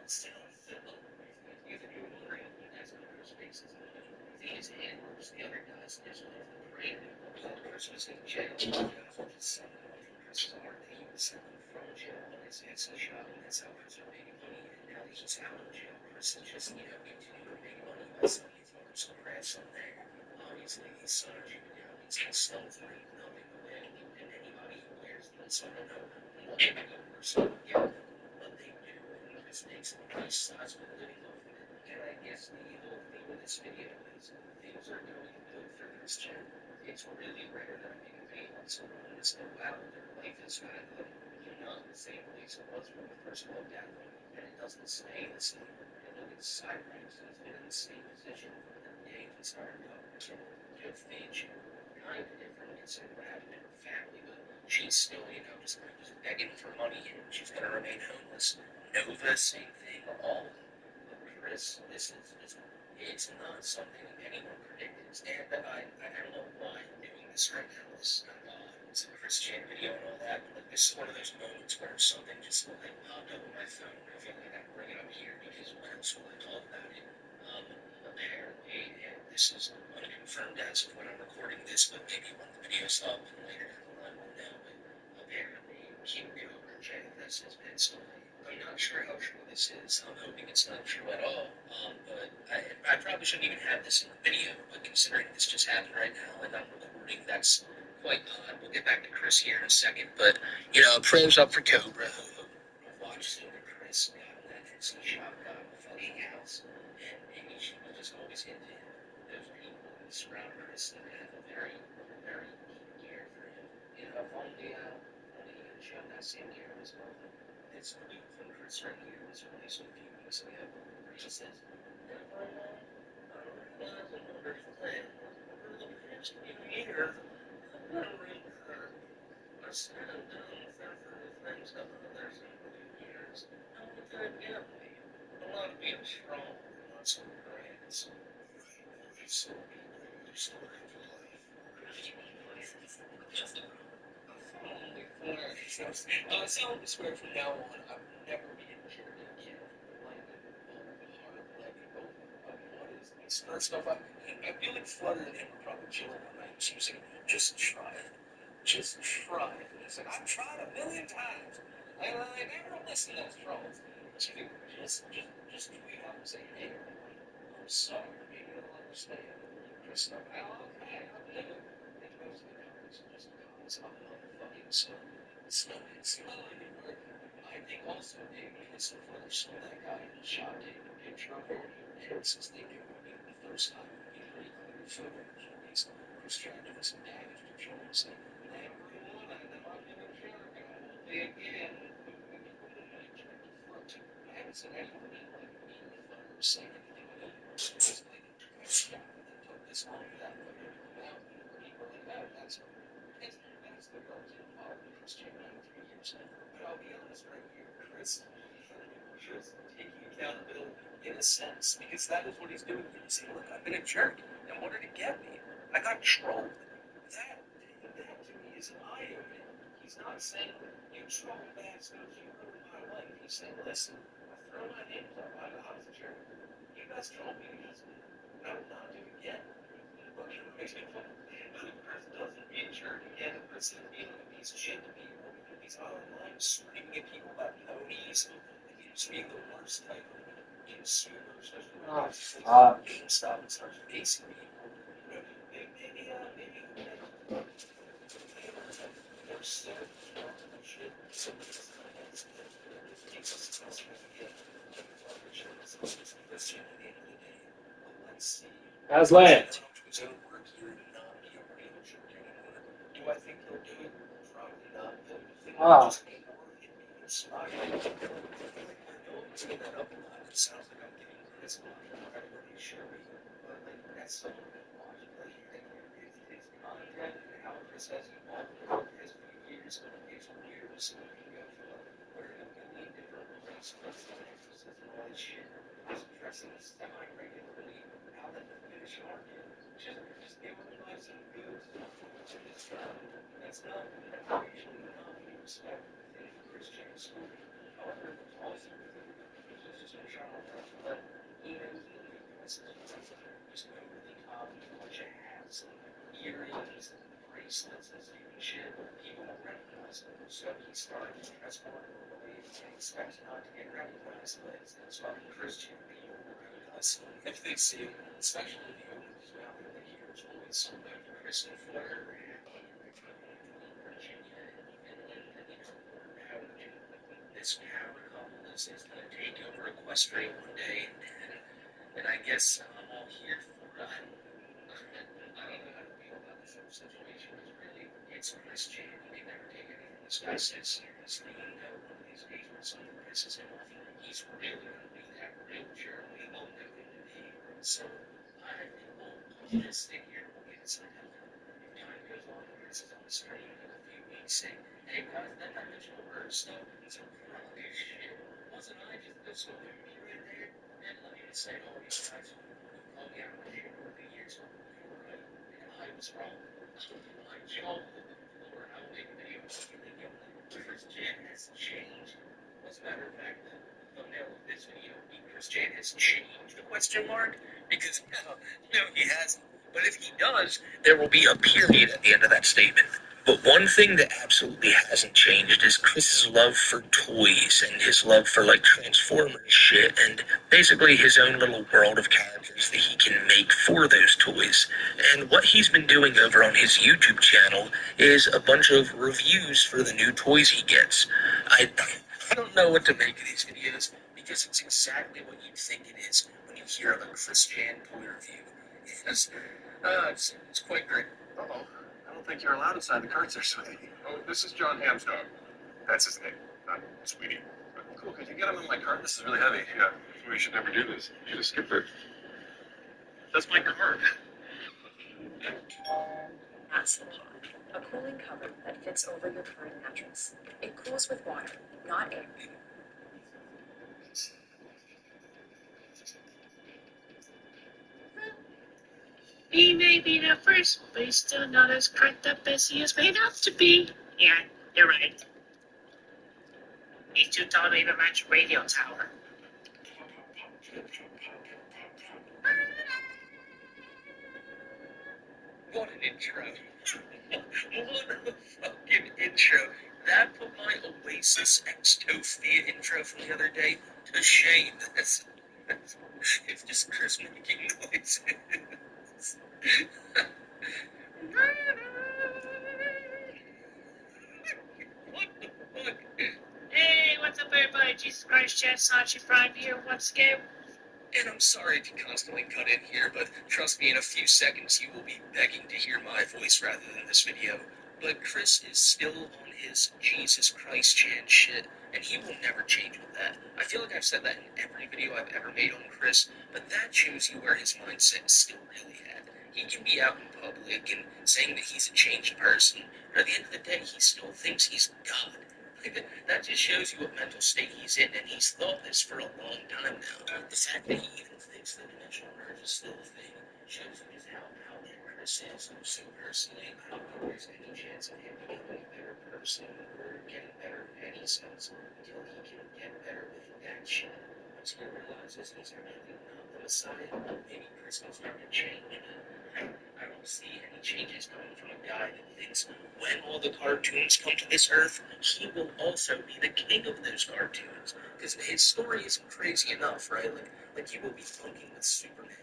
Speaker 2: You think you're wondering, that's what her space is on. The thing is, handlers, the other guys, there's like the brand. Chris was in jail. You guys were just selling off of Chris's art that he was selling from jail on his Etsy shop, and that's how Chris was making money. And now that he's out of jail, Chris is just, you know, continuing to make money by selling his arts and crafts on there. Obviously, these songs you can now, he's gonna sell for nothing away, and anybody who wears this, I don't know what type of person would get, but they do, and Chris makes a nice sizable living off of it. And I guess the whole theme of this video is things are going good for this channel. It's really rare that I make a video on someone and it's like, wow, their life is kind of like, not in the same place it was when we first looked at them, and it doesn't stay the same. And look at Cyrex, he's been in the same position from the day he started talking to Finch. Kind of different considering what happened to her family, but she's still, you know, just begging for money and she's gonna remain homeless. Nova, same thing, all of them. But Chris, this is just, it's not something anyone predicted. And I don't know why I'm doing this right now. This is kind of odd. It's a Christian video and all that, but like, this is one of those moments where something just like popped up on my phone and I feel like I gotta bring it up here because when else will I talk about it? Apparently, and this is unconfirmed as of when I'm recording this, but maybe when the video's up later down the line we'll know, but apparently King Cobra JFS has been somebody. I'm not sure how true this is. I'm hoping it's not true at all. But I probably shouldn't even have this in the video, but considering this just happened right now and I'm recording, that's quite odd. We'll get back to Chris here in a second. But, you know, prayers up for Cobra, who watched soon Chris got in that Etsy shop, got in the fucking house, and maybe she was just always into him. Those people who surround Chris seem to have a very, very deep care for him. You know, if only he could show that same care as well. This tweet from Chris right here was released a few weeks ago, where he says, I recognize the mother's plan. Over the past few years, I've been really hurt. I stand down with her for the things that others in the years don't forgive me. A lot of being strong, not so great. So, so so I swear from now on, I will never be a jerk again. Like, hard, like, what is
Speaker 22: First off, I feel like Flutter and him were probably chilling one night. She was like, just try it. Just try it. And he's like, I've tried 1,000,000 times. I never listen to those trolls. She could just tweet out and say, hey, I'm sorry, maybe I don't understand. Chris, well, okay, I'll do it. And most of the comments are just comments on motherfucking slow. I think also maybe because of Flutter saw that guy and shot taking a picture of her. And since they knew the first time it would be pretty clear photo police, Chris tried doing some damage control and said, everyone, I know I've been a jerk, I won't be again. I haven't said anything like me or Flutter or saying anything like that. Basically, I stopped and then took this long for that photo to come out. People like that, that's the relative part of Christianity 3 years ago. But I'll be honest right here, Chris, just taking accountability in a sense, because that is what he's doing here. He's saying, look, I've been a jerk, and what did it get me? I got trolled. That to me is eye-opening. He's not saying, you troll bastards, you ruined my life. He's saying, listen, I throw my hands up, I was a jerk. You guys trolled me because I will not do it again. Look, it makes me fun. But if Chris doesn't be a jerk again, if Chris isn't being like a piece of shit to people, he's online screaming at people about ponies, just being the worst type of consumer, especially when GameStop and starts facing people. Maybe they're still shit. Somebody's Christianity at the end of the day. Let's see.
Speaker 6: Aslan.
Speaker 22: His own work here and not be a real jerk anymore. Do I think he'll do it? Probably not. But just be worth it being inspired. Get that up a lot. It sounds like I'm getting this much. I'm pretty sure we can, but like that's so much. Like his content and how Chris has evolved over his few years, it's weird to see him go from wearing a million different race necklaces and all this shit. Just dressing semi-regularly out at the finish line. Just give him nice and good. That's not usually not being respected within Christian school. However, it's also just a child that he knows that he was just overly common, a bunch of hats and earrings and bracelets and stupid shit. People will recognize him. So he started to dress more normally and expects not to get recognized, but it's not Christian people will recognize him if they see him, especially if he opens his mouth and they hear his voice. Like Chris and Flair, Virginia and this power couple is going to take over Equestria one day, and I guess I'm all here for it. I don't know how to feel about this whole situation. Really, it's Christianity. They never take anything this guy says seriously. You know, one of these days when something pisses him off, he's really going to do that real jerk. We won't know him to be. So I think we'll just stick here. We'll get some help. If time goes on, Chris is on the screen in a few weeks saying, hey guys, that dimensional bird stuff is a crock of shit. Wasn't I just this with me right there? And let me just say, all you guys who called me out on my shit over the years, you were right, and I was wrong. My jaw hit the floor, and I'll make videos feeling guilty. Chris Jan has changed. As a matter of fact, the thumbnail of this video will be Chris Jan has changed, question mark? Because no, he hasn't. But if he does, there will be a period at the end of that statement. But one thing that absolutely hasn't changed is Chris's love for toys and his love for like Transformers shit and basically his own little world of characters that he can make for those toys. And what he's been doing over on his YouTube channel is a bunch of reviews for the new toys he gets. I don't know what to make of these videos because it's exactly what you'd think it is when you hear of a Chris Jan toy review. It's quite great.
Speaker 19: Uh-oh. I don't think you're allowed inside the carts there, sweetie. Oh, this is John Hamm's dog. That's his name, not Sweetie. Cool, could you get him in my cart? This is really heavy. Yeah, we should never do this. You should have skipped it. That's my cart.
Speaker 5: Acid Pod, a cooling cover that fits over your current mattress. It cools with water, not air.
Speaker 7: He may be the first, but he's still not as cracked up as he is made out to be. Yeah, you're right. He's too tall to even match a radio tower.
Speaker 2: What an intro. What a fucking intro. That put my Oasis Extofia intro from the other day to shame. It's just Chris making noises. What the fuck?
Speaker 7: Hey, what's up, everybody? Jesus Christ, Chad Sachi Prime here once again.
Speaker 2: And I'm sorry to constantly cut in here, but trust me, in a few seconds you will be begging to hear my voice rather than this video. But Chris is still on his Jesus Christ Chan shit, and he will never change with that. I feel like I've said that in every video I've ever made on Chris, but that shows you where his mindset is still really at. He can be out in public and saying that he's a changed person, but at the end of the day, he still thinks he's God. That just shows you what mental state he's in, and he's thought this for a long time now. The fact that he even thinks that dimensional merge is still a thing shows you just how out there Chris is. So personally, I don't think there's any chance of him becoming a better person or getting better in any sense until he can get better with that shit. Once he realizes he's really not the Messiah, maybe Chris can start to change. I don't see any changes coming from a guy that thinks when all the cartoons come to this earth, he will also be the king of those cartoons. Because his story isn't crazy enough, right? Like you will be funking with Superman,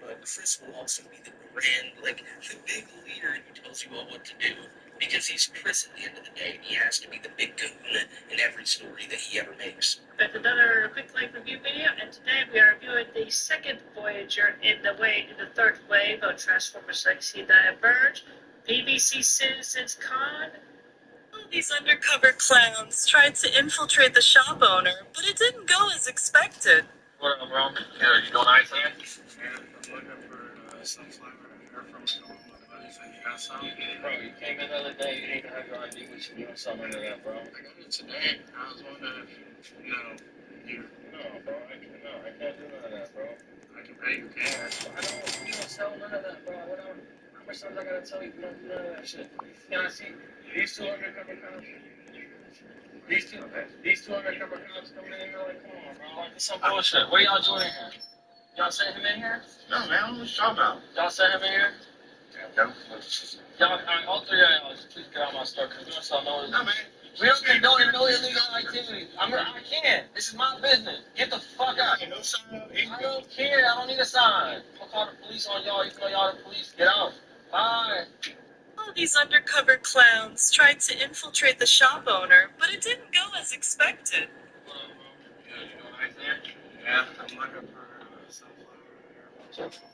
Speaker 2: but Chris will also be the grand, like, the big leader who tells you all what to do. Because he's Chris at the end of the day, and he has to be the big kahuna in every story that he ever makes.
Speaker 7: Back with another quick live review video, and today we are reviewing the second Voyager in the third wave of Transformers Legacy Diverge, BBC Citizens Con.
Speaker 3: All these undercover clowns tried to infiltrate the shop owner, but it didn't go as expected.
Speaker 20: What up, bro? Yeah, you doing ice hand? Yeah, I'm looking for some flavor here from one of my buddies. You got some? Bro, you came in the other day, you didn't have your ID with you. You want some under that, bro? I got it today. I was wondering if, you... No, bro, I can't do none of that, bro. I can pay you cash. You don't sell none of that, bro. How much times I gotta tell you don't do none of that shit? You know, I see these two undercover cops. These two undercover cops coming in there like, come on, bro. Like, it's some bullshit. What y'all doing in here? Y'all sent him in here? No, man. What you talking about? Y'all sent him in here? Yeah, no. Y'all, all three of y'all, just please get out my store, because we don't sell no. No, man. We don't condone no illegal activity. I can't. This is my business. Get the fuck out. I don't care. I don't need a sign. I'm gonna call the police on y'all, even though y'all the police. Get out. Bye.
Speaker 3: All these undercover clowns tried to infiltrate the shop owner, but it didn't go as expected.
Speaker 20: Yeah, I'm looking for some flavor.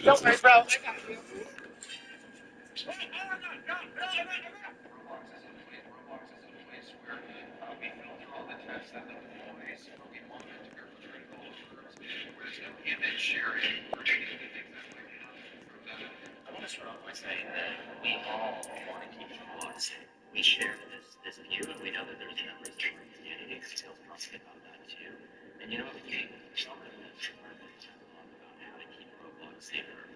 Speaker 3: Don't worry, bro. I got you.
Speaker 2: I want to start off by saying that we all want to keep Roblox safe. We share this view, and we know that there's members of our community that feel positive about that too. And you know what, Kate? Sean and Mitch are going to talk a lot about how to keep Roblox safer.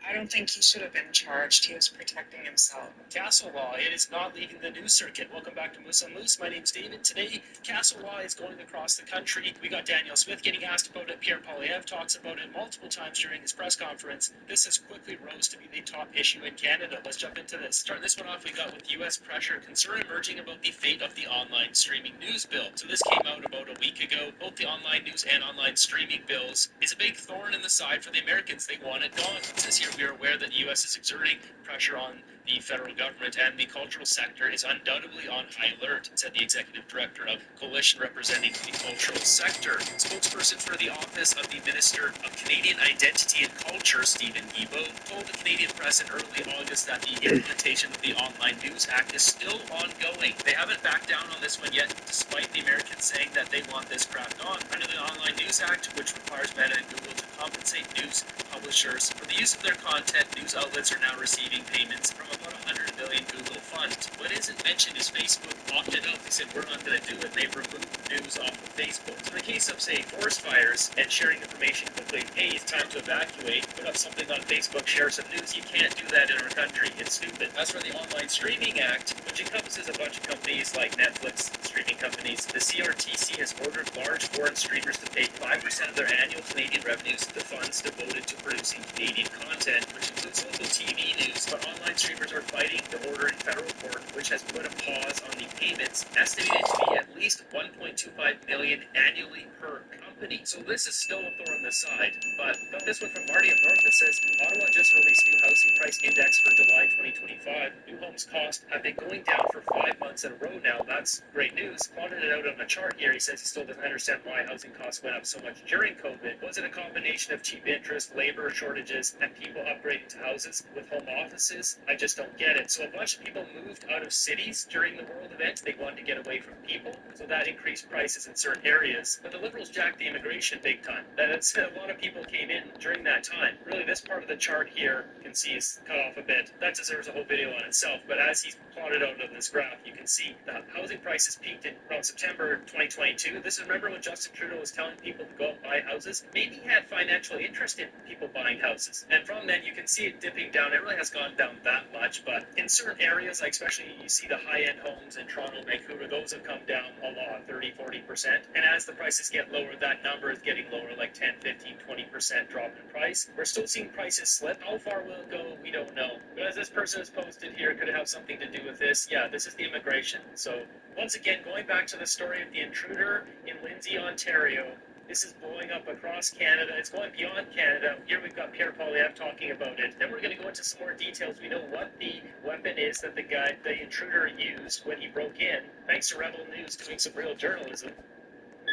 Speaker 3: I don't think he should have been charged. He was protecting himself.
Speaker 8: Castle Law, it is not leaving the news circuit. Welcome back to Moose on Moose. My name's David. Today, Castle Law is going across the country. We got Daniel Smith getting asked about it. Pierre Poilievre talks about it multiple times during his press conference. This has quickly rose to be the top issue in Canada. Let's jump into this. Starting this one off, we got with U.S. pressure, concern emerging about the fate of the online streaming news bill. So this came out about a week ago. Both the online news and online streaming bills is a big thorn in the side for the Americans. They want it gone. It says here we are aware that the U.S. is exerting pressure on the federal government, and the cultural sector is undoubtedly on high alert, said the executive director of Coalition representing the cultural sector. Spokesperson for the Office of the Minister of Canadian Identity and Culture, Stephen Guilbeault, told the Canadian press in early August that the implementation of the Online News Act is still ongoing. They haven't backed down on this one yet, despite the Americans saying that they want this cracked on. Under the Online News Act, which requires Meta and Google to compensate news publishers for the use of their content, news outlets are now receiving payments from about $100 million Google fund. What isn't mentioned is Facebook opted out. They said, we're not going to do it. They've removed news off of Facebook. So in the case of, say, forest fires and sharing information quickly, hey, it's time to evacuate, put up something on Facebook, share some news. You can't do that in our country. It's stupid. As for the Online Streaming Act, which encompasses a bunch of companies like Netflix, streaming companies, the CRTC has ordered large foreign streamers to pay 5% of their annual Canadian revenues to funds devoted to producing Canadian content, which includes local TV news. But online streamers are fighting the order in federal court, which has put a pause on the payments, estimated to be at least $1.25 million annually per company. So this is still a thorn in the side. But got this one from Marty up north that says Ottawa just released new housing price index for July 2025. New homes cost have been going down for 5 months in a row now. That's great news. Plotted it out on a chart here. He says he still doesn't understand why housing costs went up so much during COVID. Was it a combination of cheap interest, labor shortages, and people upgrading to houses with home offices? I just don't get it. So a bunch of people moved out of cities during the World event. They wanted to get away from people, so that increased prices in certain areas. But the Liberals jacked the immigration big time. That's a lot of people came in during that time. Really, this part of the chart here, you can see, is cut off a bit. That deserves a whole video on itself. But as he's plotted out on this graph, you can see the housing prices peaked in around September 2022. This is, remember when Justin Trudeau was telling people to go out and buy houses? Maybe he had financial interest in people buying houses. And from then, you can see it dipping down. It really has gone down that much, but in certain areas, like especially you see the high-end homes in Toronto, Vancouver, those have come down a lot, 30, 40%. And as the prices get lower, that number is getting lower, like 10, 15, 20% drop in price. We're still seeing prices slip. How far will it go? We don't know. But as this person has posted here, could it have something to do with this? Yeah, this is the immigration. So once again, going back to the story of the intruder in Lindsay, Ontario, this is blowing up across Canada. It's going beyond Canada. Here we've got Pierre Poilievre talking about it. Then we're going to go into some more details. We know what the weapon is that the intruder used when he broke in. Thanks to Rebel News doing some real journalism.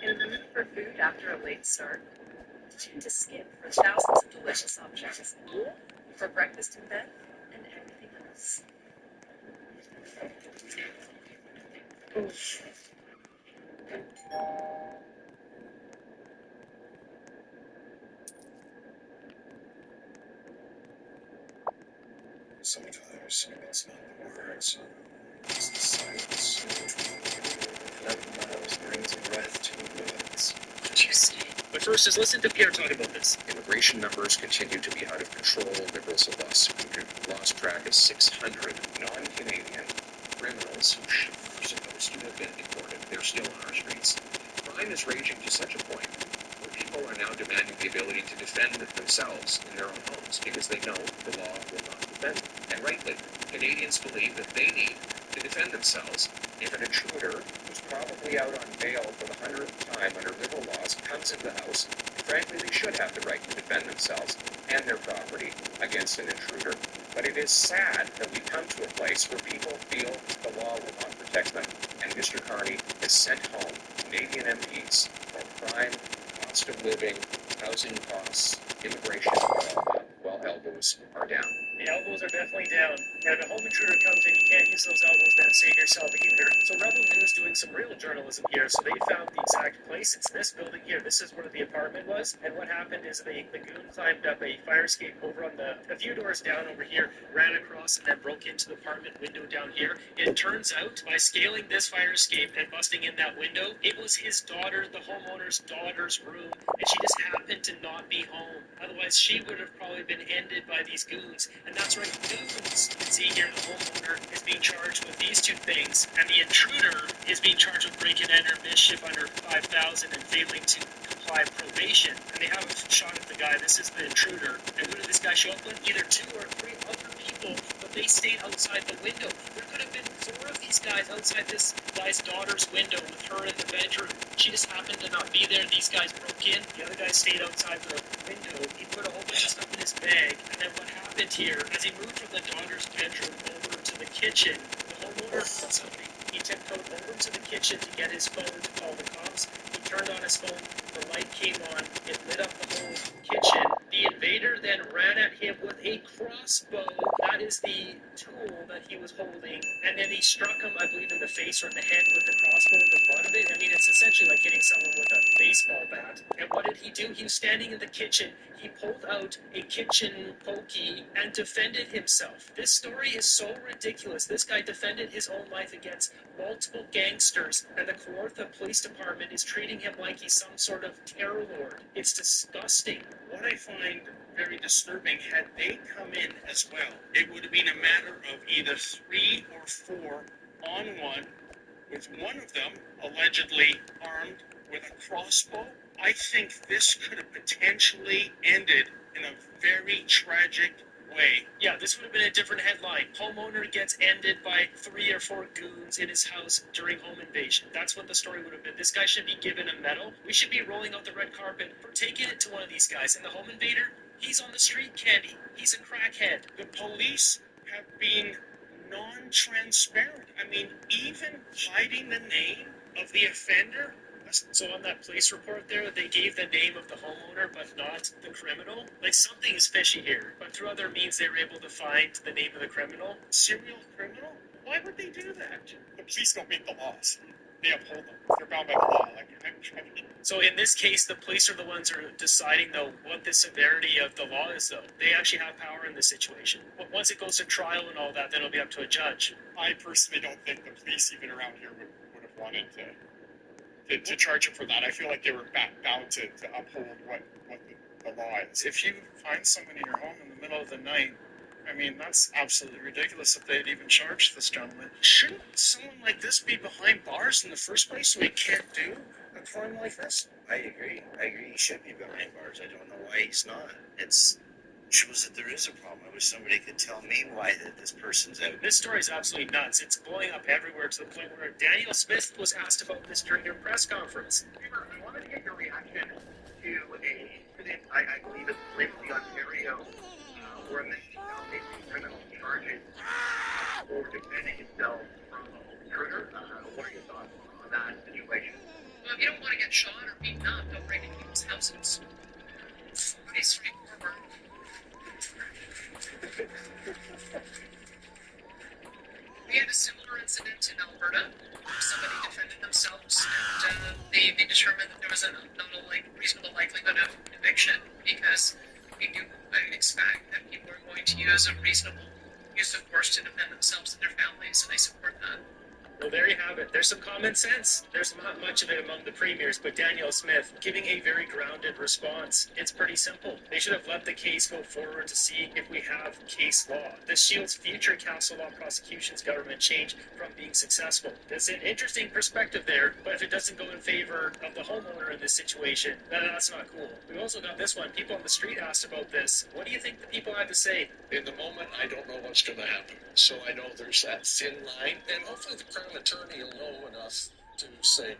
Speaker 5: In the mood for food after a late start, tune to Skin for thousands of delicious options for breakfast in bed and everything else.
Speaker 19: Sometimes it's not the words, it's the silence. Miles brings breath to the woods.
Speaker 5: Did you see?
Speaker 2: But first is listen to Pierre talk about this. Immigration numbers continue to be out of control. Liberals have lost track of 600 non-Canadian criminals who are supposed to have been deported. They're still on our streets. Crime is raging to such a point where people are now demanding the ability to defend themselves in their own homes because they know the law will not defend them. And rightly, Canadians believe that they need to defend themselves if an intruder who's probably out on bail for the 100th time under liberal laws comes into the house. Frankly, they should have the right to defend themselves and their property against an intruder. But it is sad that we come to a place where people feel the law will not protect them. And Mr. Carney has sent home Canadian MPs for crime cost of living, housing costs, immigration are all up while elbows are down.
Speaker 8: The elbows are definitely down. And if a home intruder comes in, you can't use those elbows to save yourself either. So Rebel News doing some real journalism here. So they found the exact place. It's this building here. This is where the apartment was. And what happened is the goon climbed up a fire escape over on a few doors down over here, ran across, and then broke into the apartment window down here. It turns out, by scaling this fire escape and busting in that window, it was his daughter, the homeowner's daughter's room, and she just happened to not be home. Otherwise, she would have probably been ended by these goons. And that's right, goons. You can see here the homeowner is being charged with these two things, and the intruder is being charged with break and enter, mischief under 5,000, and failing to comply probation. And they have a shot of the guy. This is the intruder. And who did this guy show up with? Either 2 or 3 other people, but they stayed outside the window. There could have been 4 of these guys outside this guy's daughter's window with her in the bedroom. She just happened to not be there. These guys broke in. The other guy stayed outside the window. He put a whole bunch of stuff in his bag. And then what happened here, as he moved from the daughter's bedroom over to the kitchen, the homeowner heard something. He tiptoed over to the kitchen to get his phone to call the cops. He turned on his phone. The light came on. It lit up the whole kitchen. The invader then ran at him with a crossbow. That is the tool that he was holding. And then he struck him, I believe, in the face or in the head with the crossbow, the butt of it. I mean, it's essentially like hitting someone with a baseball bat. And what did he do? He was standing in the kitchen. He pulled out a kitchen pokey and defended himself. This story is so ridiculous. This guy defended his own life against multiple gangsters, and the Kawartha Police Department is treating him like he's some sort of terror lord. It's disgusting.
Speaker 10: What I find very disturbing, had they come in as well, it would have been a matter of either 3 or 4 on one, with one of them allegedly armed with a crossbow. I think this could have potentially ended in a very tragic way.
Speaker 8: Yeah, this would have been a different headline. Homeowner gets ended by 3 or 4 goons in his house during home invasion. That's what the story would have been. This guy should be given a medal. We should be rolling out the red carpet for taking it to one of these guys. And the home invader, he's on the street candy. He's a crackhead.
Speaker 10: The police have been non-transparent. I mean, even hiding the name of the offender.
Speaker 8: So on that police report there, they gave the name of the homeowner, but not the criminal. Like, something is fishy here. But through other means, they were able to find the name of the criminal.
Speaker 10: Serial criminal? Why would they do that? The police don't make the laws. They uphold them. They're bound by the law.
Speaker 8: So in this case, the police are the ones who are deciding, though, what the severity of the law is, though. They actually have power in this situation. But once it goes to trial and all that, then it'll be up to a judge.
Speaker 10: I personally don't think the police, even around here, would have wanted to charge him for that. I feel like they were bound to uphold what the law is.
Speaker 4: If you find someone in your home in the middle of the night, I mean, that's absolutely ridiculous that they'd even charge this gentleman.
Speaker 10: Shouldn't someone like this be behind bars in the first place so he can't do a crime like this?
Speaker 22: I agree. He should be behind bars. I don't know why he's not. It shows that there is a problem. I wish somebody could tell me why this person's out.
Speaker 8: This story is absolutely nuts. It's blowing up everywhere to the point where Daniel Smith was asked about this during their press conference.
Speaker 11: I wanted to get your reaction to a incident, I believe it's Grimsby, Ontario, where a man facing criminal charges for defending himself from a home intruder. What are your thoughts on that situation?
Speaker 15: Well, if you don't want to get shot or beaten up, don't break into people's houses. It's pretty straightforward. We had a similar incident in Alberta. Somebody defended themselves, and they determined that there was not a reasonable likelihood of eviction because we do expect that people are going to use a reasonable use of force to defend themselves and their families, and I support that.
Speaker 8: Well, there you have it. There's some common sense. There's not much of it among the premiers, but Daniel Smith giving a very grounded response. It's pretty simple. They should have let the case go forward to see if we have case law. This shields future council law prosecutions government change from being successful. There's an interesting perspective there, but if it doesn't go in favor of the homeowner in this situation, then that's not cool. We've also got this one. People on the street asked about this. What do you think the people had to say?
Speaker 10: In the moment, I don't know what's going to happen. So I know there's that thin line, and hopefully the crown attorney will know enough to say,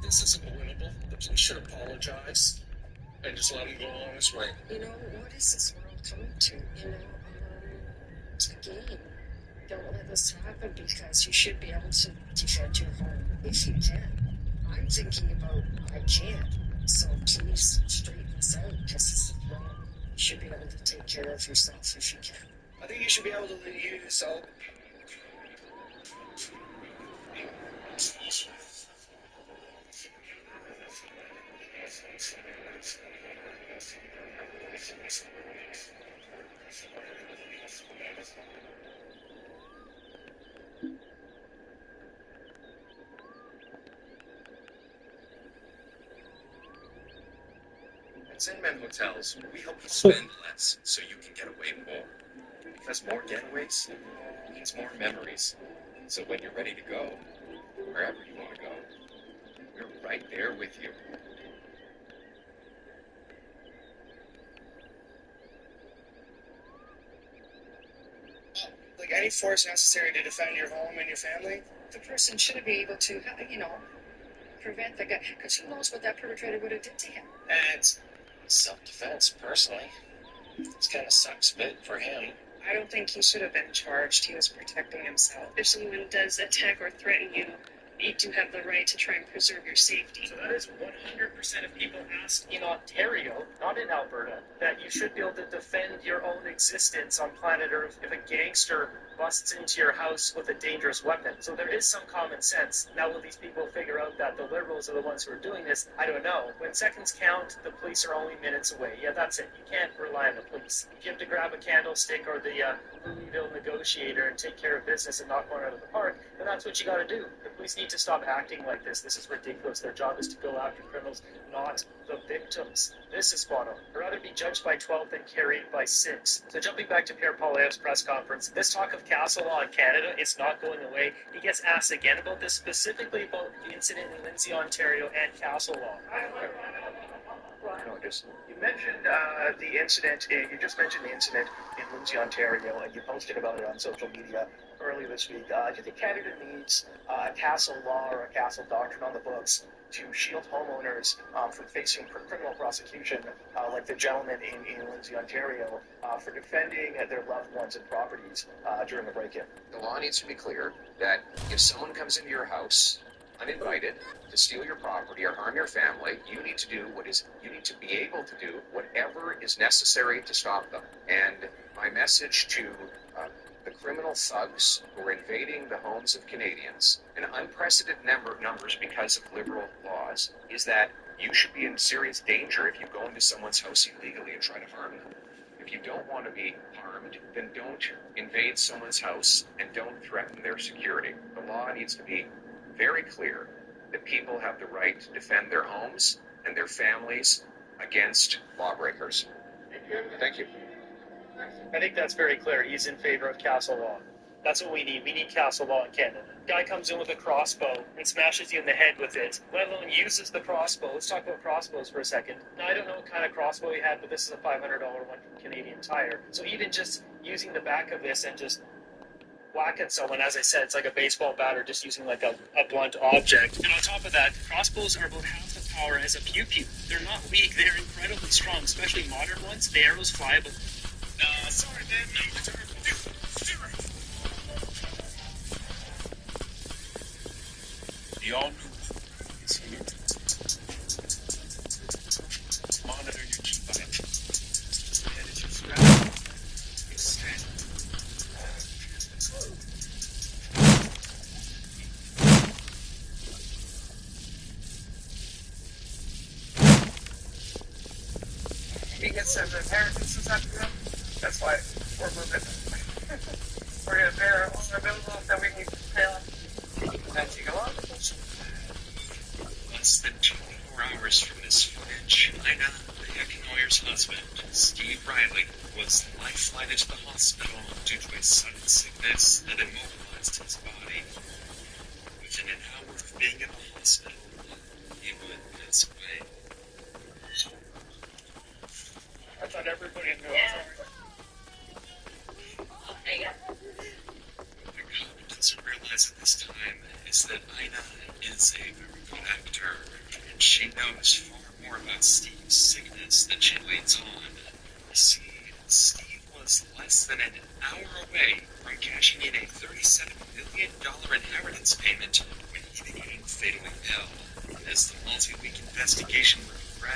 Speaker 10: this isn't winnable. The police should apologize and just let him go on his way.
Speaker 18: What is this world coming to? It's a game. Don't let this happen because you should be able to defend your home if you can. I'm thinking about I can't. So please straighten this out, because this is wrong. You should be able to take care of yourself if you can.
Speaker 20: I think you should be able to use yourself.
Speaker 2: At Zen Hotels, we help you spend less so you can get away more. Because more getaways means more memories. So when you're ready to go, wherever you want to go, we're right there with you.
Speaker 20: Like any force necessary to defend your home and your family.
Speaker 18: The person should be able to, prevent the guy, because who knows what that perpetrator would have did to him.
Speaker 20: It's self-defense, personally. It's kind of sucks a bit for him.
Speaker 15: I don't think he should have been charged. He was protecting himself. If someone does attack or threaten you, you do have the right to try and preserve your safety.
Speaker 8: So that is 100% of people asked in Ontario, not in Alberta, that you should be able to defend your own existence on planet Earth if a gangster busts into your house with a dangerous weapon. So there is some common sense. Now will these people figure out that the Liberals are the ones who are doing this? I don't know. When seconds count, the police are only minutes away. Yeah, that's it. You can't rely on the police. If you have to grab a candlestick or the Louisville negotiator and take care of business and knock one out of the park, then that's what you got to do. The police need to stop acting like this. This is ridiculous. Their job is to go after criminals, not the victims. This is spot on. I'd rather be judged by 12 than carried by 6. So jumping back to Pierre Poilievre's press conference, this talk of castle law in Canada is not going away. He gets asked again about this, specifically about the incident in Lindsay, Ontario, and castle law.
Speaker 20: You mentioned the incident. You just mentioned the incident in Lindsay, Ontario, and you posted about it on social media earlier this week. Do you think Canada needs a castle law or a castle doctrine on the books to shield homeowners from facing criminal prosecution, like the gentleman in Lindsay, Ontario, for defending their loved ones and properties during a break-in?
Speaker 1: The law needs to be clear that if someone comes into your house uninvited to steal your property or harm your family, you need to be able to do whatever is necessary to stop them. And my message to the criminal thugs who are invading the homes of Canadians in unprecedented numbers because of Liberal laws is that you should be in serious danger if you go into someone's house illegally and try to harm them. If you don't want to be harmed, then don't invade someone's house and don't threaten their security. The law needs to be very clear that people have the right to defend their homes and their families against lawbreakers. Thank you.
Speaker 8: I think that's very clear. He's in favor of castle law. That's what we need. We need castle law in Canada. Guy comes in with a crossbow and smashes you in the head with it, let alone uses the crossbow. Let's talk about crossbows for a second. Now, I don't know what kind of crossbow he had, but this is a $500 one from Canadian Tire. So even just using the back of this and just whacking someone, as I said, it's like a baseball bat or just using like a blunt object. And on top of that, crossbows are about half the power as a pew-pew. They're not weak. They're incredibly strong, especially modern ones. The arrows fly about... sorry, man.
Speaker 21: The all-new is here. Monitor your key bite. Manage your strap. Extend.
Speaker 11: We get some inheritance this afternoon. That's why we're moving. We're going to pay our bills that we can pay off. As you go on.
Speaker 2: Less than 24 hours from this footage, Ina, the Hecking lawyer's husband, Steve Riley, was life-flighted to the hospital due to a sudden sickness that immobilized his body. Within an hour of being in the hospital, he would pass away.
Speaker 20: I thought everybody knew.
Speaker 2: What the cop doesn't realize at this time is that Ina is a very good actor, and she knows far more about Steve's sickness than she leads on. You see, Steve was less than an hour away from cashing in a $37 million inheritance payment when he became fatally ill. As the multi-week investigation progressed,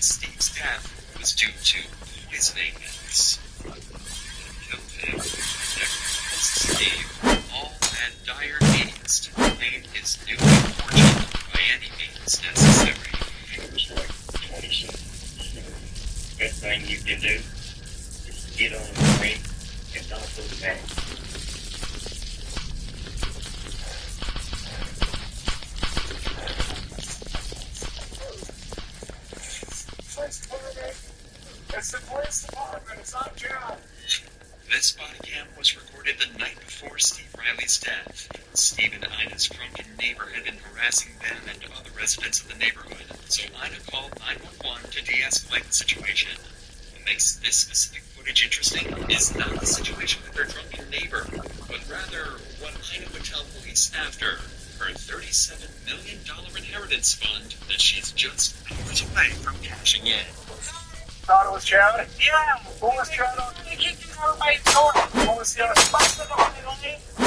Speaker 2: that Steve's death was due to poisoning. Killed him. Steve, all had dire needs to claim his new fortune by any means necessary.
Speaker 11: Best thing you can do is get on the train and not go back.
Speaker 19: It's the police department. It's our job.
Speaker 2: This body cam was recorded the night before Steve Riley's death. Steve and Ina's drunken neighbor had been harassing them and other residents of the neighborhood, so Ina called 911 to de-escalate the situation. What makes this specific footage interesting is not the situation with their drunken neighbor, but rather what Ina would tell police after her $37 million inheritance fund that she's just hours away from cashing in.
Speaker 19: Thought it was Chad? Yeah. Who was Chad on? They kicked him out by his door. What was the other?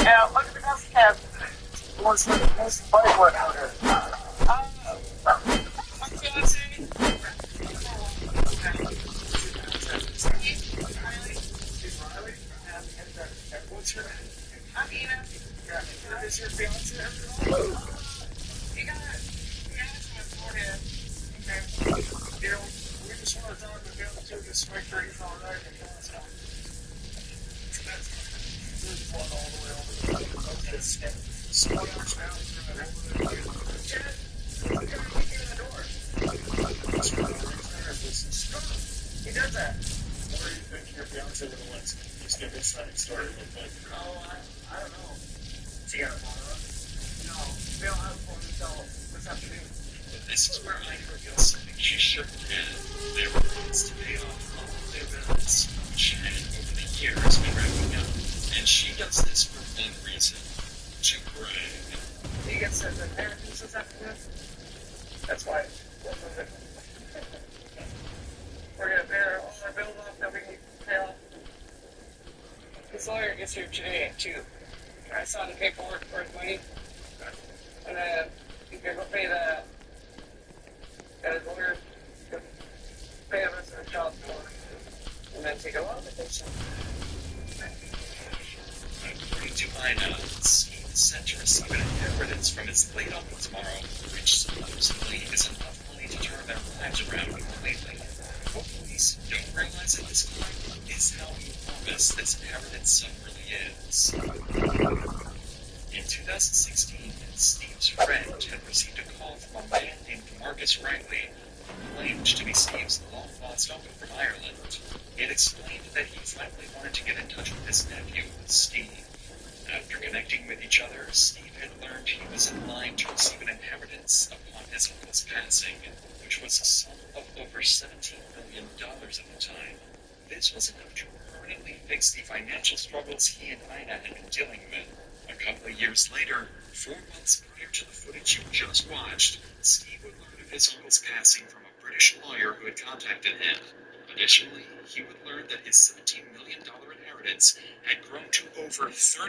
Speaker 19: Yeah, look at the dust cab. Who was the bike went out here? My fiance. Steve Riley. What's your name? I'm Ina. Yeah. Is your fiance? You got it. Yeah, it's my forehead. Okay. You know, we just want to talk to them too, just to make sure he's all right. That's one all the way over the someone else now is going to Chad, we're going to kick you in the door. He does that. What do you think your fiance would have liked? Just give his side story real quick. Oh, I don't know. Is he got a phone on? No, they don't have a phone until this afternoon.
Speaker 2: This is where I revealed something she shouldn't have. There were plans to pay off all of their bills, which had over the years been racking up. And she does this for one reason, to brag.
Speaker 19: He gets the inheritance this afternoon? That's why we're going to pay all our bills off that we can pay off. His lawyer gets here today, too. I saw the paperwork for his money. And then he's going to go pay that. And his lawyer could pay the rest of the child support. And then take a long vacation.
Speaker 2: According to Ina, Steve is set to receive an inheritance from his late uncle tomorrow, which supposedly is enough money to turn their lives around completely. What police don't realize at this point is how enormous this inheritance sum really is. In 2016, Steve's friend had received a call from a man named Marcus Riley, who claimed to be Steve's long-lost uncle from Ireland. It explained that he finally wanted to get in touch with his nephew, Steve. After connecting with each other, Steve had learned he was in line to receive an inheritance upon his uncle's passing, which was a sum of over $17 million at the time. This was enough to permanently fix the financial struggles he and Ina had been dealing with. A couple of years later, 4 months prior to the footage you just watched, Steve would learn of his uncle's passing from a British lawyer who had contacted him. Additionally, he would learn that his $17 million inheritance had grown to over $30